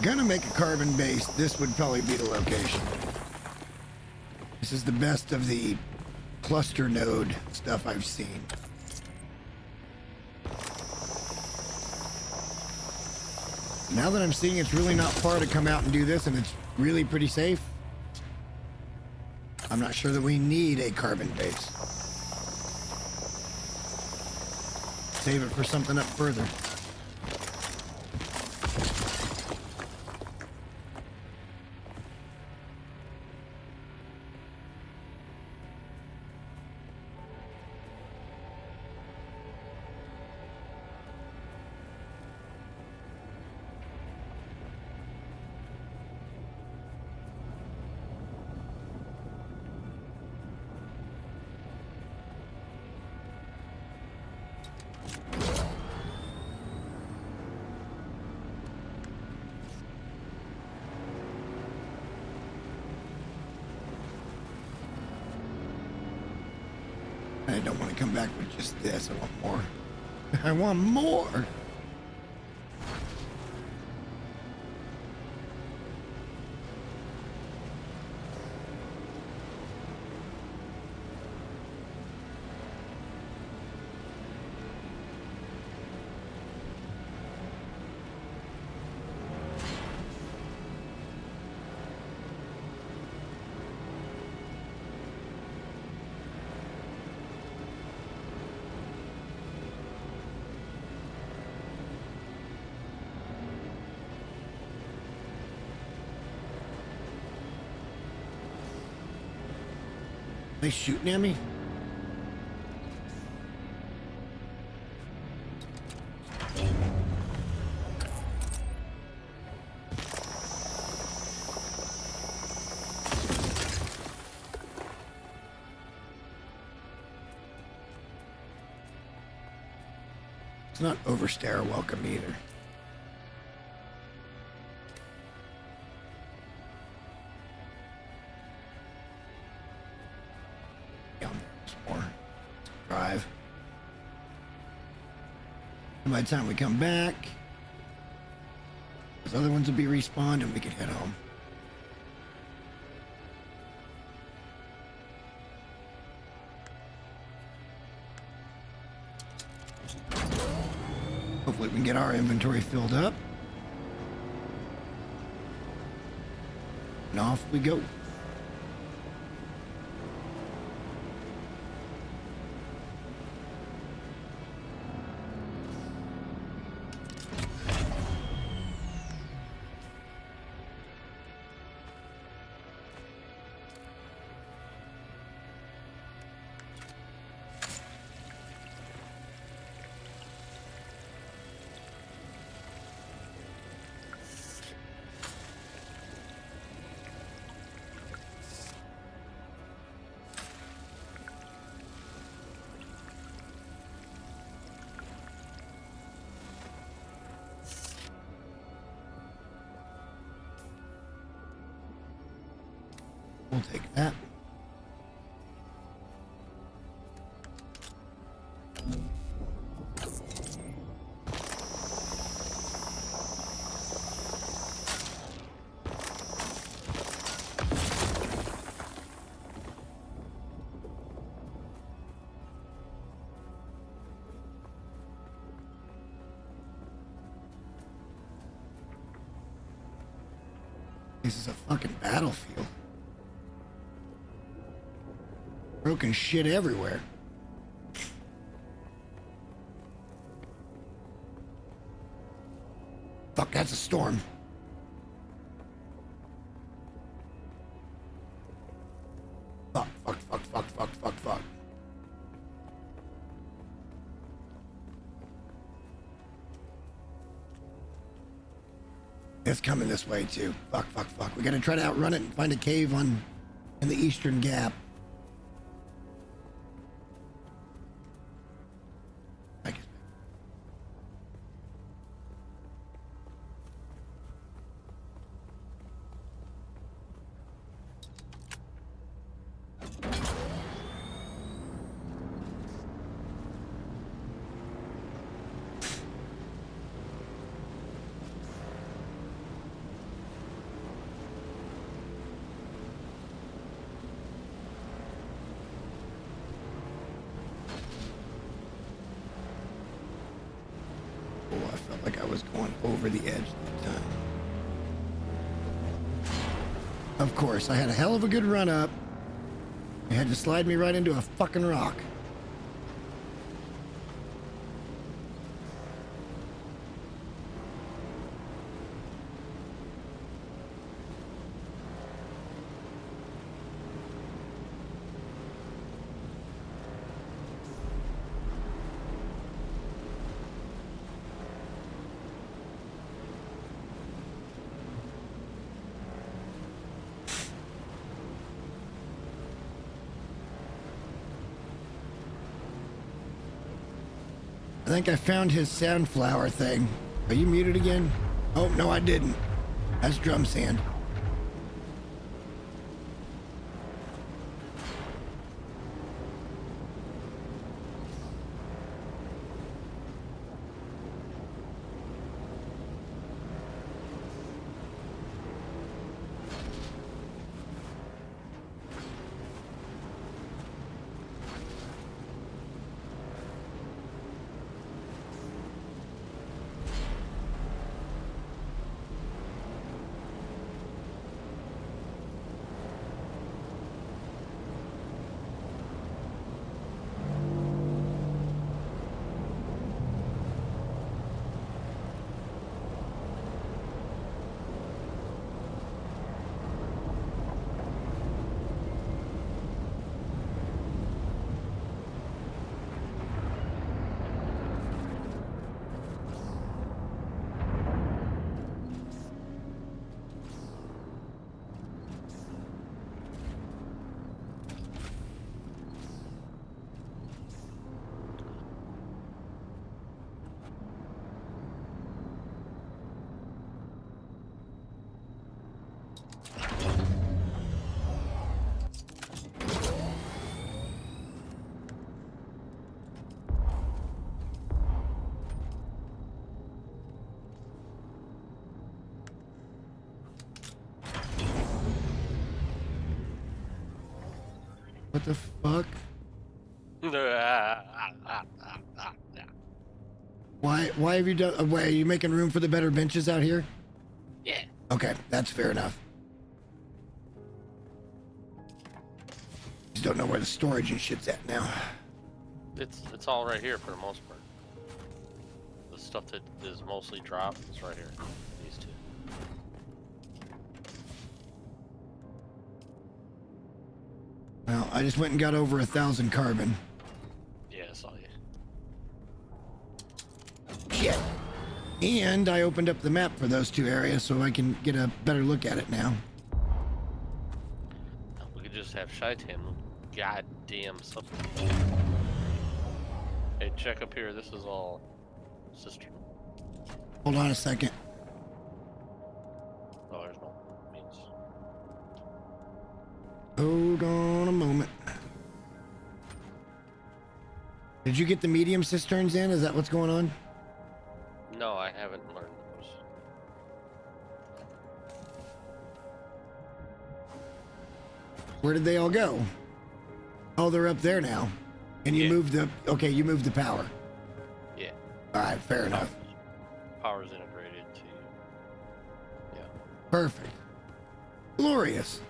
Gonna make a carbon base, this would probably be the location. This is the best of the cluster node stuff I've seen. Now that I'm seeing it's really not far to come out and do this, and it's really pretty safe, I'm not sure that we need a carbon base. Save it for something up further. don't want to come back with just this. I want more. I want more. They shooting at me? It's not overstay our welcome either. Drive. And by the time we come back, those other ones will be respawned and we can head home. Hopefully we can get our inventory filled up. And off we go. We'll take that. This is a fucking battlefield. Broken shit everywhere. Fuck, that's a storm. Fuck, fuck, fuck, fuck, fuck, fuck, fuck. It's coming this way too. Fuck, fuck, fuck. We gotta try to outrun it and find a cave in the Eastern Gap. I felt like I was going over the edge that time. Of course, I had a hell of a good run up. They had to slide me right into a fucking rock. I think I found his sandflower thing. Are you muted again? Oh, no, I didn't. That's drum sand. What the fuck? Why have you done? Why are you making room for the better benches out here? Yeah. Okay, that's fair enough. Just don't know where the storage and shit's at now. It's all right here for the most part. The stuff that is mostly dropped is right here. These two. Well, I just went and got over 1,000 carbon. Yeah, I saw you. Shit. And I opened up the map for those two areas so I can get a better look at it now. We could just have Shaitan goddamn something. Hey, check up here. This is all cistern. Hold on a second. Oh, there's no means. Hold on a moment. Did you get the medium cisterns in? Is that what's going on? No, I haven't learned those. Where did they all go? Oh, they're up there now. And you moved the... Okay, you moved the power. Yeah. All right, fair enough. Power's integrated to... Yeah. Perfect. Glorious.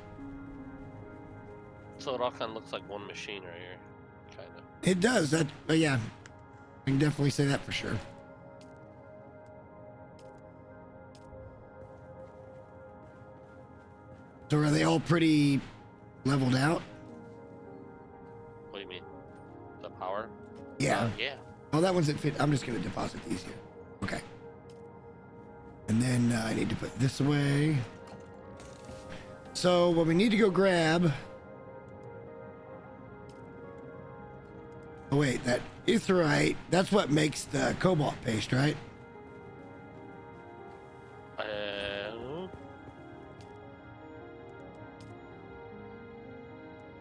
So it all kind of looks like one machine right here. Kind of. It does. That, yeah. I can definitely say that for sure. So are they all pretty leveled out? What do you mean? The power? Yeah. Yeah. Oh, that one's at fit. I'm just going to deposit these here. Okay. And then I need to put this away. So what we need to go grab... Oh, wait. That aetheryte, that's what makes the cobalt paste, right?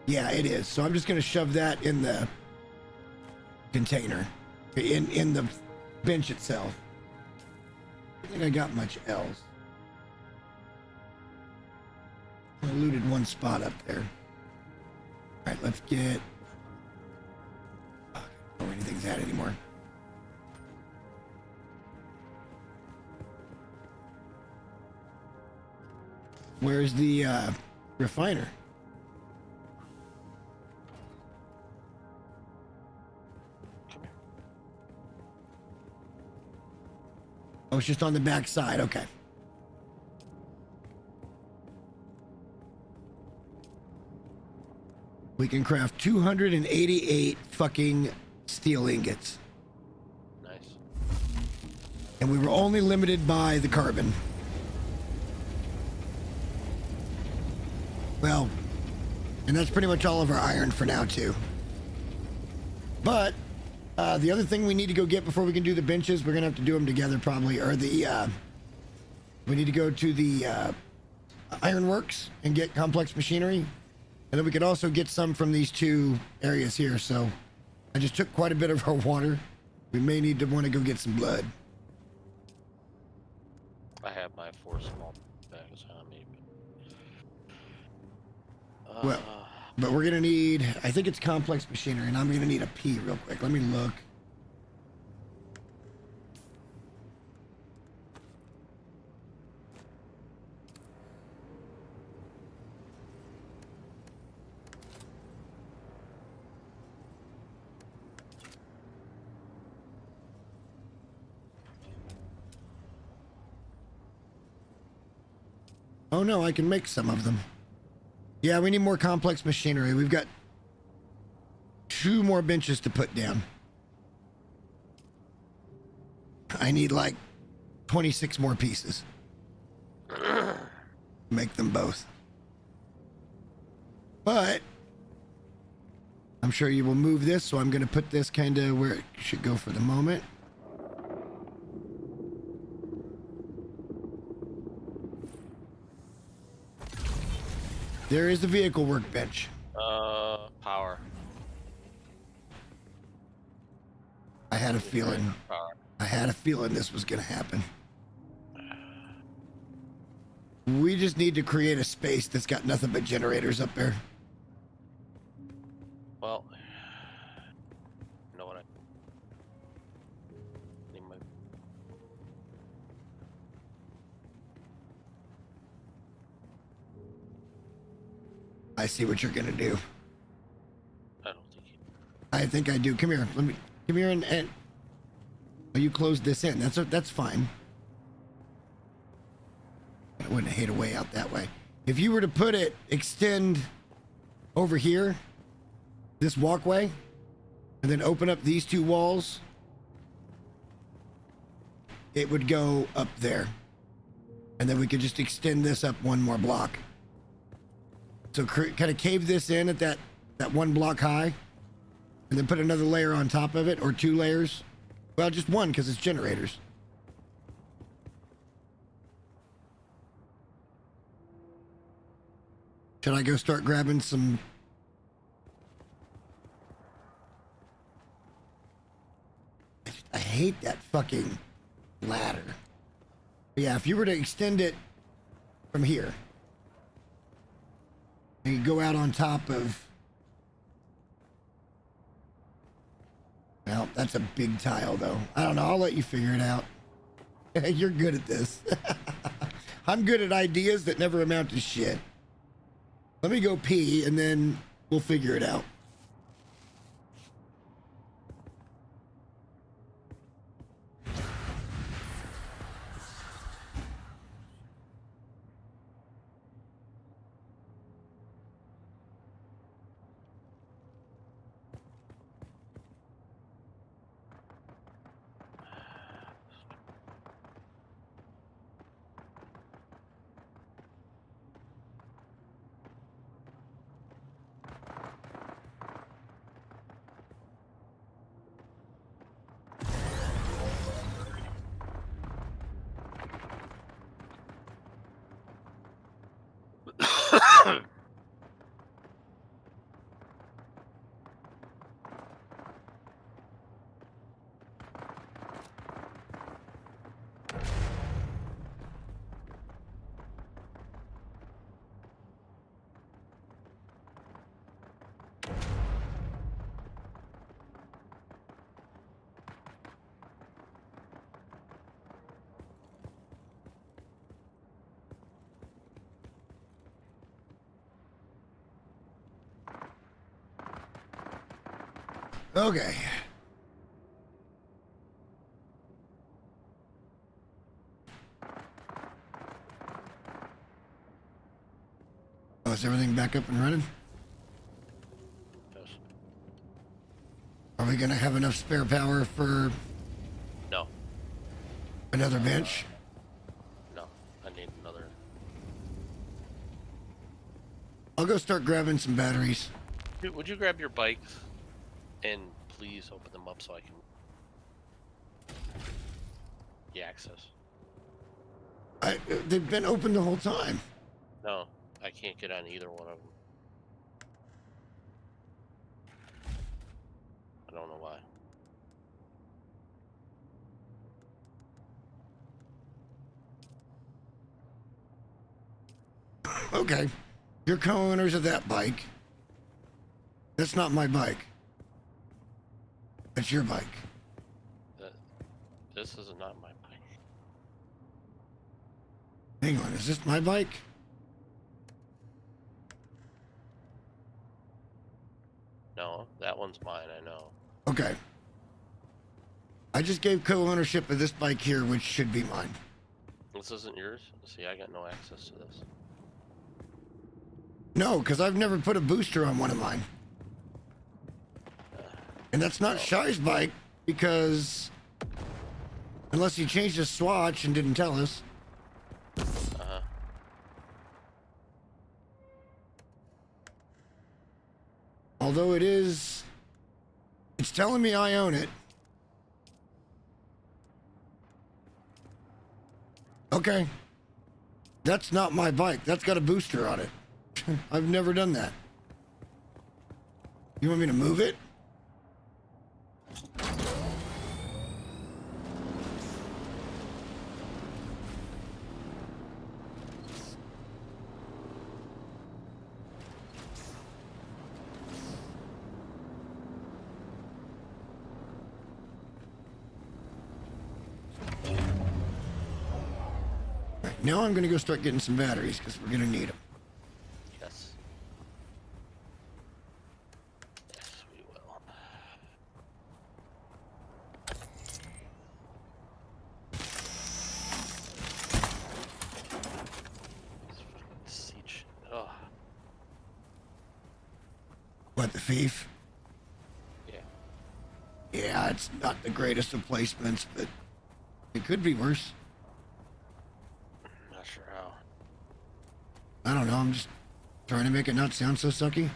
Yeah, it is. So I'm just going to shove that in the container, in the bench itself. I don't think I got much else. I looted one spot up there. All right, let's get... I don't know where anything's at anymore. Where's the refiner? Oh, it's just on the back side. Okay. We can craft 288 fucking steel ingots. Nice. And we were only limited by the carbon. Well, and that's pretty much all of our iron for now, too. But the other thing we need to go get before we can do the benches, we're going to have to do them together probably, or the, we need to go to the ironworks and get complex machinery. And then we could also get some from these two areas here. So I just took quite a bit of our water. We may need to want to go get some blood. I have my 4 small bags on me. Well, but we're going to need, I think it's complex machinery, and I'm going to need a P real quick. Let me look. Oh no, I can make some of them. Yeah, we need more complex machinery. We've got 2 more benches to put down. I need like 26 more pieces. Make them both. But I'm sure you will move this, so I'm going to put this kind of where it should go for the moment. There is the vehicle workbench. Power. I had a feeling. I had a feeling this was going to happen. We just need to create a space that's got nothing but generators up there. I see what you're gonna do. I don't think he... I think I do. Come here. Come here and oh, you closed this in. That's fine. I wouldn't hate a way out that way. If you were to put it, extend over here, this walkway, and then open up these two walls, it would go up there. And then we could just extend this up one more block. So kind of cave this in at that one block high, and then put another layer on top of it, or 2 layers. Well, just one, because it's generators. Should I go start grabbing some... I hate that fucking ladder. Yeah, if you were to extend it from here, and you go out on top of... Well, that's a big tile, though. I don't know. I'll let you figure it out. You're good at this. I'm good at ideas that never amount to shit. Let me go pee, and then we'll figure it out. Okay. Oh, is everything back up and running? Yes. Are we gonna have enough spare power for No. another bench? No. I need another... I'll go start grabbing some batteries. Dude, would you grab your bike and please open them up so I can... The access. They've been open the whole time. No, I can't get on either one of them. I don't know why. Okay. You're co-owners of that bike. That's not my bike. That's your bike. This is not my bike. Hang on, is this my bike? No, that one's mine, I know. Okay. I just gave co-ownership of this bike here, which should be mine. This isn't yours? See, I got no access to this. No, because I've never put a booster on one of mine. And that's not Shy's bike, because... Unless he changed his swatch and didn't tell us. Uh-huh. Although it is... It's telling me I own it. Okay. That's not my bike. That's got a booster on it. I've never done that. You want me to move it? Now I'm going to go start getting some batteries because we're going to need them. Yes. What, the Thief? Yeah. Yeah, it's not the greatest of placements, but it could be worse. Not sure how. I don't know. I'm just trying to make it not sound so sucky.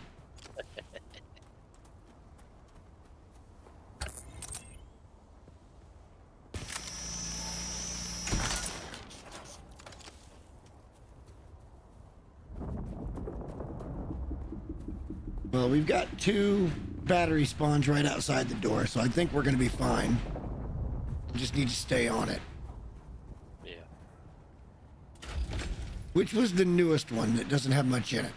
Well, we've got 2 battery spawns right outside the door, so I think we're going to be fine. We just need to stay on it. Yeah. Which was the newest one that doesn't have much in it?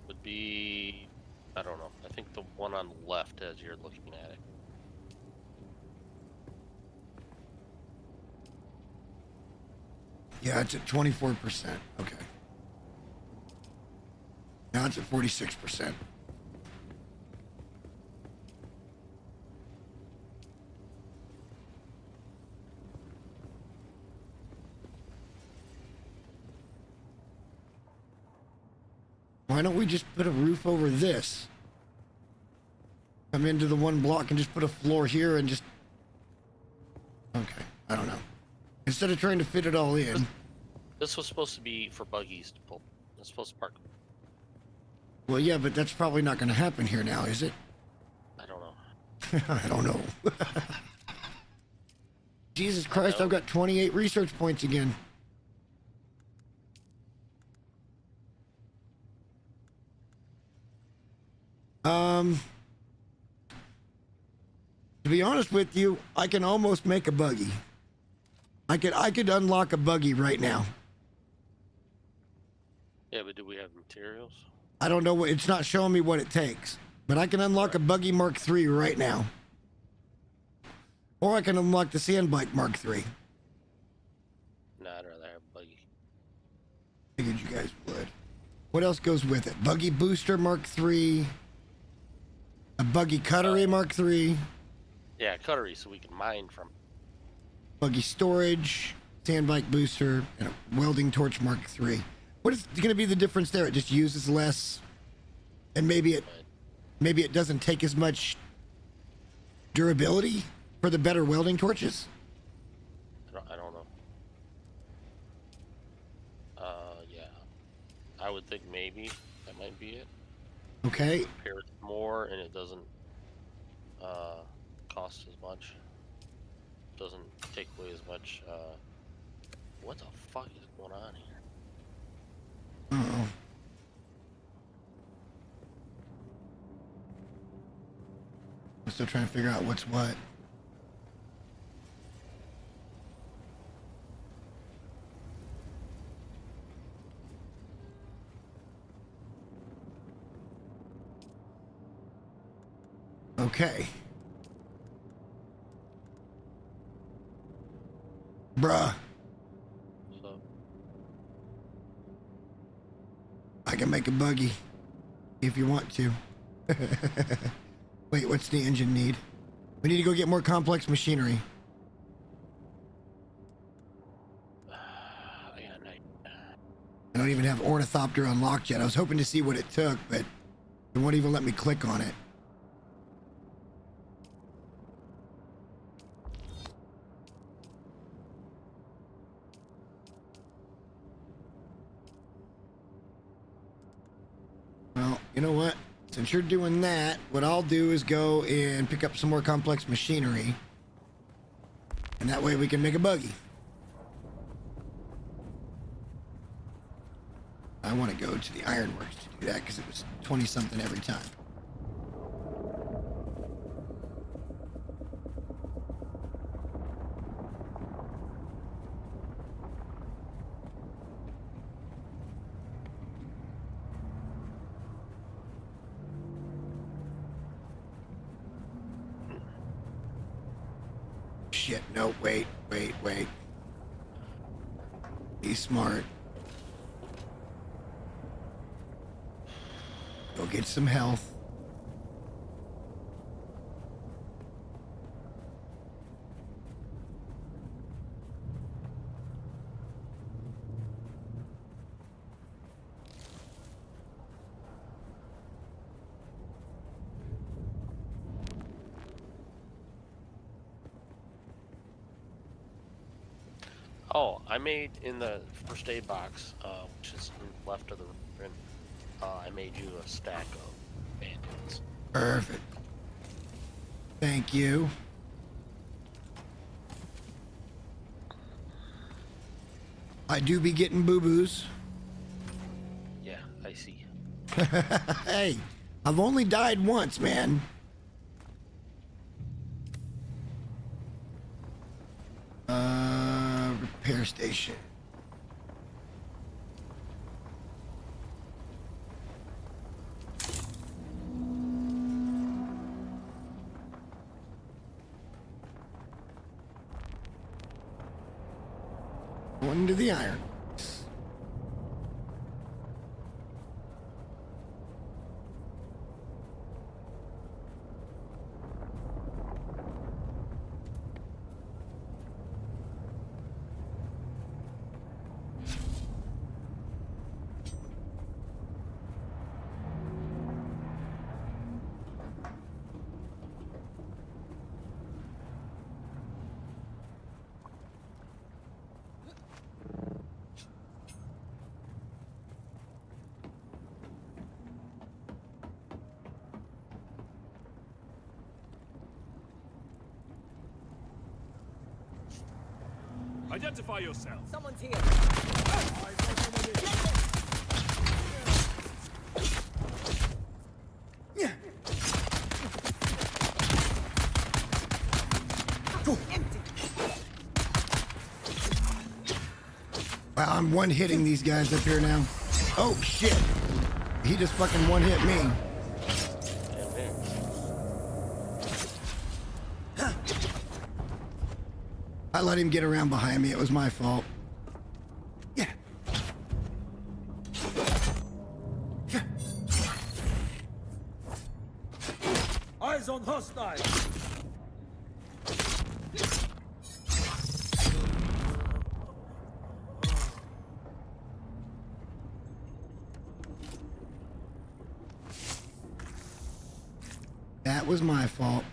Would be, I don't know. I think the one on the left as you're looking at it. Yeah, it's at 24%. Okay. Now it's at 46%. Why don't we just put a roof over this? Come into the one block and just put a floor here and just... Okay, I don't know. Instead of trying to fit it all in. This was supposed to be for buggies to pull. It's supposed to park. Well, yeah, but that's probably not going to happen here now, is it? I don't know. I don't know. Jesus Christ, I've got 28 research points again. To be honest with you, I can almost make a buggy. I could unlock a buggy right now. Yeah, but do we have materials? I don't know what, it's not showing me what it takes, but I can unlock a buggy Mark III right now. Or I can unlock the sand bike Mark III. Nah, I'd rather have a buggy. Figured you guys would. What else goes with it? Buggy booster Mark III. A buggy cuttery Mark III. Yeah, cuttery so we can mine from. Buggy storage, sand bike booster, and a welding torch Mark III. What is going to be the difference there? It just uses less, and maybe it doesn't take as much durability for the better welding torches. I don't know. Yeah, I would think maybe that might be it. Okay. Repair it more, and it doesn't cost as much. Doesn't take away as much. What the fuck is going on here? Uh-oh. I'm still trying to figure out what's what. Okay. Bruh. So, I can make a buggy if you want to. Wait, what's the engine need? We need to go get more complex machinery. I don't even have Ornithopter unlocked yet. I was hoping to see what it took, but it won't even let me click on it. Well, you know what? Since you're doing that, what I'll do is go and pick up some more complex machinery. And that way we can make a buggy. I want to go to the ironworks to do that because it was 20-something every time. Shit, no, wait. Be smart. Go get some health. Oh, I made in the first aid box, which is left of the room. I made you a stack of band-aids. Perfect. Thank you. I do be getting boo-boos. Yeah, I see. Hey, I've only died once, man. Repair station. One to the iron. Identify yourself. Someone's here. Yeah. Wow, I'm one-hitting these guys up here now. Oh, shit. He just fucking one-hit me. I let him get around behind me. It was my fault. Yeah. Yeah. Eyes on hostile. That was my fault.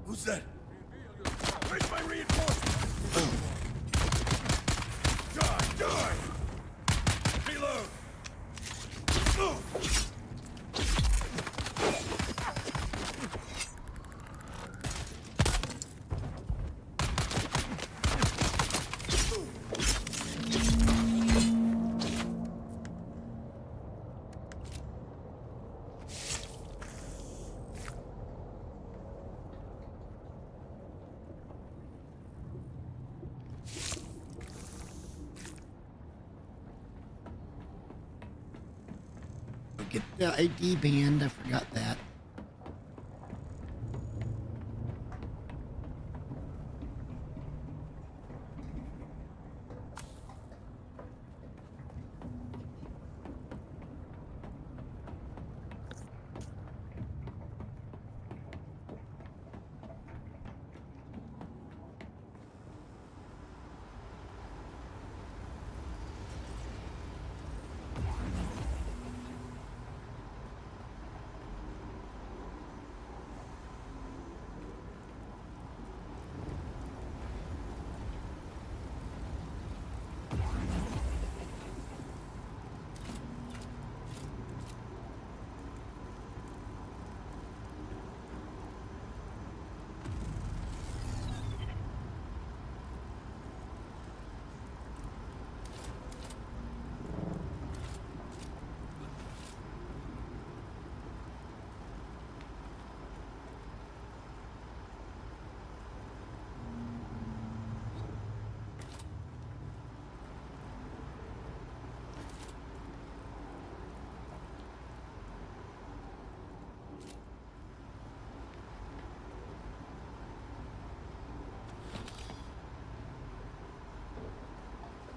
Who's that? Where's my reinforcement? Die! Die! Reload! Get the ID band. I forgot that.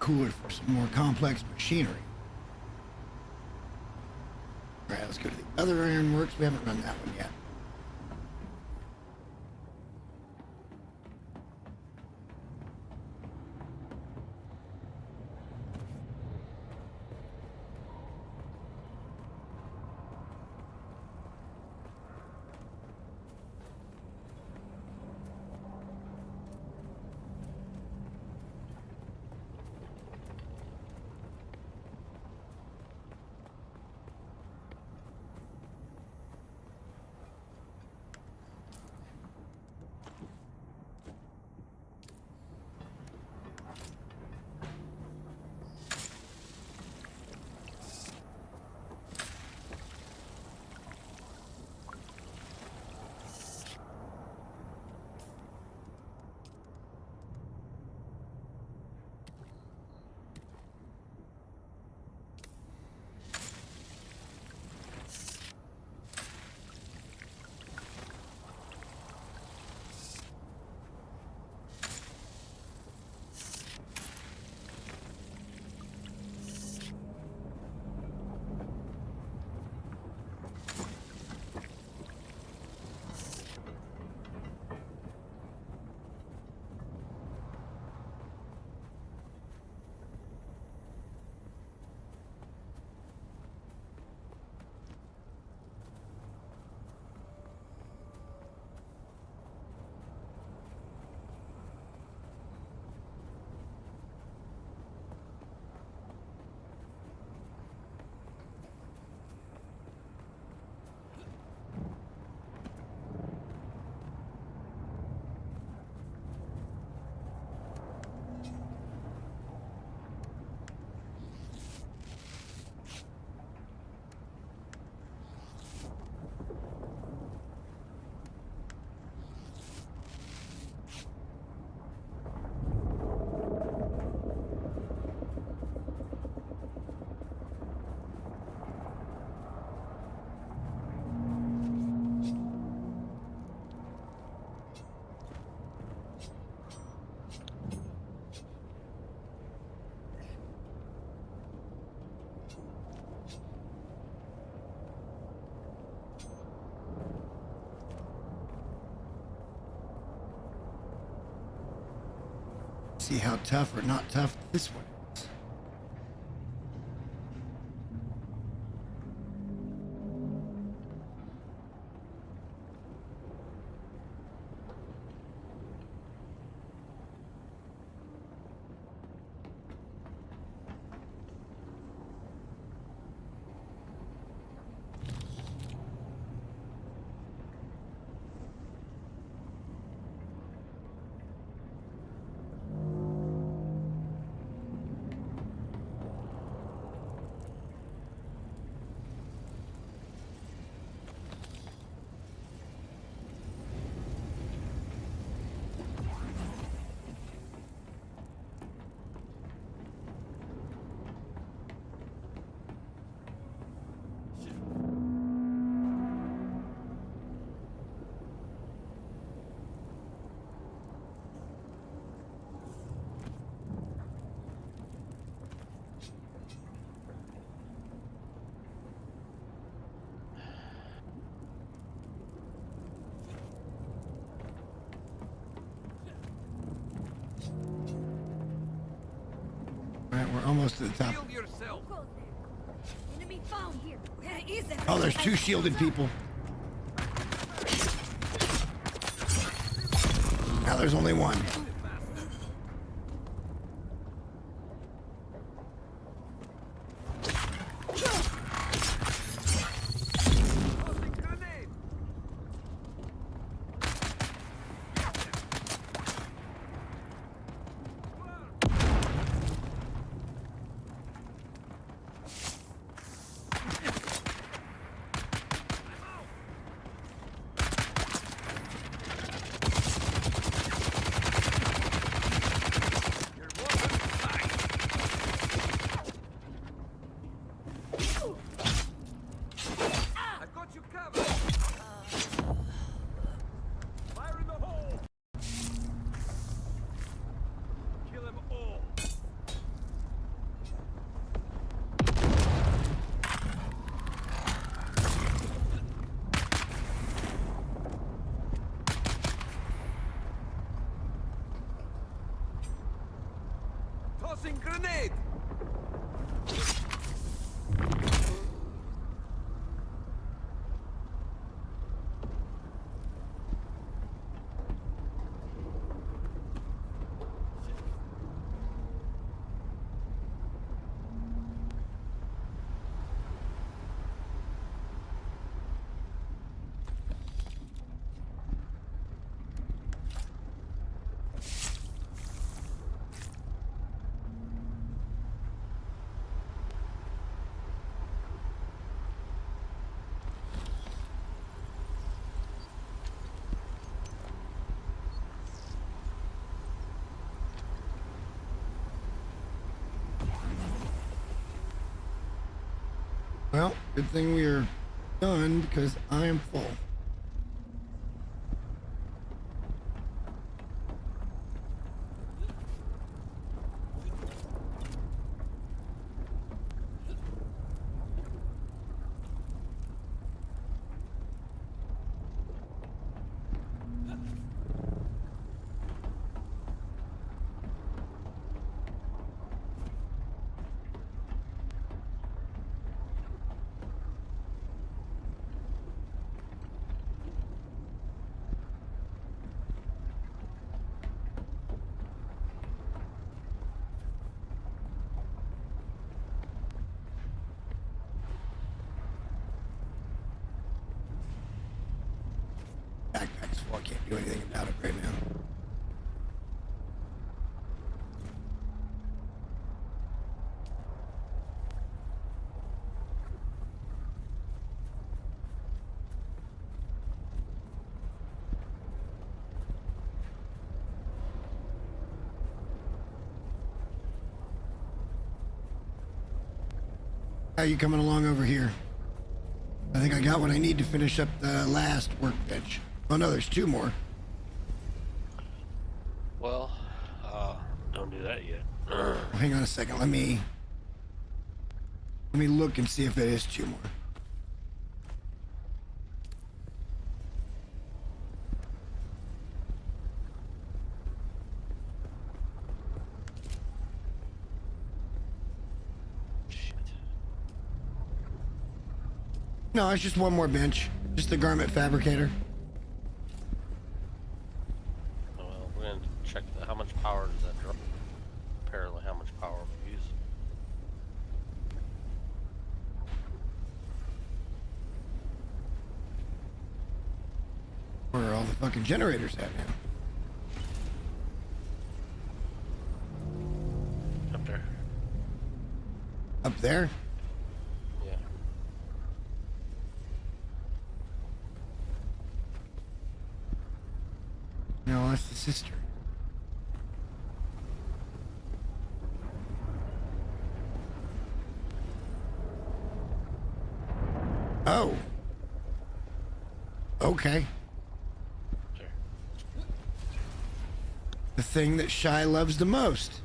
cooler for some more complex machinery. All right, let's go to the other ironworks. We haven't run that one yet. See how tough or not tough this one is. We're almost to the top. Enemy found here. Where is it? Oh, there's two shielded people. Now there's only one. Tossing grenade! Well, good thing we're done because I am full. Backpack's full. I can't do anything about it right now. How you coming along over here? I think I got what I need to finish up the last workbench. Oh no, there's two more. Well, don't do that yet. Well, hang on a second. Let me look and see if it is two more. Shit. No, it's just one more bench. Just the garment fabricator. Well, we're gonna check how much power does that draw. Apparently, how much power we use. Where are all the fucking generators at now? Up there. Up there? Yeah. No, that's the sister. Oh. Okay. Sure. The thing that Shy loves the most.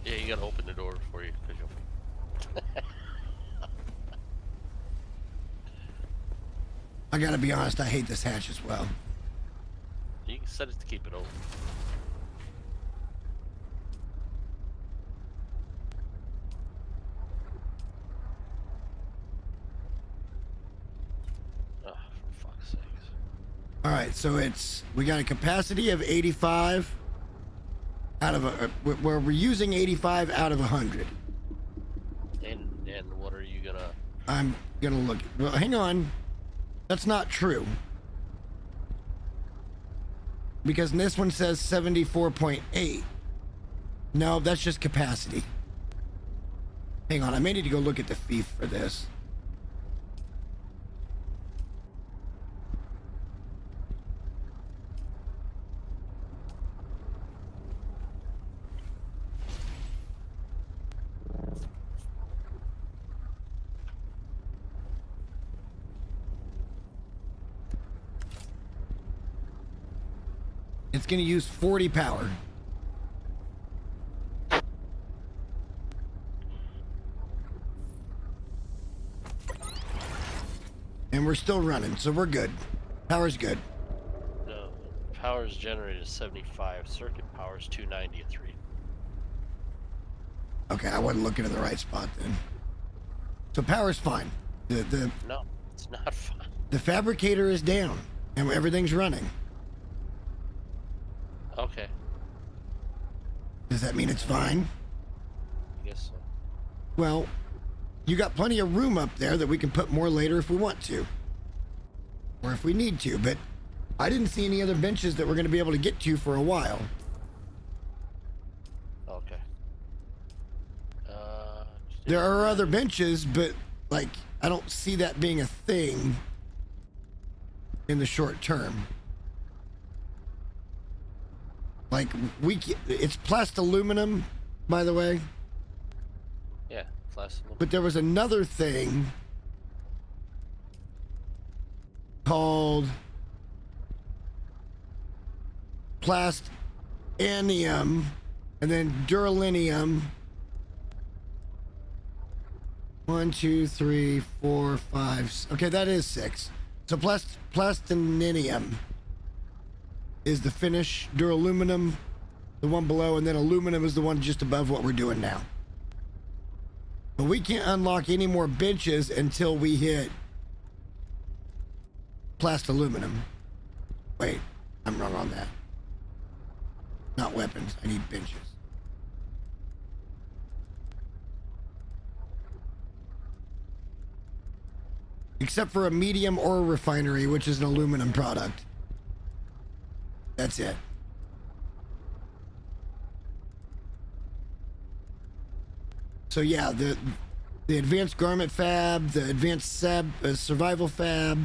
Yeah, you gotta open the door for you, cause you'll. I gotta be honest, I hate this hatch as well. You can set it to keep it open. Oh, for fuck's sakes. All right, so we got a capacity of 85 out of where we're using 85 out of 100. And what are you gonna? I'm gonna look. Well, hang on. That's not true. Because this one says 74.8. No, that's just capacity. Hang on, I may need to go look at the thief for this. It's going to use 40 power. And we're still running, so we're good. Power's good. No, Power is generated 75. Circuit power is 290 at 3. Okay, I wasn't looking at the right spot then. So power's fine. The No, it's not fun. the fabricator is down and everything's running. Okay, Does that mean it's fine? I guess so. Well, you got plenty of room up there that we can put more later if we want to. Or if we need to, but I didn't see any other benches that we're going to be able to get to for a while. Okay. There are other benches, but like I don't see that being a thing in the short term. Like it's plastiluminum, by the way. Yeah, class. But there was another thing called plastanium and then duralinium. 1, 2, 3, 4, 5. Okay, that is 6. So plastinium is the finish, duraluminum, the one below, and then aluminum is the one just above what we're doing now. But we can't unlock any more benches until we hit plastiluminum. Wait, I'm wrong on that. Not weapons, I need benches. Except for a medium ore refinery, which is an aluminum product. That's it. So yeah, the advanced garment fab, the advanced survival fab,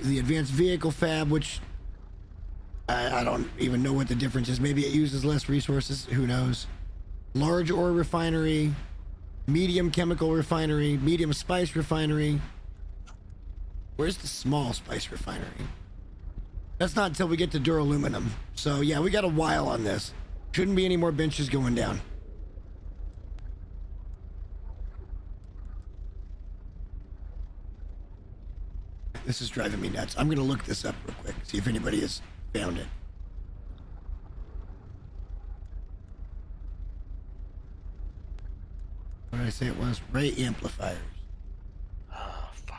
the advanced vehicle fab, which I don't even know what the difference is. Maybe it uses less resources. Who knows? Large ore refinery, medium chemical refinery, medium spice refinery. Where's the small spice refinery? That's not until we get to duraluminum. So yeah, we got a while on this. Shouldn't be any more benches going down. This is driving me nuts. I'm gonna look this up real quick, see if anybody has found it. What did I say it was? Ray amplifiers. Oh, fuck.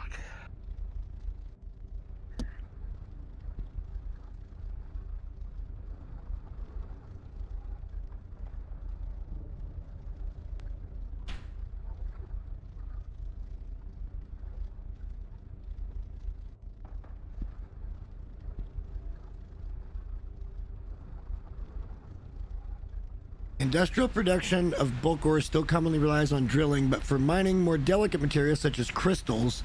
Industrial production of bulk ore still commonly relies on drilling, but for mining more delicate materials such as crystals,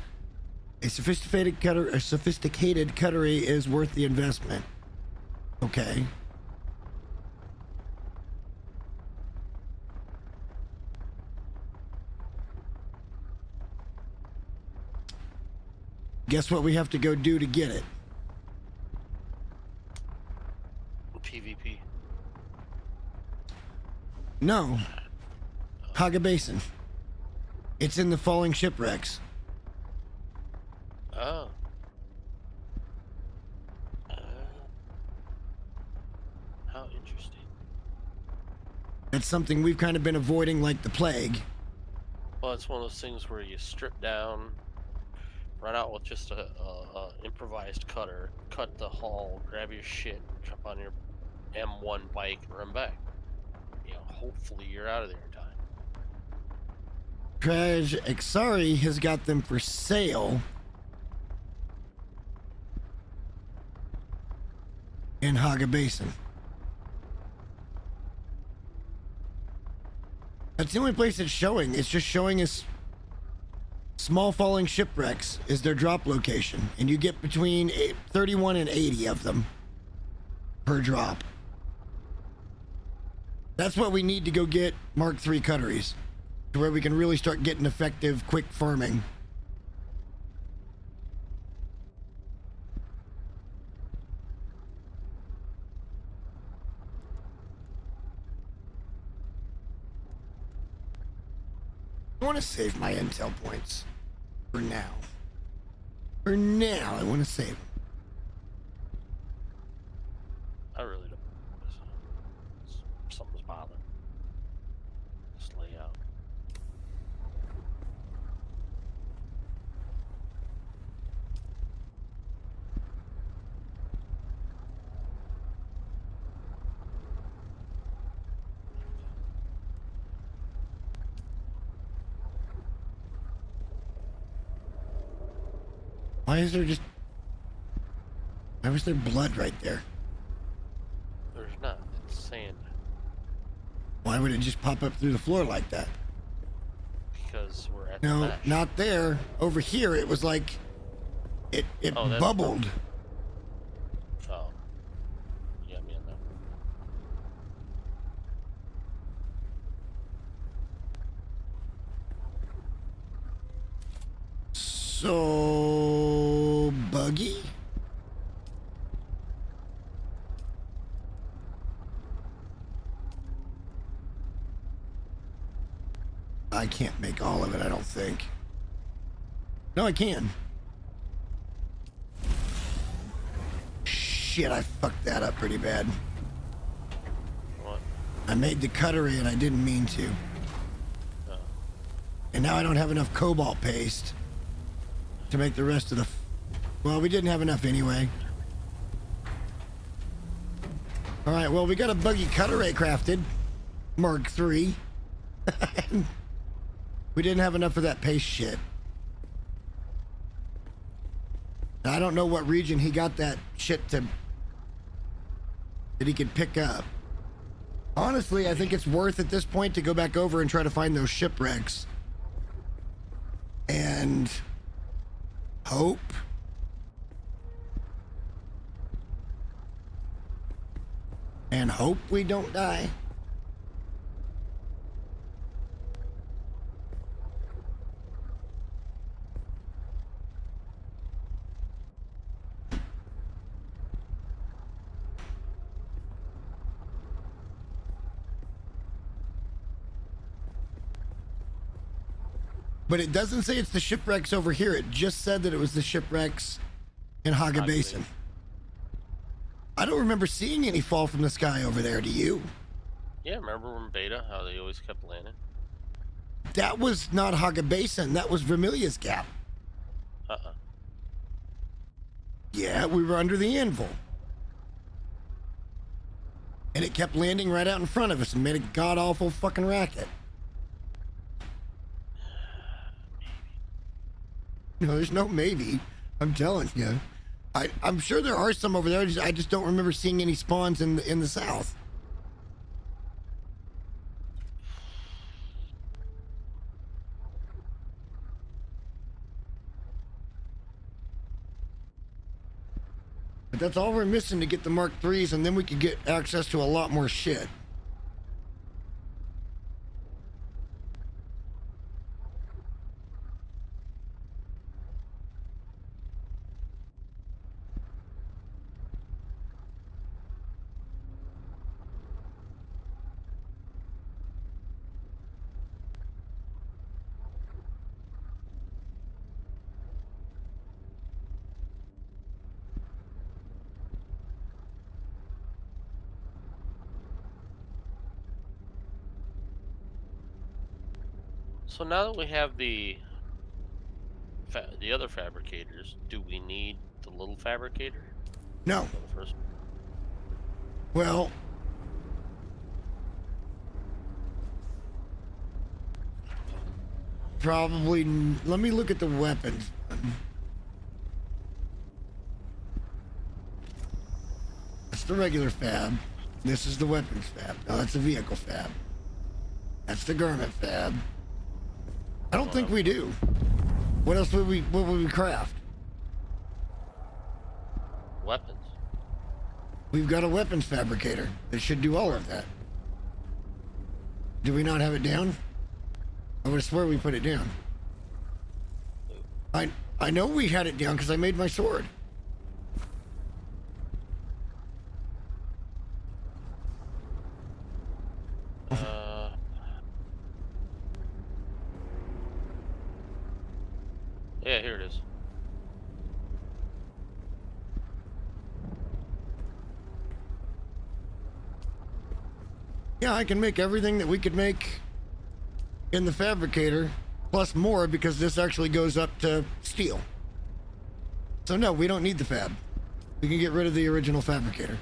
a sophisticated cutlery is worth the investment. Okay. Guess what we have to go do to get it? PvP. No. Haga Basin. It's in the falling shipwrecks. Oh. How interesting. That's something we've kind of been avoiding like the plague. Well, it's one of those things where you strip down, run out with just a improvised cutter, cut the hull, grab your shit, jump on your M1 bike, and run back. You know, hopefully you're out of there in time. Traj Exari has got them for sale in Haga Basin. That's the only place it's showing. It's just showing us small falling shipwrecks is their drop location, and you get between 31 and 80 of them per drop. That's what we need to go get Mark III cutteries, to where we can really start getting effective, quick farming. I want to save my intel points for now. For now, I want to save them. something's bothering. This layout. Why is there just... Why was there blood right there? There's not. It's sand. Why would it just pop up through the floor like that? Because we're at the No, mesh. not there. Over here, it was like... It Oh, that's bubbled. Oh. Yeah, me on that. So... Buggy? I can't make all of it, I don't think. No, I can. Shit, I fucked that up pretty bad. What? I made the cuttery and I didn't mean to. Oh. And now I don't have enough cobalt paste to make the rest of the... Well, we didn't have enough anyway. Alright, well, we got a buggy cuttery crafted. Mark III. We didn't have enough of that paste shit. I don't know what region he got that shit to... that he could pick up. Honestly, I think it's worth at this point to go back over and try to find those shipwrecks. And... hope. And hope we don't die. But it doesn't say it's the shipwrecks over here. It just said that it was the shipwrecks in Haga Basin. I don't remember seeing any fall from the sky over there, do you? Yeah, remember in Beta how they always kept landing? That was not Haga Basin. That was Vermilia's Gap. Uh-uh. Yeah, we were under the anvil. And it kept landing right out in front of us and made a god-awful fucking racket. No, there's no maybe. I'm telling you. I'm sure there are some over there. I just don't remember seeing any spawns in the south. But that's all we're missing to get the Mark IIIs, and then we could get access to a lot more shit. So now that we have the other fabricators, do we need the little fabricator? No. For the first... Well, probably. Let me look at the weapons. That's the regular fab. This is the weapons fab. No, that's the vehicle fab. That's the garment fab. I don't think we do. What else would we craft? Weapons. We've got a weapons fabricator that should do all of that. Do we not have it down? I would swear we put it down. I know we had it down because I made my sword. Yeah, here it is. Yeah, I can make everything that we could make in the fabricator, plus more, because this actually goes up to steel. So no, we don't need the fab. We can get rid of the original fabricator.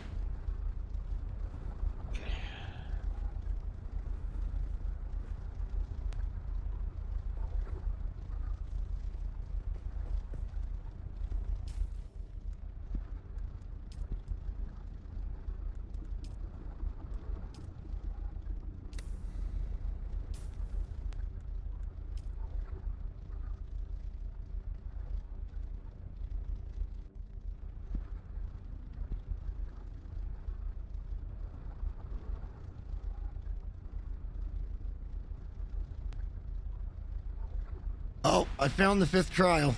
Oh, I found the 5th trial.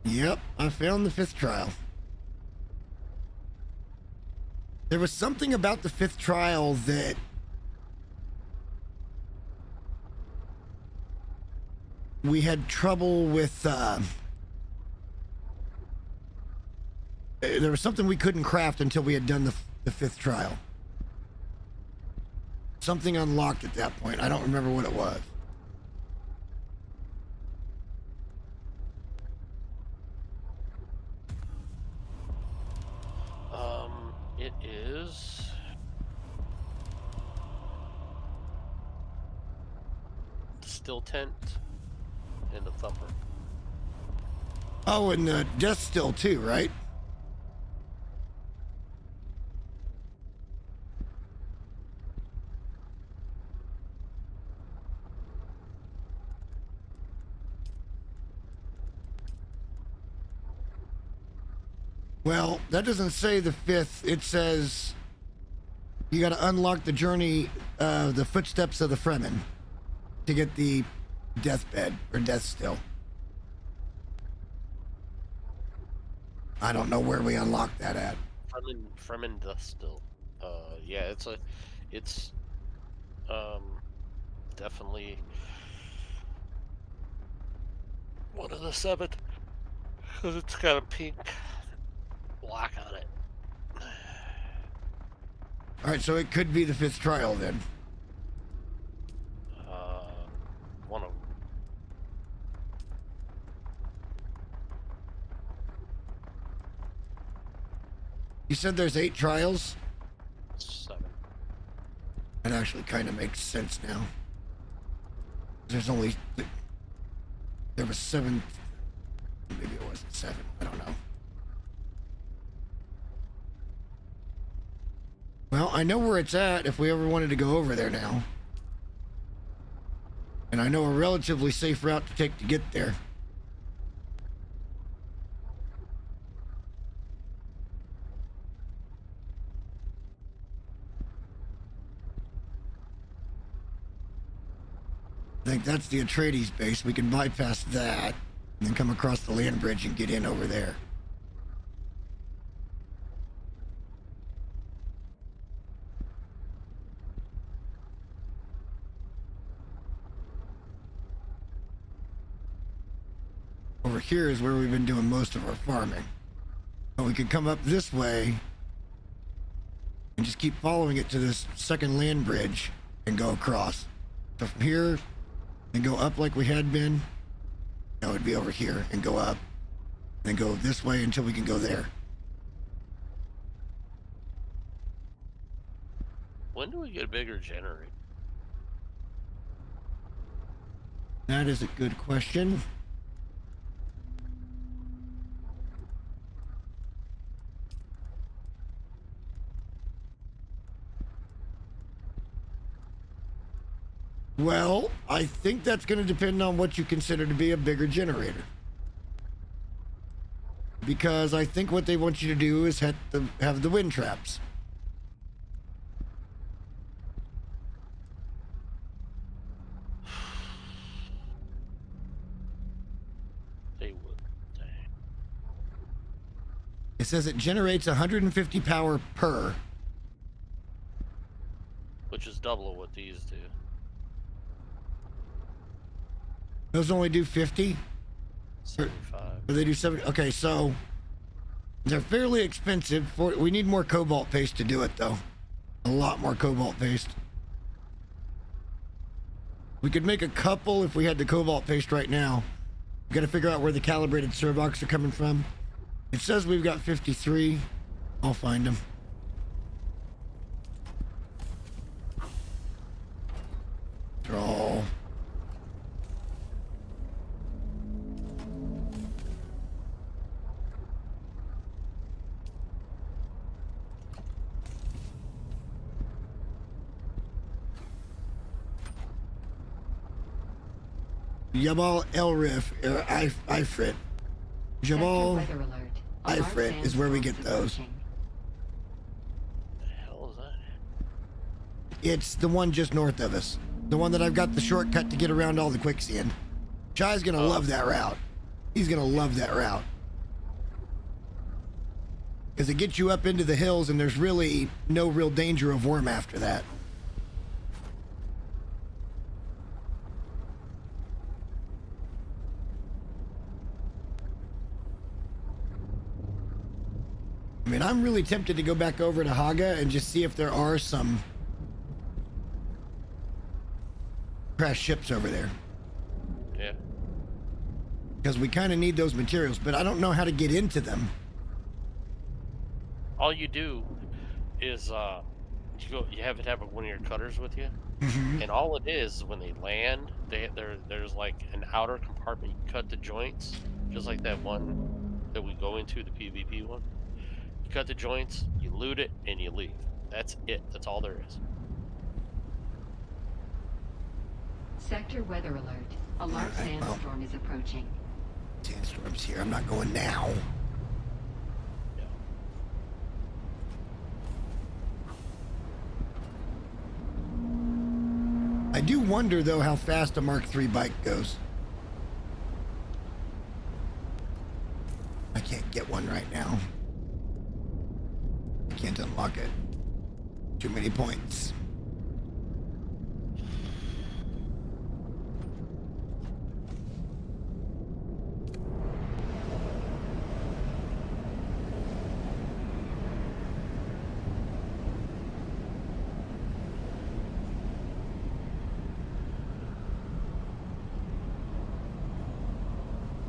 Yep, I found the 5th trial. There was something about the 5th trial that we had trouble with. There was something we couldn't craft until we had done the 5th trial. Something unlocked at that point. I don't remember what it was. It is the still tent and the thumper. Oh, and the death still too, right? Well, that doesn't say the 5th. It says you got to unlock the journey, the footsteps of the Fremen, to get the deathbed or death still. I don't know where we unlocked that at. Fremen death still. Yeah, it's definitely one of the 7, because it's got a pink block on it. All right, so it could be the 5th trial then. One of them. You said there's 8 trials? 7. That actually kind of makes sense now. There's only... There was 7... Maybe it wasn't 7. I don't know. Well, I know where it's at if we ever wanted to go over there now. And I know a relatively safe route to take to get there. I think that's the Atreides base. We can bypass that and then come across the land bridge and get in over there. Over here is where we've been doing most of our farming. But we could come up this way and just keep following it to this second land bridge and go across. So from here, and go up like we had been. That would be over here and go up. Then go this way until we can go there. When do we get a bigger generator? That is a good question. Well, I think that's going to depend on what you consider to be a bigger generator. Because I think what they want you to do is have the wind traps. They would. Dang. It says it generates 150 power per. Which is double of what these do. Those only do 50? 75. Or they do 70? Okay, so they're fairly expensive. We need more cobalt paste to do it, though. A lot more cobalt paste. We could make a couple if we had the cobalt paste right now. We gotta figure out where the calibrated servox are coming from. It says we've got 53. I'll find them. They're all... Jabal El Rif, or Ifrit. Jabal Sector weather alert. A large Ifrit is where we get sandstorm is those. approaching. The hell is that? It's the one just north of us. The one that I've got the shortcut to get around all the quicksand. Shai's gonna love that route. He's gonna love that route. Because it gets you up into the hills and there's really no real danger of worm after that. I mean, I'm really tempted to go back over to Haga and just see if there are some crashed ships over there. Yeah. Because we kind of need those materials, but I don't know how to get into them. All you do is you have to have one of your cutters with you, and all it is when they land, there's like an outer compartment. You cut the joints, just like that one that we go into, the PvP one. You cut the joints, you loot it, and you leave. That's it. That's all there is. Sector weather alert. A large Alright, well. sandstorm is approaching. Sandstorm's here. I'm not going now. Yeah. I do wonder, though, how fast a Mark III bike goes. I can't get one right now. I can't unlock it. Too many points.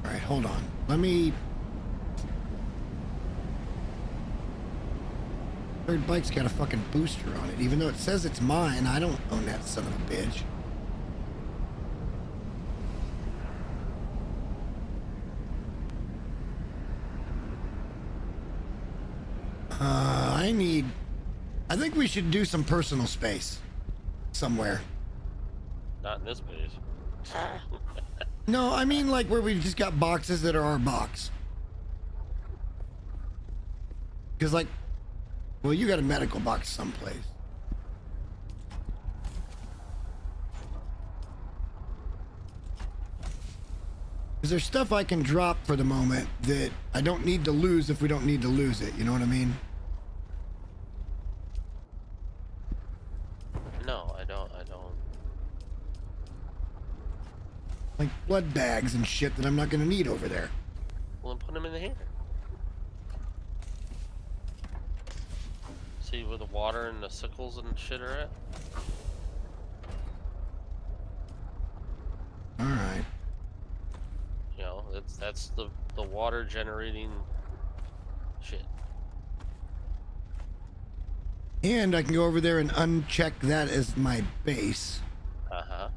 All right, hold on. Let me... Third bike's got a fucking booster on it. Even though it says it's mine, I don't own that son of a bitch. I think we should do some personal space. Somewhere. Not in this base. No, I mean like where we've just got boxes that are our box. Because like, well, you got a medical box someplace. Is there stuff I can drop for the moment that I don't need to lose if we don't need to lose it? You know what I mean? No, I don't. Like blood bags and shit that I'm not gonna need over there. Well, then put them in the hangar. See where the water and the sickles and shit are at? Alright. You know, that's the water generating shit. And I can go over there and uncheck that as my base. Uh-huh.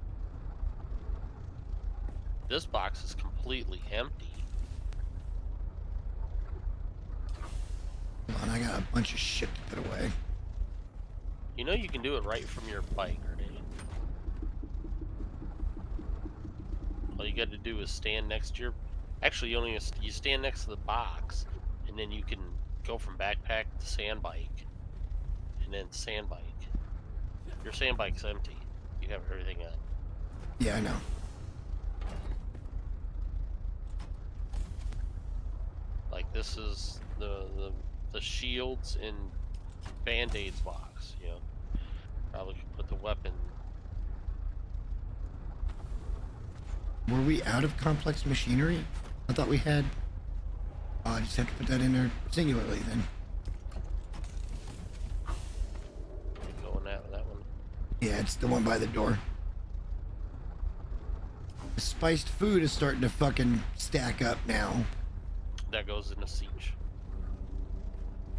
This box is completely empty. Hold on, I got a bunch of shit to put away. You know you can do it right from your bike, right? All you got to do is stand next to your... Actually, you stand next to the box, and then you can go from backpack to sand bike, and then sand bike. Your sand bike's empty. You have everything on. Yeah, I know. Like this is the shields and band-aids box, you know. Probably could put the weapon. Were we out of complex machinery? I thought we had. Oh, I just have to put that in there singularly then. Going out that one. Yeah, it's the one by the door. The spiced food is starting to fucking stack up now. That goes into siege.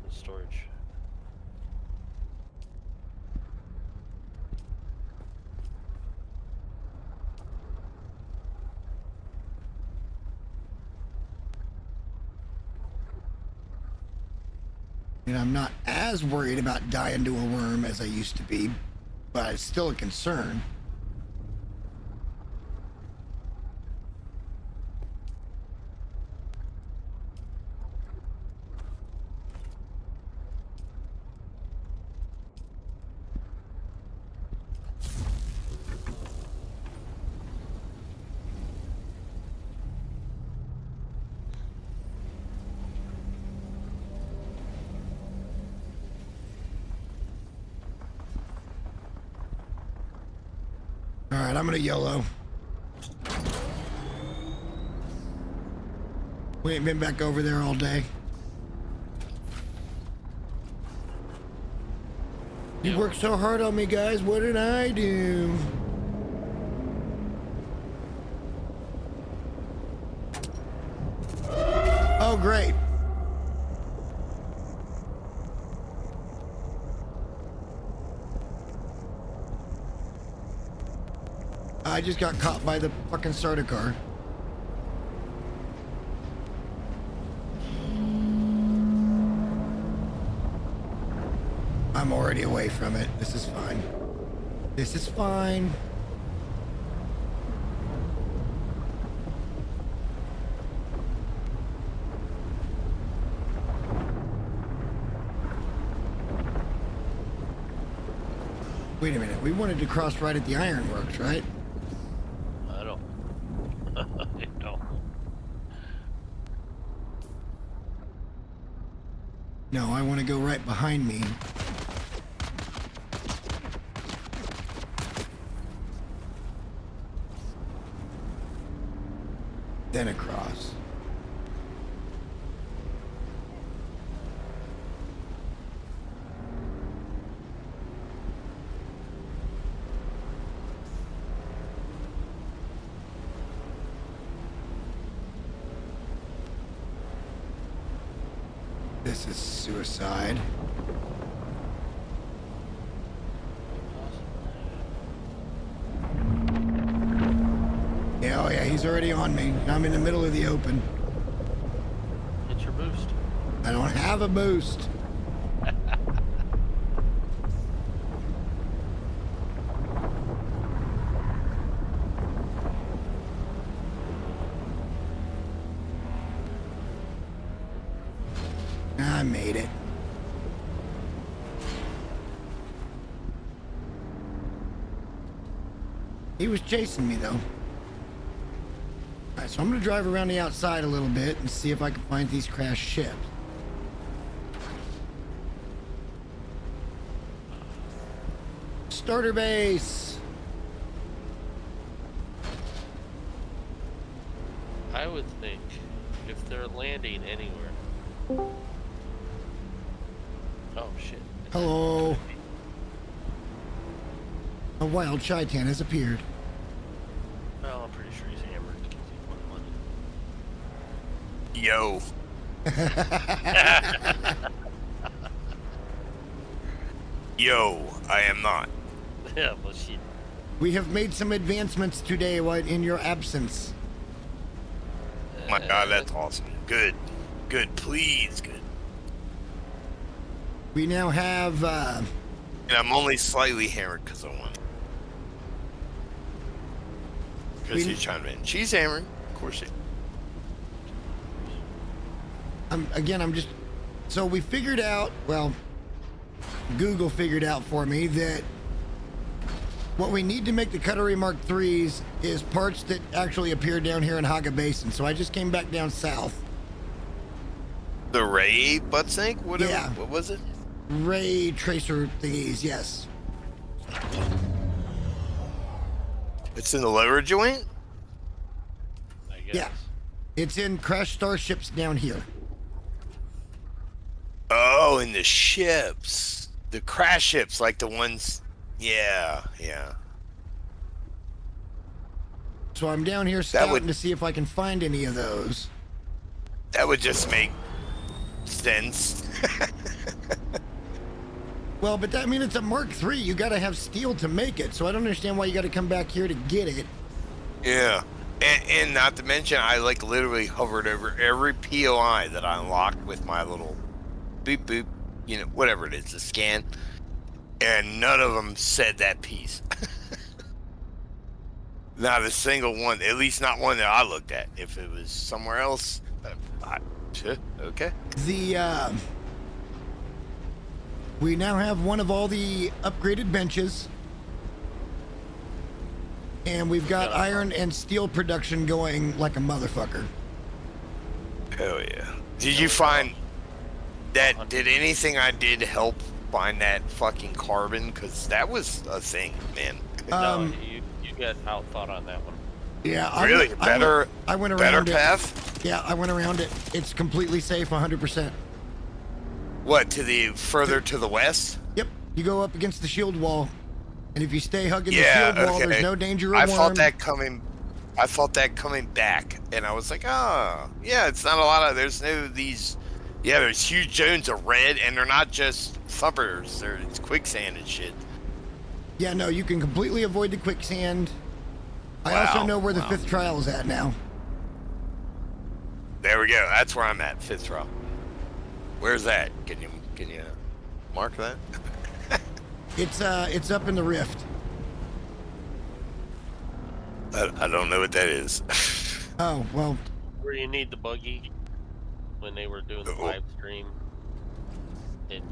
The storage. And I'm not as worried about dying to a worm as I used to be, but it's still a concern. All right, I'm gonna YOLO. We ain't been back over there all day. You worked so hard on me, guys. What did I do? Oh, great. I just got caught by the fucking starter car. I'm already away from it. This is fine. This is fine. Wait a minute. We wanted to cross right at the ironworks, right? I don't. I don't. No, I want to go right behind me. Then across. This is suicide. Yeah, oh yeah, he's already on me. I'm in the middle of the open. Get your boost. I don't have a boost. I made it. He was chasing me though. Alright, so I'm gonna drive around the outside a little bit and see if I can find these crashed ships. Starter base! I would think if they're landing anywhere. Oh shit. Hello. A wild Shaitan has appeared. Well, I'm pretty sure he's hammered because he won money. Yo. Yo, I am not. Yeah, but shit. We have made some advancements today in your absence. Oh my god, that's awesome. Good. Good, please, good. We now have, And I'm only slightly hammered because I won. Because he's trying to win. She's hammered. Of course she. I'm just... So we figured out, well, Google figured out for me that what we need to make the Cutlery Mark IIIs is parts that actually appear down here in Haga Basin. So I just came back down south. The Ray butt snake? Whatever. Yeah. What was it? Ray tracer thingies, yes. It's in the lower joint? guess. Yeah. It's in Crash Starships down here. Oh, and the ships. The crash ships, like the ones... Yeah. So I'm down here scouting to see if I can find any of those. That would just make sense. Well, but I mean, it's a Mark III. You got to have steel to make it, so I don't understand why you got to come back here to get it. Yeah. And not to mention, I like literally hovered over every POI that I unlocked with my little boop boop, you know, whatever it is, the scan. And none of them said that piece. Not a single one, at least not one that I looked at. If it was somewhere else, okay. We now have one of all the upgraded benches. And we've got iron and steel production going like a motherfucker. Hell yeah. Did you find that, did anything I did help find that fucking carbon? Because that was a thing, man. No, you got outthought on that one. Yeah, really? I went around better it. path? Yeah, I went around it. It's completely safe, 100%. What, to the further to the west? Yep. You go up against the shield wall, and if you stay hugging the Yeah, shield wall, okay. there's no danger of I worm. thought that coming back, and I was like, oh, yeah, it's not a lot of, there's huge zones of red, and they're not just thumpers, it's quicksand and shit. Yeah, no, you can completely avoid the quicksand. I also know where the 5th trial is at now. There we go. That's where I'm at, 5th trial. Where's that? Can you mark that? It's up in the rift. I don't know what that is. Oh, well. Where you need the buggy when they were doing the live stream. And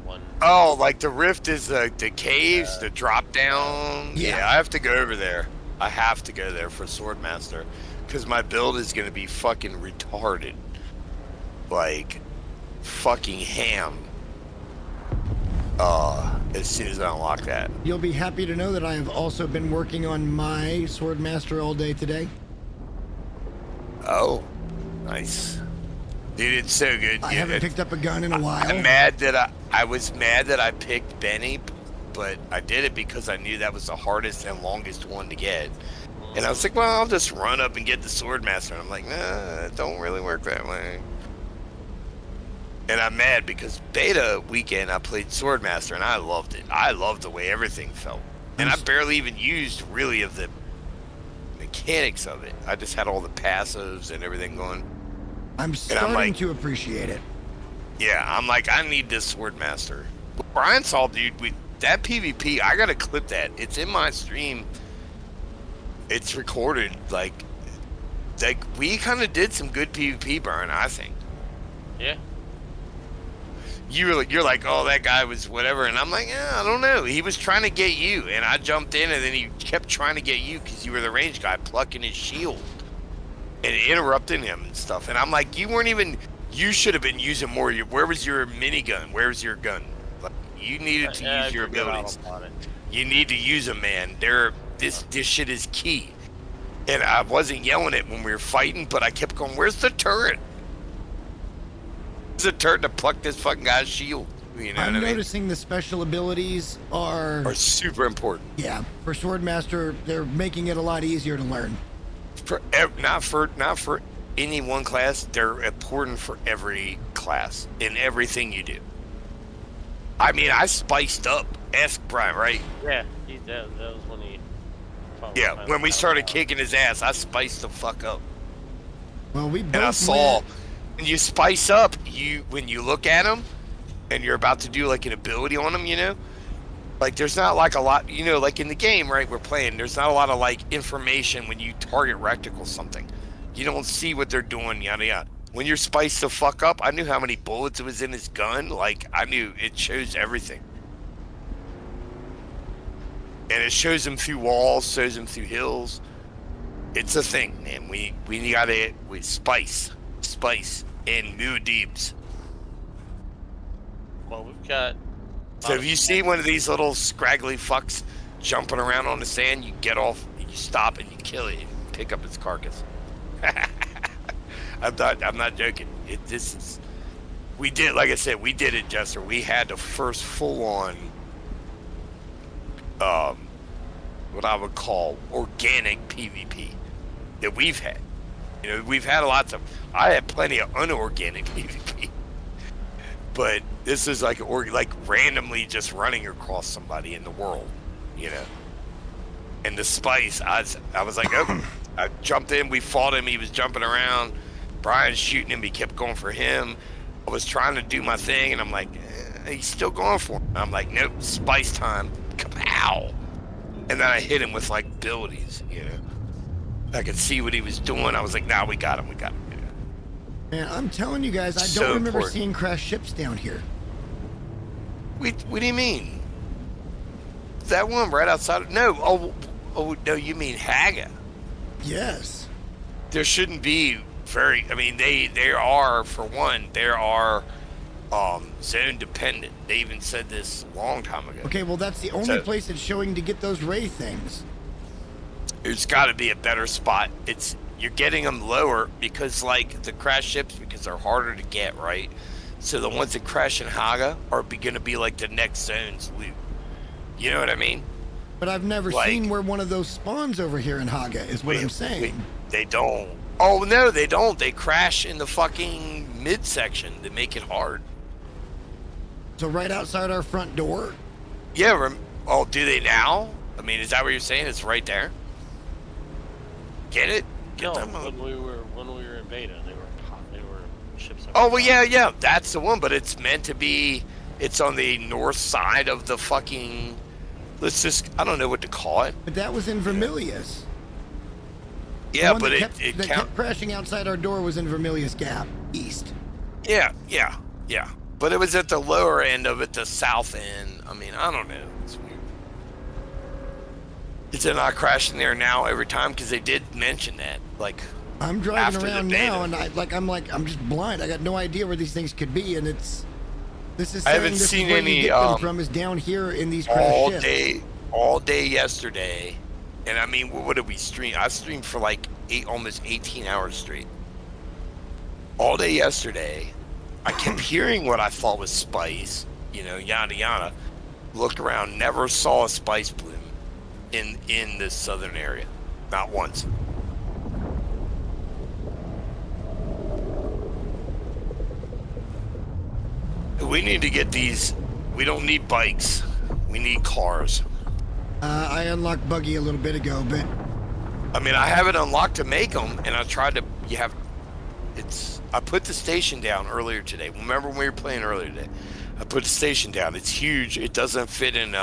one. Oh, like the rift is the caves, the drop down. Yeah, I have to go over there. I have to go there for Swordmaster because my build is gonna be fucking retarded, like fucking ham. As soon as I unlock that, You'll be happy to know that I have also been working on my Swordmaster all day today. Oh, nice. Dude, it's so good. I haven't picked up a gun in a while. I'm mad that I was mad that I picked Benny, but I did it because I knew that was the hardest and longest one to get. And I was like, well, I'll just run up and get the Swordmaster. And I'm like, nah, it don't really work that way. And I'm mad because beta weekend I played Swordmaster and I loved it. I loved the way everything felt. And I barely even used really of the mechanics of it. I just had all the passives and everything going. I'm starting to appreciate it. Yeah, I'm like, I need this Swordmaster. Brian saw, dude, with that PvP, I gotta clip that. It's in my stream. It's recorded. Like we kind of did some good PvP, Brian, I think. Yeah. You're like, oh, that guy was whatever, and I'm like, yeah, I don't know. He was trying to get you, and I jumped in, and then he kept trying to get you because you were the range guy plucking his shield and interrupting him and stuff. And I'm like, you should have been using more. Where was your minigun? Where was your gun? Like, you needed to use your abilities. You need to use them, man. This shit is key. And I wasn't yelling it when we were fighting, but I kept going, where's the turret? Where's the turret to pluck this fucking guy's shield? You know I'm what I mean? noticing the special abilities are super important. Yeah, for Swordmaster, they're making it a lot easier to learn. Not for any one class. They're important for every class in everything you do. I mean, I spiced up. Ask Brian, right? Yeah, that was when he. Yeah, when we started kicking his ass, I spiced the fuck up. Well, we both and I saw when you spice up, when you look at him, and you're about to do like an ability on him, you know. Like, there's not like a lot, you know, like in the game, right, we're playing, there's not a lot of like information when you target reticle something. You don't see what they're doing, yada yada. When you're spiced the fuck up, I knew how many bullets was in his gun. Like, I knew it shows everything. And it shows him through walls, shows him through hills. It's a thing, man. We gotta spice, and new deeps. Well, we've got. So if you see one of these little scraggly fucks jumping around on the sand, you get off, you stop, and you kill it, and pick up its carcass. I'm not joking. We did, like I said, we did it, Jester. We had the first full-on, what I would call organic PvP that we've had. You know, we've had lots of. I had plenty of unorganic PvP, but this is like randomly just running across somebody in the world, you know. And the spice, I was like, oh, I jumped in. We fought him. He was jumping around. Brian's shooting him. He kept going for him. I was trying to do my thing, and I'm like, he's still going for him. I'm like, nope, spice time. Kapow! And then I hit him with like abilities, you know. I could see what he was doing. I was like, nah, we got him. You know? Man, I'm telling you guys, I So don't remember important. seeing crashed ships down here. What do you mean? That one right outside? No. Oh, no, you mean Haga. Yes. There shouldn't be very. I mean, they are, for one, zone dependent. They even said this a long time ago. Okay, well, that's the only place it's showing to get those ray things. There's got to be a better spot. You're getting them lower because, like, the crash ships, because they're harder to get, right? So the ones that crash in Haga are going to be like the next zone's loot. You know what I mean? But I've never Like- seen where one of those spawns over here in Haga, is what I'm saying. They don't. Oh, no, they don't. They crash in the fucking midsection to make it hard. So right outside our front door? Yeah, oh, do they now? I mean, is that what you're saying? It's right there? Get it? No, them when we were in beta, they were ships. that Oh, were well, yeah, that's the one, but it's meant to be, it's on the north side of the fucking, I don't know what to call it. But that was in Vermilius. Yeah, The one but that it kept crashing outside our door was in Vermilius Gap, east. Yeah. But it was at the lower end of it, the south end. I mean, I don't know. It's weird. Is it not crashing there now every time? Because they did mention that. Like, I'm driving after the around beta. now, and I'm just blind. I got no idea where these things could be, and this is I saying haven't this seen is where any, you get them from is down here in these crashed ships. all day yesterday. And I mean, what did we stream? I streamed for like almost 18 hours straight. All day yesterday. I kept hearing what I thought was spice, you know, yada yada. Looked around, never saw a spice bloom in this southern area. Not once. We need to get these. We don't need bikes. We need cars. I unlocked Buggy a little bit ago, but I mean, I have it unlocked to make them, and I tried to. I put the station down earlier today. Remember when we were playing earlier today? I put the station down. It's huge. It doesn't fit in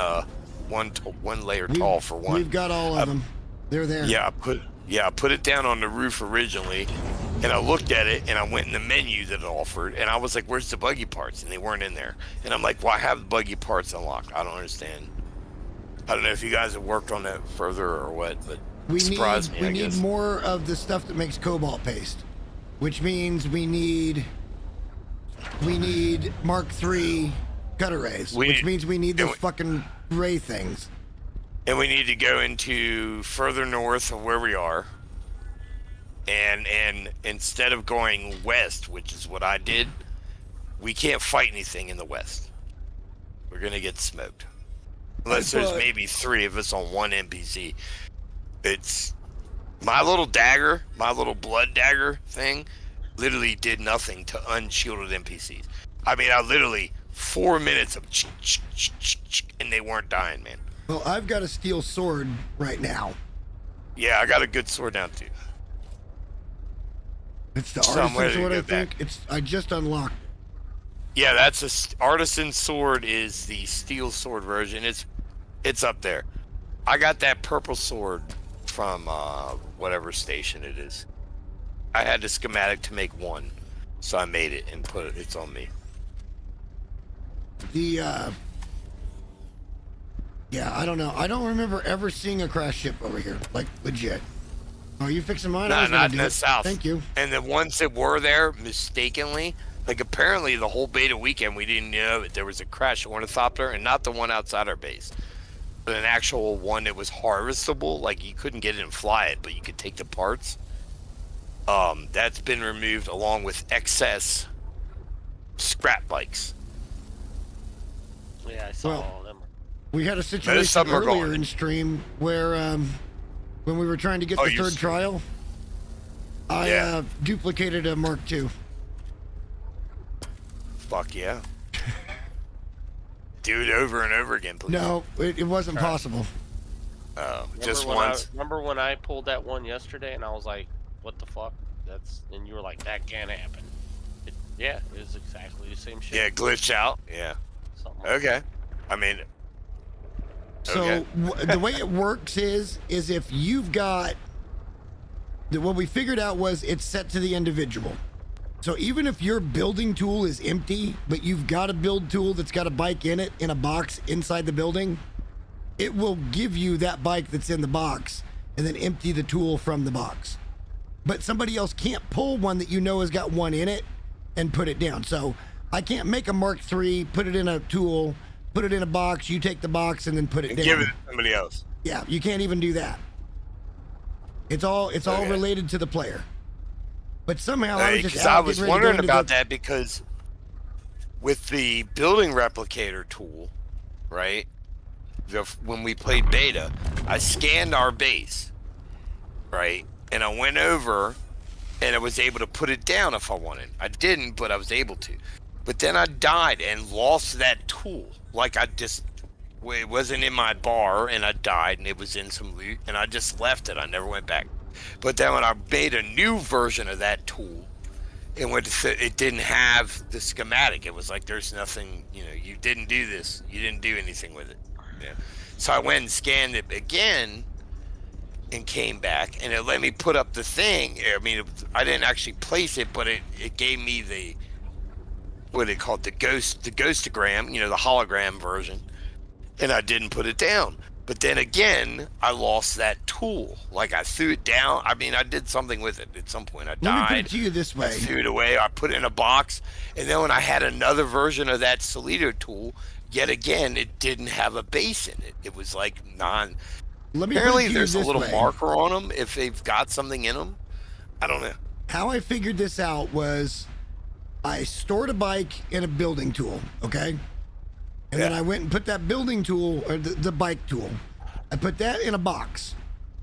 one layer tall for one. We've got all of them. They're there. Yeah, I put it down on the roof originally, and I looked at it, and I went in the menu that it offered, and I was like, "Where's the buggy parts?" And they weren't in there. And I'm like, "Well, I have the buggy parts unlocked. I don't understand. I don't know if you guys have worked on that further or what, but We surprised me. I need guess. more of the stuff that makes cobalt paste, which means we need Mark III cutter rays, which means we need those fucking ray things. And we need to go into further north of where we are. And instead of going west, which is what I did, we can't fight anything in the west. We're gonna get smoked. Unless there's maybe 3 of us on one NPC. It's my little dagger, my little blood dagger thing, literally did nothing to unshielded NPCs. I mean, I literally 4 minutes of and they weren't dying, man. Well, I've got a steel sword right now. Yeah, I got a good sword now too. It's the So I'm ready artisan to sword, go I think. I just unlocked. Yeah, that's artisan sword is the steel sword version. It's up there. I got that purple sword from whatever station it is. I had the schematic to make one, so I made it and put it. It's on me. Yeah, I don't know. I don't remember ever seeing a crash ship over here, like legit. Oh, you fixing mine? I No, was gonna not do in the it. south. Thank you. And the ones that were there mistakenly, like apparently the whole beta weekend we didn't know that there was a crash ornithopter, and not the one outside our base. but an actual one that was harvestable, like you couldn't get it and fly it, but you could take the parts. That's been removed along with excess scrap bikes. Yeah, I saw Well, all of them. We had a Most situation of them are earlier gone. in stream where when we were trying to get the you're third trial, I Yeah. duplicated a Mark II. Fuck yeah. Do it over and over again, please. No, it wasn't possible. Just when once. Remember when I pulled that one yesterday and I was like, what the fuck? And you were like, that can't happen. Yeah, it was exactly the same shit. Yeah, glitch out. Yeah. Something like Okay. I mean, So okay. the way it works is if you've got what we figured out was it's set to the individual. So even if your building tool is empty, but you've got a build tool that's got a bike in it in a box inside the building, it will give you that bike that's in the box and then empty the tool from the box. But somebody else can't pull one that you know has got one in it and put it down. So I can't make a Mark III, put it in a tool, put it in a box, you take the box and then put it And down. give it to somebody else. Yeah, you can't even do that. It's all Okay. related to the player. But somehow I was just Because out I getting was ready to go wondering into about the- that because with the building replicator tool, right? When we played beta, I scanned our base, right? And I went over and I was able to put it down if I wanted. I didn't, but I was able to. But then I died and lost that tool. Like it wasn't in my bar and I died and it was in some loot and I just left it. I never went back. But then when I made a new version of that tool, it didn't have the schematic. It was like, there's nothing, you didn't do this. You didn't do anything with it. Yeah. So I went and scanned it again and came back and it let me put up the thing. I mean, I didn't actually place it, but it gave me the, what they call it, the ghostogram, the hologram version. And I didn't put it down. But then again, I lost that tool. Like I threw it down. I mean, I did something with it at some point. I Let me put died. it to you this way. I threw it away. I put it in a box. And then when I had another version of that Solito tool, yet again, it didn't have a base in it. It was like Let me put it Apparently to you there's a this little way. marker on them if they've got something in them. I don't know. How I figured this out was I stored a bike in a building tool, okay? And then I went and put that building tool, or the bike tool, I put that in a box.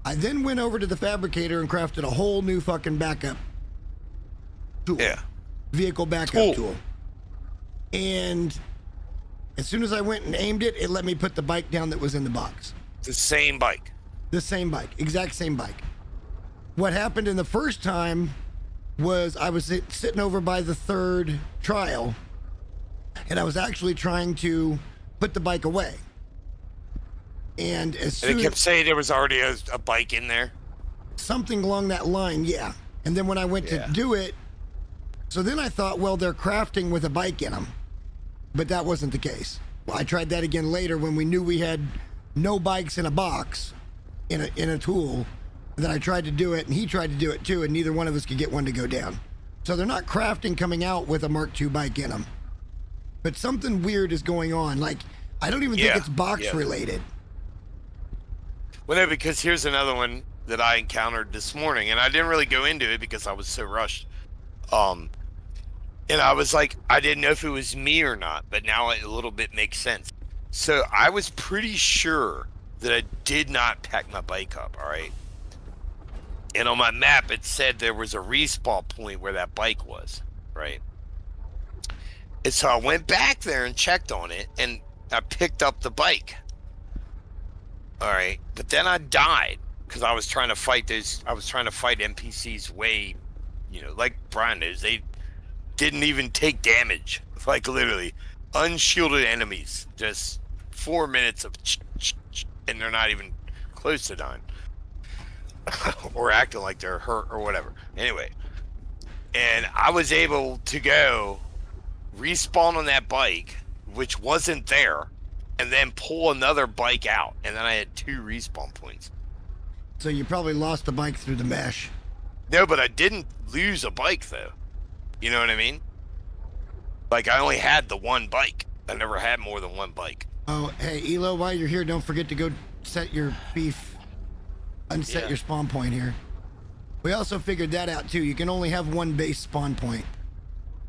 I then went over to the fabricator and crafted a whole new fucking backup tool. Yeah. Vehicle backup tool. And as soon as I went and aimed it, it let me put the bike down that was in the box. The same bike. The same bike, exact same bike. What happened in the first time was I was sitting over by the third trial, and I was actually trying to put the bike away. And as And soon it kept saying there was already a bike in there. something along that line, yeah. And then when I went to do it, so then I thought, well, they're crafting with a bike in them, but that wasn't the case. Well, I tried that again later when we knew we had no bikes in a box, in a tool. Then I tried to do it, and he tried to do it too, and neither one of us could get one to go down. So they're not crafting coming out with a Mark II bike in them. But something weird is going on. Like, I don't even think it's box related. Well, no, because here's another one that I encountered this morning, and I didn't really go into it because I was so rushed. And I was like, I didn't know if it was me or not, but now it a little bit makes sense. So I was pretty sure that I did not pack my bike up, all right? And on my map, it said there was a respawn point where that bike was, right? And so I went back there and checked on it, and I picked up the bike. All right, but then I died because I was trying to fight NPCs way, like Brian knows, they didn't even take damage. Like literally, unshielded enemies, just 4 minutes of and they're not even close to dying. Or acting like they're hurt or whatever. Anyway, and I was able to go respawn on that bike, which wasn't there, and then pull another bike out, and then I had 2 respawn points. So you probably lost the bike through the mesh. No, but I didn't lose a bike though. You know what I mean? Like I only had the one bike. I never had more than one bike. Oh, hey, Elo, while you're here, don't forget to go set your beef, unset Yeah. your spawn point here. We also figured that out too. You can only have one base spawn point.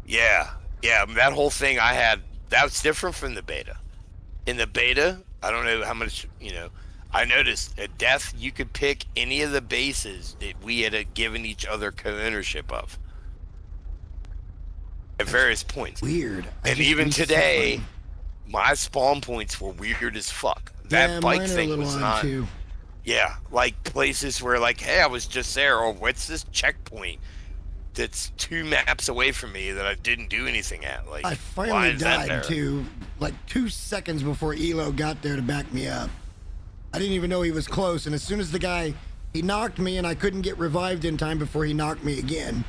Yeah, that whole thing I had, that was different from the beta. In the beta, I don't know how much, I noticed at death, you could pick any of the bases that we had given each other co-ownership of. At various points. Weird. And even today, my spawn points were weird as fuck. That bike mine are a thing little was odd, not. too. Yeah, like places where like, hey, I was just there, or what's this checkpoint that's 2 maps away from me that I didn't do anything at? Like, I why finally is that there? died too, like 2 seconds before Elo got there to back me up. I didn't even know he was close, and as soon as he knocked me, and I couldn't get revived in time before he knocked me again.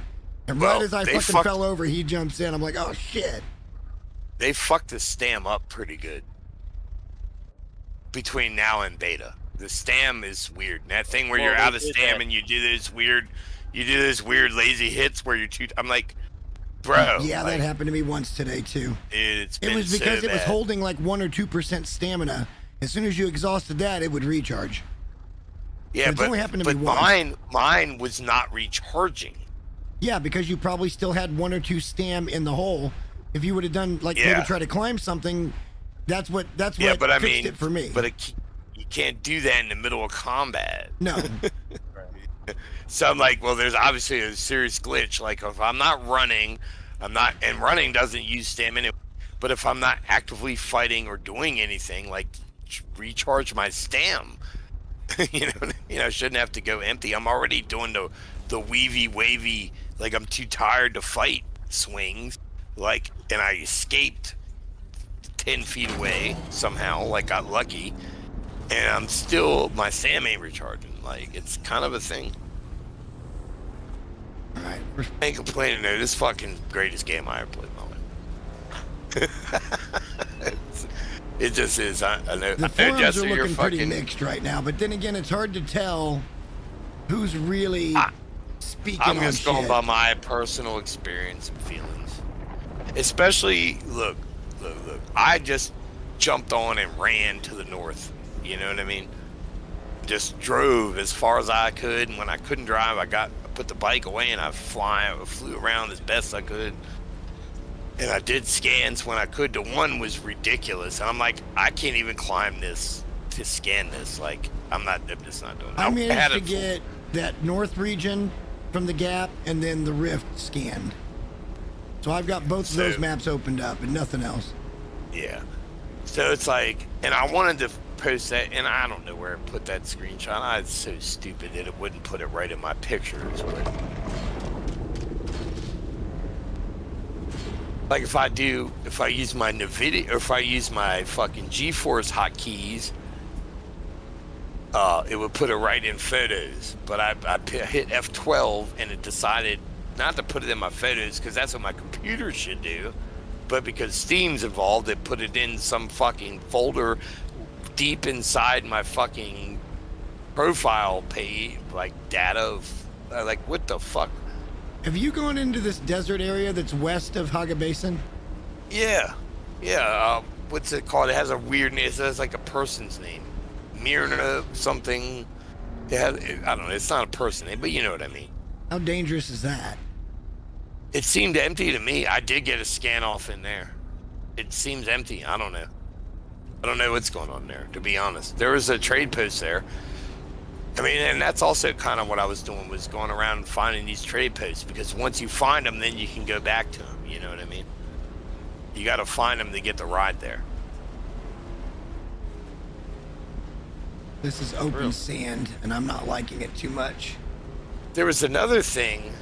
And right as I fucking fell over, he jumps in. I'm like, oh shit. They fucked the stam up pretty good between now and beta. The stam is weird. And that thing where Well, you're they out of did stam that. and you do those weird lazy hits where you're I'm like, bro. Yeah, like, that happened to me once today too. It It was because so it was bad. holding like 1 or 2% stamina. As soon as you exhausted that, it would recharge. Yeah, It's only happened to but me once. mine was not recharging. Yeah, because you probably still had 1 or 2 stam in the hole. If you would have done like maybe try to climb something, that's what Yeah, but I fixed mean, it for me. But you can't do that in the middle of combat. No. So I'm like, well, there's obviously a serious glitch. Like if I'm not running, and running doesn't use stamina. But if I'm not actively fighting or doing anything, like recharge my stam, I shouldn't have to go empty. I'm already doing the weavy wavy, like I'm too tired to fight swings, like, and I escaped 10 feet away somehow, like got lucky, and I'm still, my stam ain't recharging. Like, it's kind of a thing. Alright. I ain't complaining though. This fucking greatest game I ever played in my life. It just is. I know. The I know, forums Jesse, are you're looking pretty fucking mixed right now, but then again, it's hard to tell who's really speaking I'm on just going shit. by my personal experience and feelings. Especially, look. I just jumped on and ran to the north. You know what I mean? Just drove as far as I could, and when I couldn't drive, I put the bike away and I flew around as best I could. And I did scans when I could. The one was ridiculous. And I'm like, I can't even climb this to scan this. Like, I'm just not doing it. I managed to get that north region from the gap and then the rift scanned. So I've got both of those maps opened up and nothing else. Yeah. So it's like, and I wanted to post that, and I don't know where I put that screenshot. I was so stupid that it wouldn't put it right in my pictures. But like if I use my NVIDIA, or if I use my fucking GeForce hotkeys, it would put it right in photos. But I hit F12 and it decided not to put it in my photos because that's what my computer should do. But because Steam's involved, it put it in some fucking folder deep inside my fucking profile page, like data of, like, what the fuck? Have you gone into this desert area that's west of Haga Basin? Yeah. What's it called? It has a weird name. It says like a person's name. Myrna something. I don't know. It's not a person name, but you know what I mean. How dangerous is that? It seemed empty to me. I did get a scan off in there. It seems empty. I don't know. I don't know what's going on there, to be honest. There was a trade post there. I mean, and that's also kind of what I was doing, was going around and finding these trade posts, because once you find them, then you can go back to them. You know what I mean? You got to find them to get the ride there. This is open sand, and I'm not liking it too much. There was another thing.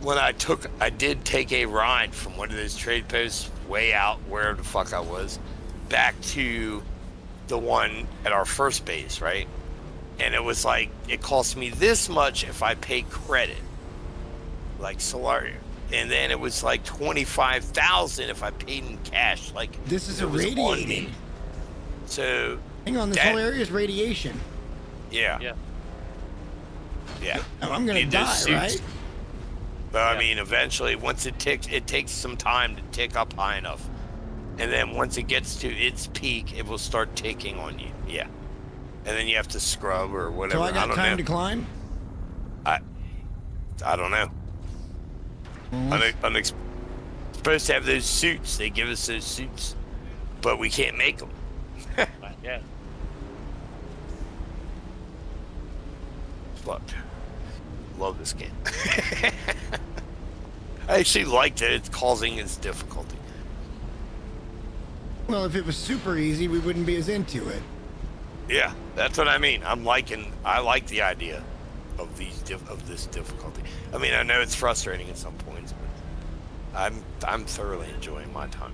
When I did take a ride from one of those trade posts way out where the fuck I was, back to the one at our first base, right? And it was like, it cost me this much if I pay credit, like Solaria. And then it was like 25,000 if I paid in cash. Like, This is it was on irradiated. me. So Hang on, this whole area is radiation. Yeah. Oh, I'm gonna Need those die, suits. right? But I mean, eventually, once it takes some time to tick up high enough. and then once it gets to its peak, it will start taking on you. Yeah, and then you have to scrub or whatever. So I got don't time know. to climb? I don't know. Supposed to have those suits. They give us those suits, but we can't make them. Yeah. Fuck. Love this game. I actually like that it's causing its difficulty. Well, if it was super easy, we wouldn't be as into it. Yeah, that's what I mean. I like the idea of this difficulty. I mean, I know it's frustrating at some points, but I'm thoroughly enjoying my time.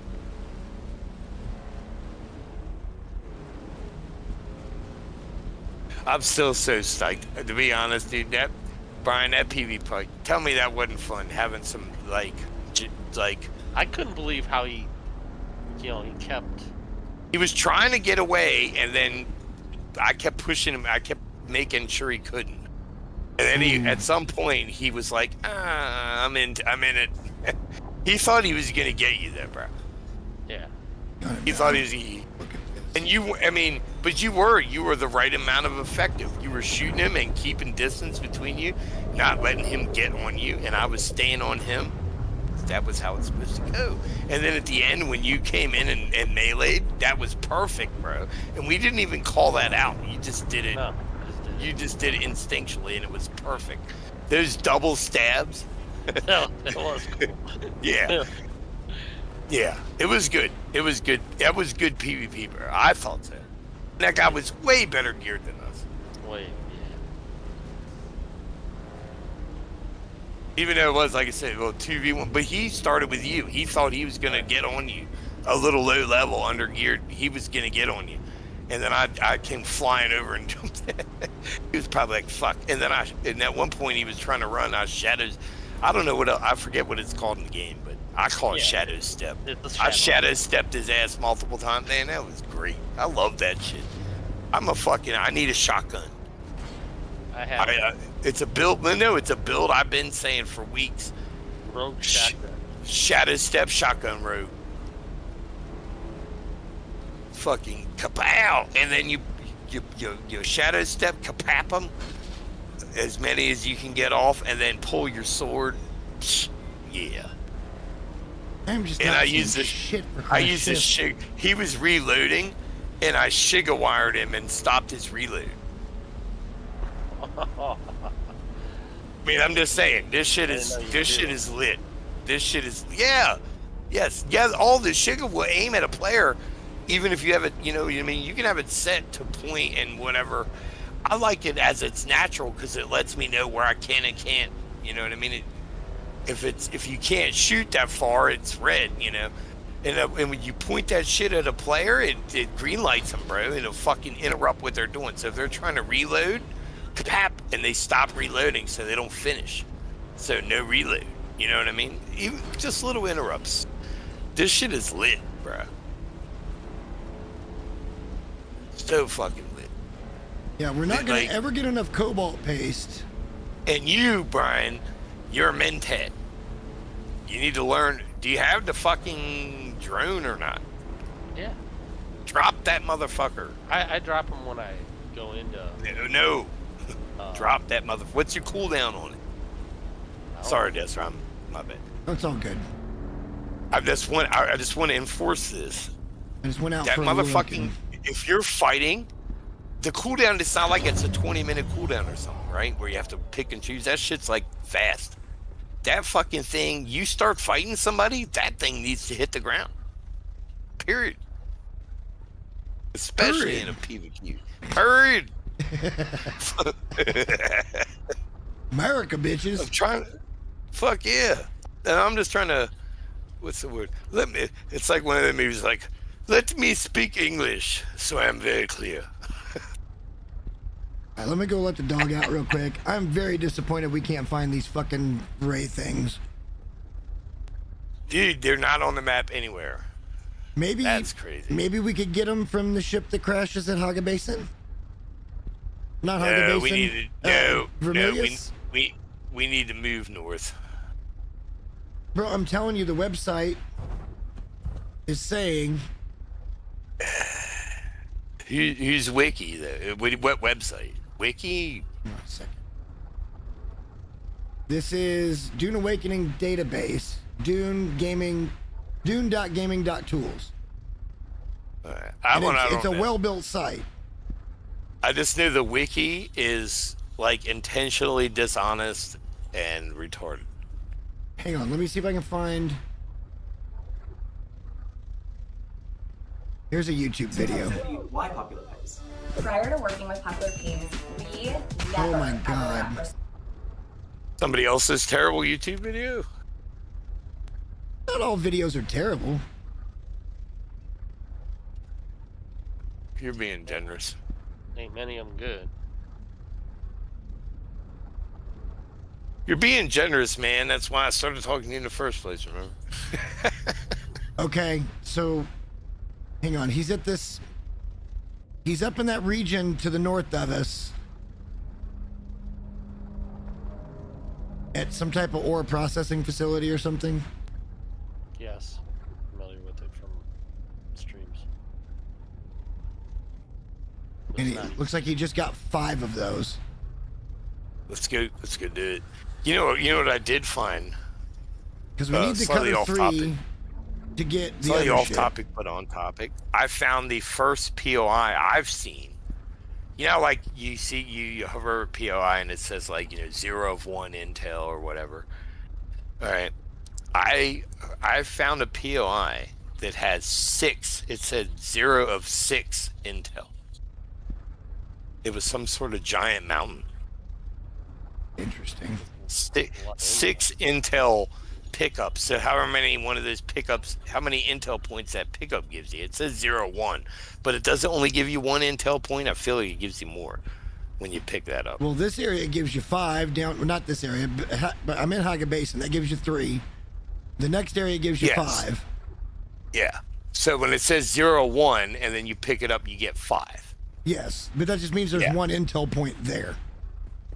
I'm still so stoked. To be honest, dude, Brian, that PvP, tell me that wasn't fun, having some, like... I couldn't believe how he kept... He was trying to get away, and then I kept pushing him, I kept making sure he couldn't. And then at some point, he was like, I'm in it. He thought he was gonna get you there, bro. Yeah. He thought he was... And but you were the right amount of effective. You were shooting him and keeping distance between you, not letting him get on you, and I was staying on him. That was how it's supposed to go. And then at the end, when you came in and meleeed, that was perfect, bro. And we didn't even call that out. You just did it. No, you just did it instinctually, and it was perfect. Those double stabs. No, it was cool. Yeah. Yeah, it was good. It was good. That was good PvP, bro. I thought so. That guy was way better geared than us. Wait, Even though it was, like I said, well, 2v1, but he started with you. He thought he was going to get on you. A little low level, under geared. He was going to get on you. And then I came flying over and jumped. He was probably like, fuck. And then and at one point he was trying to run. I shadows. I don't know what else, I forget what it's called in the game, but I call it shadow step. I shadow stepped his ass multiple times. Man, that was great. I love that shit. I need a shotgun. I have. It's a build. No, it's a build I've been saying for weeks. Rogue shotgun. Shadow step shotgun rogue. Fucking kapow! And then you shadow step kapap them, as many as you can get off, and then pull your sword. Yeah. I'm just and not I seeing use this shit for I Christ's use this sake. shig. He was reloading, and I shiga wired him and stopped his reload. I mean, I'm just saying, this shit is lit. This shit is yes. All the shiga will aim at a player, even if you have it. You know what I mean? You can have it set to point and whatever. I like it as it's natural because it lets me know where I can and can't. You know what I mean? If you can't shoot that far, it's red. You know, and when you point that shit at a player, it green lights them, bro. It'll fucking interrupt what they're doing. So if they're trying to reload, kapap, and they stop reloading, so they don't finish. So no reload. You know what I mean? Even just little interrupts. This shit is lit, bro. So fucking lit. Yeah, we're not gonna ever get enough cobalt paste. And you, Brian, you're a mentat. You need to learn. Do you have the fucking drone or not? Yeah. Drop that motherfucker. I drop them when I go into. No. Drop that motherfucker. What's your cooldown on it? Sorry, Desra. My bad. That's all good. I just want to enforce this. I just went out that for motherfucking. If you're fighting, the cooldown, it's not like it's a 20-minute cooldown or something, right? Where you have to pick and choose. That shit's like fast. That fucking thing, you start fighting somebody, that thing needs to hit the ground. Period. Especially in a PvP. Period. America, bitches. I'm trying to. Fuck yeah. And I'm just trying to. What's the word? It's like one of the movies like, let me speak English so I'm very clear. All right, let me go let the dog out real quick. I'm very disappointed we can't find these fucking ray things. Dude, they're not on the map anywhere. Maybe that's crazy. Maybe we could get them from the ship that crashes at Haga Basin. Not Haga Basin. We need to, Vermilius? we need to move north. Bro, I'm telling you, the website is saying. Who's Wiki though? What website? Wiki? Hold on a second. This is Dune Awakening database. Dune.gaming.tools. Right. It's a well-built site. I just knew the wiki is like intentionally dishonest and retarded. Hang on, let me see if I can find. Here's a YouTube video. Why Popular Pays? Prior to working with Popular Pays, we never Oh my God. Somebody else's terrible YouTube video? Not all videos are terrible. You're being generous. Ain't many of them good. You're being generous, man. That's why I started talking to you in the first place, remember? Okay, so hang on. He's up in that region to the north of us at some type of ore processing facility or something. Yes. Familiar with it from streams. And it looks like he just got 5 of those. Let's go do it. You know what I did find? Because we need to slightly cover off 3 topic. to get the Slightly other off shit. topic, but on topic. I found the first POI I've seen. You know, like you see, you hover POI and it says like 0 of 1 intel or whatever. All right, I found a POI that has 6. It said 0 of 6 intel. It was some sort of giant mountain. Interesting. 6 intel pickups. So however many one of those pickups, how many intel points that pickup gives you? It says 0, 1, but it doesn't only give you 1 intel point. I feel like it gives you more when you pick that up. Well, this area gives you 5 down. Well, not this area, but I'm in Haga Basin. That gives you 3. The next area gives you 5. Yeah. So when it says 0, 1, and then you pick it up, you get 5. Yes, but that just means there's 1 intel point there.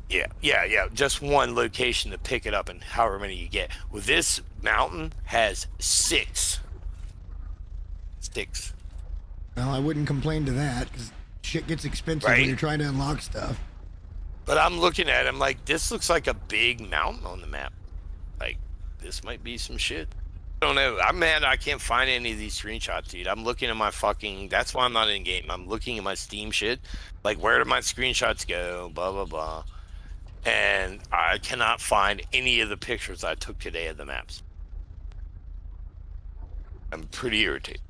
Yeah. Just 1 location to pick it up, and however many you get. Well, this mountain has 6. 6. Well, I wouldn't complain to that because shit gets expensive when you're trying to unlock stuff. But I'm looking at it, I'm like, this looks like a big mountain on the map. Like, this might be some shit. I don't know. I'm mad I can't find any of these screenshots, dude. I'm looking at my fucking... That's why I'm not in game. I'm looking at my Steam shit. Like, where did my screenshots go? Blah, blah, blah. And I cannot find any of the pictures I took today of the maps. I'm pretty irritated.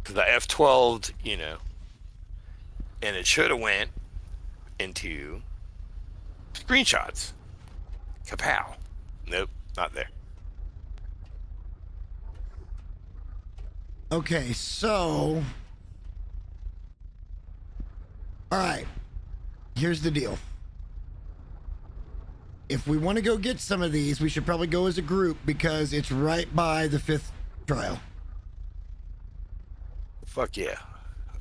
Because I F12'd, and it should have went into screenshots. Kapow. Nope, not there. Okay, so... Alright. Here's the deal. If we want to go get some of these, we should probably go as a group because it's right by the 5th trial. Fuck yeah.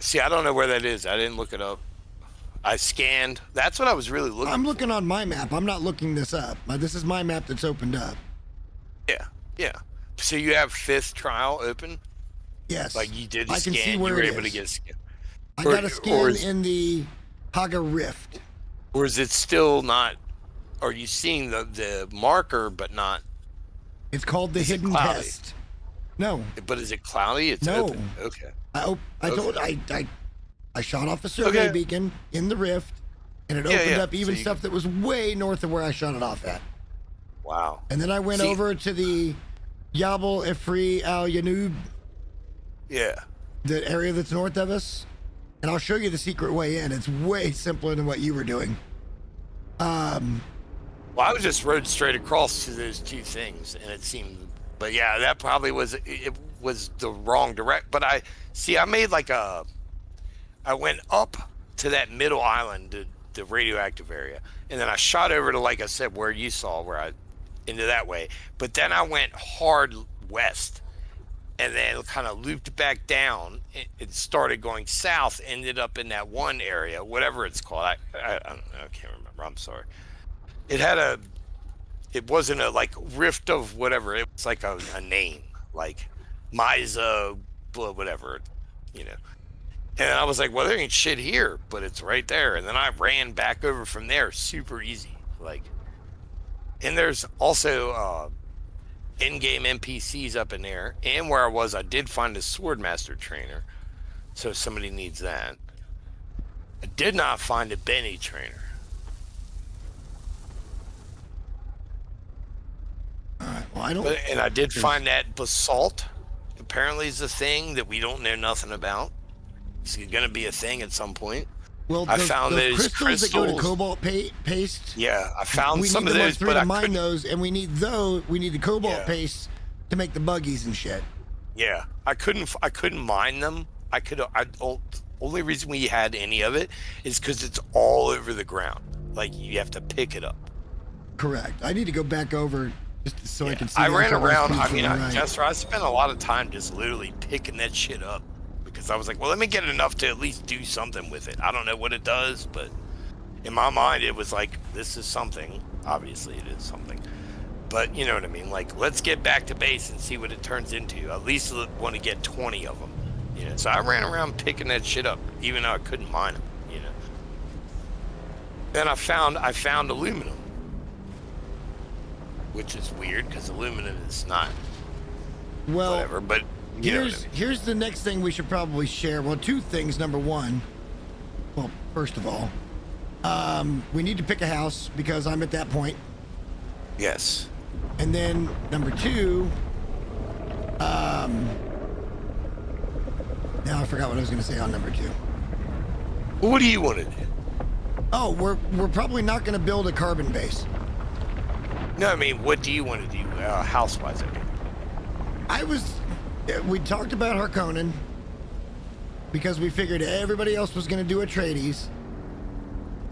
See, I don't know where that is. I didn't look it up. I scanned. That's what I was really looking I'm for. looking on my map. I'm not looking this up. This is my map that's opened up. Yeah. So you have 5th trial open? Yes. Like you did a I can scan, see you where were it able to is. get a scan. I got a scan in the Haga Rift. Or is it still not... Are you seeing the marker, but not... It's called the Hidden Test. No. But is it cloudy? It's No. open. Okay. I shot off a survey beacon in the Rift, and it opened up even stuff that was way north of where I shot it off at. Wow. And then I went over to the Yabal Efri Al Yanub. Yeah. The area that's north of us. And I'll show you the secret way in. It's way simpler than what you were doing. Well, I was just rode straight across to those 2 things, and it seemed... But yeah, that probably was... It was the wrong direct... But I made like a... I went up to that middle island, the radioactive area, and then I shot over to, like I said, where you saw, into that way. But then I went hard west, and then kind of looped back down. It started going south, ended up in that one area, whatever it's called. I don't know, I can't remember. I'm sorry. It wasn't a like rift of whatever. It was like a name. Like Miza, whatever, you know. And I was like, well, there ain't shit here, but it's right there. And then I ran back over from there, super easy. Like, and there's also in-game NPCs up in there. And where I was, I did find a Swordmaster trainer. So if somebody needs that. I did not find a Benny trainer. Alright, well, I don't... And I did find that basalt. Apparently is a thing that we don't know nothing about. It's going to be a thing at some point. Well, I found those crystals that go to cobalt paste. Yeah, I found we some need of the those, but to I mine couldn't. those, and we need the cobalt Yeah. paste to make the buggies and shit. Yeah, I couldn't mine them. Only reason we had any of it is because it's all over the ground. Like, you have to pick it up. Correct. I need to go back over just so I can see. I the ran actual around. recipes I mean, from the right. Jester, I spent a lot of time just literally picking that shit up because I was like, well, let me get enough to at least do something with it. I don't know what it does, but in my mind, it was like, this is something. Obviously, it is something. But you know what I mean? Like, let's get back to base and see what it turns into. At least want to get 20 of them. You know, so I ran around picking that shit up, even though I couldn't mine them. You know. Then I found aluminum, which is weird because aluminum is not Well, whatever. But you know what I mean. here's the next thing we should probably share. Well, two things. Number one, well, first of all, we need to pick a house because I'm at that point. Yes. And then number two, now I forgot what I was going to say on number two. What do you want to do? Oh, we're probably not going to build a carbon base. No, I mean, what do you want to do, house-wise? I mean, We talked about Harkonnen because we figured everybody else was going to do Atreides.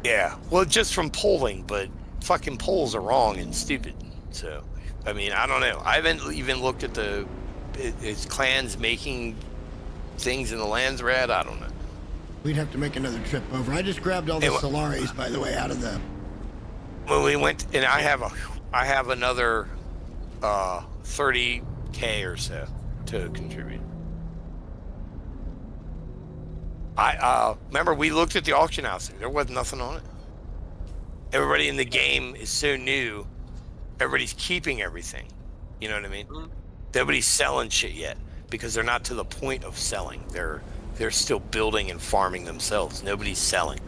yeah. Well, just from polling, but fucking polls are wrong and stupid. So, I mean, I don't know. I haven't even looked at is clans making things in the lands red? I don't know. We'd have to make another trip over. I just grabbed all the Solaris, by the way, out of the... When we went, and I have another 30K or so to contribute. I remember we looked at the auction house. There was nothing on it. Everybody in the game is so new. Everybody's keeping everything. You know what I mean? Nobody's selling shit yet because they're not to the point of selling. They're still building and farming themselves. Nobody's selling,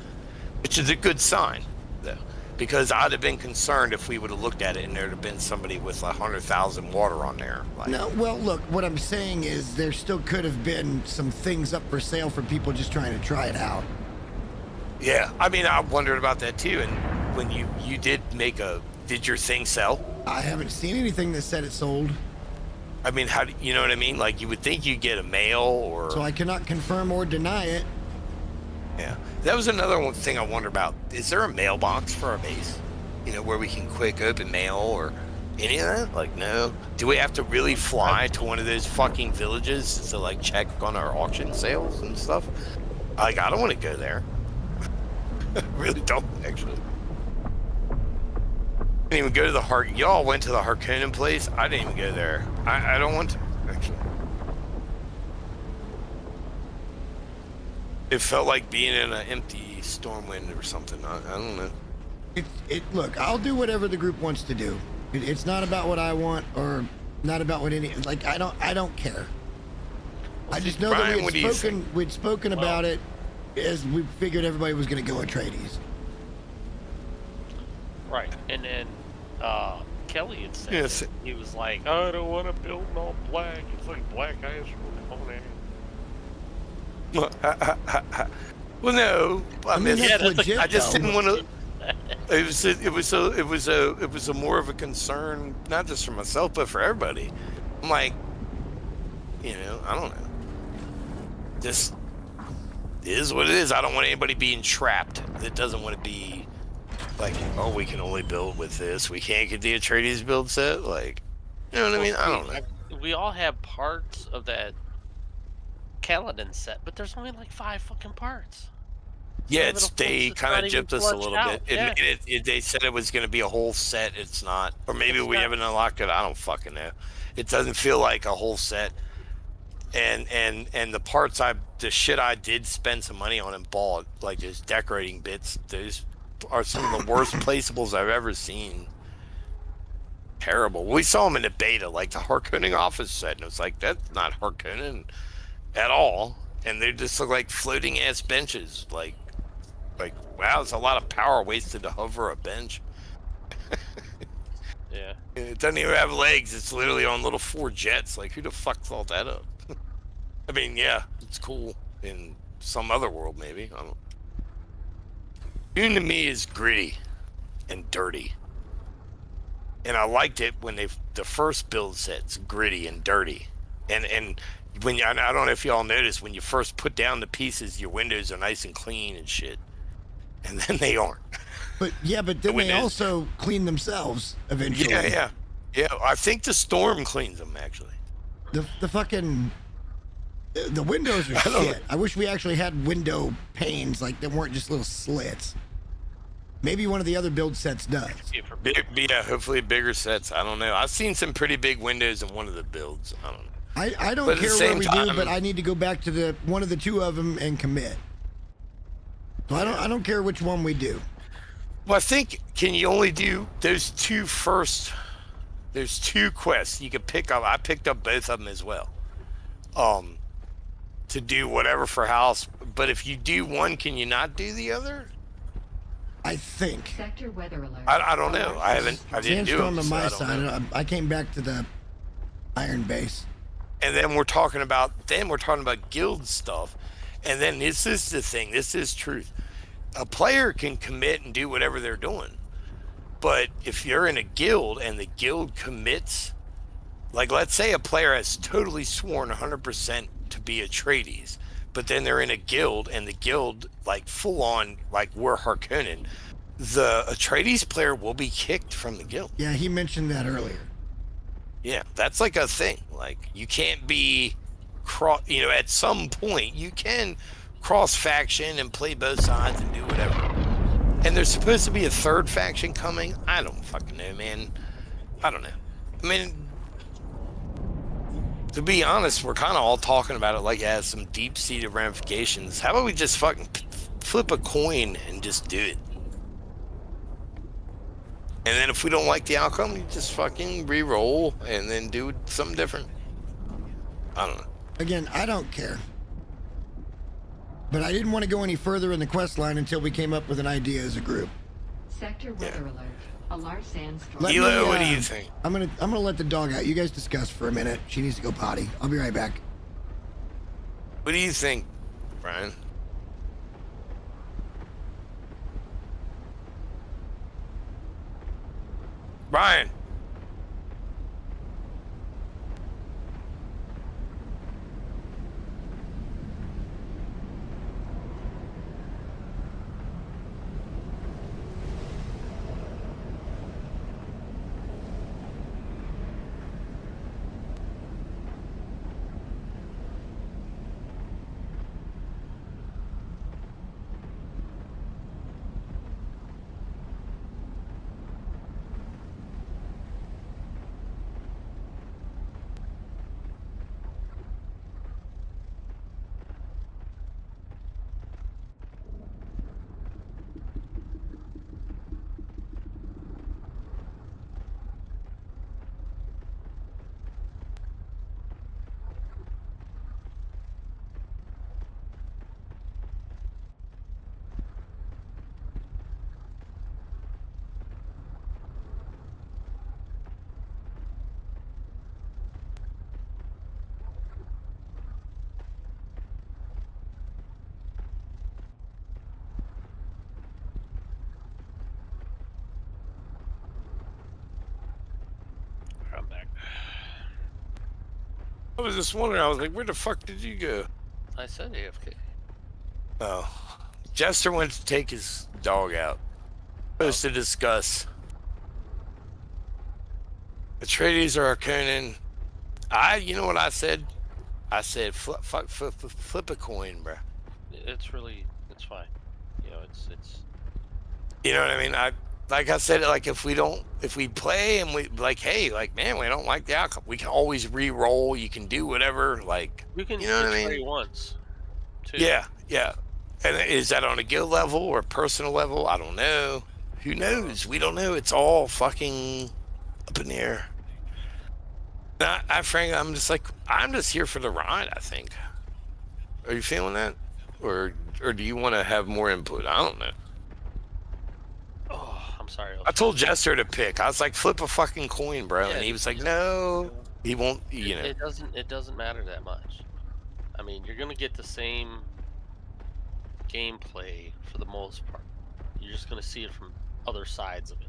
which is a good sign, though, because I'd have been concerned if we would have looked at it and there'd have been somebody with 100,000 water on there. Like, No, well, look, what I'm saying is there still could have been some things up for sale for people just trying to try it out. yeah, I mean, I wondered about that too. And when you did your thing sell? I haven't seen anything that said it sold. I mean, how do you know what I mean? Like, you would think you'd get a mail or... So I cannot confirm or deny it. Yeah, that was another one thing I wonder about. Is there a mailbox for our base? You know, where we can quick open mail or any of that? Like, no. Do we have to really fly to one of those fucking villages to, like, check on our auction sales and stuff? Like, I don't want to go there. I really don't, actually. I didn't even go to y'all went to the Harkonnen place. I didn't even go there. I don't want to, actually. It felt like being in an empty Stormwind or something. I don't know. Look, I'll do whatever the group wants to do. It's not about what I want or not about what I don't care. I just know Brian, what do you that we'd spoken about it as we figured everybody was going to go Atreides. Right, and then Kelly had said Yes. that he was like, I don't want to build all black. It's like black ice from Conan. Well, no. I mean, that's legit, I just though. didn't want to. It was a more of a concern, not just for myself, but for everybody. I'm like, you know, I don't know. Just is what it is. I don't want anybody being trapped that doesn't want to be like, oh, we can only build with this. We can't get the Atreides build set. Like, you know what I mean? I don't know. We all have parts of that Kaladin set, but there's only like 5 fucking parts. Yeah, Some of they the kind of flips gypped it's us a not little even bit. fleshed out. They said it was going to be a whole set. It's not. Or maybe It's we not. haven't unlocked it. I don't fucking know. It doesn't feel like a whole set. and the shit I did spend some money on and bought, like those decorating bits, those are some of the worst placeables I've ever seen. Terrible. We saw them in the beta, like the Harkonnen office set, and it was like, that's not Harkonnen at all. And they just look like floating ass benches. Like wow, it's a lot of power wasted to hover a bench. Yeah. It doesn't even have legs. It's literally on little 4 jets. Like, who the fuck thought that up? I mean, yeah, it's cool in some other world, maybe. I don't. Dune to me is gritty and dirty. And I liked it when the first build set's gritty and dirty. And when I don't know if y'all noticed, when you first put down the pieces, your windows are nice and clean and shit. And then they aren't. But then they also clean themselves eventually. Yeah. I think the storm cleans them actually. The fucking the windows are shit. I wish we actually had window panes, like they weren't just little slits. Maybe one of the other build sets does. Yeah, hopefully bigger sets. I don't know. I've seen some pretty big windows in one of the builds. I don't know. I don't care where we do, but I need to go back to one of the 2 of them and commit. So I don't care which one we do. Well, I think, can you only do those 2 first? There's 2 quests you could pick up. I picked up both of them as well. To do whatever for house. But if you do one, can you not do the other? I think. Sector weather alert. I don't know. I didn't do them. On my side. I came back to the Iron Base. And then we're talking about guild stuff. And then this is the thing. This is truth. A player can commit and do whatever they're doing. But if you're in a guild and the guild commits, like let's say a player has totally sworn 100% to be Atreides, but then they're in a guild and the guild, like full on, like we're Harkonnen, the Atreides player will be kicked from the guild. Yeah, he mentioned that earlier. Yeah, that's like a thing. Like you can't be at some point you can cross faction and play both sides and do whatever. And there's supposed to be a 3rd faction coming. I don't fucking know, man. I don't know. I mean, to be honest, we're kind of all talking about it like it has some deep-seated ramifications. How about we just fucking flip a coin and just do it? And then if we don't like the outcome, you just fucking re-roll and then do something different. I don't know. Again, I don't care. But I didn't want to go any further in the quest line until we came up with an idea as a group. Sector weather alert. A large sandstorm. Hilo, what do you think? I'm gonna let the dog out. You guys discuss for a minute. She needs to go potty. I'll be right back. What do you think, Brian? Brian. I was just wondering, I was like, where the fuck did you go? I said AFK. Oh. Jester went to take his dog out. Supposed to discuss. Atreides or Harkonnen. You know what I said? I said, flip a coin, bro. It's fine. You know, it's. You know what I mean? like I said, like if we play and we like, hey, like man, we don't like the outcome, we can always re-roll. You can do whatever, like You can you know what I betray mean? once. Too. Yeah. And is that on a guild level or a personal level? I don't know. Who knows? We don't know. It's all fucking up in the air. Frankly, I'm just here for the ride. I think. Are you feeling that, or do you want to have more input? I don't know. Oh, I'm sorry. I told Jester to pick. I was like, flip a fucking coin, bro, Yeah, and he was like, no, he won't. You know. It doesn't matter that much. I mean, you're gonna get the same gameplay for the most part. You're just gonna see it from other sides of it.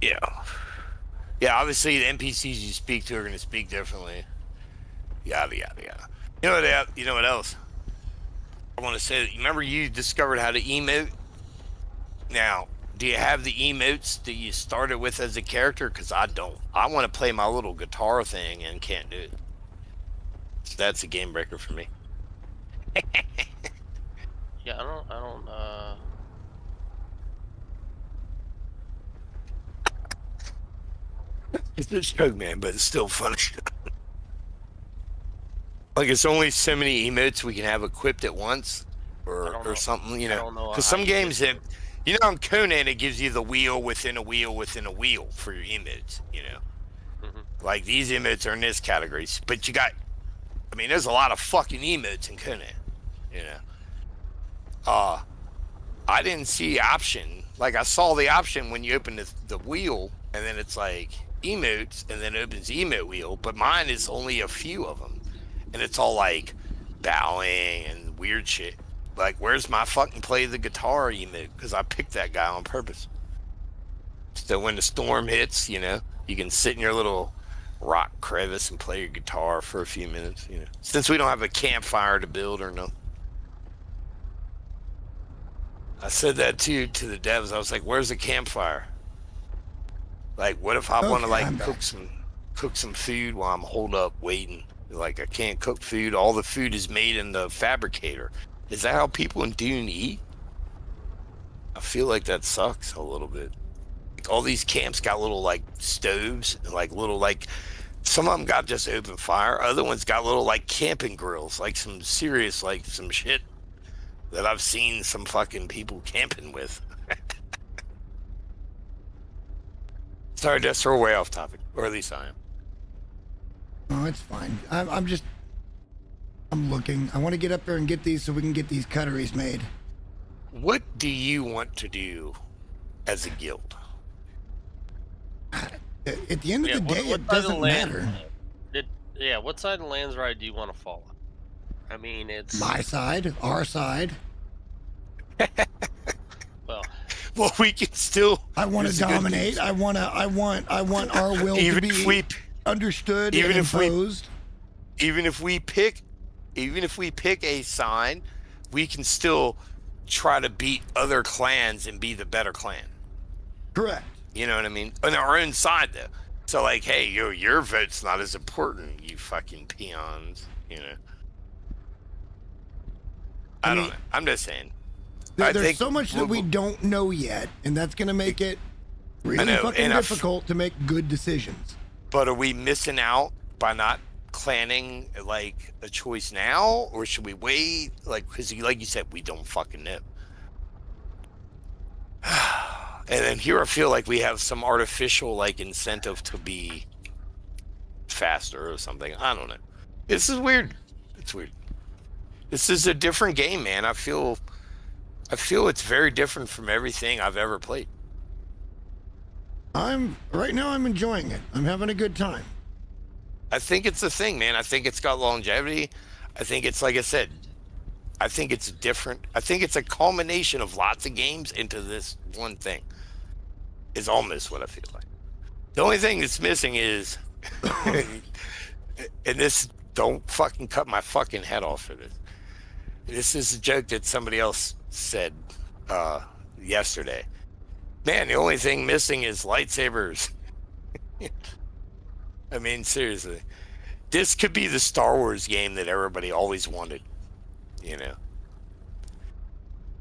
Yeah. Obviously, the NPCs you speak to are going to speak differently. Yada yada yada. You know what else? I want to say. Remember, you discovered how to emote. Now, do you have the emotes that you started with as a character? Because I don't. I want to play my little guitar thing and can't do it. So that's a game breaker for me. Yeah, I don't. It's a joke, man, but it's still funny. Like, it's only so many emotes we can have equipped at once, or something, you know. Because some games that, you know, on Conan, it gives you the wheel within a wheel within a wheel for your emotes, you know. Mm-hmm. Like, these emotes are in this category. But you got, I mean, there's a lot of fucking emotes in Conan, you know. I didn't see the option. Like, I saw the option when you open the wheel, and then it's like emotes, and then it opens the emote wheel, but mine is only a few of them, and it's all like bowing and weird shit. Like, where's my fucking play the guitar emote? Because I picked that guy on purpose. So when the storm hits, you know, you can sit in your little rock crevice and play your guitar for a few minutes, you know. Since we don't have a campfire to build or nothing. I said that too to the devs. I was like, where's the campfire? Like, what if I want to like cook some food while I'm holed up waiting? Like, I can't cook food. All the food is made in the fabricator. Is that how people in Dune eat? I feel like that sucks a little bit. Like, all these camps got little like stoves and like little like, some of them got just open fire. Other ones got little like camping grills, like some serious, like some shit that I've seen some fucking people camping with. Sorry, just throw way off topic, or at least I am. Oh, it's fine. I'm looking. I want to get up there and get these so we can get these cutteries made. What do you want to do as a guild? At the end of the day, it doesn't matter. What side of the land's right do you want to follow? I mean, it's my side, our side. Well, we can still. I want to dominate. I want our will to be understood and imposed. Even if we pick a sign, we can still try to beat other clans and be the better clan. Correct. You know what I mean? On our own side, though. So, like, hey, your vote's not as important, you fucking peons. You know. I don't know. I'm just saying. There's so much that we don't know yet, and that's going to make it really fucking difficult to make good decisions. But are we missing out by not planning, like, a choice now? Or should we wait? Like, because, like you said, we don't fucking know. And then here I feel like we have some artificial, like, incentive to be faster or something. I don't know. This is weird. It's weird. This is a different game, man. I feel it's very different from everything I've ever played. Right now I'm enjoying it. I'm having a good time. I think it's the thing, man. I think it's got longevity. I think it's, like I said, I think it's different. I think it's a culmination of lots of games into this one thing. Is almost what I feel like. The only thing that's missing is, and this, don't fucking cut my fucking head off for this. This is a joke that somebody else said yesterday. Man, the only thing missing is lightsabers. I mean, seriously. This could be the Star Wars game that everybody always wanted, you know.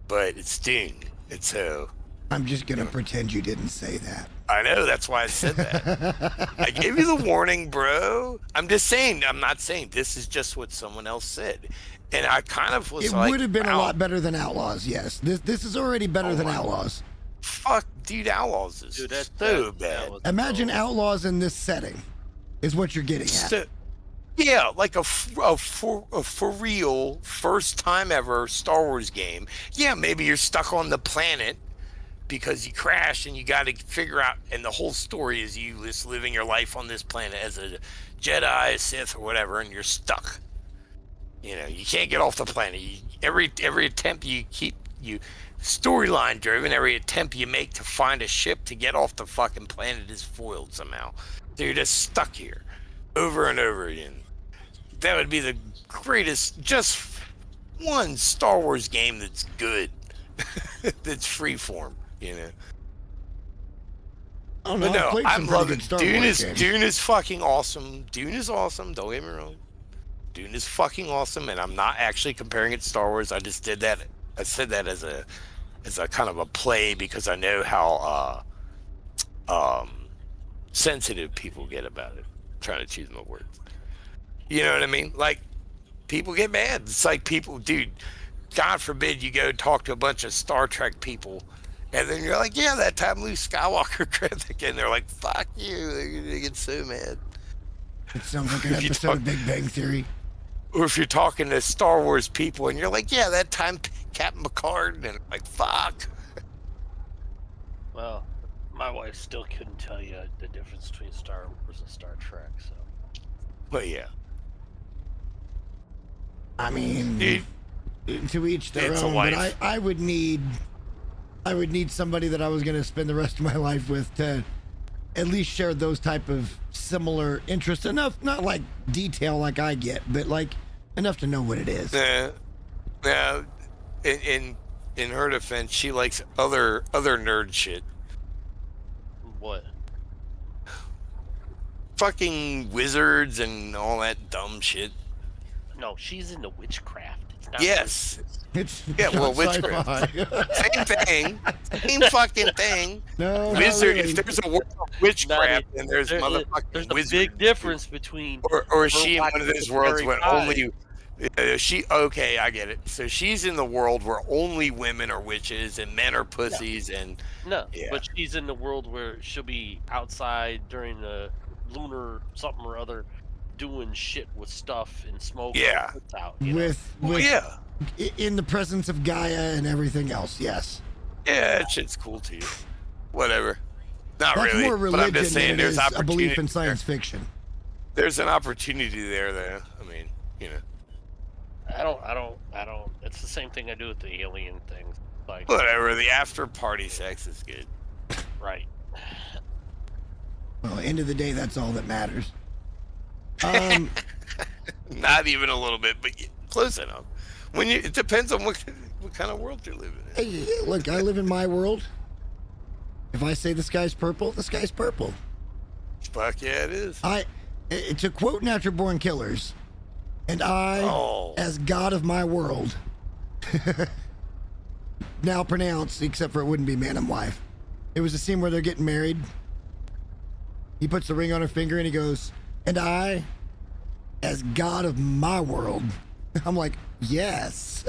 but it's Dune. And so I'm just gonna pretend you didn't say that. I know, that's why I said that. I gave you the warning, bro. I'm just saying, I'm not saying this is just what someone else said. And I kind of was It like, would have been a wow, lot better than Outlaws. Yes, this is already better than Outlaws. fuck, dude, Outlaws is so bad. Imagine Outlaws in this setting, is what you're getting at. So, yeah, like a for real first time ever Star Wars game. Yeah, maybe you're stuck on the planet because you crashed and you got to figure out, and the whole story is you just living your life on this planet as a Jedi, a Sith, or whatever, and you're stuck. You know, you can't get off the planet. Every attempt you storyline driven, every attempt you make to find a ship to get off the fucking planet is foiled somehow. So you're just stuck here over and over again. That would be the greatest, just one Star Wars game that's good, that's freeform, you know. Oh, But I've no, played I'm some pretty loving good Star Dune. Wars games. Dune is fucking awesome. Dune is awesome. Don't get me wrong. Dune is fucking awesome, and I'm not actually comparing it to Star Wars. I just did that. I said that as a kind of a play because I know how sensitive people get about it. I'm trying to choose my words. You know what I mean? Like, people get mad. It's like people, dude, God forbid you go talk to a bunch of Star Trek people, and then you're like, yeah, that time Luke Skywalker critic, and they're like, fuck you. They get so mad. It sounds like an episode of Big Bang Theory. Or if you're talking to Star Wars people, and you're like, yeah, that time Captain Picard, and I'm like, fuck. Well, my wife still couldn't tell you the difference between Star Wars and Star Trek, so. But yeah. I mean, to each their It's a own. But life. I would need somebody that I was going to spend the rest of my life with to at least share those type of similar interests. Enough, not like detail like I get, but like enough to know what it is. Now, in her defense, she likes other nerd shit. What? Fucking wizards and all that dumb shit. No, she's into witchcraft. It's not Yes. It's Yeah, well, not witchcraft. sci-fi. Same thing. Same fucking thing. No, not Wizard. really. If there's a world of witchcraft, then there's motherfucking There's a wizards. big difference between. Or is her she in one of watching those worlds Harry where Potter. only okay, I get it. So she's in the world where only women are witches and men are pussies and No, yeah. but she's in the world where she'll be outside during the lunar something or other, doing shit with stuff and smoke. Yeah. Out, with yeah. in the presence of Gaia and everything else. Yes. Yeah, that shit's cool to you. Whatever. Not That's really. more But religion I'm just saying than it there's is a opportunity. belief in science fiction. There's an opportunity there, though. I mean, you know. I don't. It's the same thing I do with the alien things. Like, Whatever. The after party sex is good. right. Well, end of the day, that's all that matters. Not even a little bit, but close enough. It depends on what kind of world you're living in. Hey, look, I live in my world. If I say the sky's purple, the sky's purple. Fuck yeah, it is. To quote Natural Born Killers, and I, as God of my world, now pronounced, except for it wouldn't be man and wife. It was a scene where they're getting married. He puts the ring on her finger and he goes, and I, as God of my world. I'm like, yes.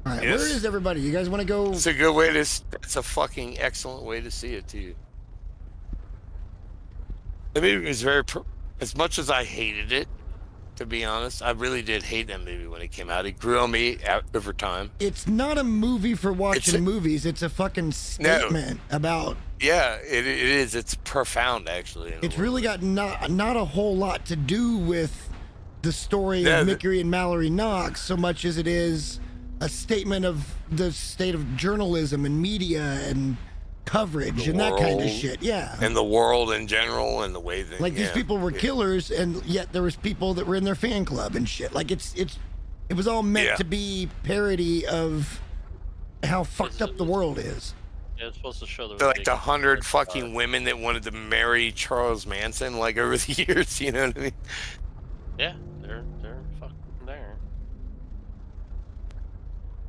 All right, Yes. where is everybody? You guys want to go? It's a good way to. It's a fucking excellent way to see it too. The movie was as much as I hated it, to be honest, I really did hate that movie when it came out. It grew on me over time. It's not a movie for watching movies. It's a fucking statement about. Yeah, it is. It's profound, actually. It's really got not a whole lot to do with the story Yeah, of Mickey and Mallory Knox so much as it is a statement of the state of journalism and media and coverage and that kind of shit. Yeah. And the world in general and the way that Like these people were killers, and yet there was people that were in their fan club and shit. Like it was all meant to be parody of how fucked up the world is. Yeah, it's supposed to show the They're like the ridiculous 100 side. fucking women that wanted to marry Charles Manson, like over the years. You know what I mean? Yeah, they're fucking there.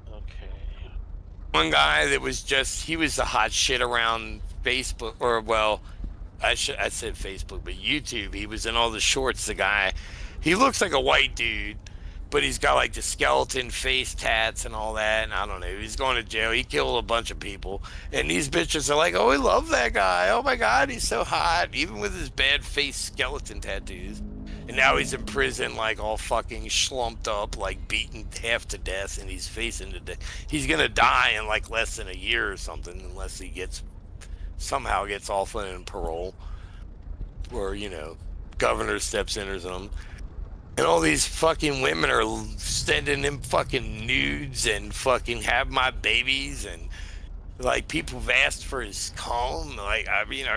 Okay. One guy that was he was the hot shit around Facebook, or well, I said Facebook, but YouTube. He was in all the shorts. The guy, he looks like a white dude, but he's got like the skeleton face tats and all that. And I don't know. He's going to jail. He killed a bunch of people. And these bitches are like, oh, we love that guy. Oh my God, he's so hot, even with his bad face skeleton tattoos. And now he's in prison, like all fucking slumped up, like beaten half to death, and he's he's gonna die in like less than a year or something, unless he somehow gets off on parole, or governor steps in or something. And all these fucking women are sending him fucking nudes and fucking have my babies, and like people have asked for his cum. Like, I mean,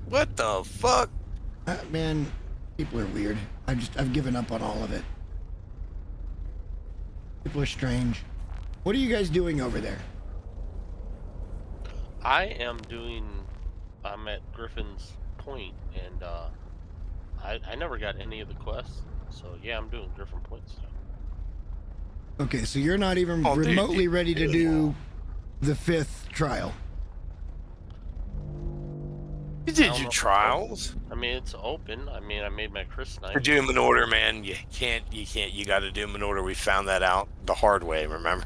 what the fuck? Man, people are weird. I've given up on all of it. People are strange. What are you guys doing over there? I'm at Griffin's Point, and I never got any of the quests, so yeah, I'm doing Griffin Point stuff. Okay, so you're not even remotely ready to do the 5th trial. You did your trials. I mean, it's open. I mean, I made my Chris knife. Or do them in order, man. You can't. You got to do them in order. We found that out the hard way. Remember?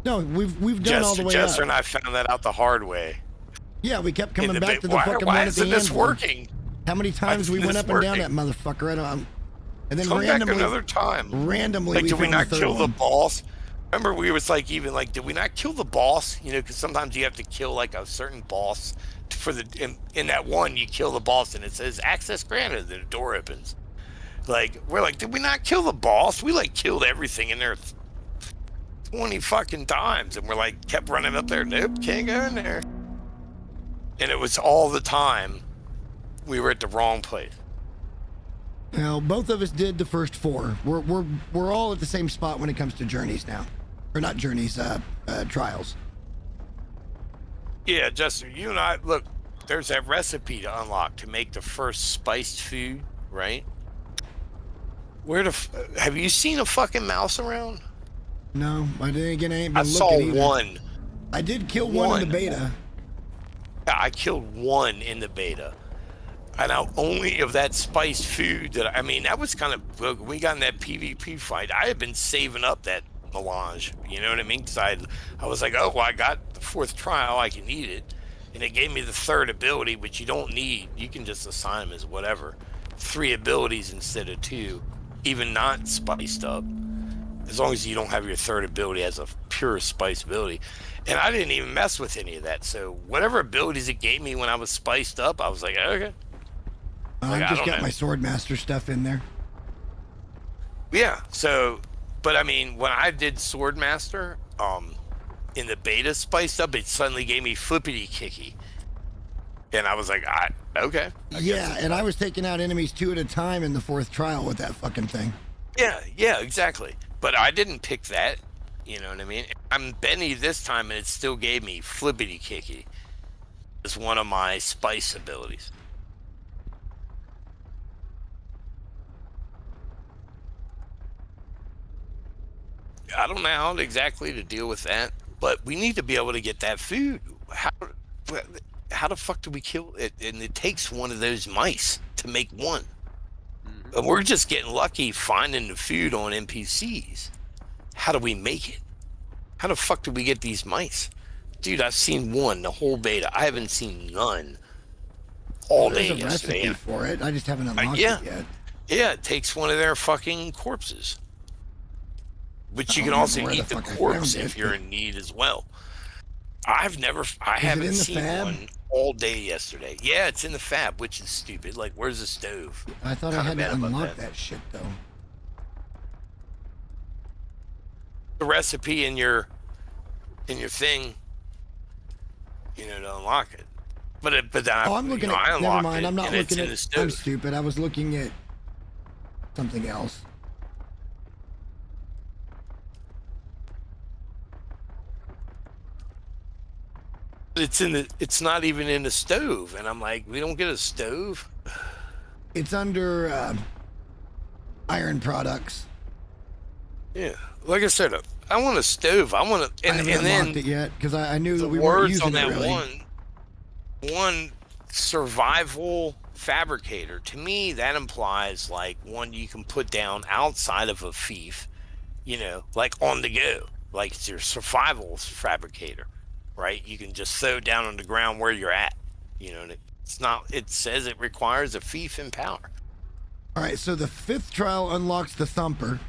No, we've done all the way Jester up. and I found that out the hard way. Yeah, we kept coming back to the fucking why one at the isn't this end. working? How many times we went up and down that motherfucker? And then Come randomly, back another time. Randomly, like, we did we found not the third kill the one. boss? Remember, we was like, even like, did we not kill the boss? You know, because sometimes you have to kill like a certain boss for in that one. You kill the boss and it says access granted. The door opens. Like, we're like, did we not kill the boss? We like killed everything in there 20 fucking times, and we're like, kept running up there. Nope, can't go in there. And it was all the time we were at the wrong place. Well, both of us did the first 4. We're all at the same spot when it comes to journeys now, or not journeys, trials. Yeah, Justin, you and I look. There's that recipe to unlock to make the first spiced food, right? Have you seen a fucking mouse around? No, I ain't been looking I saw either. one. I did kill one in the beta. Yeah, I killed one in the beta. And only of that spiced food I mean, that was kind of, when we got in that PvP fight, I had been saving up that melange, you know what I mean? Because I was like, oh, well, I got the 4th trial, I can eat it. And it gave me the 3rd ability, which you don't need. You can just assign them as whatever. 3 abilities instead of 2, even not spiced up. As long as you don't have your 3rd ability as a pure spice ability. And I didn't even mess with any of that. So whatever abilities it gave me when I was spiced up, I was like, okay. I've just got my Swordmaster stuff in there. Yeah, so, but I mean, when I did Swordmaster, in the beta spiced up, it suddenly gave me Flippity Kicky. And I was like, okay. Yeah, and I was taking out enemies 2 at a time in the 4th trial with that fucking thing. Yeah, exactly. But I didn't pick that, you know what I mean? I'm Benny this time, and it still gave me Flippity Kicky as one of my spice abilities. I don't know how exactly to deal with that, but we need to be able to get that food. How the fuck do we kill it? And it takes one of those mice to make one. And we're just getting lucky finding the food on NPCs. How do we make it? How the fuck do we get these mice? Dude, I've seen one the whole beta. I haven't seen none all day There's a yesterday. recipe for it. I just haven't unlocked it yet. Yeah, it takes one of their fucking corpses. Which you can also eat the corpse if you're in need as well. I haven't seen one all day yesterday. Yeah, it's in the fab, which is stupid. Like, where's the stove? I thought I had to unlock that shit, though. The recipe in your thing, to unlock it. But then I'm looking at. Never mind. I'm not looking at. I'm stupid. stupid. I was looking at something else. It's not even in the stove, and I'm like, we don't get a stove. It's under iron products. Yeah, like I said, I want a stove. I want to, I haven't unlocked it yet because I knew that we weren't words using on that it really. one survival fabricator. To me, that implies like one you can put down outside of a fief, you know, like on the go, like it's your survival fabricator, right? You can just throw down on the ground where you're at, you know. And it's not. It says it requires a fief and power. All right, so the 5th trial unlocks the thumper,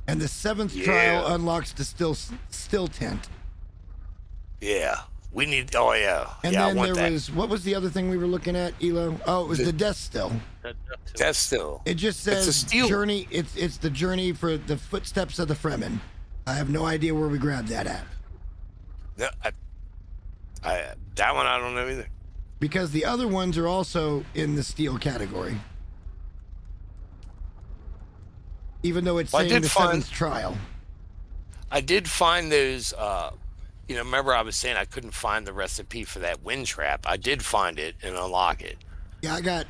and the 7th trial unlocks the still tent. Yeah, we need. Oh yeah, And yeah. then I want there that. was, what was the other thing we were looking at, Elo? Oh, it was the death still. That's still. It just says It's a steel. journey. It's the journey for the footsteps of the Fremen. I have no idea where we grabbed that at. No, that one I don't know either. Because the other ones are also in the steel category. Even though it's Well, I saying did the find- 7th trial. I did find those. You know, remember I was saying I couldn't find the recipe for that wind trap. I did find it and unlock it. Yeah, I got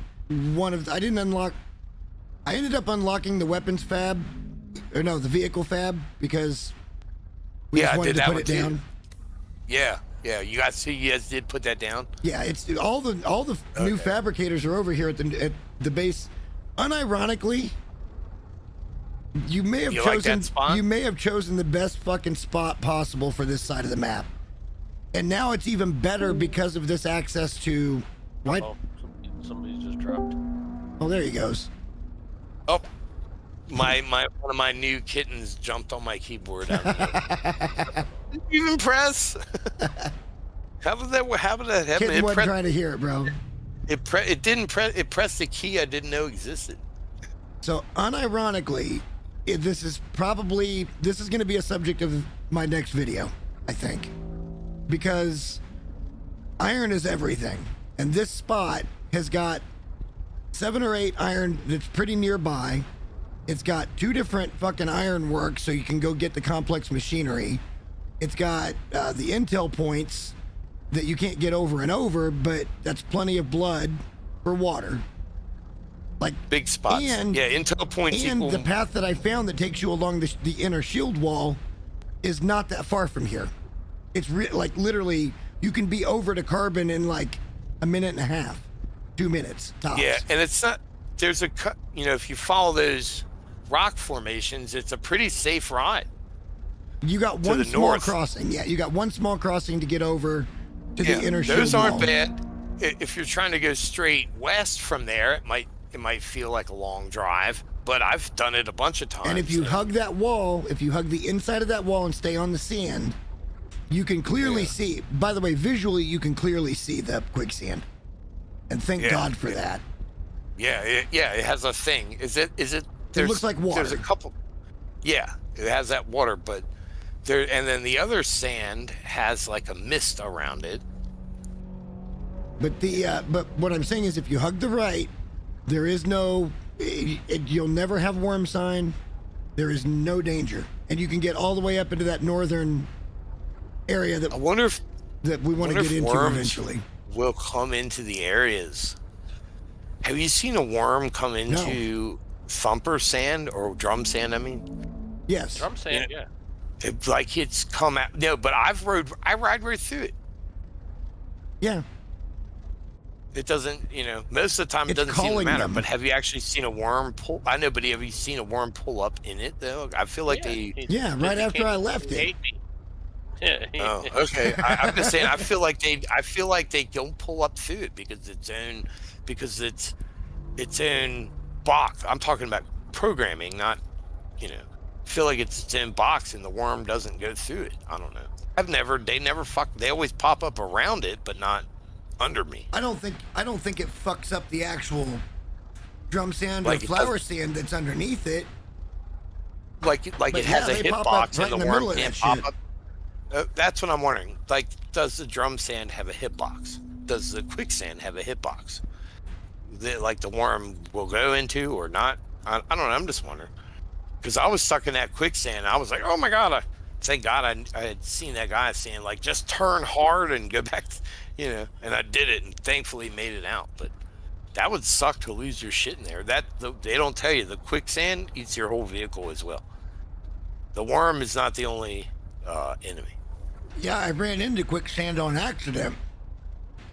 one of. I didn't unlock. I ended up unlocking the weapons fab, or no, the vehicle fab because we Yeah, just I wanted did to that put one it too. down. Yeah. You guys did put that down. Yeah, it's all the new fabricators are over here at the base. Unironically, you may have You like chosen that spot? you may have chosen the best fucking spot possible for this side of the map. And now it's even better because of this access to what? Oh, somebody's just dropped. Oh, there he goes. Oh, my one of my new kittens jumped on my keyboard. Did you even press? How did that happen? Kitten It wasn't trying to hear it, bro. It didn't press. It pressed the key I didn't know existed. So unironically, this is going to be a subject of my next video, I think, because iron is everything, and this spot has got 7 or 8 iron that's pretty nearby. It's got 2 different fucking iron works, so you can go get the complex machinery. It's got the intel points that you can't get over and over, but that's plenty of blood for water. Like big spots. And, yeah, intel points and equal. the path that I found that takes you along the inner shield wall is not that far from here. It's like literally you can be over to Carbon in like a minute and a half, 2 minutes tops. Yeah, and it's not. There's a cut. You know, if you follow those rock formations, it's a pretty safe ride. You got to one the small north. crossing. Yeah, you got one small crossing to get over to the inner shield those aren't wall. bad. If you're trying to go straight west from there, it might feel like a long drive, but I've done it a bunch of times. And if you hug that wall, if you hug the inside of that wall and stay on the sand, you can clearly see. By the way, visually, you can clearly see the quicksand. And thank God for that. Yeah, it has a thing. Is it? It looks like water. There's a couple. Yeah, it has that water, but there, and then the other sand has like a mist around it. But but what I'm saying is, if you hug the right, there is no. You'll never have worm sign. There is no danger, and you can get all the way up into that northern area that I wonder if that we want to wonder get if into worms eventually. will come into the areas. Have you seen a worm come into thumper sand or drum sand? I mean, yes, drum sand. Yeah. Like it's come out. No, but I ride right through it. Yeah. It doesn't, most of the time it It's doesn't seem to calling matter. them. But have you actually seen a worm pull? I know, but have you seen a worm pull up in it though? I feel like Yeah, right after I left it. Hate me. Yeah. Oh, okay. I'm just saying. I feel like they don't pull up through it because it's its own box. I'm talking about programming, not, I feel like it's its own box and the worm doesn't go through it. I don't know. They always pop up around it, but not under me. I don't think it fucks up the actual drum sand Like or it flower sand that's underneath it. Like But it has yeah, a they pop hitbox up right and in the the middle worm of can't that pop shit. up. That's what I'm wondering. Like, does the drum sand have a hitbox? Does the quicksand have a hitbox that like the worm will go into or not? I don't know. I'm just wondering because I was stuck in that quicksand. I was like, oh my god, thank God I had seen that guy saying like, just turn hard and go back, you know, and I did it and thankfully made it out. But that would suck to lose your shit in there. They don't tell you the quicksand eats your whole vehicle as well. The worm is not the only enemy. Yeah, I ran into quicksand on accident.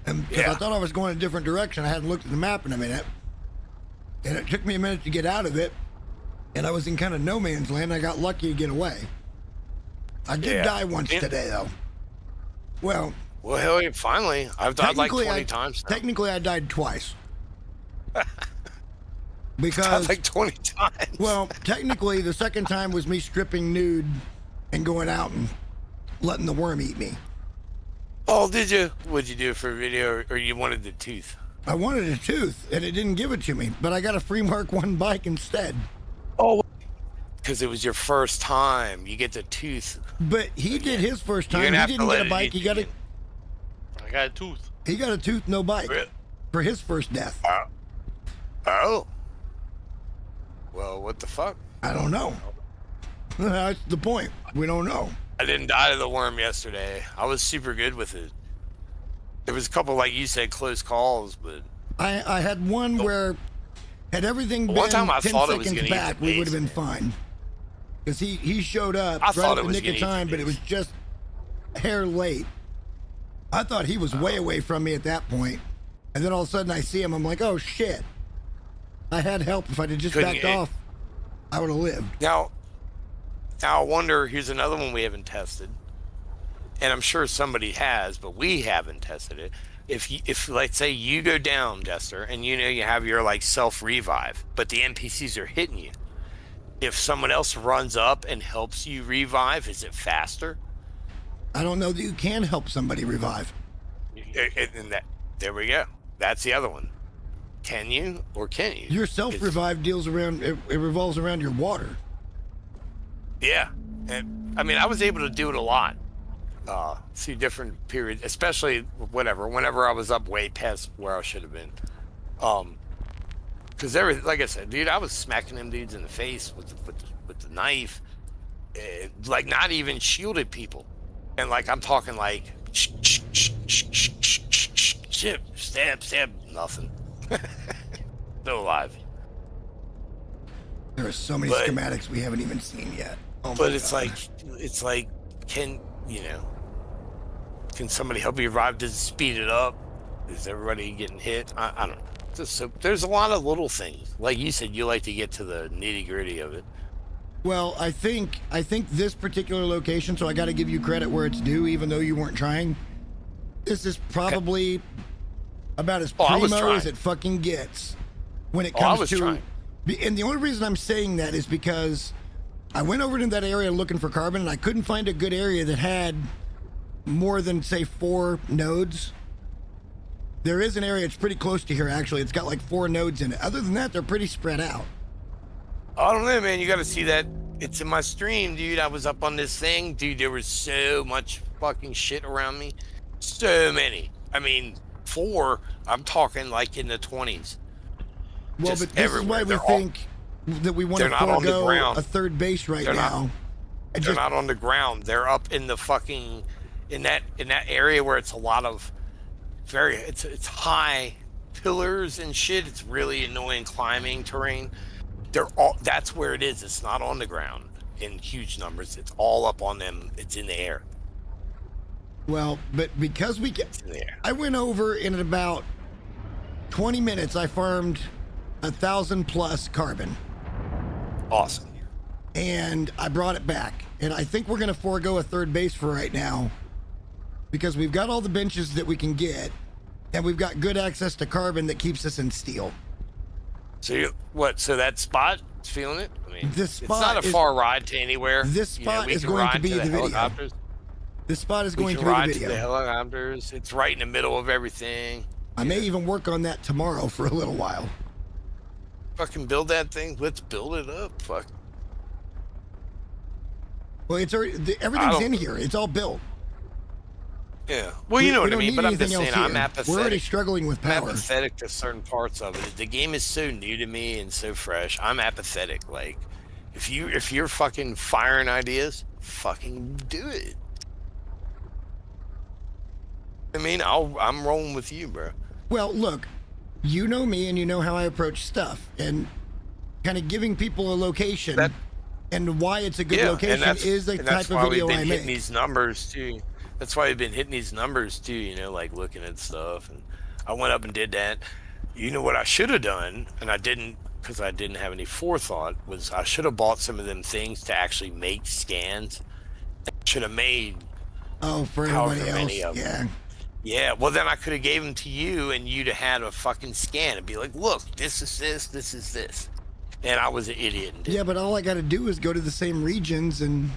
And because I thought I was going a different direction, I hadn't looked at the map in a minute. And it took me a minute to get out of it. And I was in kind of no man's land. I got lucky to get away. I did die once today, though. Well, hell yeah, finally. I've died like 20 times now. Technically, I died twice. Because died like 20 times. Well, technically, the second time was me stripping nude and going out and letting the worm eat me. Oh, did you? What'd you do for a video, or you wanted the tooth? I wanted a tooth, and it didn't give it to me, but I got a free Mark 1 bike instead. Oh, because it was your first time. You get the tooth. But he did his first time. He didn't get a bike. He got a... I got a tooth. He got a tooth, no bike. For his first death. Oh. Well, what the fuck? I don't know. That's the point. We don't know. I didn't die of the worm yesterday. I was super good with it. There was a couple, like you said, close calls, but... I had one where, had everything been one time I 10 thought it was seconds gonna back, eat the we would have base, been fine. Because he showed up right at the nick of time, but it was just a hair late. I thought he was way away from me at that point. And then all of a sudden I see him, I'm like, oh shit. I had help. If I'd have just backed off, I would have lived. Now I wonder, here's another one we haven't tested. And I'm sure somebody has, but we haven't tested it. If let's say you go down, Jester, and you know you have your like self-revive, but the NPCs are hitting you. If someone else runs up and helps you revive, is it faster? I don't know that you can help somebody revive. And there we go. That's the other one. Can you or can't you? Your self-revive deals around, it revolves around your water. Yeah. And, I mean, I was able to do it a lot. See different periods, especially whenever I was up way past where I should have been. Because like I said, dude, I was smacking them dudes in the face with the knife, like not even shielded people, and like I'm talking like stab, nothing. Still alive. There are so many schematics we haven't even seen yet. Oh but my it's God. like, can somebody help you revive? Does it speed it up? Is everybody getting hit? I don't know. There's a lot of little things. Like you said, you like to get to the nitty gritty of it. Well, I think this particular location, so I got to give you credit where it's due, even though you weren't trying. This is probably about as primo as it fucking gets when it comes to. Trying. And the only reason I'm saying that is because I went over to that area looking for carbon, and I couldn't find a good area that had more than, say, 4 nodes. There is an area, it's pretty close to here, actually. It's got like 4 nodes in it. Other than that, they're pretty spread out. I don't know, man. You got to see that. It's in my stream, dude. I was up on this thing. Dude, there was so much fucking shit around me. So many. I mean, 4, I'm talking like in the 20s. Well, Just but this is why we think that we want to forego a third base right now. They're not on the ground. They're up in the fucking in that area where it's a lot of it's high pillars and shit. It's really annoying climbing terrain. That's where it is. It's not on the ground in huge numbers. It's all up on them. It's in the air. Well, but because I went over in about 20 minutes. I farmed 1,000+ carbon. Awesome. And I brought it back. And I think we're going to forego a third base for right now because we've got all the benches that we can get and we've got good access to carbon that keeps us in steel. So so that spot is feeling it? I mean, this spot it's not a far ride to anywhere. This spot is going to be the video. This spot is going to be the video. The helicopters. It's right in the middle of everything. I may even work on that tomorrow for a little while. Fucking build that thing. Let's build it up. Fuck. Well, it's already everything's in here. It's all built. Yeah. Well, you know what I mean. But I'm just saying, I'm here. apathetic. We're already struggling with power. I'm apathetic to certain parts of it. The game is so new to me and so fresh. I'm apathetic. Like, if you're fucking firing ideas, fucking do it. I mean, I'm rolling with you, bro. Well, look, you know me and you know how I approach stuff, and kind of giving people a location and why it's a good location is the type of video I make. Hitting these numbers too. That's why we've been hitting these numbers too, you know, like looking at stuff. And I went up and did that. You know what I should have done, and I didn't because I didn't have any forethought, was I should have bought some of them things to actually make scans. I should have made for everybody else. Yeah. Yeah, well then I could have gave them to you and you'd have had a fucking scan and be like, look, this is this, this is this. And I was an idiot. And yeah, but all I got to do is go to the same regions and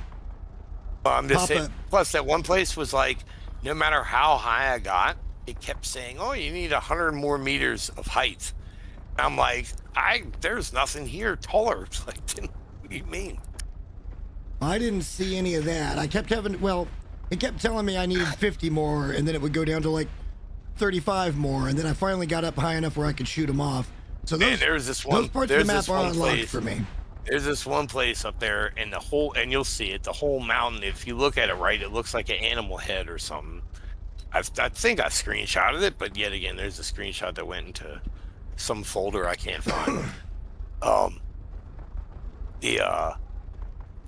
I'm just saying, plus that one place was like, no matter how high I got, it kept saying, oh, you need 100 more meters of height. And I'm like, there's nothing here taller. It's like, what do you mean? I didn't see any of that. I kept having, it kept telling me I needed 50 more, and then it would go down to like 35 more, and then I finally got up high enough where I could shoot them off. So those, those parts of the map are unlocked for me. There's this one place up there, and and you'll see it, the whole mountain, if you look at it right, it looks like an animal head or something. I think I screenshotted it, but yet again, there's a screenshot that went into some folder I can't find.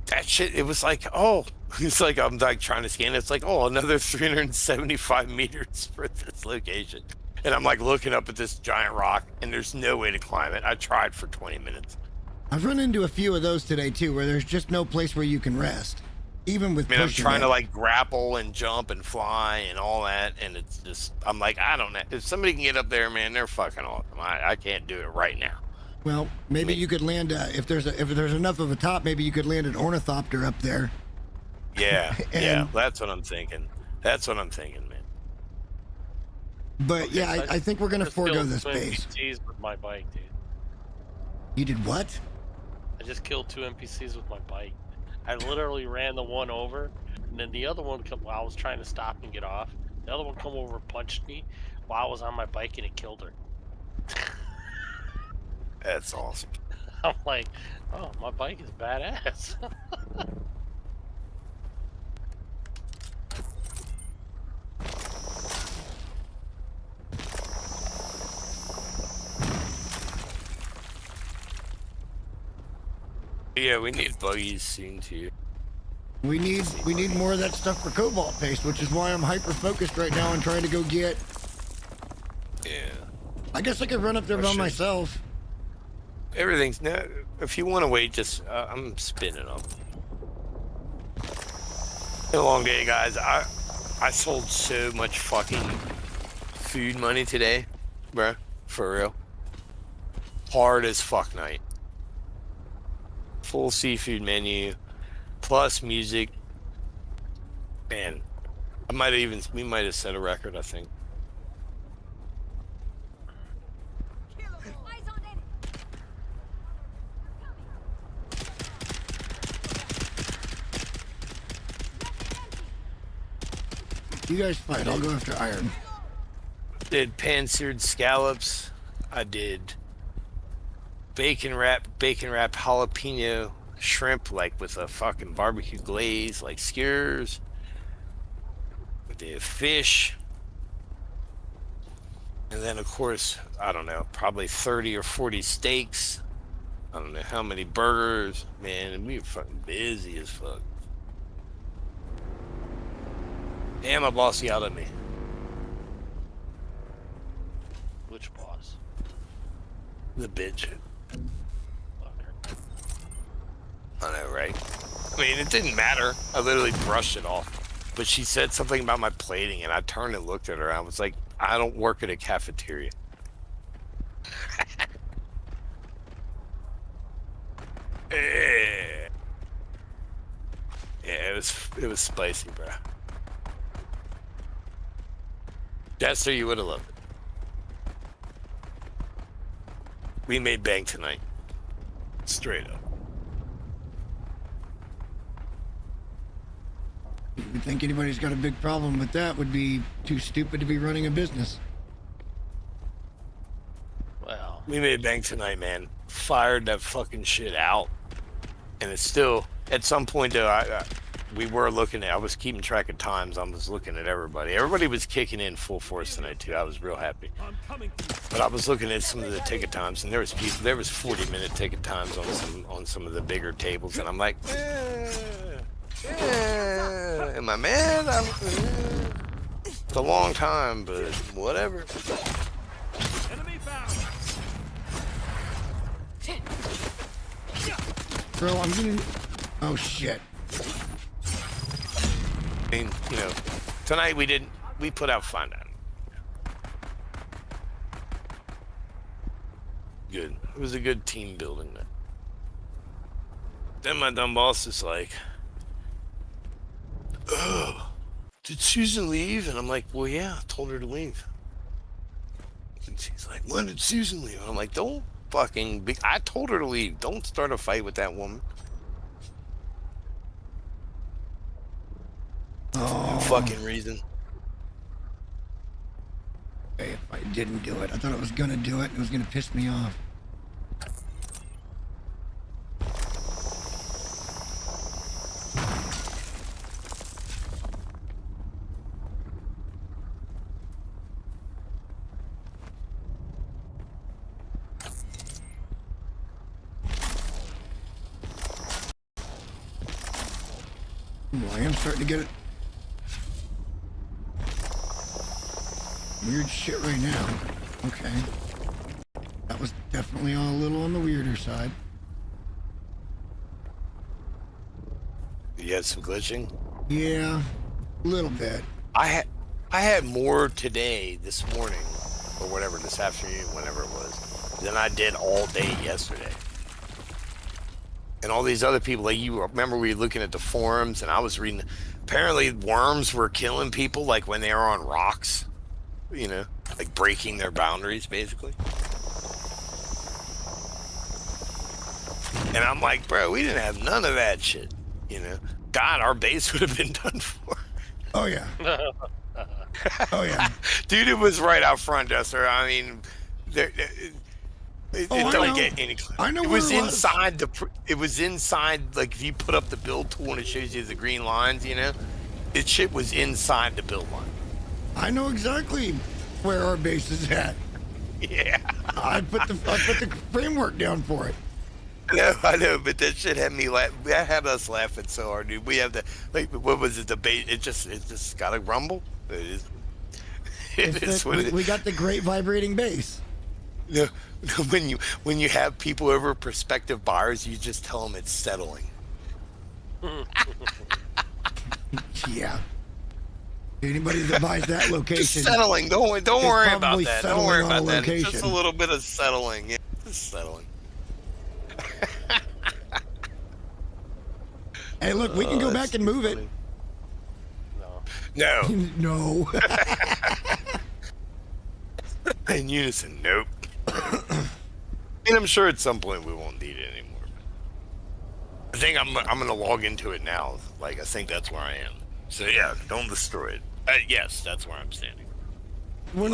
That shit, it was like, oh, it's like I'm like trying to scan it. It's like, oh, another 375 meters for this location. And I'm like looking up at this giant rock, and there's no way to climb it. I tried for 20 minutes. I've run into a few of those today too, where there's just no place where you can rest, even with. I mean, I'm trying to like grapple and jump and fly and all that, and it's just, I'm like, I don't know. If somebody can get up there, man, they're fucking awesome. I can't do it right now. Well, maybe you could land if there's enough of a top, maybe you could land an ornithopter up there. Yeah, yeah, that's what I'm thinking. That's what I'm thinking, man. But yeah, I think we're gonna forego this base. NPCs with my bike, dude. You did what? I just killed 2 NPCs with my bike. I literally ran the one over, and then the other one while I was trying to stop and get off. The other one come over and punched me while I was on my bike, and it killed her. That's awesome. I'm like, oh, my bike is badass. Yeah, we need buggies soon too. We need more of that stuff for Cobalt Paste, which is why I'm hyper focused right now and trying to go get. Yeah. I guess I could run up there by myself. Everything's no. If you want to wait, just I'm spinning up. It's been a long day, guys. I sold so much fucking food money today, bruh. For real. Hard as fuck night. Full seafood menu, plus music. Man, we might have set a record, I think. You guys fight, I'll go after iron. Did pan-seared scallops. I did bacon wrap jalapeno shrimp, like with a fucking barbecue glaze, like skewers. We did fish. And then of course, I don't know, probably 30 or 40 steaks. I don't know how many burgers. Man, we were fucking busy as fuck. Damn, my boss yelled at me. Which boss? The bitch. I know, right? I mean, it didn't matter. I literally brushed it off. But she said something about my plating, and I turned and looked at her. I was like, I don't work at a cafeteria. Yeah, it was spicy, bro. Jester, you would have loved it. We made bank tonight. Straight up. If you think anybody's got a big problem with that, would be too stupid to be running a business. Well, we made bank tonight, man. Fired that fucking shit out. And it's still, at some point though, we were looking at. I was keeping track of times. I was looking at everybody. Everybody was kicking in full force tonight too. I was real happy. But I was looking at some of the ticket times, and there was 40-minute ticket times on some of the bigger tables, and I'm like, am I mad? It's a long time, but whatever. Bro, I'm gonna. Oh shit. I mean, you know, tonight we put out Fine Dining. Good. It was a good team building night. Then my dumb boss is like, oh, did Susan leave? And I'm like, well, yeah, I told her to leave. And she's like, when did Susan leave? And I'm like, don't fucking be, I told her to leave. Don't start a fight with that woman. Oh. No fucking reason. Hey, if I didn't do it, I thought I was gonna do it. It was gonna piss me off. Well, I am starting to get it. Weird shit right now. Okay. That was definitely a little on the weirder side. You had some glitching? Yeah, a little bit. I had more today, this morning, or whatever, this afternoon, whenever it was, than I did all day yesterday. And all these other people, like you remember we were looking at the forums and I was reading, apparently worms were killing people like when they were on rocks, you know, like breaking their boundaries basically. And I'm like, bro, we didn't have none of that shit, you know. God, our base would have been done for. Oh yeah. Oh yeah. Dude, it was right out front, Dustin. I mean, it don't get any. I know it where was it was. inside it was inside, like if you put up the build tool and it shows you the green lines, you know, it shit was inside the build line. I know exactly where our base is at. Yeah. I put the framework down for it. I know, but that shit had me that had us laughing so hard, dude. We have the, like, what was it, the base? It just got a rumble. It is what it is. We got the great vibrating bass. No, when you have people over, prospective buyers, you just tell them it's settling. Yeah. Anybody that buys that location, just settling. Don't worry about that. Don't worry about that. Location. It's just a little bit of settling. Yeah, just settling. Hey, look, we can go back and move funny. No. No. In unison, nope. And I'm sure at some point we won't need it anymore. I think I'm gonna log into it now. Like, I think that's where I am. So yeah, don't destroy it. Yes, that's where I'm standing. I'm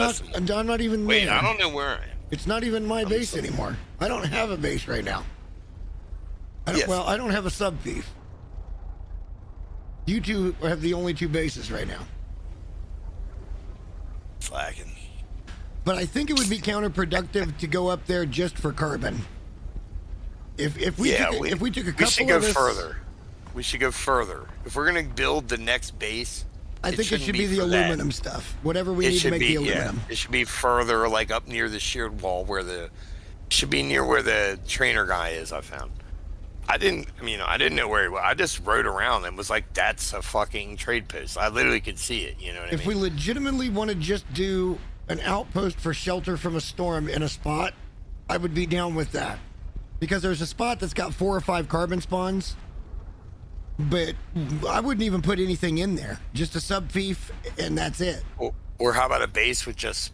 not even Wait, there. I don't know where I am. It's not even my base anymore. I don't have a base right now. Yes. Well, I don't have a sub thief. You two have the only two bases right now. Slacking. But I think it would be counterproductive to go up there just for carbon. If we took a couple we should go of us, further. We should go further. If we're gonna build the next base, I think it should be the for that. aluminum stuff. Whatever we need to make the aluminum. Yeah, it should be further, like up near the sheared wall, should be near where the trainer guy is. I found. I didn't know where he was. I just rode around and was like, that's a fucking trade post. I literally could see it. You know what I mean? If we legitimately want to just do an outpost for shelter from a storm in a spot, I would be down with that. Because there's a spot that's got 4 or 5 carbon spawns, but I wouldn't even put anything in there. Just a sub thief, and that's it. Or how about a base with just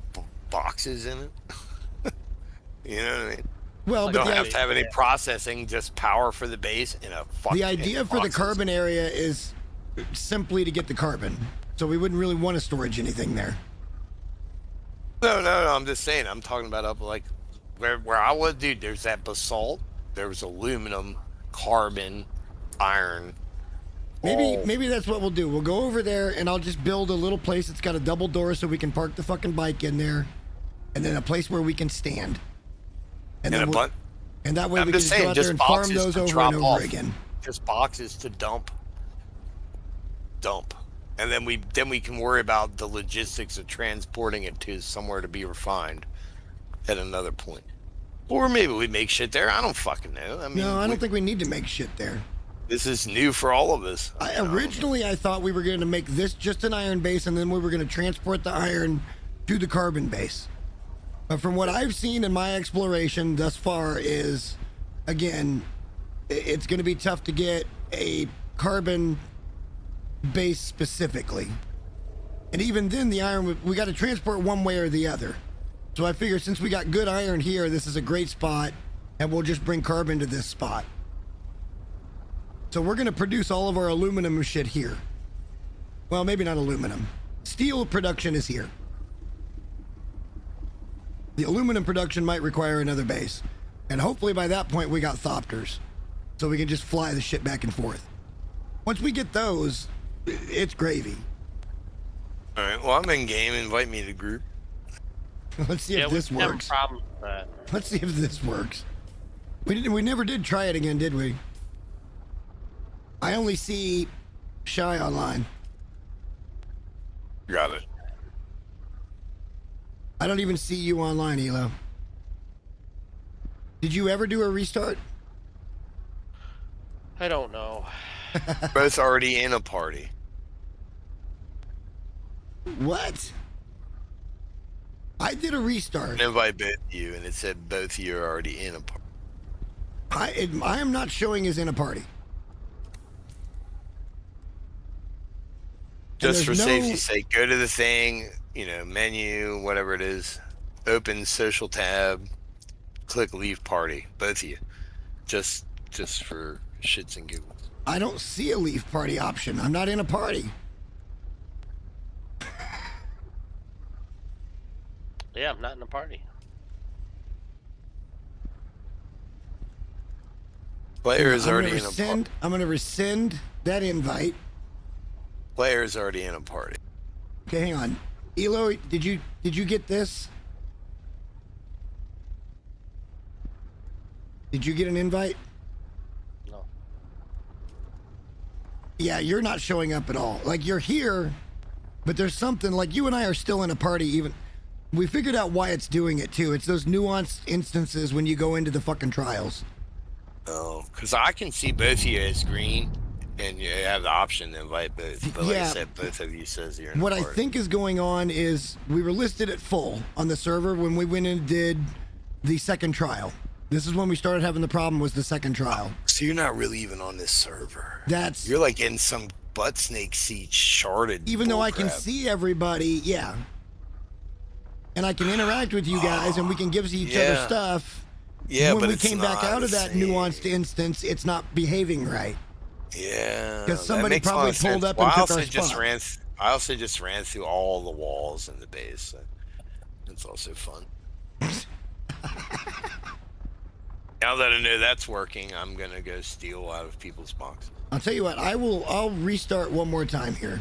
boxes in it? You know what I mean? Well, don't have to have any processing, just power for the base and a fucking. The idea for the carbon area is simply to get the carbon, so we wouldn't really want to storage anything there. No, I'm just saying. I'm talking about up like where I was, dude. There's that basalt. There was aluminum, carbon, iron, Maybe that's what we'll do. We'll go over there and I'll just build a little place that's got a double door so we can park the fucking bike in there, and then a place where we can stand. And then and that way we can just go out there and farm those over and over again. Just boxes to dump, and then we can worry about the logistics of transporting it to somewhere to be refined at another point. Or maybe we make shit there. I don't fucking know. I mean, no, I don't think we need to make shit there. This is new for all of us. Originally, I thought we were going to make this just an iron base, and then we were going to transport the iron to the carbon base. But from what I've seen in my exploration thus far is, again, it's going to be tough to get a carbon base specifically. And even then, the iron, we got to transport one way or the other. So I figure since we got good iron here, this is a great spot, and we'll just bring carbon to this spot. So we're going to produce all of our aluminum shit here. Well, maybe not aluminum. Steel production is here. The aluminum production might require another base. And hopefully by that point we got Thopters. So we can just fly the shit back and forth. Once we get those, it's gravy. Alright, well, I'm in game. Invite me to group. Let's see if this works. Problem with that. Let's see if this works. We never did try it again, did we? I only see Shy online. Got it. I don't even see you online, Elo. Did you ever do a restart? I don't know. Both already in a party. What? I did a restart. I invite both of you, and it said both of you are already in a party. I am not showing as in a party. Just for safety's sake, go to the thing, menu, whatever it is, open social tab, click leave party, both of you, just for shits and giggles. I don't see a leave party option. I'm not in a party. Yeah, I'm not in a party. Player is already in a party. I'm going to rescind that invite. Player is already in a party. Okay, hang on. Elo, did you get this? Did you get an invite? No. Yeah, you're not showing up at all. Like, you're here, but there's something, like, you and I are still in a party even. We figured out why it's doing it, too. It's those nuanced instances when you go into the fucking trials. Oh, because I can see both of you as green, and you have the option to invite both. But like I said, both of you says you're in What a I party. think is going on is we were listed at full on the server when we went and did the second trial. This is when we started having the problem, was the second trial. So you're not really even on this server. You're like in some butt snake seat sharded. Even though I can see everybody, yeah. And I can interact with you guys and we can give each other stuff. Yeah, when but we it's came back not out of the that same. nuanced instance, it's not behaving right. Yeah. Because that somebody makes a lot probably of pulled sense. up Well, and I took our also spot. I also just ran through all the walls in the base. So it's also fun. Now that I know that's working, I'm gonna go steal out of people's boxes. I'll tell you what, I'll restart one more time here.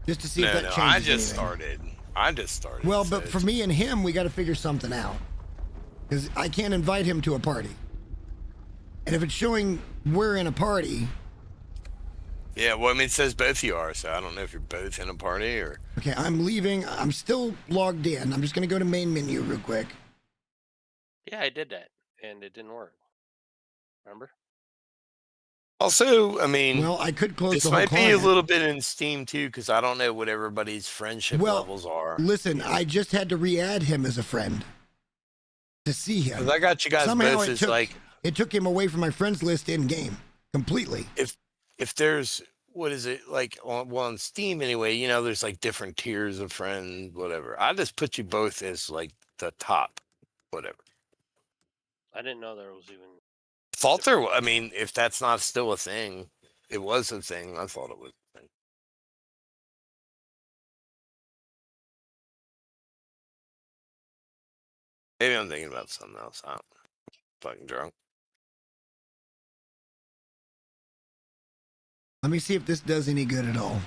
Just to see if that changes I just anything. started. I just started. Well, so but for me and him, we got to figure something out. Because I can't invite him to a party. And if it's showing we're in a party. Yeah, well, I mean, it says both of you are, so I don't know if you're both in a party or. Okay, I'm leaving. I'm still logged in. I'm just going to go to main menu real quick. Yeah, I did that, and it didn't work. Remember? Also, I mean, well, I could close this the whole might be a client. little bit in Steam too, because I don't know what everybody's friendship levels are. Listen, I just had to re-add him as a friend to see him. 'Cause I got you guys Somehow both as like. It took him away from my friends list in game completely. If there's what is it like on Steam anyway? There's like different tiers of friends, whatever. I just put you both as like the top, whatever. I didn't know there was even. Thought there. I mean, if that's not still a thing, it was a thing. I thought it was a thing. Maybe I'm thinking about something else. I'm fucking drunk. Let me see if this does any good at all.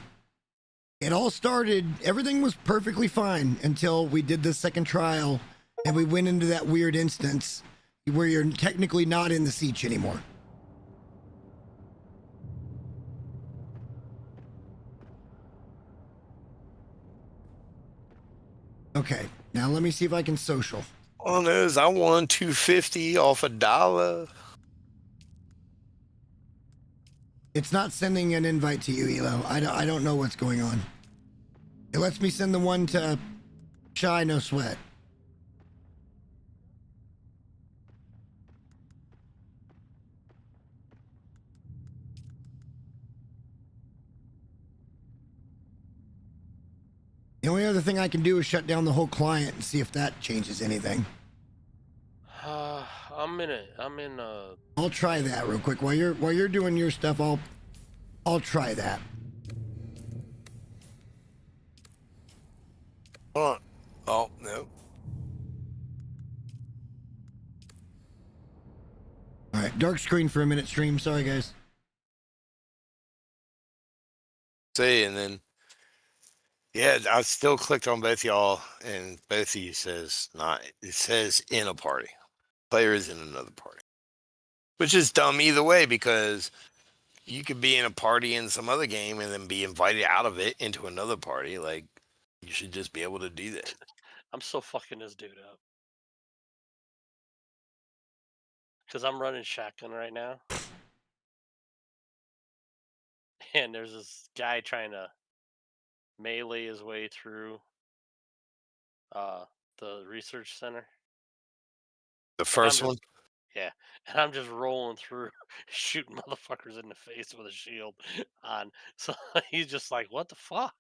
It all started, everything was perfectly fine until we did the second trial and we went into that weird instance where you're technically not in the siege anymore. Okay, now let me see if I can social. All I know is I won $2.50 off $1. It's not sending an invite to you, Elo. I don't know what's going on. It lets me send the one to Shy No Sweat. The only other thing I can do is shut down the whole client and see if that changes anything. I'm in I'll try that real quick. While you're doing your stuff, I'll try that. Oh no. All right, dark screen for a minute stream. Sorry, guys. See, and then yeah, I still clicked on both y'all, and both of you says not. It says in a party. Player is in another party, which is dumb either way because you could be in a party in some other game and then be invited out of it into another party. Like you should just be able to do that. I'm so fucking this dude up. Because I'm running shotgun right now. And there's this guy trying to melee his way through the research center. The first one? Yeah. And I'm just rolling through, shooting motherfuckers in the face with a shield on. So he's just like, what the fuck?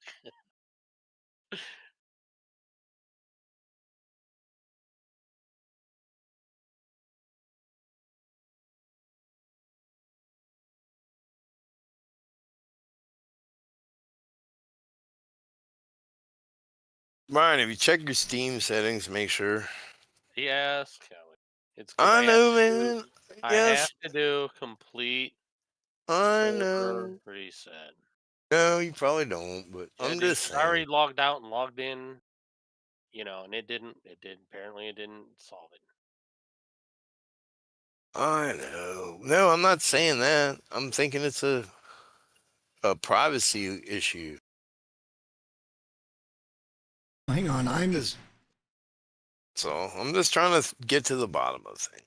Ryan, have you checked your Steam settings? Make sure. Yes, Kelly. It's I know, man. I Yes. have to do complete I server know. reset. No, you probably don't, but I'm just saying. I already logged out and logged in, you know, and apparently it didn't solve it. I know. No, I'm not saying that. I'm thinking it's a privacy issue. Hang on, So I'm just trying to get to the bottom of things.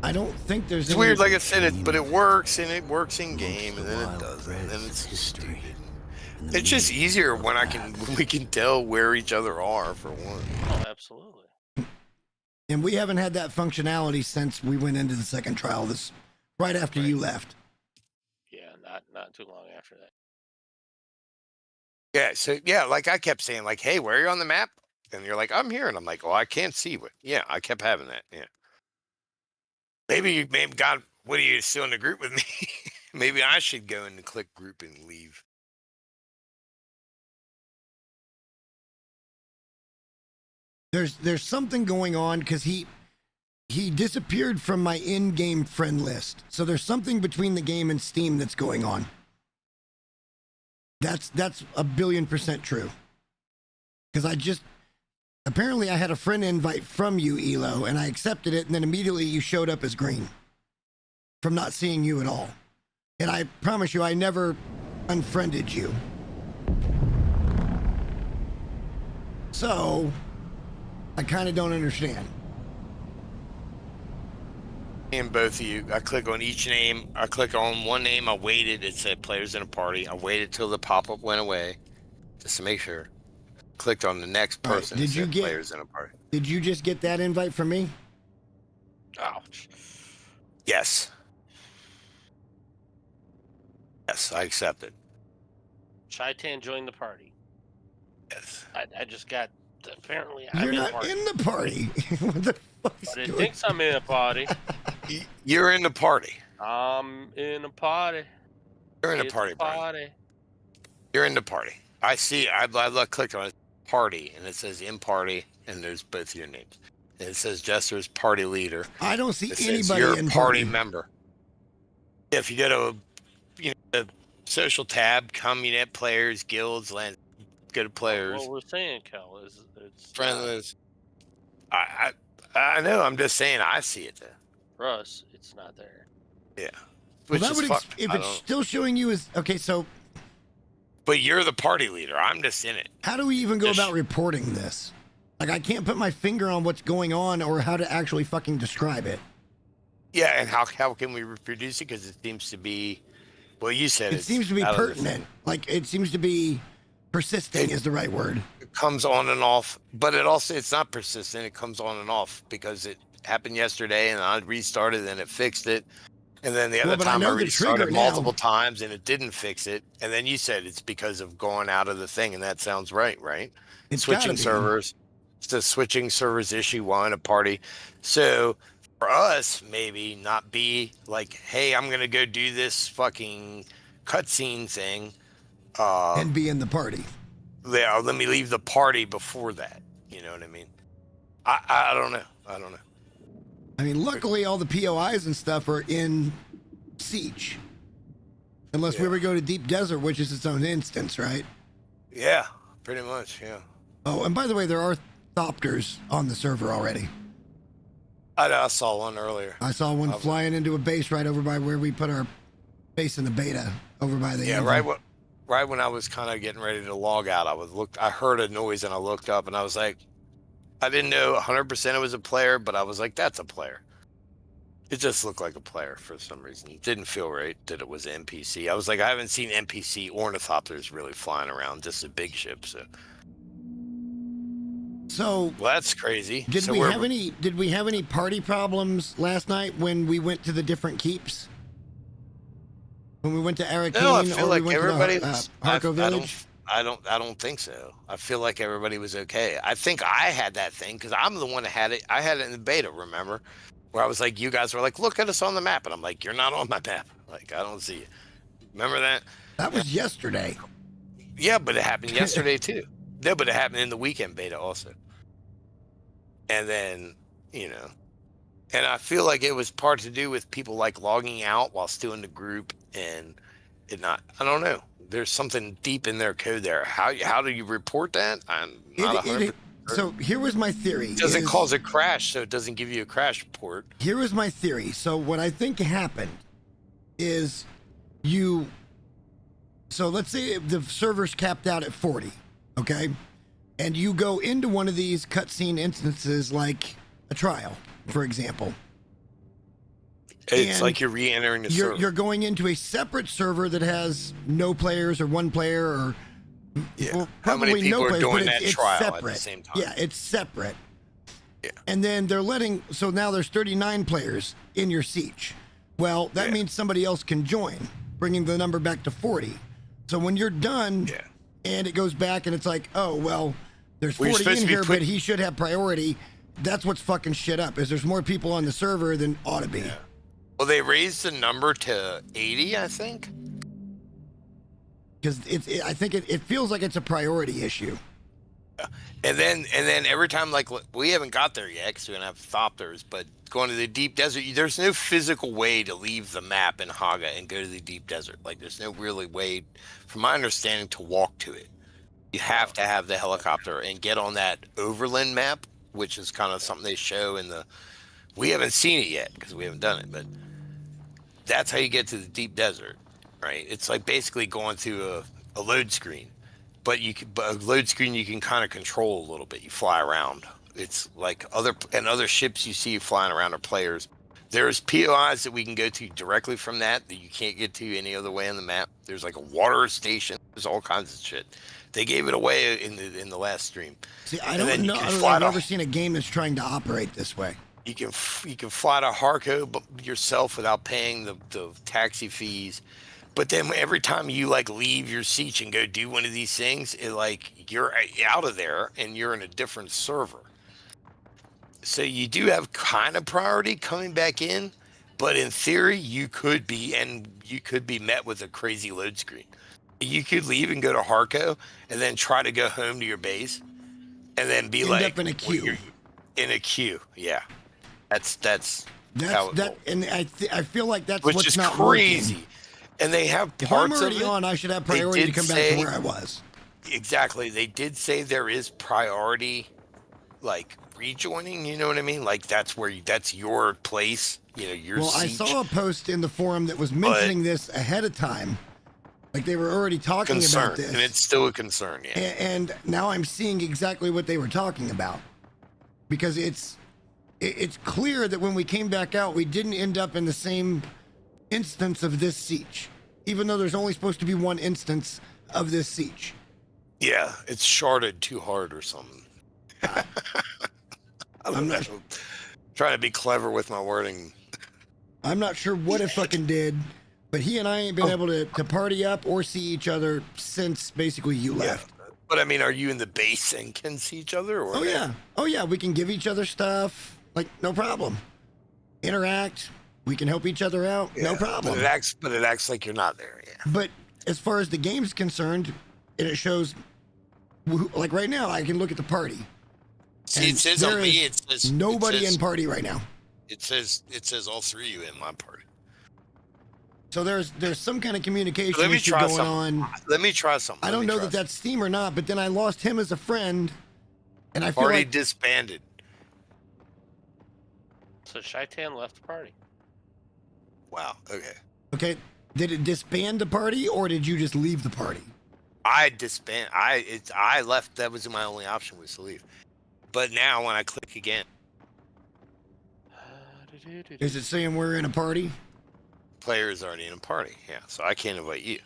I don't think there's. It's weird, like I said, but it works, and it works in game, and then it doesn't, and then it's stupid. It's just easier when we can tell where each other are for one. Oh, absolutely. And we haven't had that functionality since we went into the second trial. This right after you left. Yeah, not too long after that. Yeah, so yeah, like I kept saying, like, hey, where are you on the map? And you're like, I'm here, and I'm like, oh, I can't see what. Yeah, I kept having that. Yeah. Maybe God, what are you still in the group with me? Maybe I should go and click group and leave. There's something going on because he disappeared from my in-game friend list. So there's something between the game and Steam that's going on. That's 1,000,000,000% true. Because apparently I had a friend invite from you, Elo, and I accepted it, and then immediately you showed up as green from not seeing you at all. And I promise you, I never unfriended you. So I kind of don't understand. And both of you, I click on each name. I click on one name. I waited. It said players in a party. I waited till the pop-up went away, just to make sure. Clicked on the next person. Did you get players in a party? Did you just get that invite from me? Ouch. Yes. Yes, I accepted. Chi-Tan joined the party. Yes. I just got. Apparently, You're I'm not in the party. What the fuck is But it going thinks I'm in a party. You're in the party. I'm in a party. You're in the It's party, a Brian. party. You're in the party. I see. I clicked on it. Party, and it says in party, and there's both your names. And it says Jester's party leader. I don't see It says anybody you're in a party party member. If you go to, the social tab, community players, guilds, land, go to players. What we're saying, Cal, is it's Friendless. I know. I'm just saying. I see it there. for us. It's not there. Yeah. Well, Which that is would fucked. if I it's don't- still showing you as okay. So But you're the party leader. I'm just in it. how do we even go Just- about reporting this? Like, I can't put my finger on what's going on or how to actually fucking describe it. Yeah, and how can we reproduce it? Because it seems to be, well, you said It it's seems to be out of the- pertinent. Like, it seems to be persisting is the right word. It comes on and off, but it's not persistent. It comes on and off because it happened yesterday, and I restarted, and it fixed it. And then the Well, other but I time I know the restarted trigger now. multiple times, and it didn't fix it. And then you said it's because of going out of the thing, and that sounds right? It's gotta Switching be. servers. It's the switching servers issue one, a party. So for us, maybe not be like, hey, I'm gonna go do this fucking cutscene thing. And be in the party. Yeah, let me leave the party before that. You know what I mean? I don't know. I don't know. I mean, luckily, all the POIs and stuff are in Siege. Unless we ever go to Deep Desert, which is its own instance, right? Yeah, pretty much. Yeah. Oh, and by the way, there are Thopters on the server already. I saw one earlier. I saw one flying into a base right over by where we put our base in the beta, over by the Yeah, Anvil. right when I was kind of getting ready to log out, I heard a noise and I looked up and I was like, I didn't know 100% it was a player, but I was like, that's a player. It just looked like a player for some reason. It didn't feel right that it was an NPC. I was like, I haven't seen NPC ornithopters really flying around, just a big ship. So Well, that's crazy. did So we we're- have any? Did we have any party problems last night when we went to the different keeps? When we went to Arakeen, No, I feel or like we went everybody to the, was. Harco I Village? I don't think so. I feel like everybody was okay. I think I had that thing because I'm the one that had it. I had it in the beta, remember? Where I was like, you guys were like, look at us on the map. And I'm like, you're not on my map. Like, I don't see you. Remember that? That was yesterday. Yeah, but it happened yesterday too. No, but it happened in the weekend beta also. And then, and I feel like it was part to do with people like logging out while still in the group and it not, I don't know. There's something deep in their code there. How do you report that? I'm not 100%. So here was my theory. It doesn't cause a crash, so it doesn't give you a crash report. Here was my theory. So what I think happened is so let's say the server's capped out at 40, okay? And you go into one of these cutscene instances like a trial, for example. It's And like you're re-entering the server. You're going into a separate server that has no players or one player or well, How many probably people no are players, doing but that it's trial separate. at the same time? Yeah, it's separate. Yeah. And then they're so now there's 39 players in your siege. Well, that means somebody else can join, bringing the number back to 40. So when you're done and it goes back and it's like, oh, well, there's Well, you're 40 supposed in to be here, but he should have priority. That's what's fucking shit up, is there's more people on the server than ought to be. Well, they raised the number to 80, I think. Because I think it feels like it's a priority issue. And then every time, like, we haven't got there yet because we don't have Thopters, but going to the deep desert, there's no physical way to leave the map in Haga and go to the deep desert. Like, there's no really way, from my understanding, to walk to it. You have to have the helicopter and get on that overland map, which is kind of something they show in the. We haven't seen it yet because we haven't done it, but that's how you get to the deep desert, right? It's like basically going through a load screen. But a load screen you can kind of control a little bit. You fly around. It's like other ships you see flying around are players. There's POIs that we can go to directly from that you can't get to any other way on the map. There's like a water station. There's all kinds of shit. They gave it away in the last stream. See, I don't know. I don't think I've ever seen a game that's trying to operate this way. You can fly to Harco yourself without paying the taxi fees. But then every time you like leave your siege and go do one of these things, you're out of there and you're in a different server. So you do have kind of priority coming back in, but in theory you could be met with a crazy load screen. You could leave and go to Harco and then try to go home to your base, and then be End up in a queue. In a queue, yeah. That's how it rolls. And I feel like that's Which what's is not crazy. working. And they have If I'm parts already of it. on, I should have They priority to did come back say- to where I was. Exactly. They did say there is priority, like rejoining. You know what I mean? Like that's that's your place. You know, your Well, I seat. saw a post in the forum that was mentioning this ahead of time. Like they were already talking concern, about this. and it's still a concern. Yeah. And now I'm seeing exactly what they were talking about. Because it's clear that when we came back out, we didn't end up in the same instance of this siege. Even though there's only supposed to be one instance of this siege. Yeah, it's sharded too hard or something. I'm not trying to be clever with my wording. I'm not sure what it fucking did, but he and I ain't been able to party up or see each other since basically you left. But I mean, are you in the base and can see each other? Or Oh yeah, we can give each other stuff, like no problem. Interact, we can help each other out, no problem. But it acts like you're not there. Yeah. But as far as the game's concerned, it shows, like right now, I can look at the party. See, it says on me, it says nobody in party right now. It says all three of you in my party. So there's some kind of communication Let me issue try going something. on. Let me try something. I don't know that that's Steam or not, but then I lost him as a friend, and I feel Party like disbanded. So Shaitan left the party. Wow. Okay. Okay, did it disband the party or did you just leave the party? I disband. I left. That was my only option was to leave. But now when I click again, Is it saying we're in a party? player is already in a party. Yeah. So I can't invite you.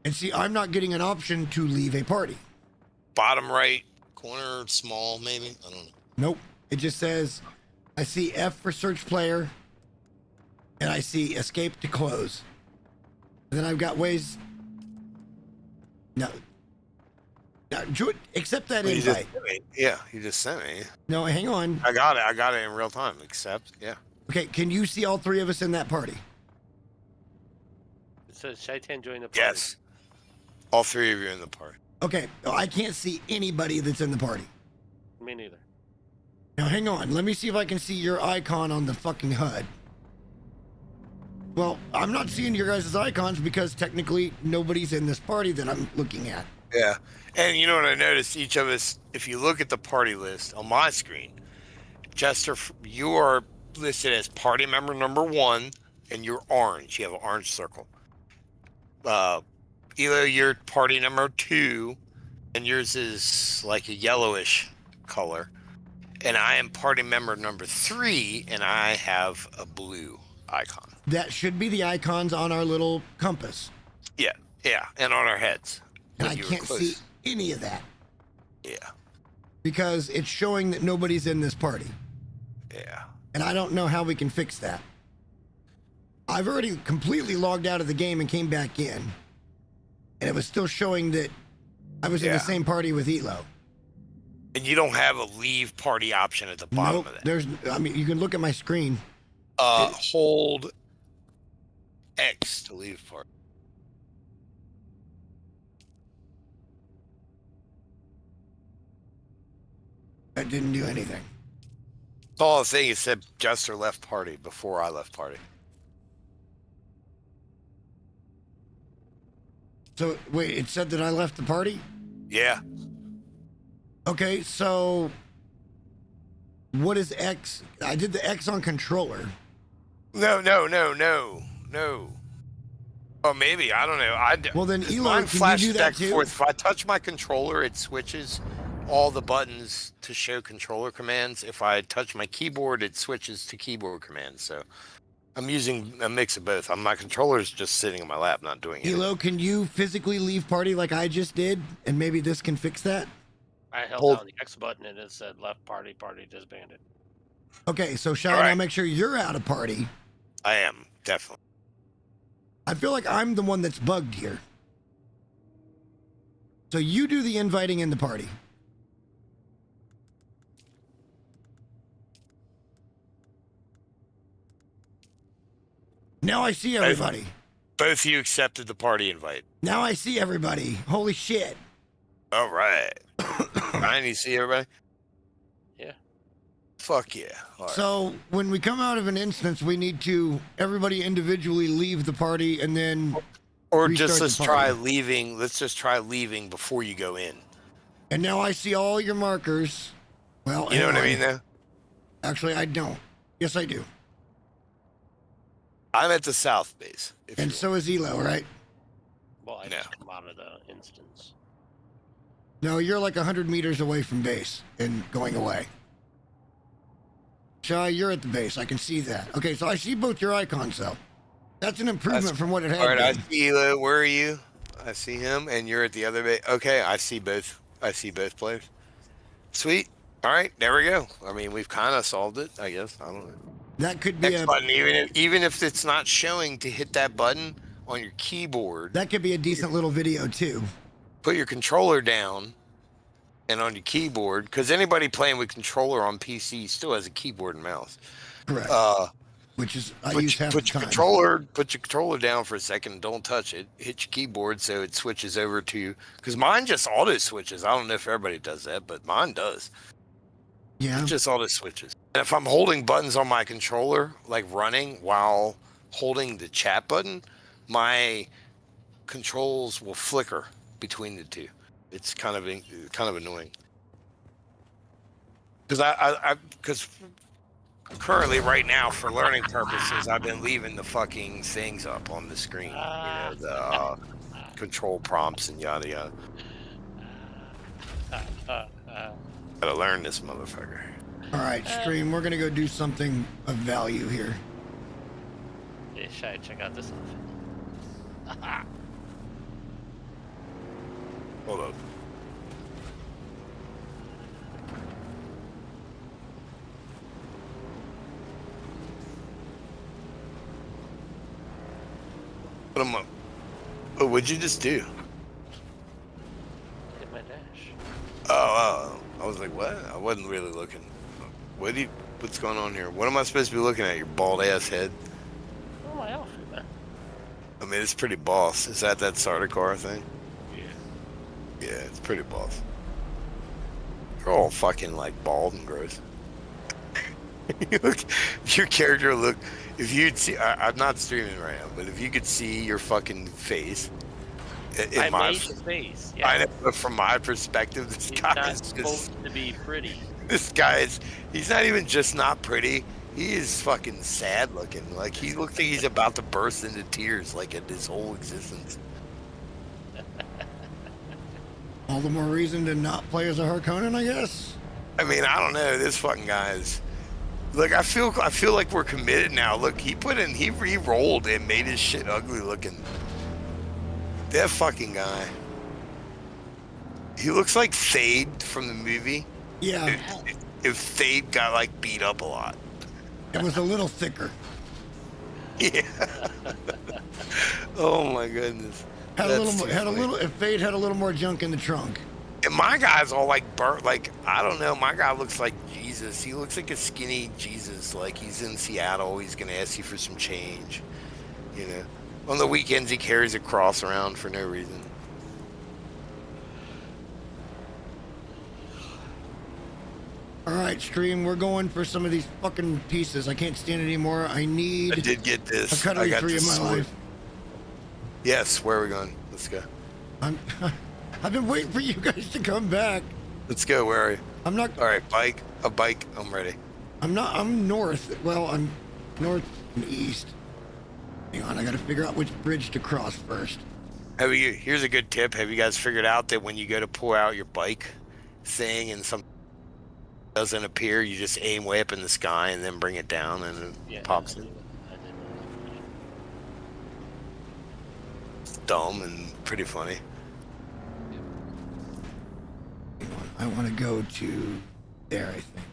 And see, I'm not getting an option to leave a party. Bottom right corner, small maybe. I don't know. Nope. It just says, I see F for search player, and I see escape to close. And then I've got ways. No. Now, accept that Well, you invite. Yeah, you just sent me. No, hang on. I got it. I got it in real time. Accept. Yeah. Okay, can you see all three of us in that party? It says Shaitan joined the party. Yes. All three of you in the party. Okay, I can't see anybody that's in the party. Me neither. Now, hang on. Let me see if I can see your icon on the fucking HUD. Well, I'm not seeing your guys' icons because technically nobody's in this party that I'm looking at. Yeah. And you know what I noticed? Each of us, if you look at the party list on my screen, Jester, you are listed as party member number 1, and you're orange. You have an orange circle. Elo, you're party number 2, and yours is like a yellowish color. And I am party member number 3, and I have a blue icon. That should be the icons on our little compass. Yeah, yeah, and on our heads. And When I you were can't close. see any of that Yeah, because it's showing that nobody's in this party. yeah. And I don't know how we can fix that. I've already completely logged out of the game and came back in. And it was still showing that I was in Yeah. the same party with Elo. And you don't have a leave party option at the bottom Nope. of that. There's, I mean, you can look at my screen. Hold X to leave party. That didn't do anything. That's all the thing. It said Jester left party before I left party. So, wait, it said that I left the party? Yeah. Okay, so what is X? I did the X on controller. No. Oh, maybe. I don't know. Well, then, Elo, mine can you flashed do that back too? forth. If I touch my controller, it switches all the buttons to show controller commands. If I touch my keyboard, it switches to keyboard commands. So I'm using a mix of both. My controller's just sitting in my lap, not doing anything. Elo, can you physically leave party like I just did? And maybe this can fix that? I held down the X button and it said left party disbanded. Okay, so Sean, All right. I'll make sure you're out of party. I am, definitely. I feel like I'm the one that's bugged here. So you do the inviting in the party. Now I see everybody. Both of you accepted the party invite. Now I see everybody. Holy shit. All right. Ryan, you see everybody? Yeah. Fuck yeah. All right. So when we come out of an instance, we need to everybody individually leave the party and then Or restart just the let's party. try leaving. Let's just try leaving before you go in. And now I see all your markers. Well, You know what I anyway. mean, though? Actually, I don't. Yes, I do. I'm at the south base. And so is Elo, right? Well, I just come out of the instance. No, you're like 100 meters away from base and going away. Shy, you're at the base. I can see that. Okay, so I see both your icons, though. That's an improvement from what it had All right, I been. see Elo. Where are you? I see him, and you're at the other base. Okay, I see both. I see both players. Sweet. All right, there we go. I mean, we've kind of solved it, I guess. I don't know. That could be X button, even if it's not showing to hit that button on your keyboard. That could be a decent little video, too. Put your controller down and on your keyboard, because anybody playing with controller on PC still has a keyboard and mouse. Correct. Which is, I use half the time. Put your controller down for a second. Don't touch it. Hit your keyboard so it switches over to, because mine just auto switches. I don't know if everybody does that, but mine does. Yeah. It just auto switches. And if I'm holding buttons on my controller, like running while holding the chat button, my controls will flicker between the two. It's kind of annoying. Because currently right now for learning purposes, I've been leaving the fucking things up on the screen. You know, the control prompts and yada yada. Gotta learn this motherfucker. All right, stream. We're gonna go do something of value here. Yeah, Shy, check out this outfit. Hold up. What am I? Oh, what'd you just do? Hit my dash. Oh, I was like, what? I wasn't really looking. What's going on here? What am I supposed to be looking at? Your bald ass head? Oh, my outfit, man. I mean, it's pretty boss. Is that Sardaukar thing? Yeah. Yeah, it's pretty boss. You're all fucking like bald and gross. Your character look. If you'd see, I'm not streaming right now, but if you could see your fucking face. I made his face. Yeah. I know, but from my perspective, this guy is supposed to be pretty. This guy he's not even just not pretty. He is fucking sad looking. Like, he looks like he's about to burst into tears, like, at his whole existence. All the more reason to not play as a Harkonnen, I guess. I mean, I don't know. This fucking guy is. Look, I feel like we're committed now. Look, he re-rolled and made his shit ugly looking. That fucking guy. He looks like Thade from the movie. Yeah. If Thade got like beat up a lot. It was a little thicker. Yeah. Oh my goodness. If Fade had a little more junk in the trunk. And my guy's all like burnt, like, I don't know, my guy looks like Jesus. He looks like a skinny Jesus, like he's in Seattle, he's gonna ask you for some change, you know. On the weekends he carries a cross around for no reason. Alright, stream, we're going for some of these fucking pieces. I can't stand it anymore. I did get this. a cutlery tree in my life. Yes, where are we going? Let's go. I've been waiting for you guys to come back. Let's go, where are you? I'm not. Alright, a bike, I'm ready. I'm north. Well, I'm north and east. Hang on, I gotta figure out which bridge to cross first. Here's a good tip. Have you guys figured out that when you go to pull out your bike thing and something doesn't appear, you just aim way up in the sky and then bring it down and it pops in? It's dumb and pretty funny. I want to go to there, I think.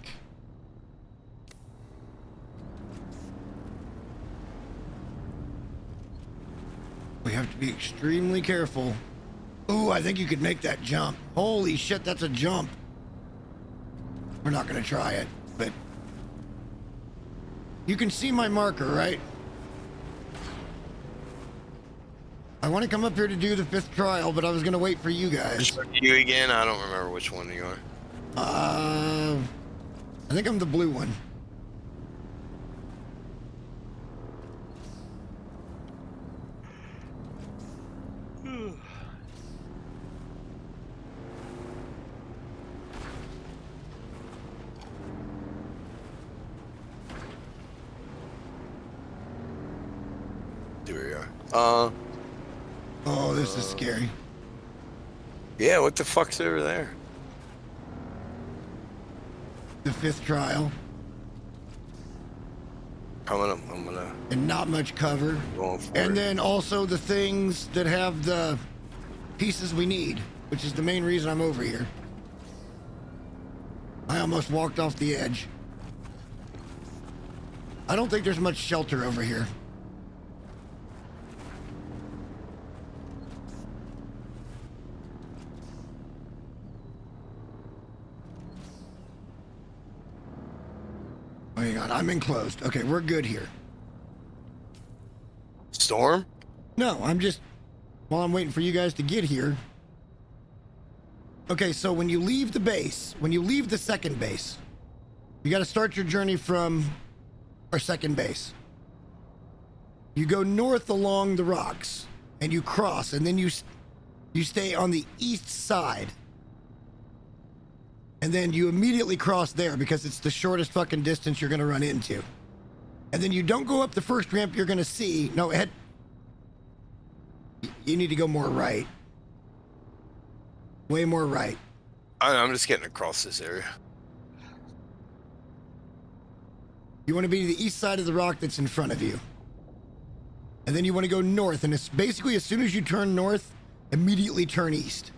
We have to be extremely careful. Ooh, I think you could make that jump. Holy shit, that's a jump. We're not going to try it, but you can see my marker, right? I want to come up here to do the 5th trial, but I was going to wait for you guys. You again? I don't remember which one you are. I think I'm the blue one. There we are. Oh, this is scary. Yeah, what the fuck's over there? The 5th trial. I'm gonna. And not much cover. And then also the things that have the pieces we need, which is the main reason I'm over here. I almost walked off the edge. I don't think there's much shelter over here. Oh, hang on, I'm enclosed. Okay, we're good here. Storm? No, I'm just, while I'm waiting for you guys to get here. Okay, so when you leave the base, when you leave the second base, you got to start your journey from our second base. You go north along the rocks, and you cross, and then you stay on the east side. And then you immediately cross there because it's the shortest fucking distance you're going to run into. And then you don't go up the first ramp you're going to see. No, head. You need to go more right. Way more right. I'm just getting across this area. You want to be to the east side of the rock that's in front of you. And then you want to go north. And it's basically as soon as you turn north, immediately turn east.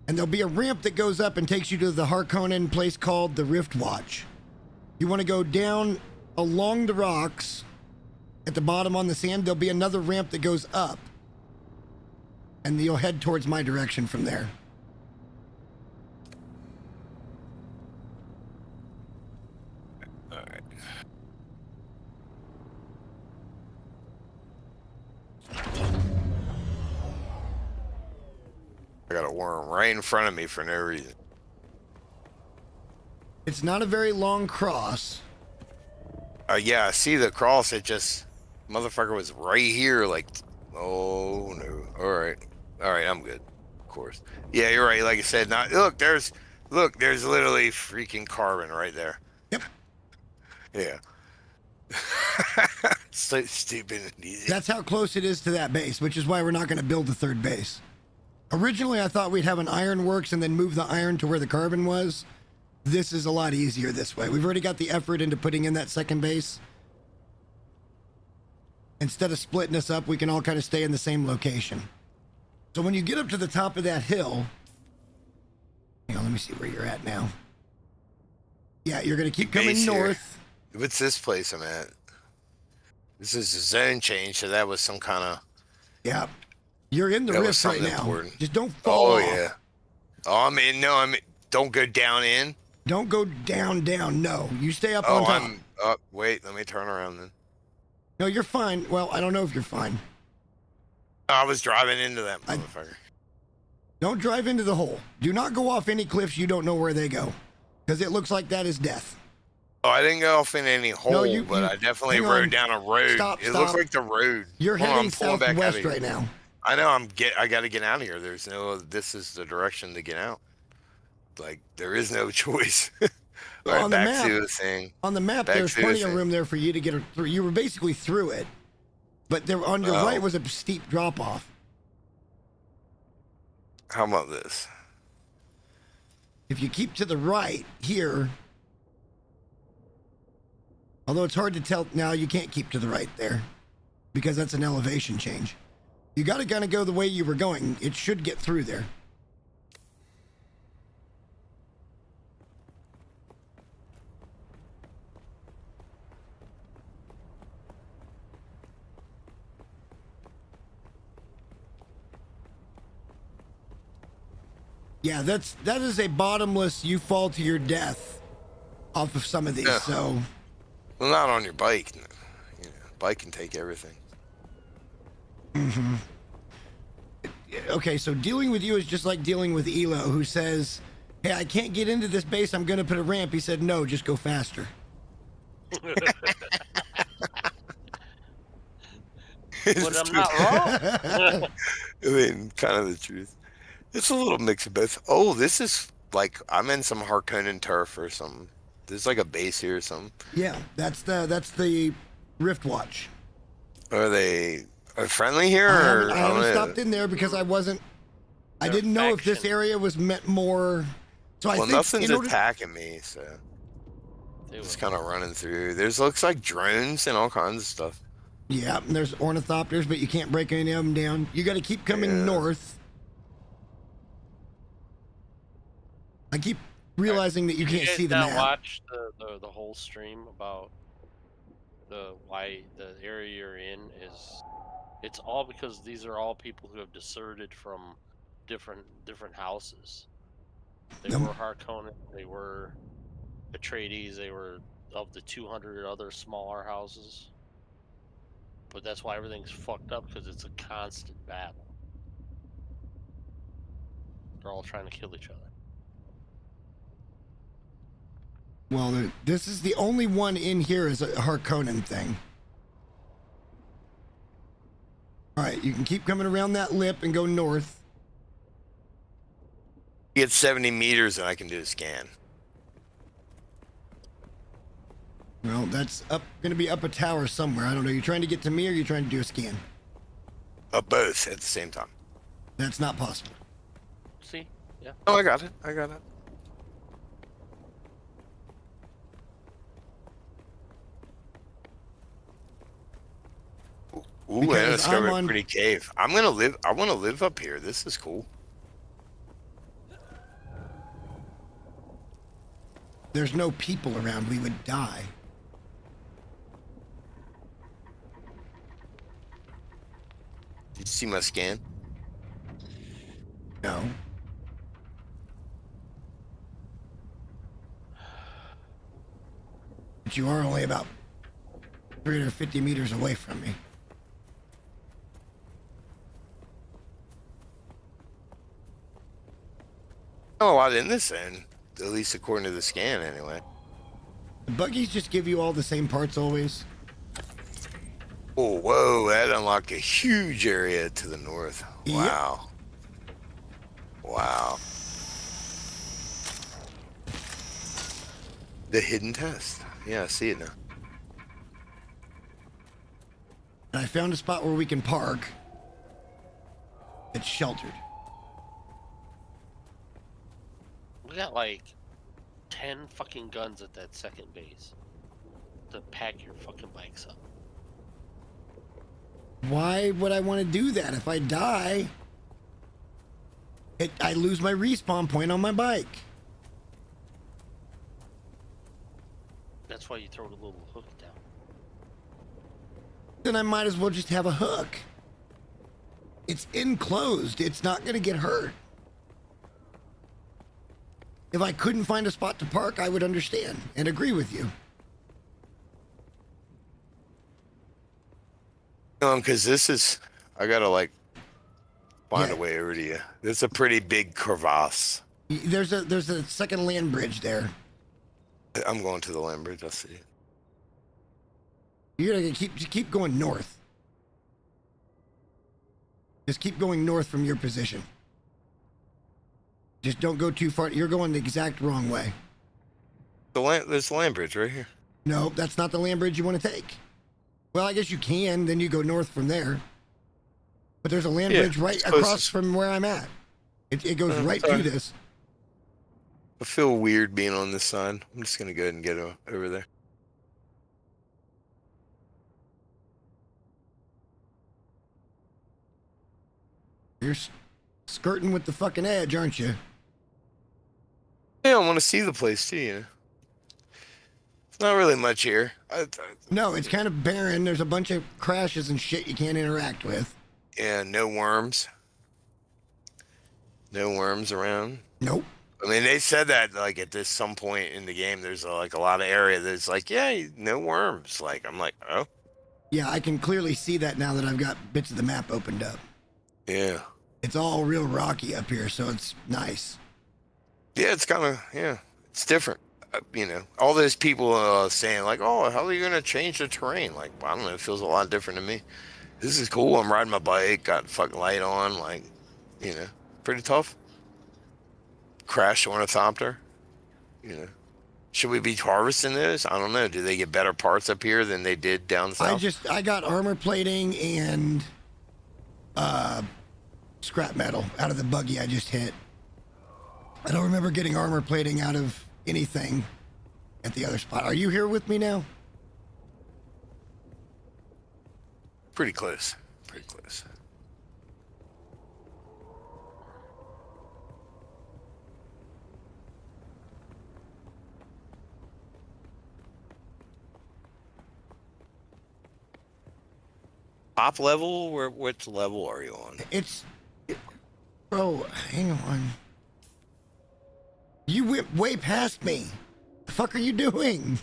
And there'll be a ramp that goes up and takes you to the Harkonnen place called the Rift Watch. You want to go down along the rocks at the bottom on the sand. There'll be another ramp that goes up. And you'll head towards my direction from there. All right. I got a worm right in front of me for no reason. It's not a very long cross. Yeah, I see the cross. It just, motherfucker was right here. Like, oh no. All right, I'm good. Of course. Yeah, you're right. Like I said, look, there's literally freaking carbon right there. Yep. Yeah. So stupid and easy. That's how close it is to that base, which is why we're not going to build the third base. Originally, I thought we'd have an ironworks and then move the iron to where the carbon was. This is a lot easier this way. We've already got the effort into putting in that second base. Instead of splitting us up, we can all kind of stay in the same location. So when you get up to the top of that hill, hang on, let me see where you're at now. Yeah, you're going to keep coming north. What's this place I'm at? This is a zone change, so that was some kind of... Yeah. You're in the rift right now. Important. Just don't fall off. Yeah. Oh, don't go down in. Don't go down, no. You stay up on top. Wait, let me turn around then. No, you're fine. Well, I don't know if you're fine. I was driving into that motherfucker. Don't drive into the hole. Do not go off any cliffs you don't know where they go. Because it looks like that is death. Oh, I didn't go off in any hole, but I definitely rode down a road. Stop. It looks like the road. You're heading southwest right now. I know. I got to get out of here. This is the direction to get out. Like, there is no choice. Right, on the back map, to the thing. On the map, there's plenty of room there for you to get through. You were basically through it, but there on your right was a steep drop off. How about this? If you keep to the right here, although it's hard to tell now, you can't keep to the right there because that's an elevation change. You got to kind of go the way you were going. It should get through there. Yeah, that is a bottomless, you fall to your death off of some of these, so... Well, not on your bike. Bike can take everything. Mm-hmm. okay, so dealing with you is just like dealing with Elo, who says, hey, I can't get into this base, I'm gonna put a ramp. He said, no, just go faster. But I'm not wrong. I mean, kind of the truth. It's a little mix of both. Oh, this is like I'm in some Harkonnen turf or something. There's like a base here or something. Yeah, that's the Rift Watch. Are they friendly here? I haven't stopped in there because I didn't know if this area was meant more. So I think nothing's attacking me, so just kind of running through. Looks like drones and all kinds of stuff. Yeah, and there's ornithopters, but you can't break any of them down. You got to keep coming north. I keep realizing that you can't see the map. Watch the whole stream about why the area you're in is. It's all because these are all people who have deserted from different houses. They were Harkonnen, they were Atreides, they were of the 200 other smaller houses. But that's why everything's fucked up, because it's a constant battle. They're all trying to kill each other. Well, this is the only one in here is a Harkonnen thing. All right, you can keep coming around that lip and go north. Get 70 meters and I can do a scan. Well, that's going to be up a tower somewhere. I don't know. You trying to get to me or you trying to do a scan? Both at the same time. That's not possible. See? Yeah. Oh, I got it. Ooh, I discovered a pretty cave. I want to live up here. This is cool. There's no people around. We would die. Did you see my scan? No. But you are only about 350 meters away from me. Oh, a lot in this end. At least according to the scan, anyway. The buggies just give you all the same parts always. Oh, whoa, that unlocked a huge area to the north. Wow. Yep. Wow. The hidden test. Yeah, I see it now. And I found a spot where we can park. It's sheltered. We got like 10 fucking guns at that second base to pack your fucking bikes up. Why would I want to do that? If I die, I lose my respawn point on my bike. That's why you throw the little hook down. Then I might as well just have a hook. It's enclosed. It's not going to get hurt. If I couldn't find a spot to park, I would understand and agree with you. Because this is, I gotta like find a way over to you. It's a pretty big crevasse. There's a second land bridge there. I'm going to the land bridge. I see it. You're gonna keep going north. Just keep going north from your position. Just don't go too far. You're going the exact wrong way. There's the land bridge right here. No, that's not the land bridge you want to take. Well, I guess you can. Then you go north from there. But there's a land bridge right across from where I'm at. It goes right through this. I feel weird being on this side. I'm just gonna go ahead and get over there. You're skirting with the fucking edge, aren't you? Yeah, I want to see the place too, you know. It's not really much here. No, it's kind of barren. There's a bunch of crashes and shit you can't interact with. Yeah, no worms. No worms around. Nope. I mean, they said that like at this some point in the game, there's like a lot of area that's like, yeah, no worms. Like, I'm like, oh. Yeah, I can clearly see that now that I've got bits of the map opened up. Yeah. It's all real rocky up here, so it's nice. Yeah, it's kind of, yeah, it's different. You know, all those people saying like, oh, how are you going to change the terrain? Like, I don't know, it feels a lot different to me. This is cool. I'm riding my bike, got fucking light on, like, you know, pretty tough. Crash ornithopter, you know. Should we be harvesting those? I don't know. Do they get better parts up here than they did down south? I got armor plating and scrap metal out of the buggy I just hit. I don't remember getting armor plating out of anything at the other spot. Are you here with me now? Pretty close. Pretty close. Top level? Which level are you on? Bro, hang on. You went way past me. The fuck are you doing?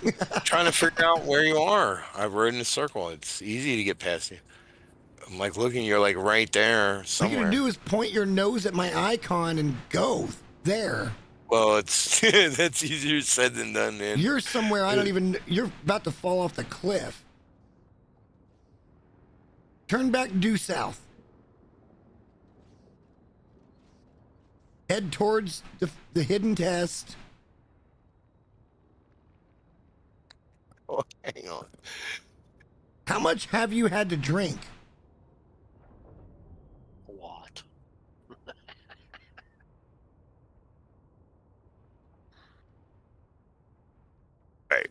Trying to figure out where you are. I rode in a circle. It's easy to get past you. I'm like looking, you're like right there somewhere. All you gotta do is point your nose at my icon and go there. Well, it's that's easier said than done, man. You're somewhere I don't even. You're about to fall off the cliff. Turn back due south. Head towards the hidden test. Oh, hang on. How much have you had to drink? A lot. Right.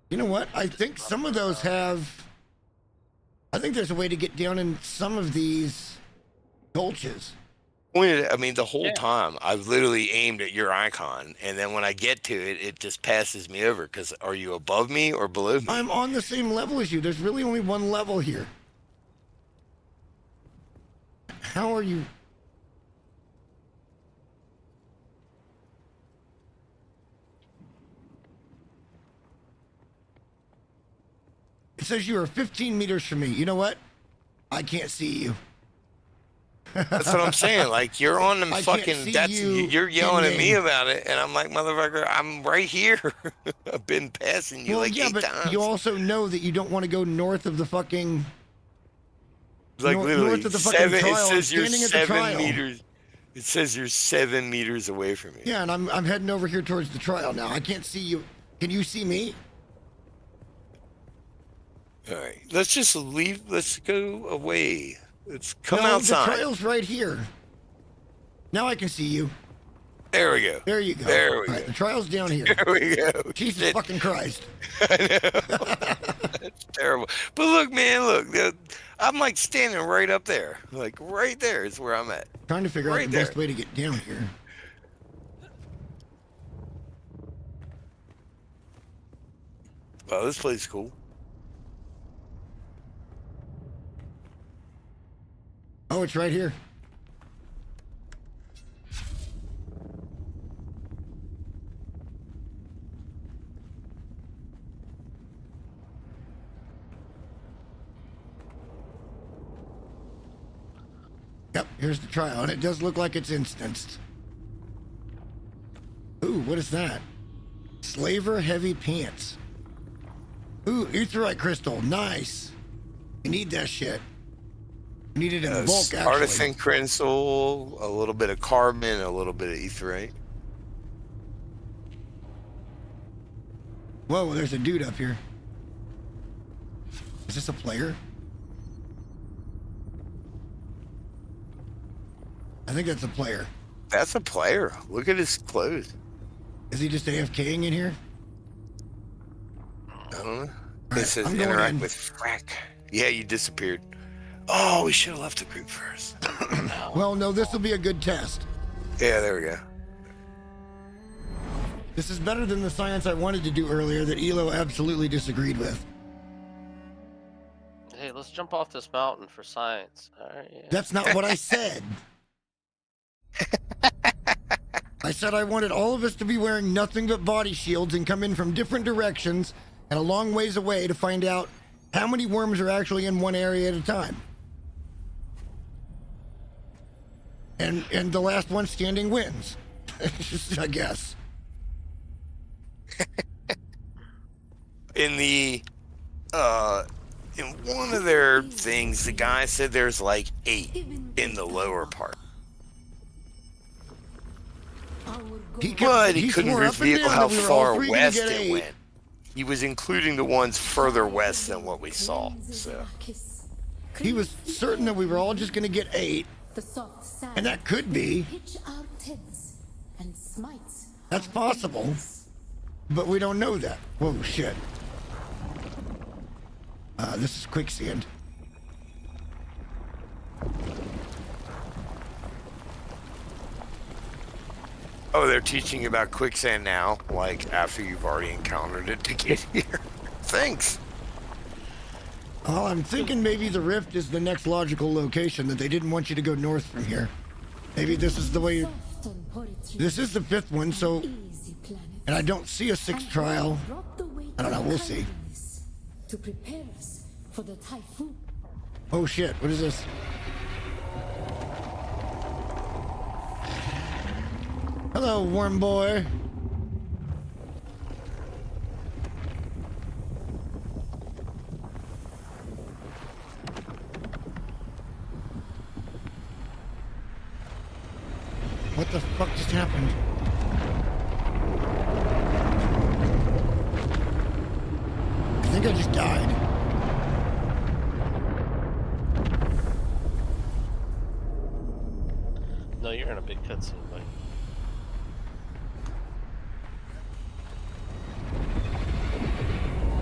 You know what? I think some of those have. I think there's a way to get down in some of these gulches. I mean, the whole time I've literally aimed at your icon, and then when I get to it, it just passes me over. Because are you above me or below me? I'm on the same level as you. There's really only one level here. How are you? It says you are 15 meters from me. You know what? I can't see you. That's what I'm saying. Like, you're on them fucking. You're yelling at me about it, and I'm like, motherfucker, I'm right here. I've been passing you like 8 times. You also know that you don't want to go north of the fucking. Like literally, north of the fucking trial. It says you're standing at the 7 trial. meters. It says you're 7 meters away from me. Yeah, and I'm heading over here towards the trial now. I can't see you. Can you see me? All right, let's just leave. Let's go away. Let's come outside. The trail's right here. Now I can see you. There we go. There you go. There we go. The trial's down here. There we go. Jesus fucking Christ. I know. That's terrible. But look, man, look. I'm like standing right up there. Like right there is where I'm at. Trying to figure out the best way to get down here. Wow, this place is cool. Oh, it's right here. Yep, here's the trial, and it does look like it's instanced. Ooh, what is that? Slaver heavy pants. Ooh, aetheryte crystal, nice. You need that shit. You need it in bulk, actually. Artisan crystal, a little bit of carbon, a little bit of aetheryte. Whoa, there's a dude up here. Is this a player? I think that's a player. That's a player. Look at his clothes. Is he just AFKing in here? I don't know. Right, It says I'm going interact in. with Frack. Yeah, you disappeared. Oh, we should have left the group first. Well, no, this will be a good test. Yeah, there we go. This is better than the science I wanted to do earlier that Elo absolutely disagreed with. Hey, let's jump off this mountain for science. All right, yeah. That's not what I said. I said I wanted all of us to be wearing nothing but body shields and come in from different directions and a long ways away to find out how many worms are actually in one area at a time. And the last one standing wins, I guess. In one of their things, the guy said there's like 8 in the lower part. But he couldn't reveal how far west it went. He was including the ones further west than what we saw. So he was certain that we were all just going to get 8, and that could be. That's possible, but we don't know that. Whoa, shit. This is quicksand. Oh, they're teaching you about quicksand now, like after you've already encountered it to get here. Thanks. Oh, I'm thinking maybe the rift is the next logical location, that they didn't want you to go north from here. Maybe this is the way This is the 5th one, so... And I don't see a 6th trial. I don't know, we'll see. To prepare us for the typhoon. Oh shit, what is this? Hello, worm boy. What the fuck just happened? I think I just died. No, you're in a big cutscene, buddy.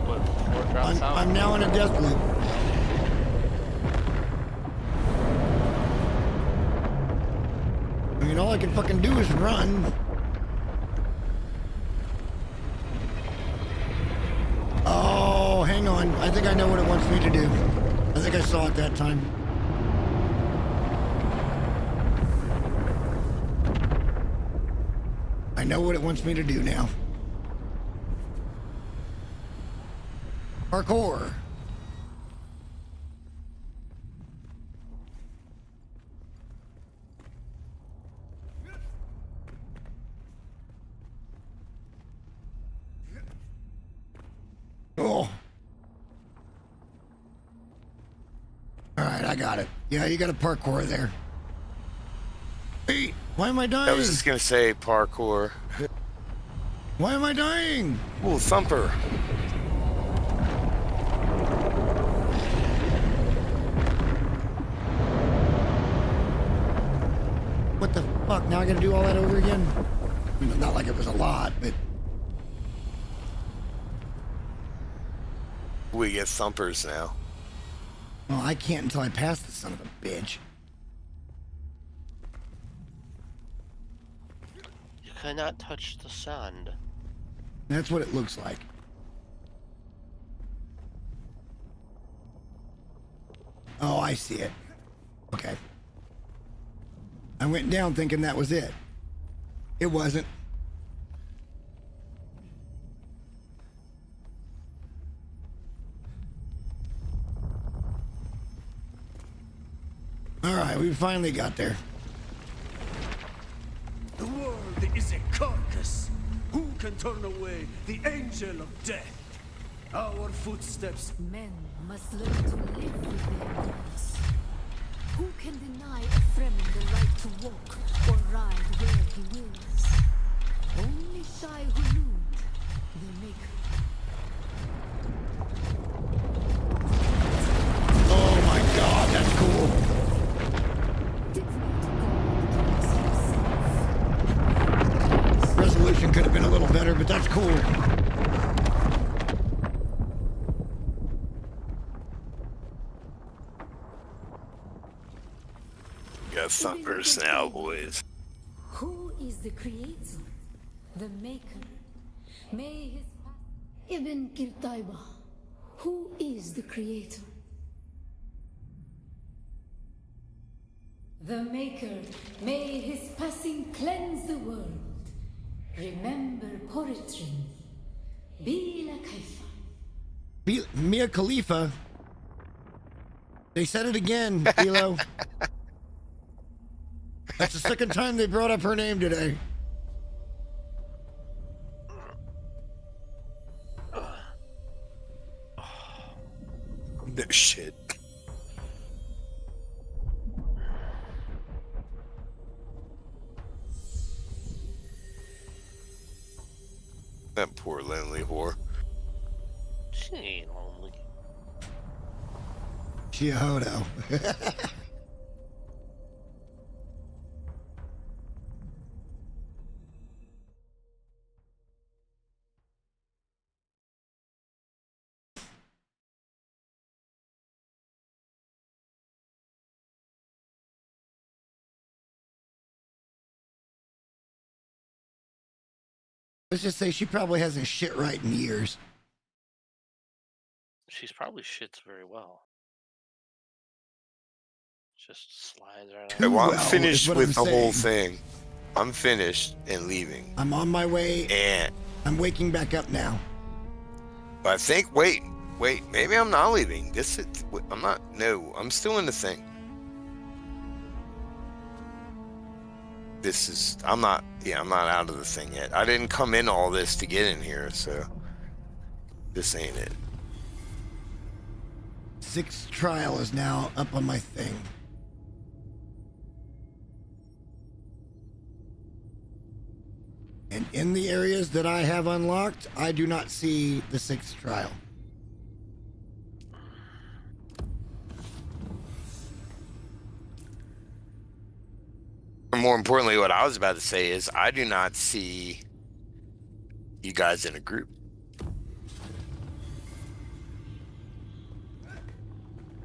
What, before it drops out? I'm now in a death loop. I mean, all I can fucking do is run. Oh, hang on. I think I know what it wants me to do. I think I saw it that time. I know what it wants me to do now. Parkour. Oh. Alright, I got it. Yeah, you got a parkour there. Hey, why am I dying? I was just gonna say parkour. Why am I dying? Ooh, thumper. What the fuck? Now I gotta do all that over again? I mean, not like it was a lot, but... We get thumpers now. Well, I can't until I pass this son of a bitch. You cannot touch the sand. That's what it looks like. Oh, I see it. Okay. I went down thinking that was it. It wasn't. Alright, we finally got there. The world is a carcass. Who can turn away the angel of death? Our footsteps. Men must learn to live with their gods. Who can deny a Fremen the right to walk or ride where he wills? Only Shai Hulud, the Maker. Oh my god, that's cool. Resolution could have been a little better, but that's cool. Got thumpers now, boys. Who is the creator? The maker? May his... Ibn Kirtaiba. Who is the creator? The maker. May his passing cleanse the world. Remember Poritrin. Bila Kaifa. Mia Khalifa. They said it again, Elo. That's the second time they brought up her name today. No shit. That poor lonely whore. She ain't lonely. She a hodo. Let's just say she probably hasn't shit right in years. She's probably shits very well. Just slides right Okay, out. well, I'm well, finished is what with I'm the whole saying. thing. I'm finished and leaving. I'm on my way. And I'm waking back up now. I think, wait, maybe I'm not leaving. I'm not, no, I'm still in the thing. I'm not out of the thing yet. I didn't come in all this to get in here, so this ain't it. 6th trial is now up on my thing. And in the areas that I have unlocked, I do not see the 6th trial. More importantly, what I was about to say is I do not see you guys in a group.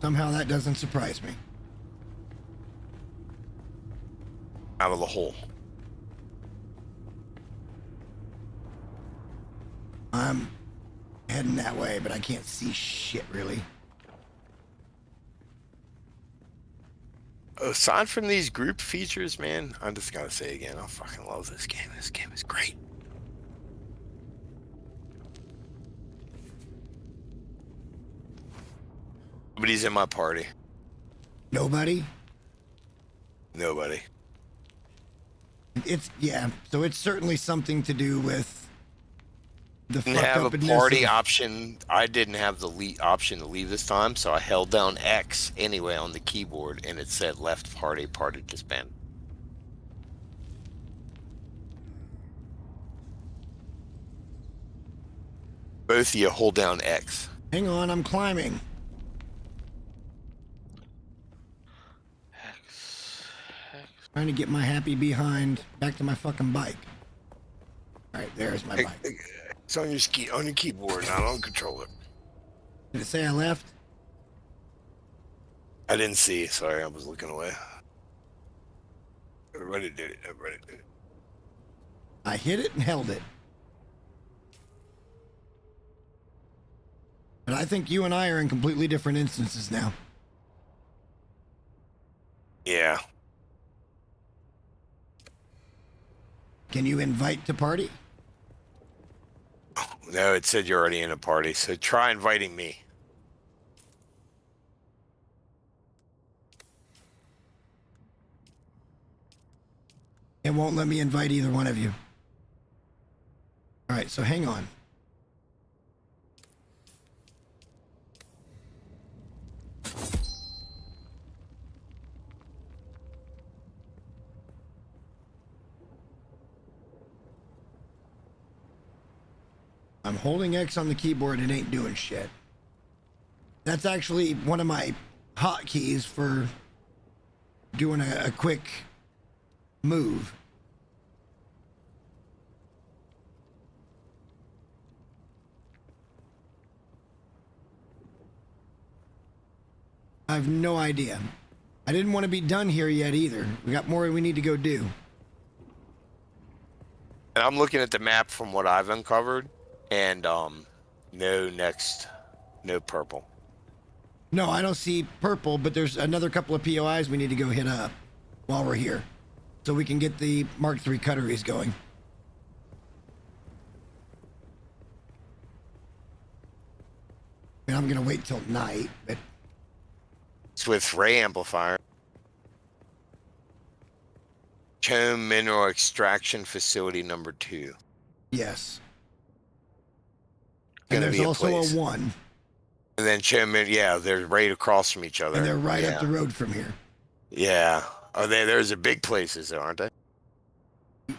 Somehow that doesn't surprise me. Out of the hole. I'm heading that way, but I can't see shit really. Aside from these group features, man, I just gotta say again, I fucking love this game. This game is great. Nobody's in my party. Nobody? Nobody. So it's certainly something to do with the Didn't have a party option. I didn't have the option to leave this time, so I held down X anyway on the keyboard, and it said left party disband. Both of you hold down X. Hang on, I'm climbing. Trying to get my happy behind back to my fucking bike. All right, there's my bike. It's on your keyboard, not on controller. Did it say I left? I didn't see. Sorry, I was looking away. Everybody did it. I hit it and held it. But I think you and I are in completely different instances now. Yeah. Can you invite to party? No, it said you're already in a party, so try inviting me. It won't let me invite either one of you. All right, so hang on. I'm holding X on the keyboard, it ain't doing shit. That's actually one of my hotkeys for doing a quick move. I have no idea. I didn't want to be done here yet either. We got more we need to go do. And I'm looking at the map from what I've uncovered, and no purple. No, I don't see purple, but there's another couple of POIs we need to go hit up while we're here, so we can get the Mark III cutteries going. mean, I'm gonna wait till night, but It's with Ray Amplifier. Chome Mineral Extraction Facility number 2. yes. Gonna And there's be a also place. a 1, And then Chome, yeah, they're right across from each other. and they're right yeah. up the road from here. Yeah. Are they? There's a big places, there, aren't they?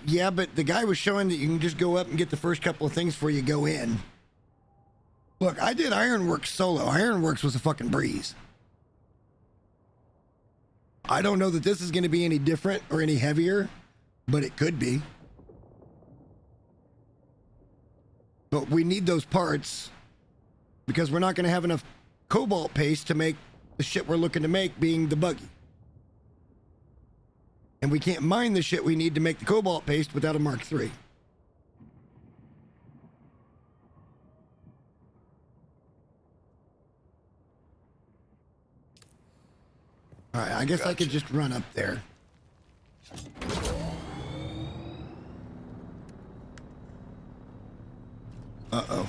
Yeah, but the guy was showing that you can just go up and get the first couple of things before you go in. Look, I did Ironworks solo. Ironworks was a fucking breeze. I don't know that this is going to be any different or any heavier, but it could be. But we need those parts because we're not going to have enough cobalt paste to make the shit we're looking to make, being the buggy. And we can't mine the shit we need to make the cobalt paste without a Mark III. All right, I guess I could just run up there. Uh-oh.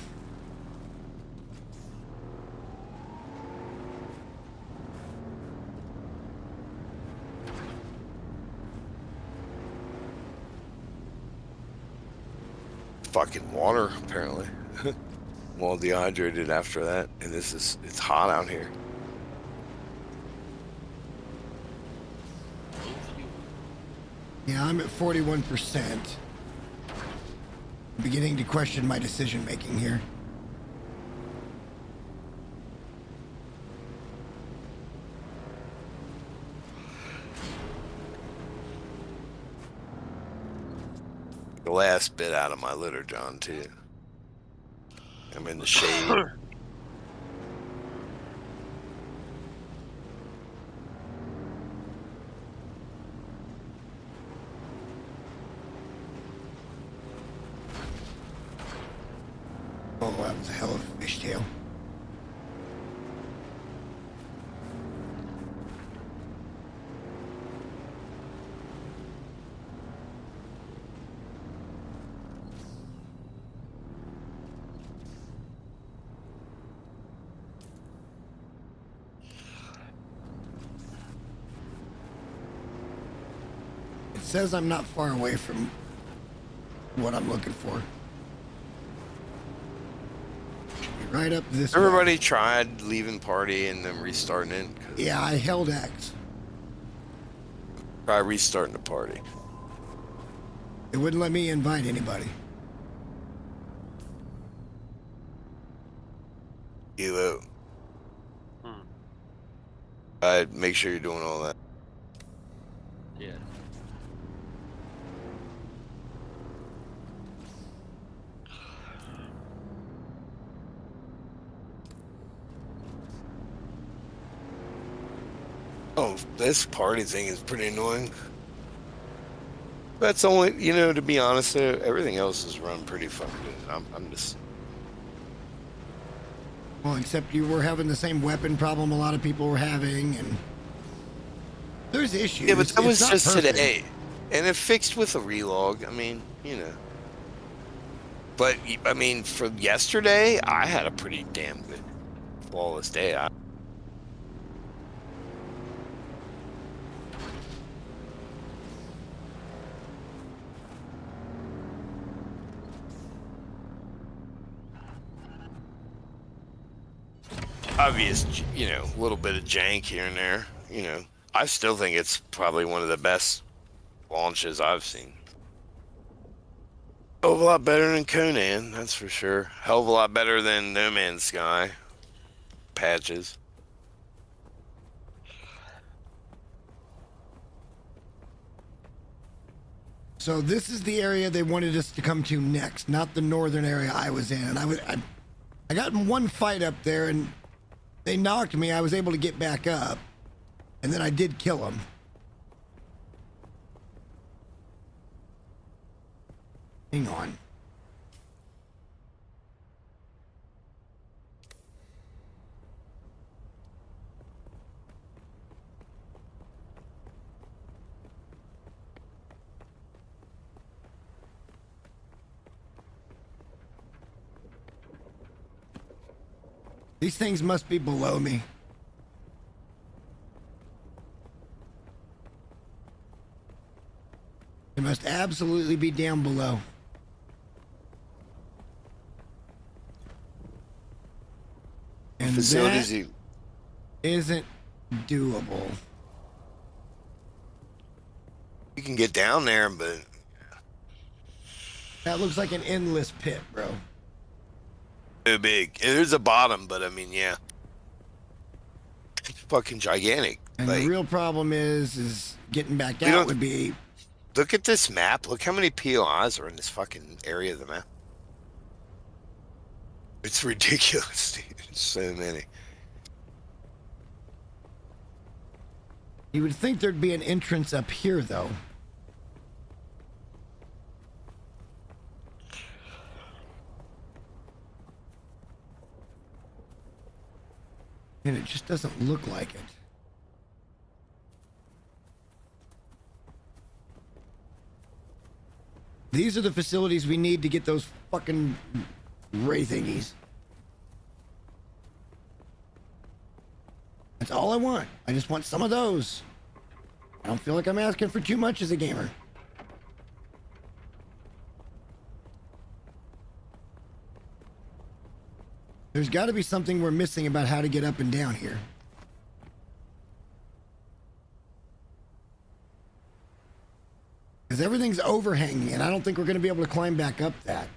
Fucking water, apparently. Well, dehydrated after that, and it's hot out here. Yeah, I'm at 41%. Beginning to question my decision making here. The last bit out of my litter, John, too. I'm in the shade. Oh, that was a hell of a fishtail. It says I'm not far away from what I'm looking for. Right up this way. Everybody tried leaving party and then restarting it. Yeah, I held X. Try restarting the party. It wouldn't let me invite anybody. Elo. Make sure you're doing all that. Yeah. Oh, this party thing is pretty annoying. That's only, you know, to be honest, everything else is run pretty fucking good. I'm just... Well, except you were having the same weapon problem a lot of people were having, and there's issues. Yeah, but that was It's not just perfect. today. And it fixed with a relog. I mean, you know. But, I mean, for yesterday, I had a pretty damn good flawless day. Obvious, you know, a little bit of jank here and there. You know, I still think it's probably one of the best launches I've seen. Hell of a lot better than Conan, that's for sure. Hell of a lot better than No Man's Sky patches. So this is the area they wanted us to come to next, not the northern area I was in. And I got in one fight up there, and they knocked me. I was able to get back up, and then I did kill them. Hang on. These things must be below me. They must absolutely be down below. And Facilities that isn't doable. you can get down there, but That looks like an endless pit, bro. too big. And there's a bottom, but I mean, yeah, it's fucking gigantic. And Like, the real problem is getting back We out don't- would be. look at this map. Look how many POIs are in this fucking area of the map. It's ridiculous, dude. So many. You would think there'd be an entrance up here, though. And it just doesn't look like it. These are the facilities we need to get those fucking ray thingies. That's all I want. I just want some of those. I don't feel like I'm asking for too much as a gamer. There's got to be something we're missing about how to get up and down here. Because everything's overhanging, and I don't think we're going to be able to climb back up that.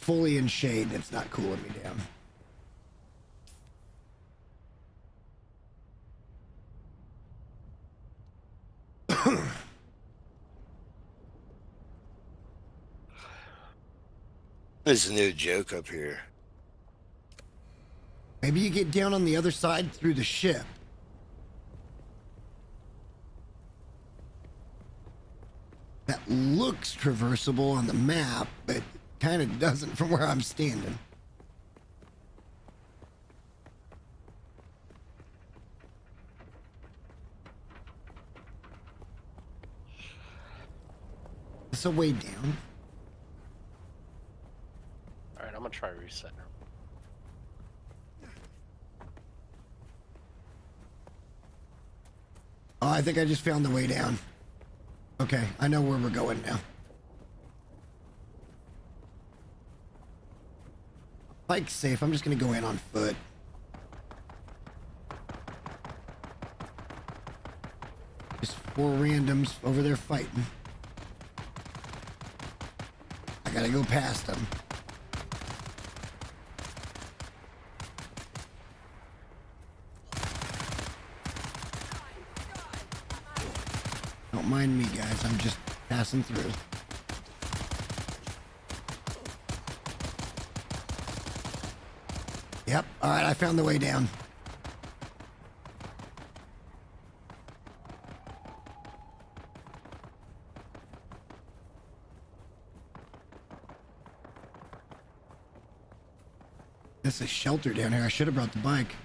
Fully in shade, it's not cooling me down. There's a new joke up here. Maybe you get down on the other side through the ship. That looks traversable on the map, but kind of doesn't from where I'm standing. It's a way down. Alright, I'm gonna try reset now. Oh, I think I just found the way down. Okay, I know where we're going now. Bike's safe. I'm just gonna go in on foot. Just four randoms over there fighting. I gotta go past them. Don't mind me, guys. I'm just passing through. Yep. All right, I found the way down. This is shelter down here. I should have brought the bike.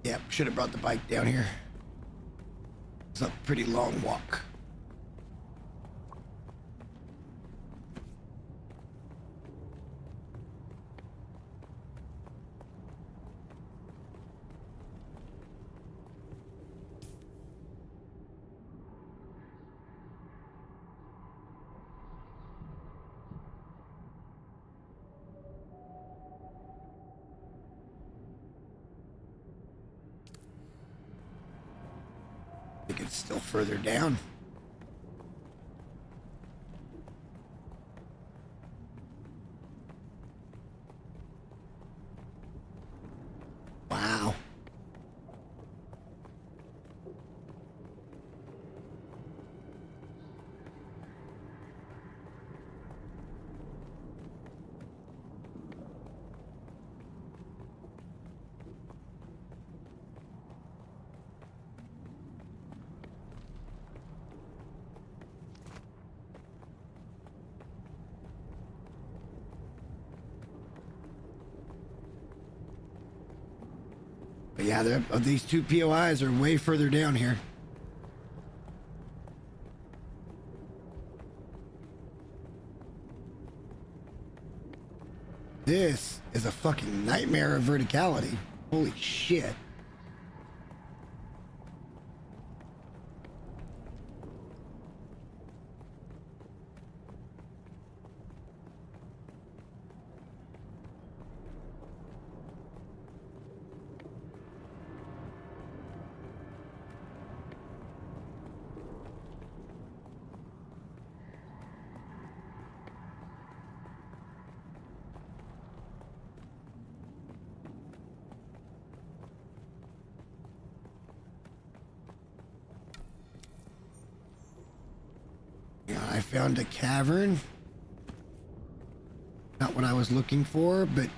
Yep, should have brought the bike down here. It's a pretty long walk. I think it's still further down. Yeah, these two POIs are way further down here. This is a fucking nightmare of verticality. Holy shit. I found a cavern. Not what I was looking for, but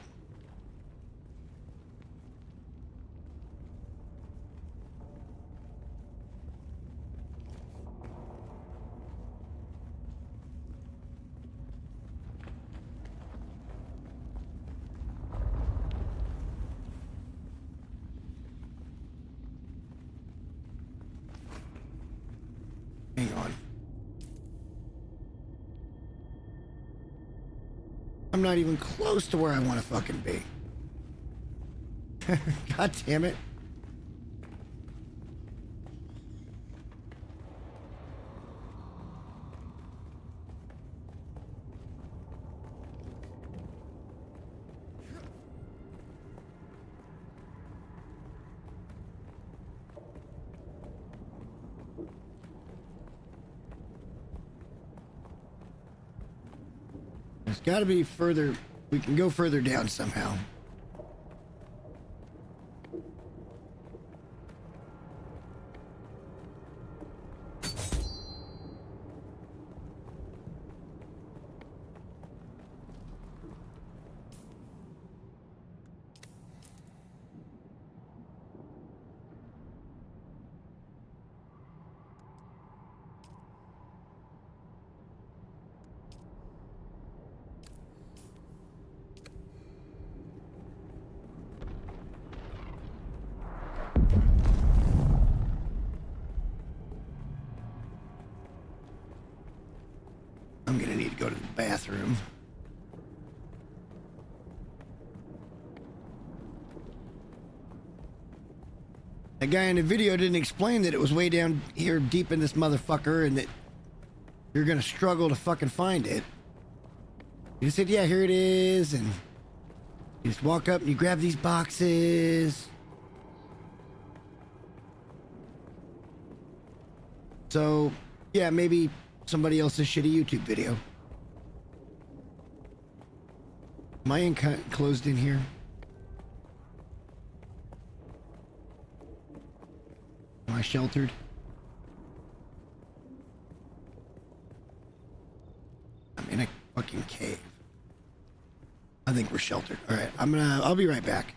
hang on. I'm not even close to where I want to fucking be. God damn it. There's got to be further. We can go further down somehow. I'm gonna need to go to the bathroom. That guy in the video didn't explain that it was way down here deep in this motherfucker and that you're gonna struggle to fucking find it. He just said, yeah, here it is, and you just walk up and you grab these boxes. So, yeah, maybe somebody else's shitty YouTube video. Am I enclosed in here? Am I sheltered? I'm in a fucking cave. I think we're sheltered. All right, I'll be right back.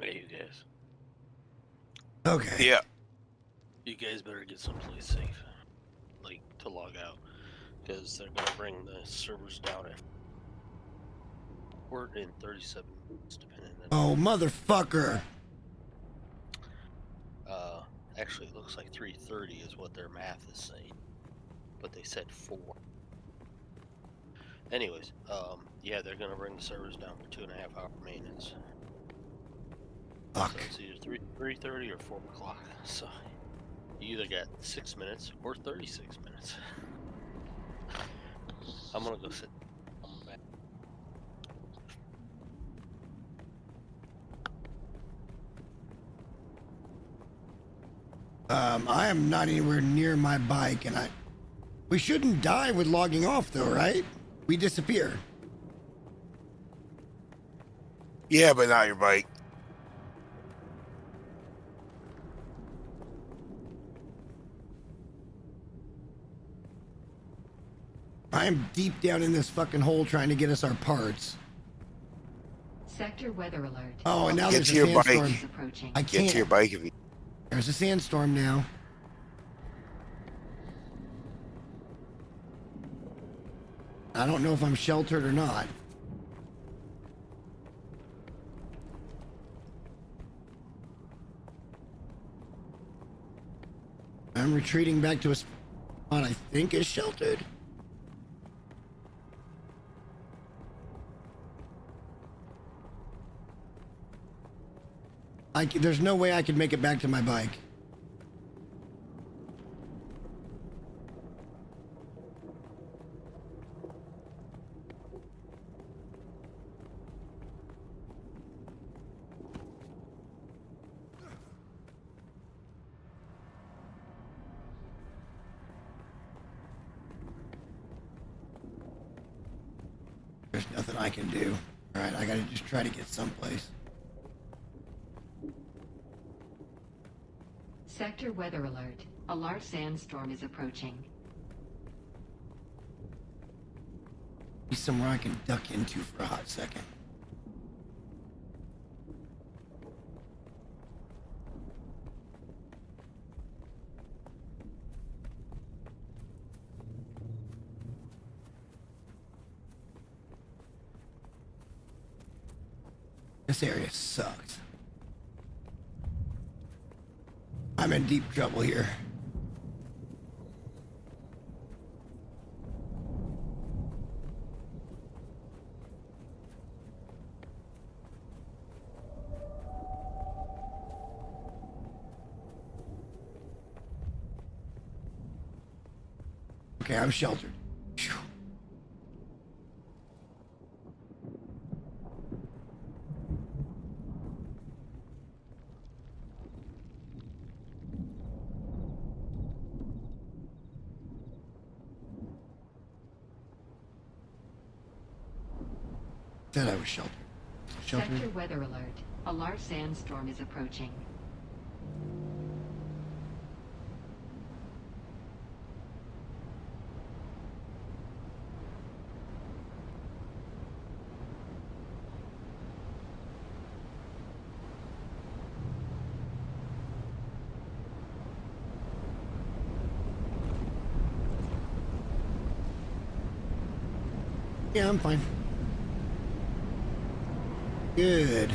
Hey, you guys. Okay. Yeah. You guys better get someplace safe, like to log out, because they're gonna bring the servers down after. We're in 37 minutes, depending on. Oh, motherfucker. Actually, it looks like 3:30 is what their math is saying, but they said 4. Anyways, yeah, they're gonna bring the servers down for 2.5 hour maintenance. Fuck. So it's either 3:30 or 4 o'clock. So you either got 6 minutes or 36 minutes. I'm gonna go sit. I'm back. I am not anywhere near my bike, and we shouldn't die with logging off, though, right? We disappear. Yeah, but not your bike. I'm deep down in this fucking hole trying to get us our parts. Sector weather alert. Oh, and now Get there's to a your sandstorm. bike. Approaching. I can't. Get to your bike if you. There's a sandstorm now. I don't know if I'm sheltered or not. I'm retreating back to a spot I think is sheltered. There's no way I could make it back to my bike. There's nothing I can do. All right, I gotta just try to get someplace. Sector weather alert. A large sandstorm is approaching. Be somewhere I can duck into for a hot second. This area sucks. I'm in deep trouble here. Okay, I'm sheltered. Phew. Said I was sheltered. Sheltered. Sector weather alert. A large sandstorm is approaching. Yeah, I'm fine. Good.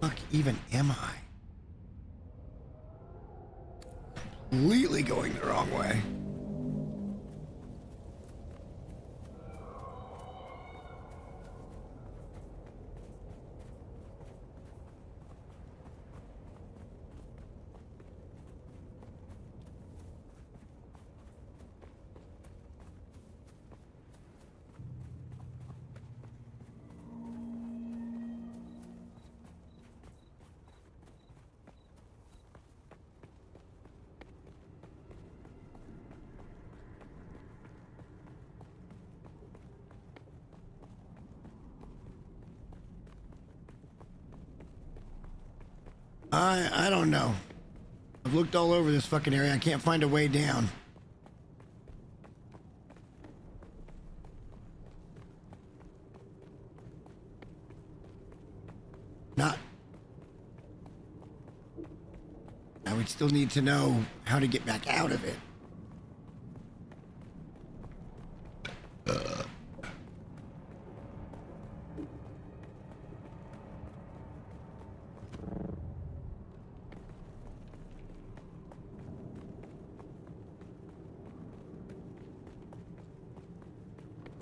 Fuck even am I? Completely going the wrong way. I don't know. I've looked all over this fucking area. I can't find a way down. Not. I would still need to know how to get back out of it.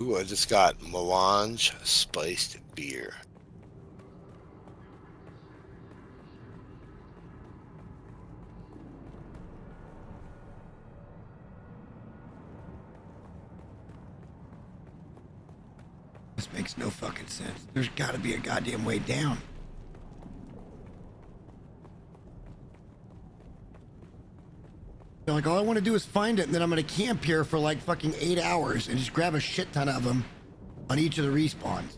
Ooh, I just got melange spiced beer. This makes no fucking sense. There's got to be a goddamn way down. Like, all I want to do is find it, and then I'm going to camp here for like fucking 8 hours and just grab a shit ton of them on each of the respawns.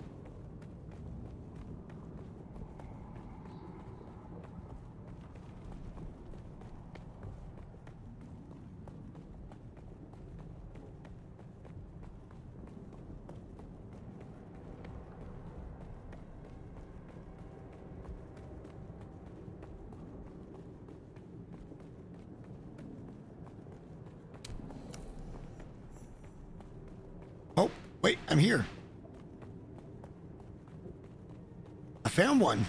Oh, wait, I'm here. I found one.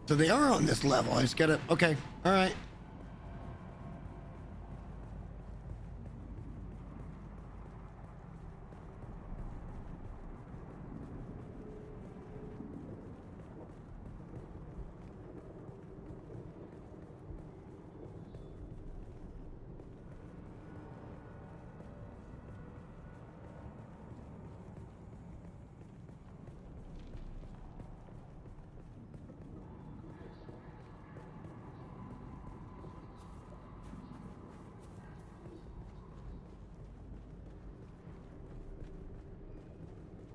So they are on this level. I just gotta, okay, all right.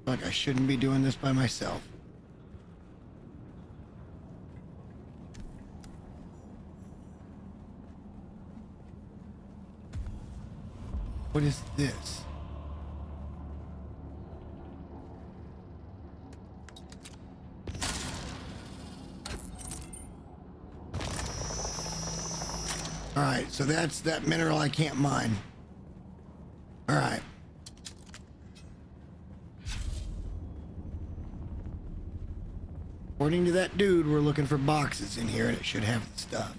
Like, I shouldn't be doing this by myself. What is this? All right, so that's that mineral I can't mine. All right. According to that dude, we're looking for boxes in here, and it should have the stuff.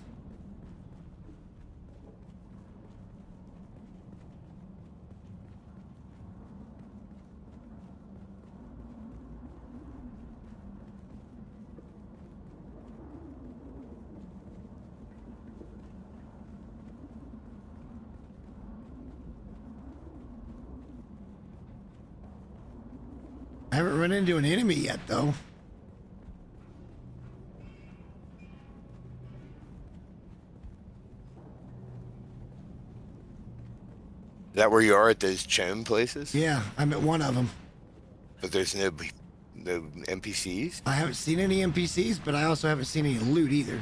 I haven't run into an enemy yet, though. Is that where you are at those chome places? Yeah, I'm at one of them. But there's no NPCs? I haven't seen any NPCs, but I also haven't seen any loot either.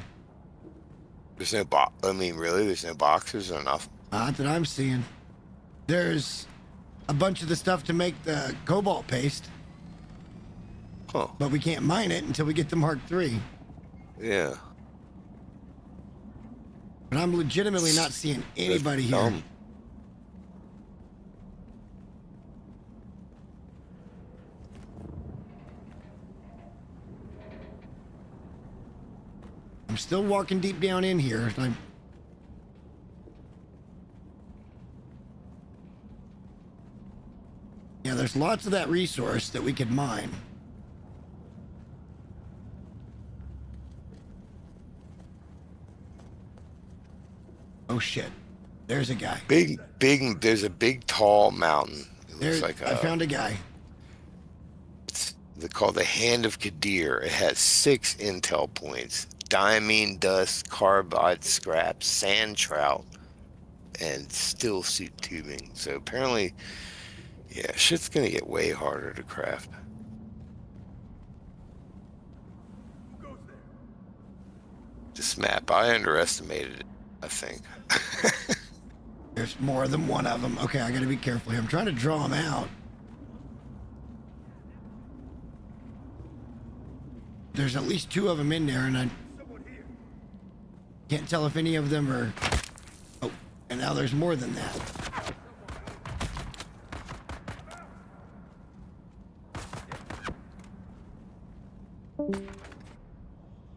There's no I mean, really? There's no boxes or nothing? Not that I'm seeing. There's a bunch of the stuff to make the cobalt paste. Huh. But we can't mine it until we get the Mark III. Yeah. But I'm legitimately not seeing anybody here. I'm still walking deep down in here. Yeah, there's lots of that resource that we could mine. Oh shit. There's a guy. There's a big tall mountain. It looks like I found a guy. They're called the Hand of Kadir. It has 6 intel points. Diamine dust, carbide scraps, sand trout, and steel suit tubing. So apparently, yeah, shit's gonna get way harder to craft. This map, I underestimated it, I think. There's more than one of them. Okay, I gotta be careful here. I'm trying to draw them out. There's at least 2 of them in there, and I can't tell if any of them are... Oh, and now there's more than that.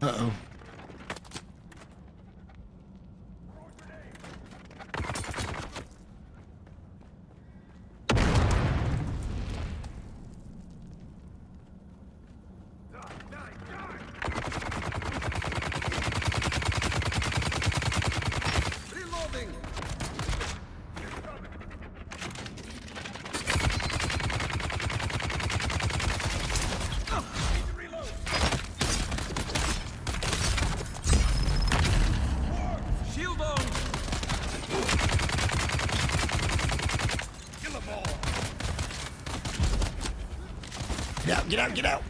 Uh-oh. Get out, get out, get out.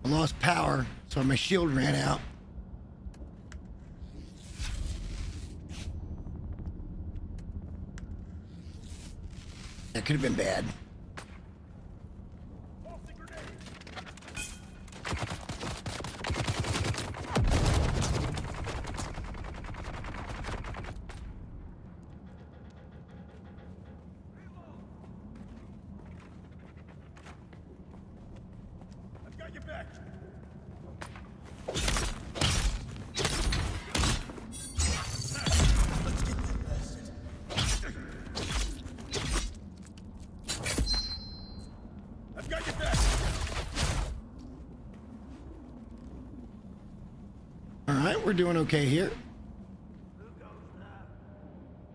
I lost power, so my shield ran out. That could have been bad. Alright, we're doing okay here.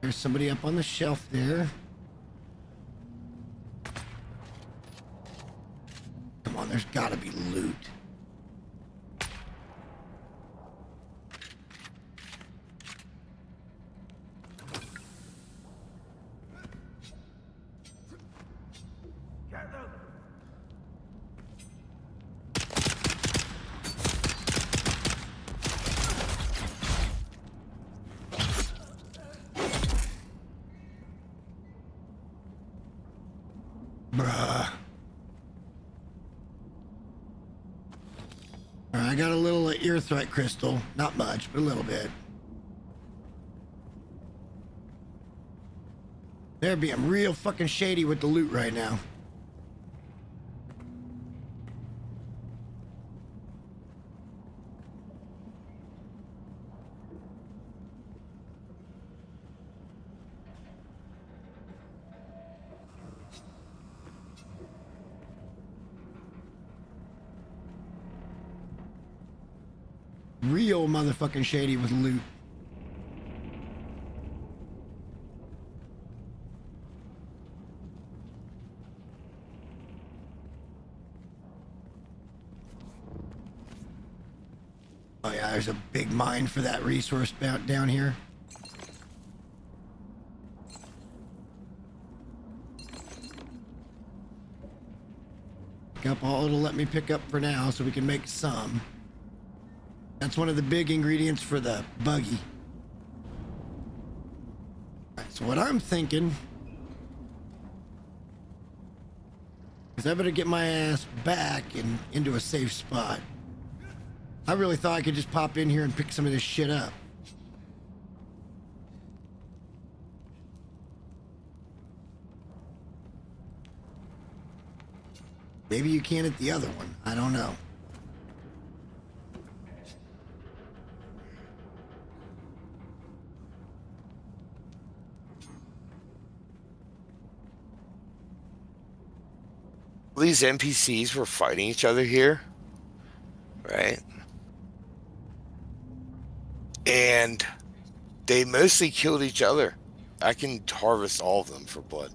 There's somebody up on the shelf there. Come on, there's gotta be loot. Bruh. Alright, I got a little ear threat crystal. Not much, but a little bit. They're being real fucking shady with the loot right now. Real motherfucking shady with loot. Oh yeah, there's a big mine for that resource down here. Pick up all it'll let me pick up for now so we can make some. That's one of the big ingredients for the buggy. All right, so what I'm thinking is I better get my ass back and into a safe spot. I really thought I could just pop in here and pick some of this shit up. Maybe you can at the other one. I don't know. These NPCs were fighting each other here, right? And they mostly killed each other. I can harvest all of them for blood.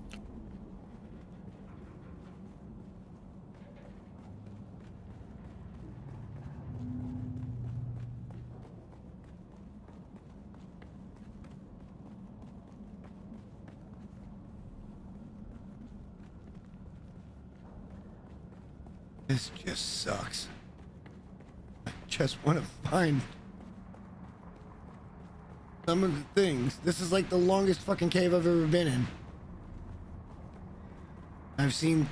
This just sucks. I just want to find some of the things. This is like the longest fucking cave I've ever been in. I've seen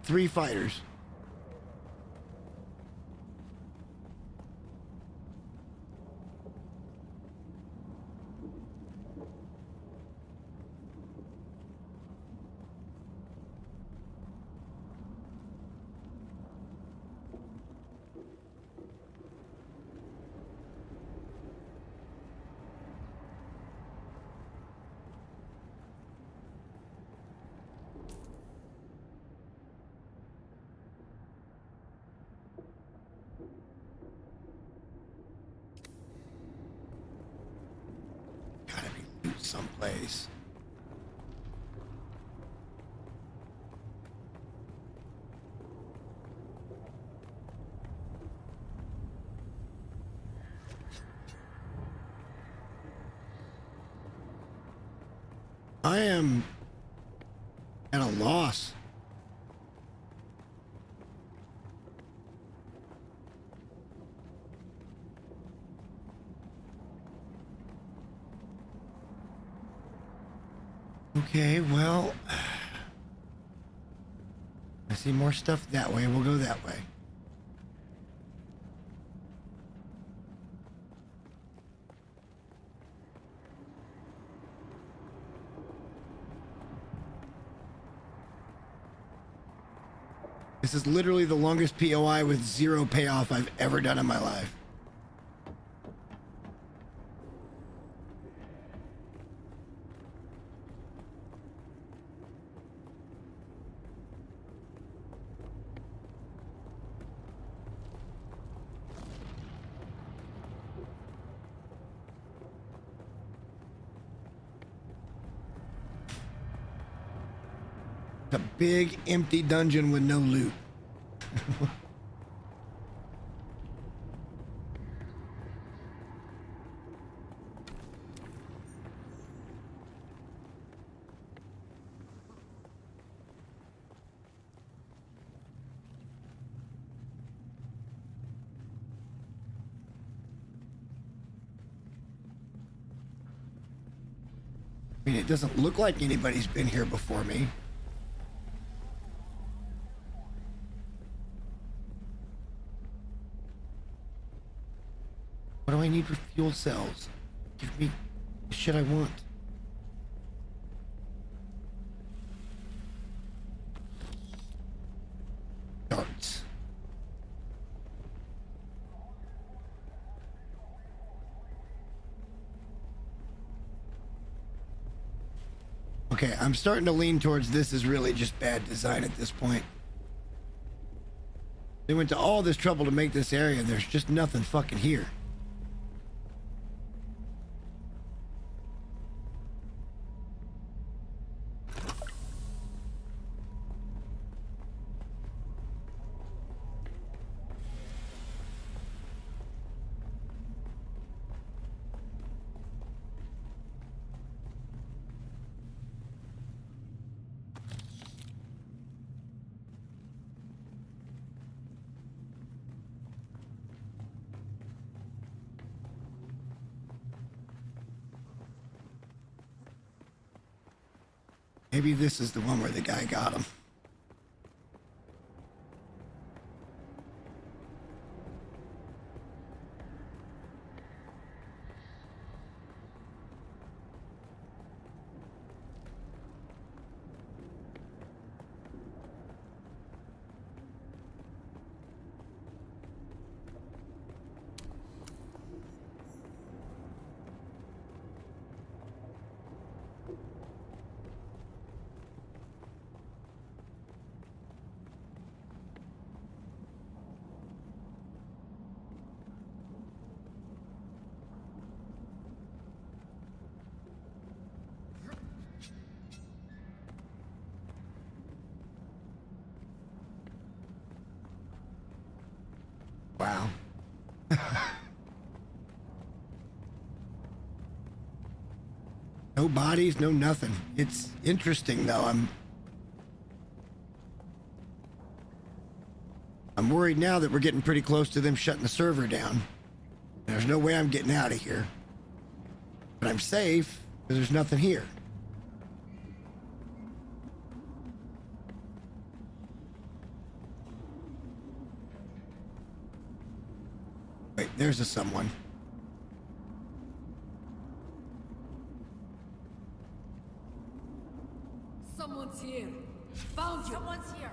3 fighters. Someplace. I am At a loss. Okay, well, I see more stuff that way. We'll go that way. This is literally the longest POI with zero payoff I've ever done in my life. A big empty dungeon with no loot. I mean, it doesn't look like anybody's been here before me. What do I need for fuel cells? Give me the shit I want. Darts. Okay, I'm starting to lean towards this is really just bad design at this point. They went to all this trouble to make this area, and there's just nothing fucking here. Maybe this is the one where the guy got him. Wow. No bodies, no nothing. It's interesting though. I'm worried now that we're getting pretty close to them shutting the server down. There's no way I'm getting out of here. But I'm safe because there's nothing here. Wait, there's a someone. Someone's here. Found you. Someone's here.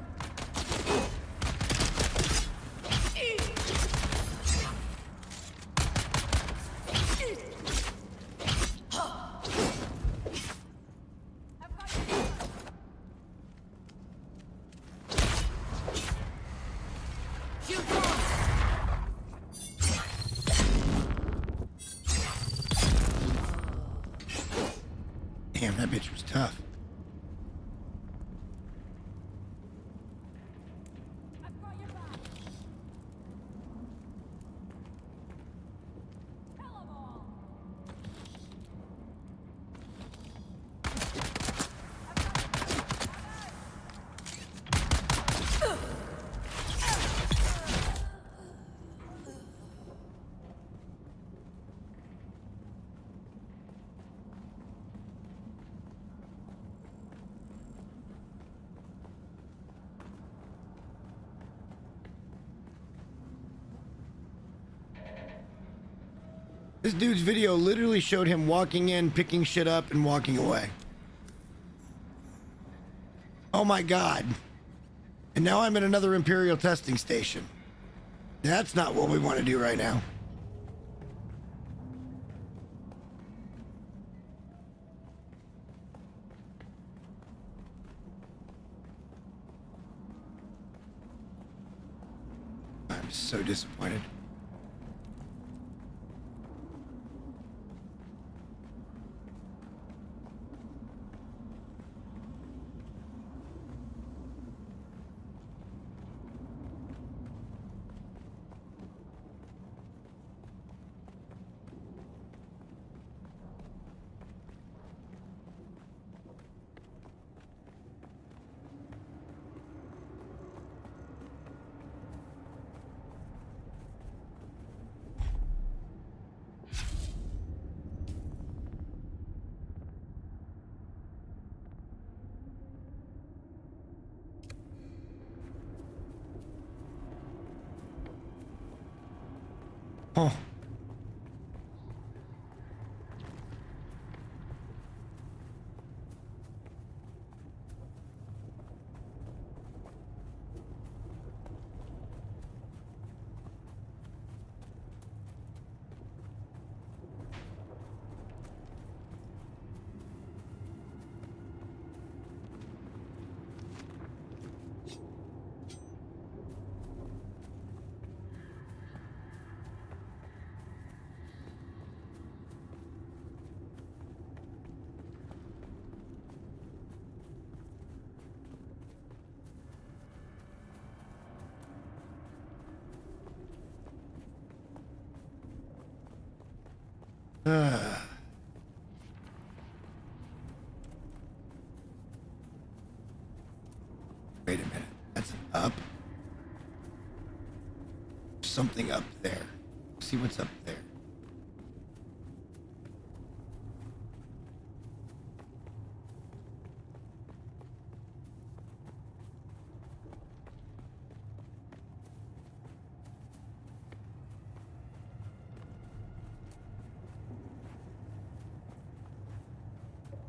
Damn, that bitch was tough. This dude's video literally showed him walking in, picking shit up, and walking away. Oh my God. And now I'm at another Imperial testing station. That's not what we want to do right now. I'm so disappointed. Oh. Wait a minute. That's up. Something up there. See what's up there.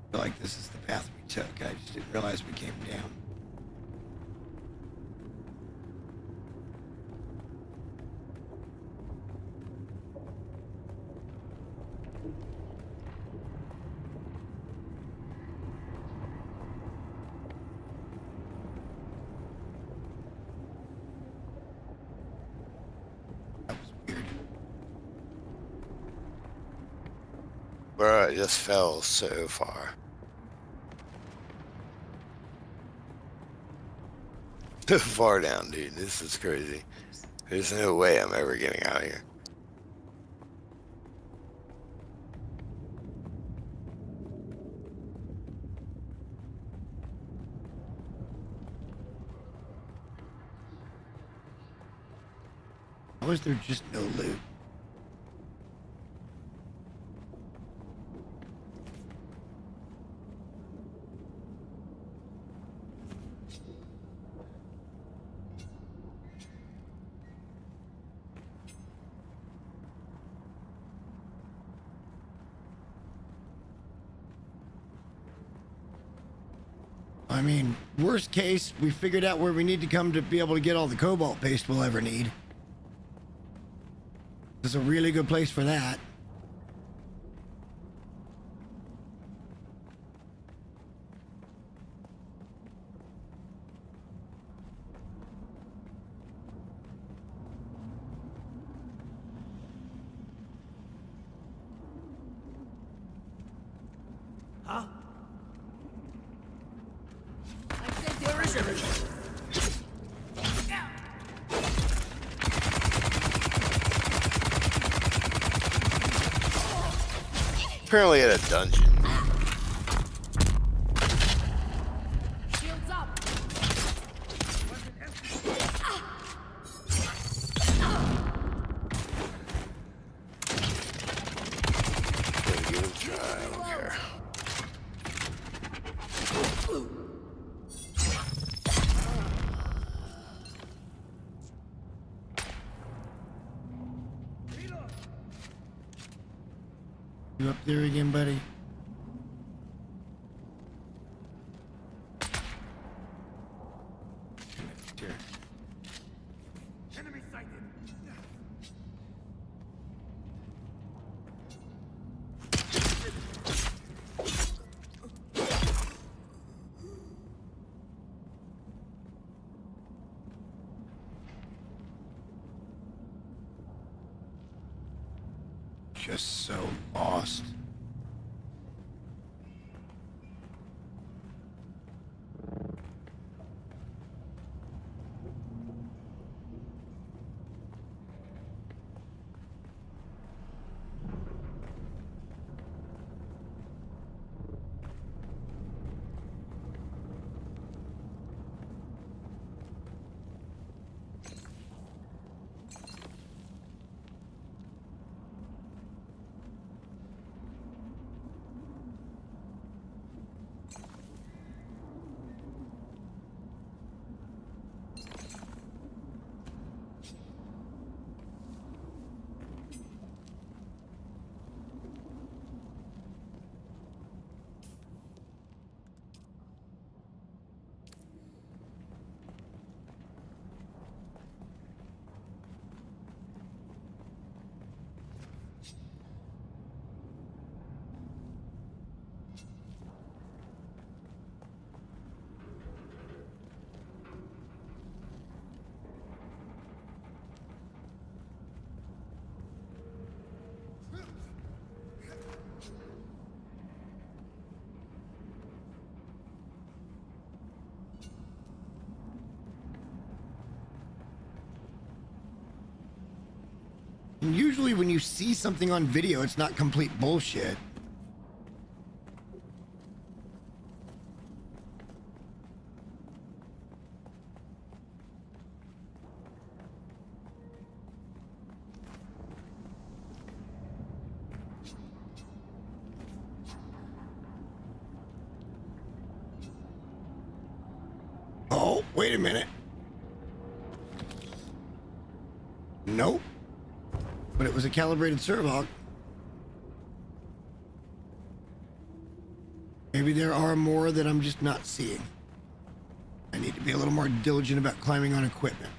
I feel like this is the path we took. I just didn't realize we came down. Bro, I just fell so far. So far down, dude. This is crazy. There's no way I'm ever getting out of here. How is there just no loot? I mean, worst case, we figured out where we need to come to be able to get all the cobalt paste we'll ever need. This is a really good place for that. Huh? Apparently at a dungeon. Shields up. Gotta give it a try, I don't care. You up there again, buddy? Here. Enemy sighted. Just so lost. And usually when you see something on video, it's not complete bullshit. Oh, wait a minute. Nope. But it was a calibrated Servok. Maybe there are more that I'm just not seeing. I need to be a little more diligent about climbing on equipment.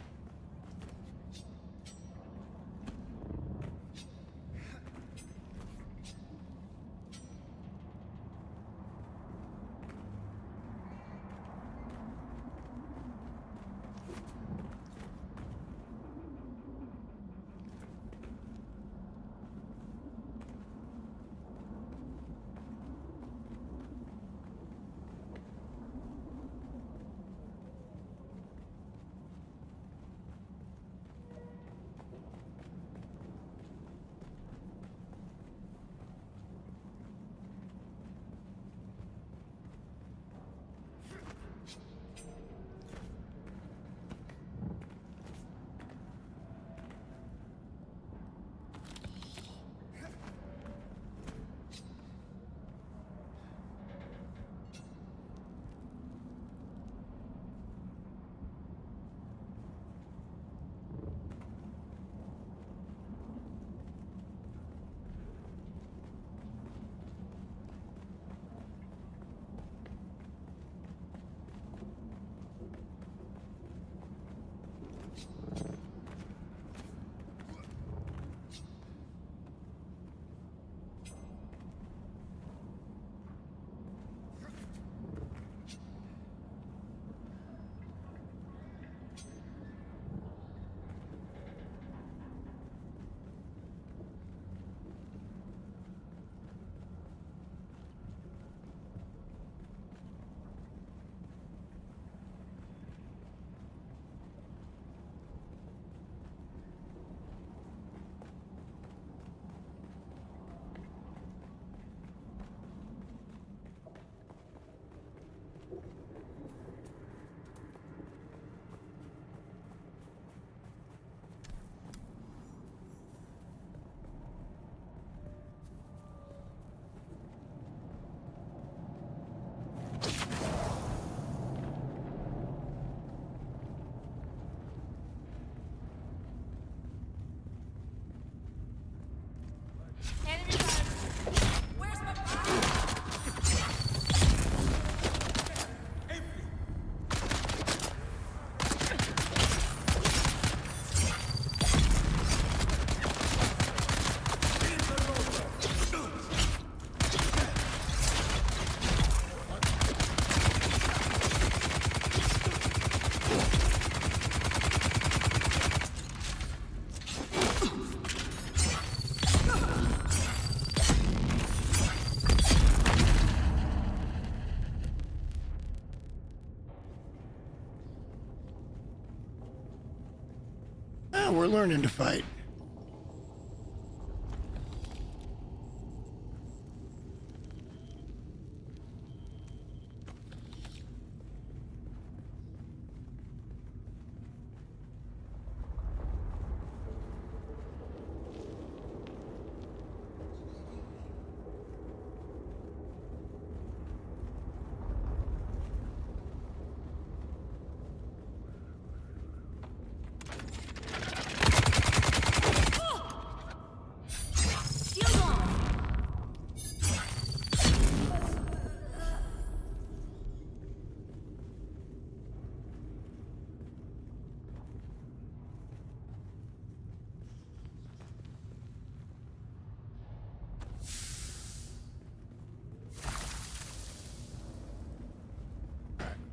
learning to fight.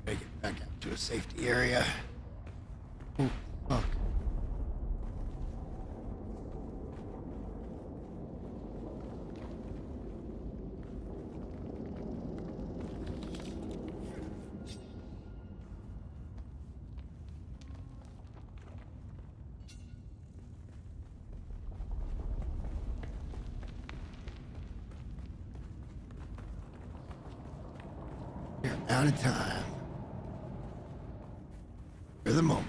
Make it back out to a safety area. Oh, fuck. You're out of time. For the moment.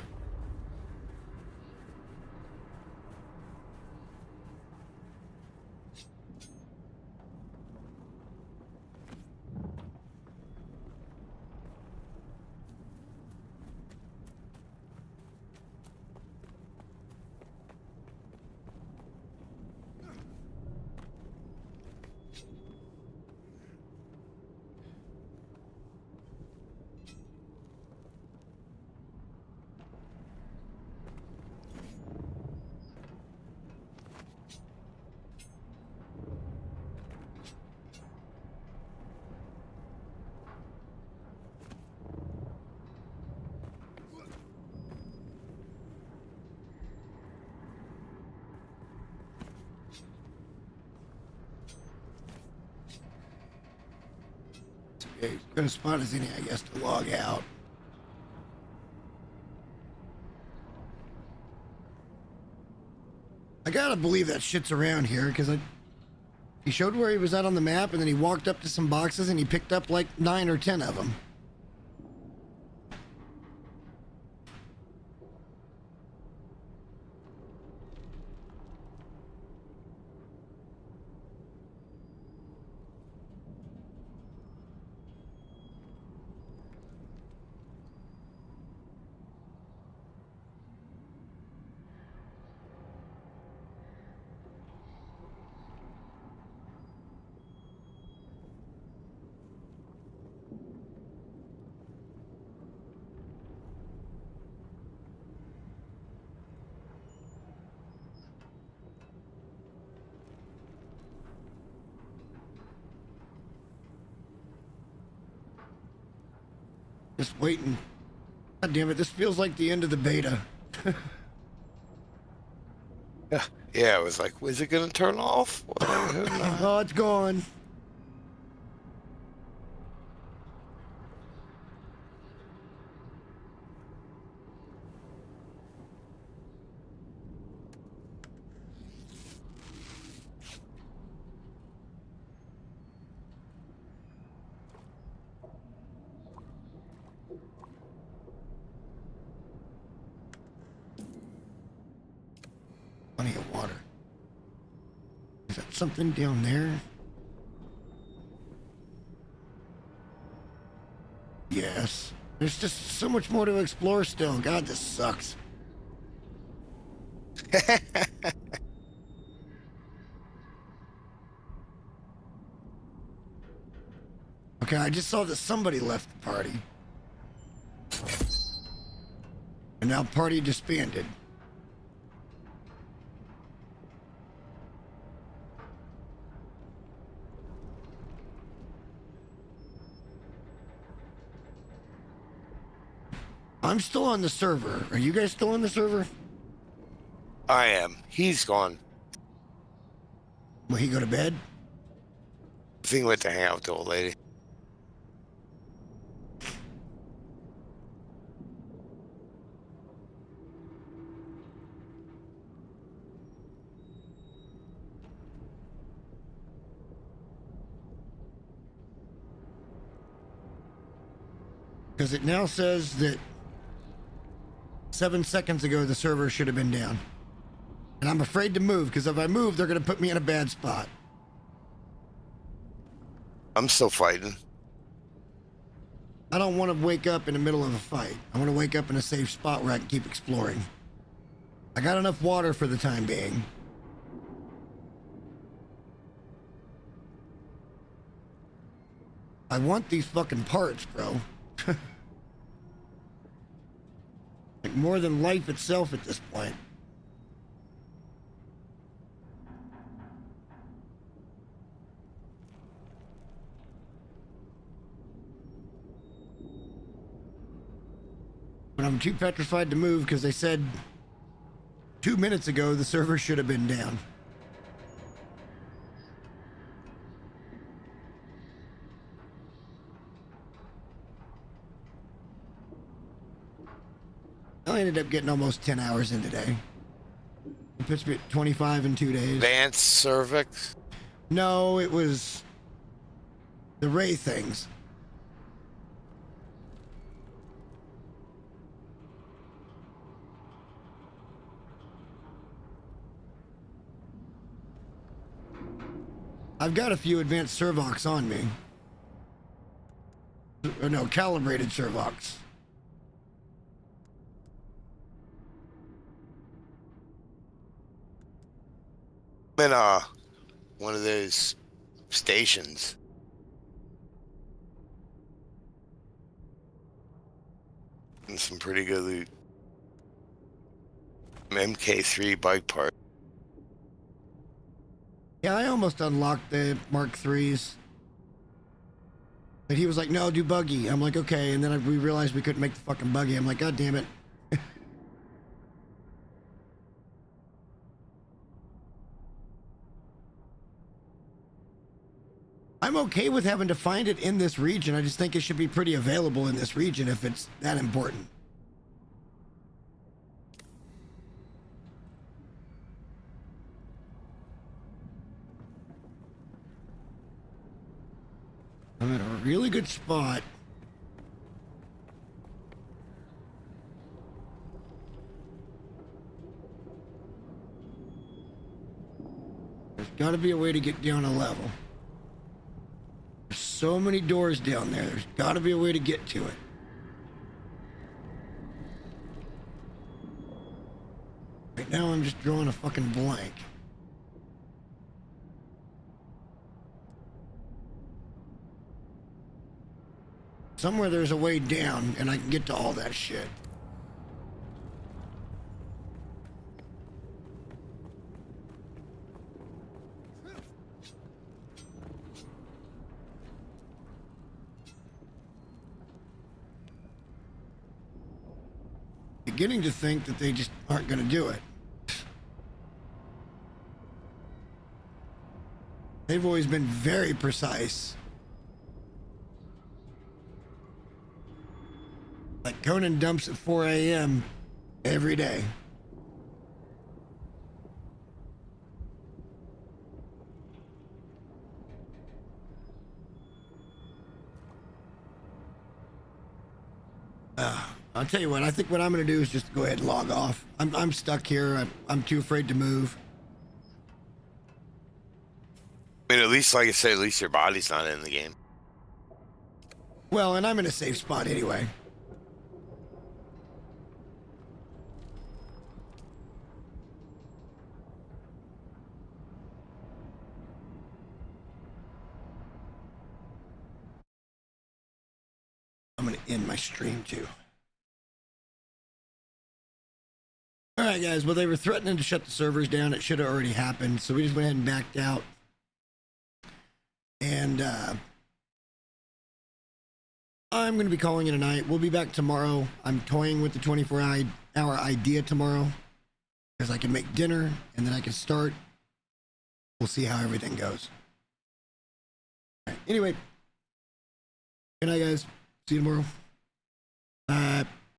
Okay, good a spot as any, I guess, to log out. I gotta believe that shit's around here, because he showed where he was at on the map, and then he walked up to some boxes and he picked up like 9 or 10 of them. Just waiting. God damn it, this feels like the end of the beta. Yeah, it was like, was it gonna turn off? Oh, it's gone. Plenty of water. Is that something down there? Yes. There's just so much more to explore still. God, this sucks. Okay, I just saw that somebody left the party. And now party disbanded. I'm still on the server. Are you guys still on the server? I am. He's gone. Will he go to bed? I think he went to hang out with the old lady. Because it now says that 7 seconds ago the server should have been down. And I'm afraid to move, because if I move, they're going to put me in a bad spot. I'm still fighting. I don't want to wake up in the middle of a fight. I want to wake up in a safe spot where I can keep exploring. I got enough water for the time being. I want these fucking parts, bro. Like more than life itself at this point. But I'm too petrified to move because they said 2 minutes ago the server should have been down. I ended up getting almost 10 hours in today. It puts me at 25 in 2 days. Advanced cervix? No, it was the Ray things. I've got a few advanced Servox on me. Or no, calibrated Servox. I'm in one of those stations. And some pretty good loot. MK3 bike part. Yeah, I almost unlocked the Mark IIIs. But he was like, no, do buggy. I'm like, okay. And then we realized we couldn't make the fucking buggy. I'm like, God damn it. I'm okay with having to find it in this region. I just think it should be pretty available in this region if it's that important. I'm in a really good spot. There's got to be a way to get down a level. There's so many doors down there. There's got to be a way to get to it. Right now I'm just drawing a fucking blank. Somewhere there's a way down and I can get to all that shit. Beginning to think that they just aren't going to do it. They've always been very precise. Like Conan dumps at 4 a.m. every day. I'll tell you what, I think what I'm going to do is just go ahead and log off. I'm stuck here. I'm too afraid to move. I mean, at least, like I said, at least your body's not in the game. Well, and I'm in a safe spot anyway. I'm going to end my stream too. Alright guys, well they were threatening to shut the servers down. It should have already happened, so we just went ahead and backed out. And I'm going to be calling it a night. We'll be back tomorrow. I'm toying with the 24-hour idea tomorrow. Because I can make dinner, and then I can start. We'll see how everything goes. All right, anyway. Good night guys. See you tomorrow. Bye.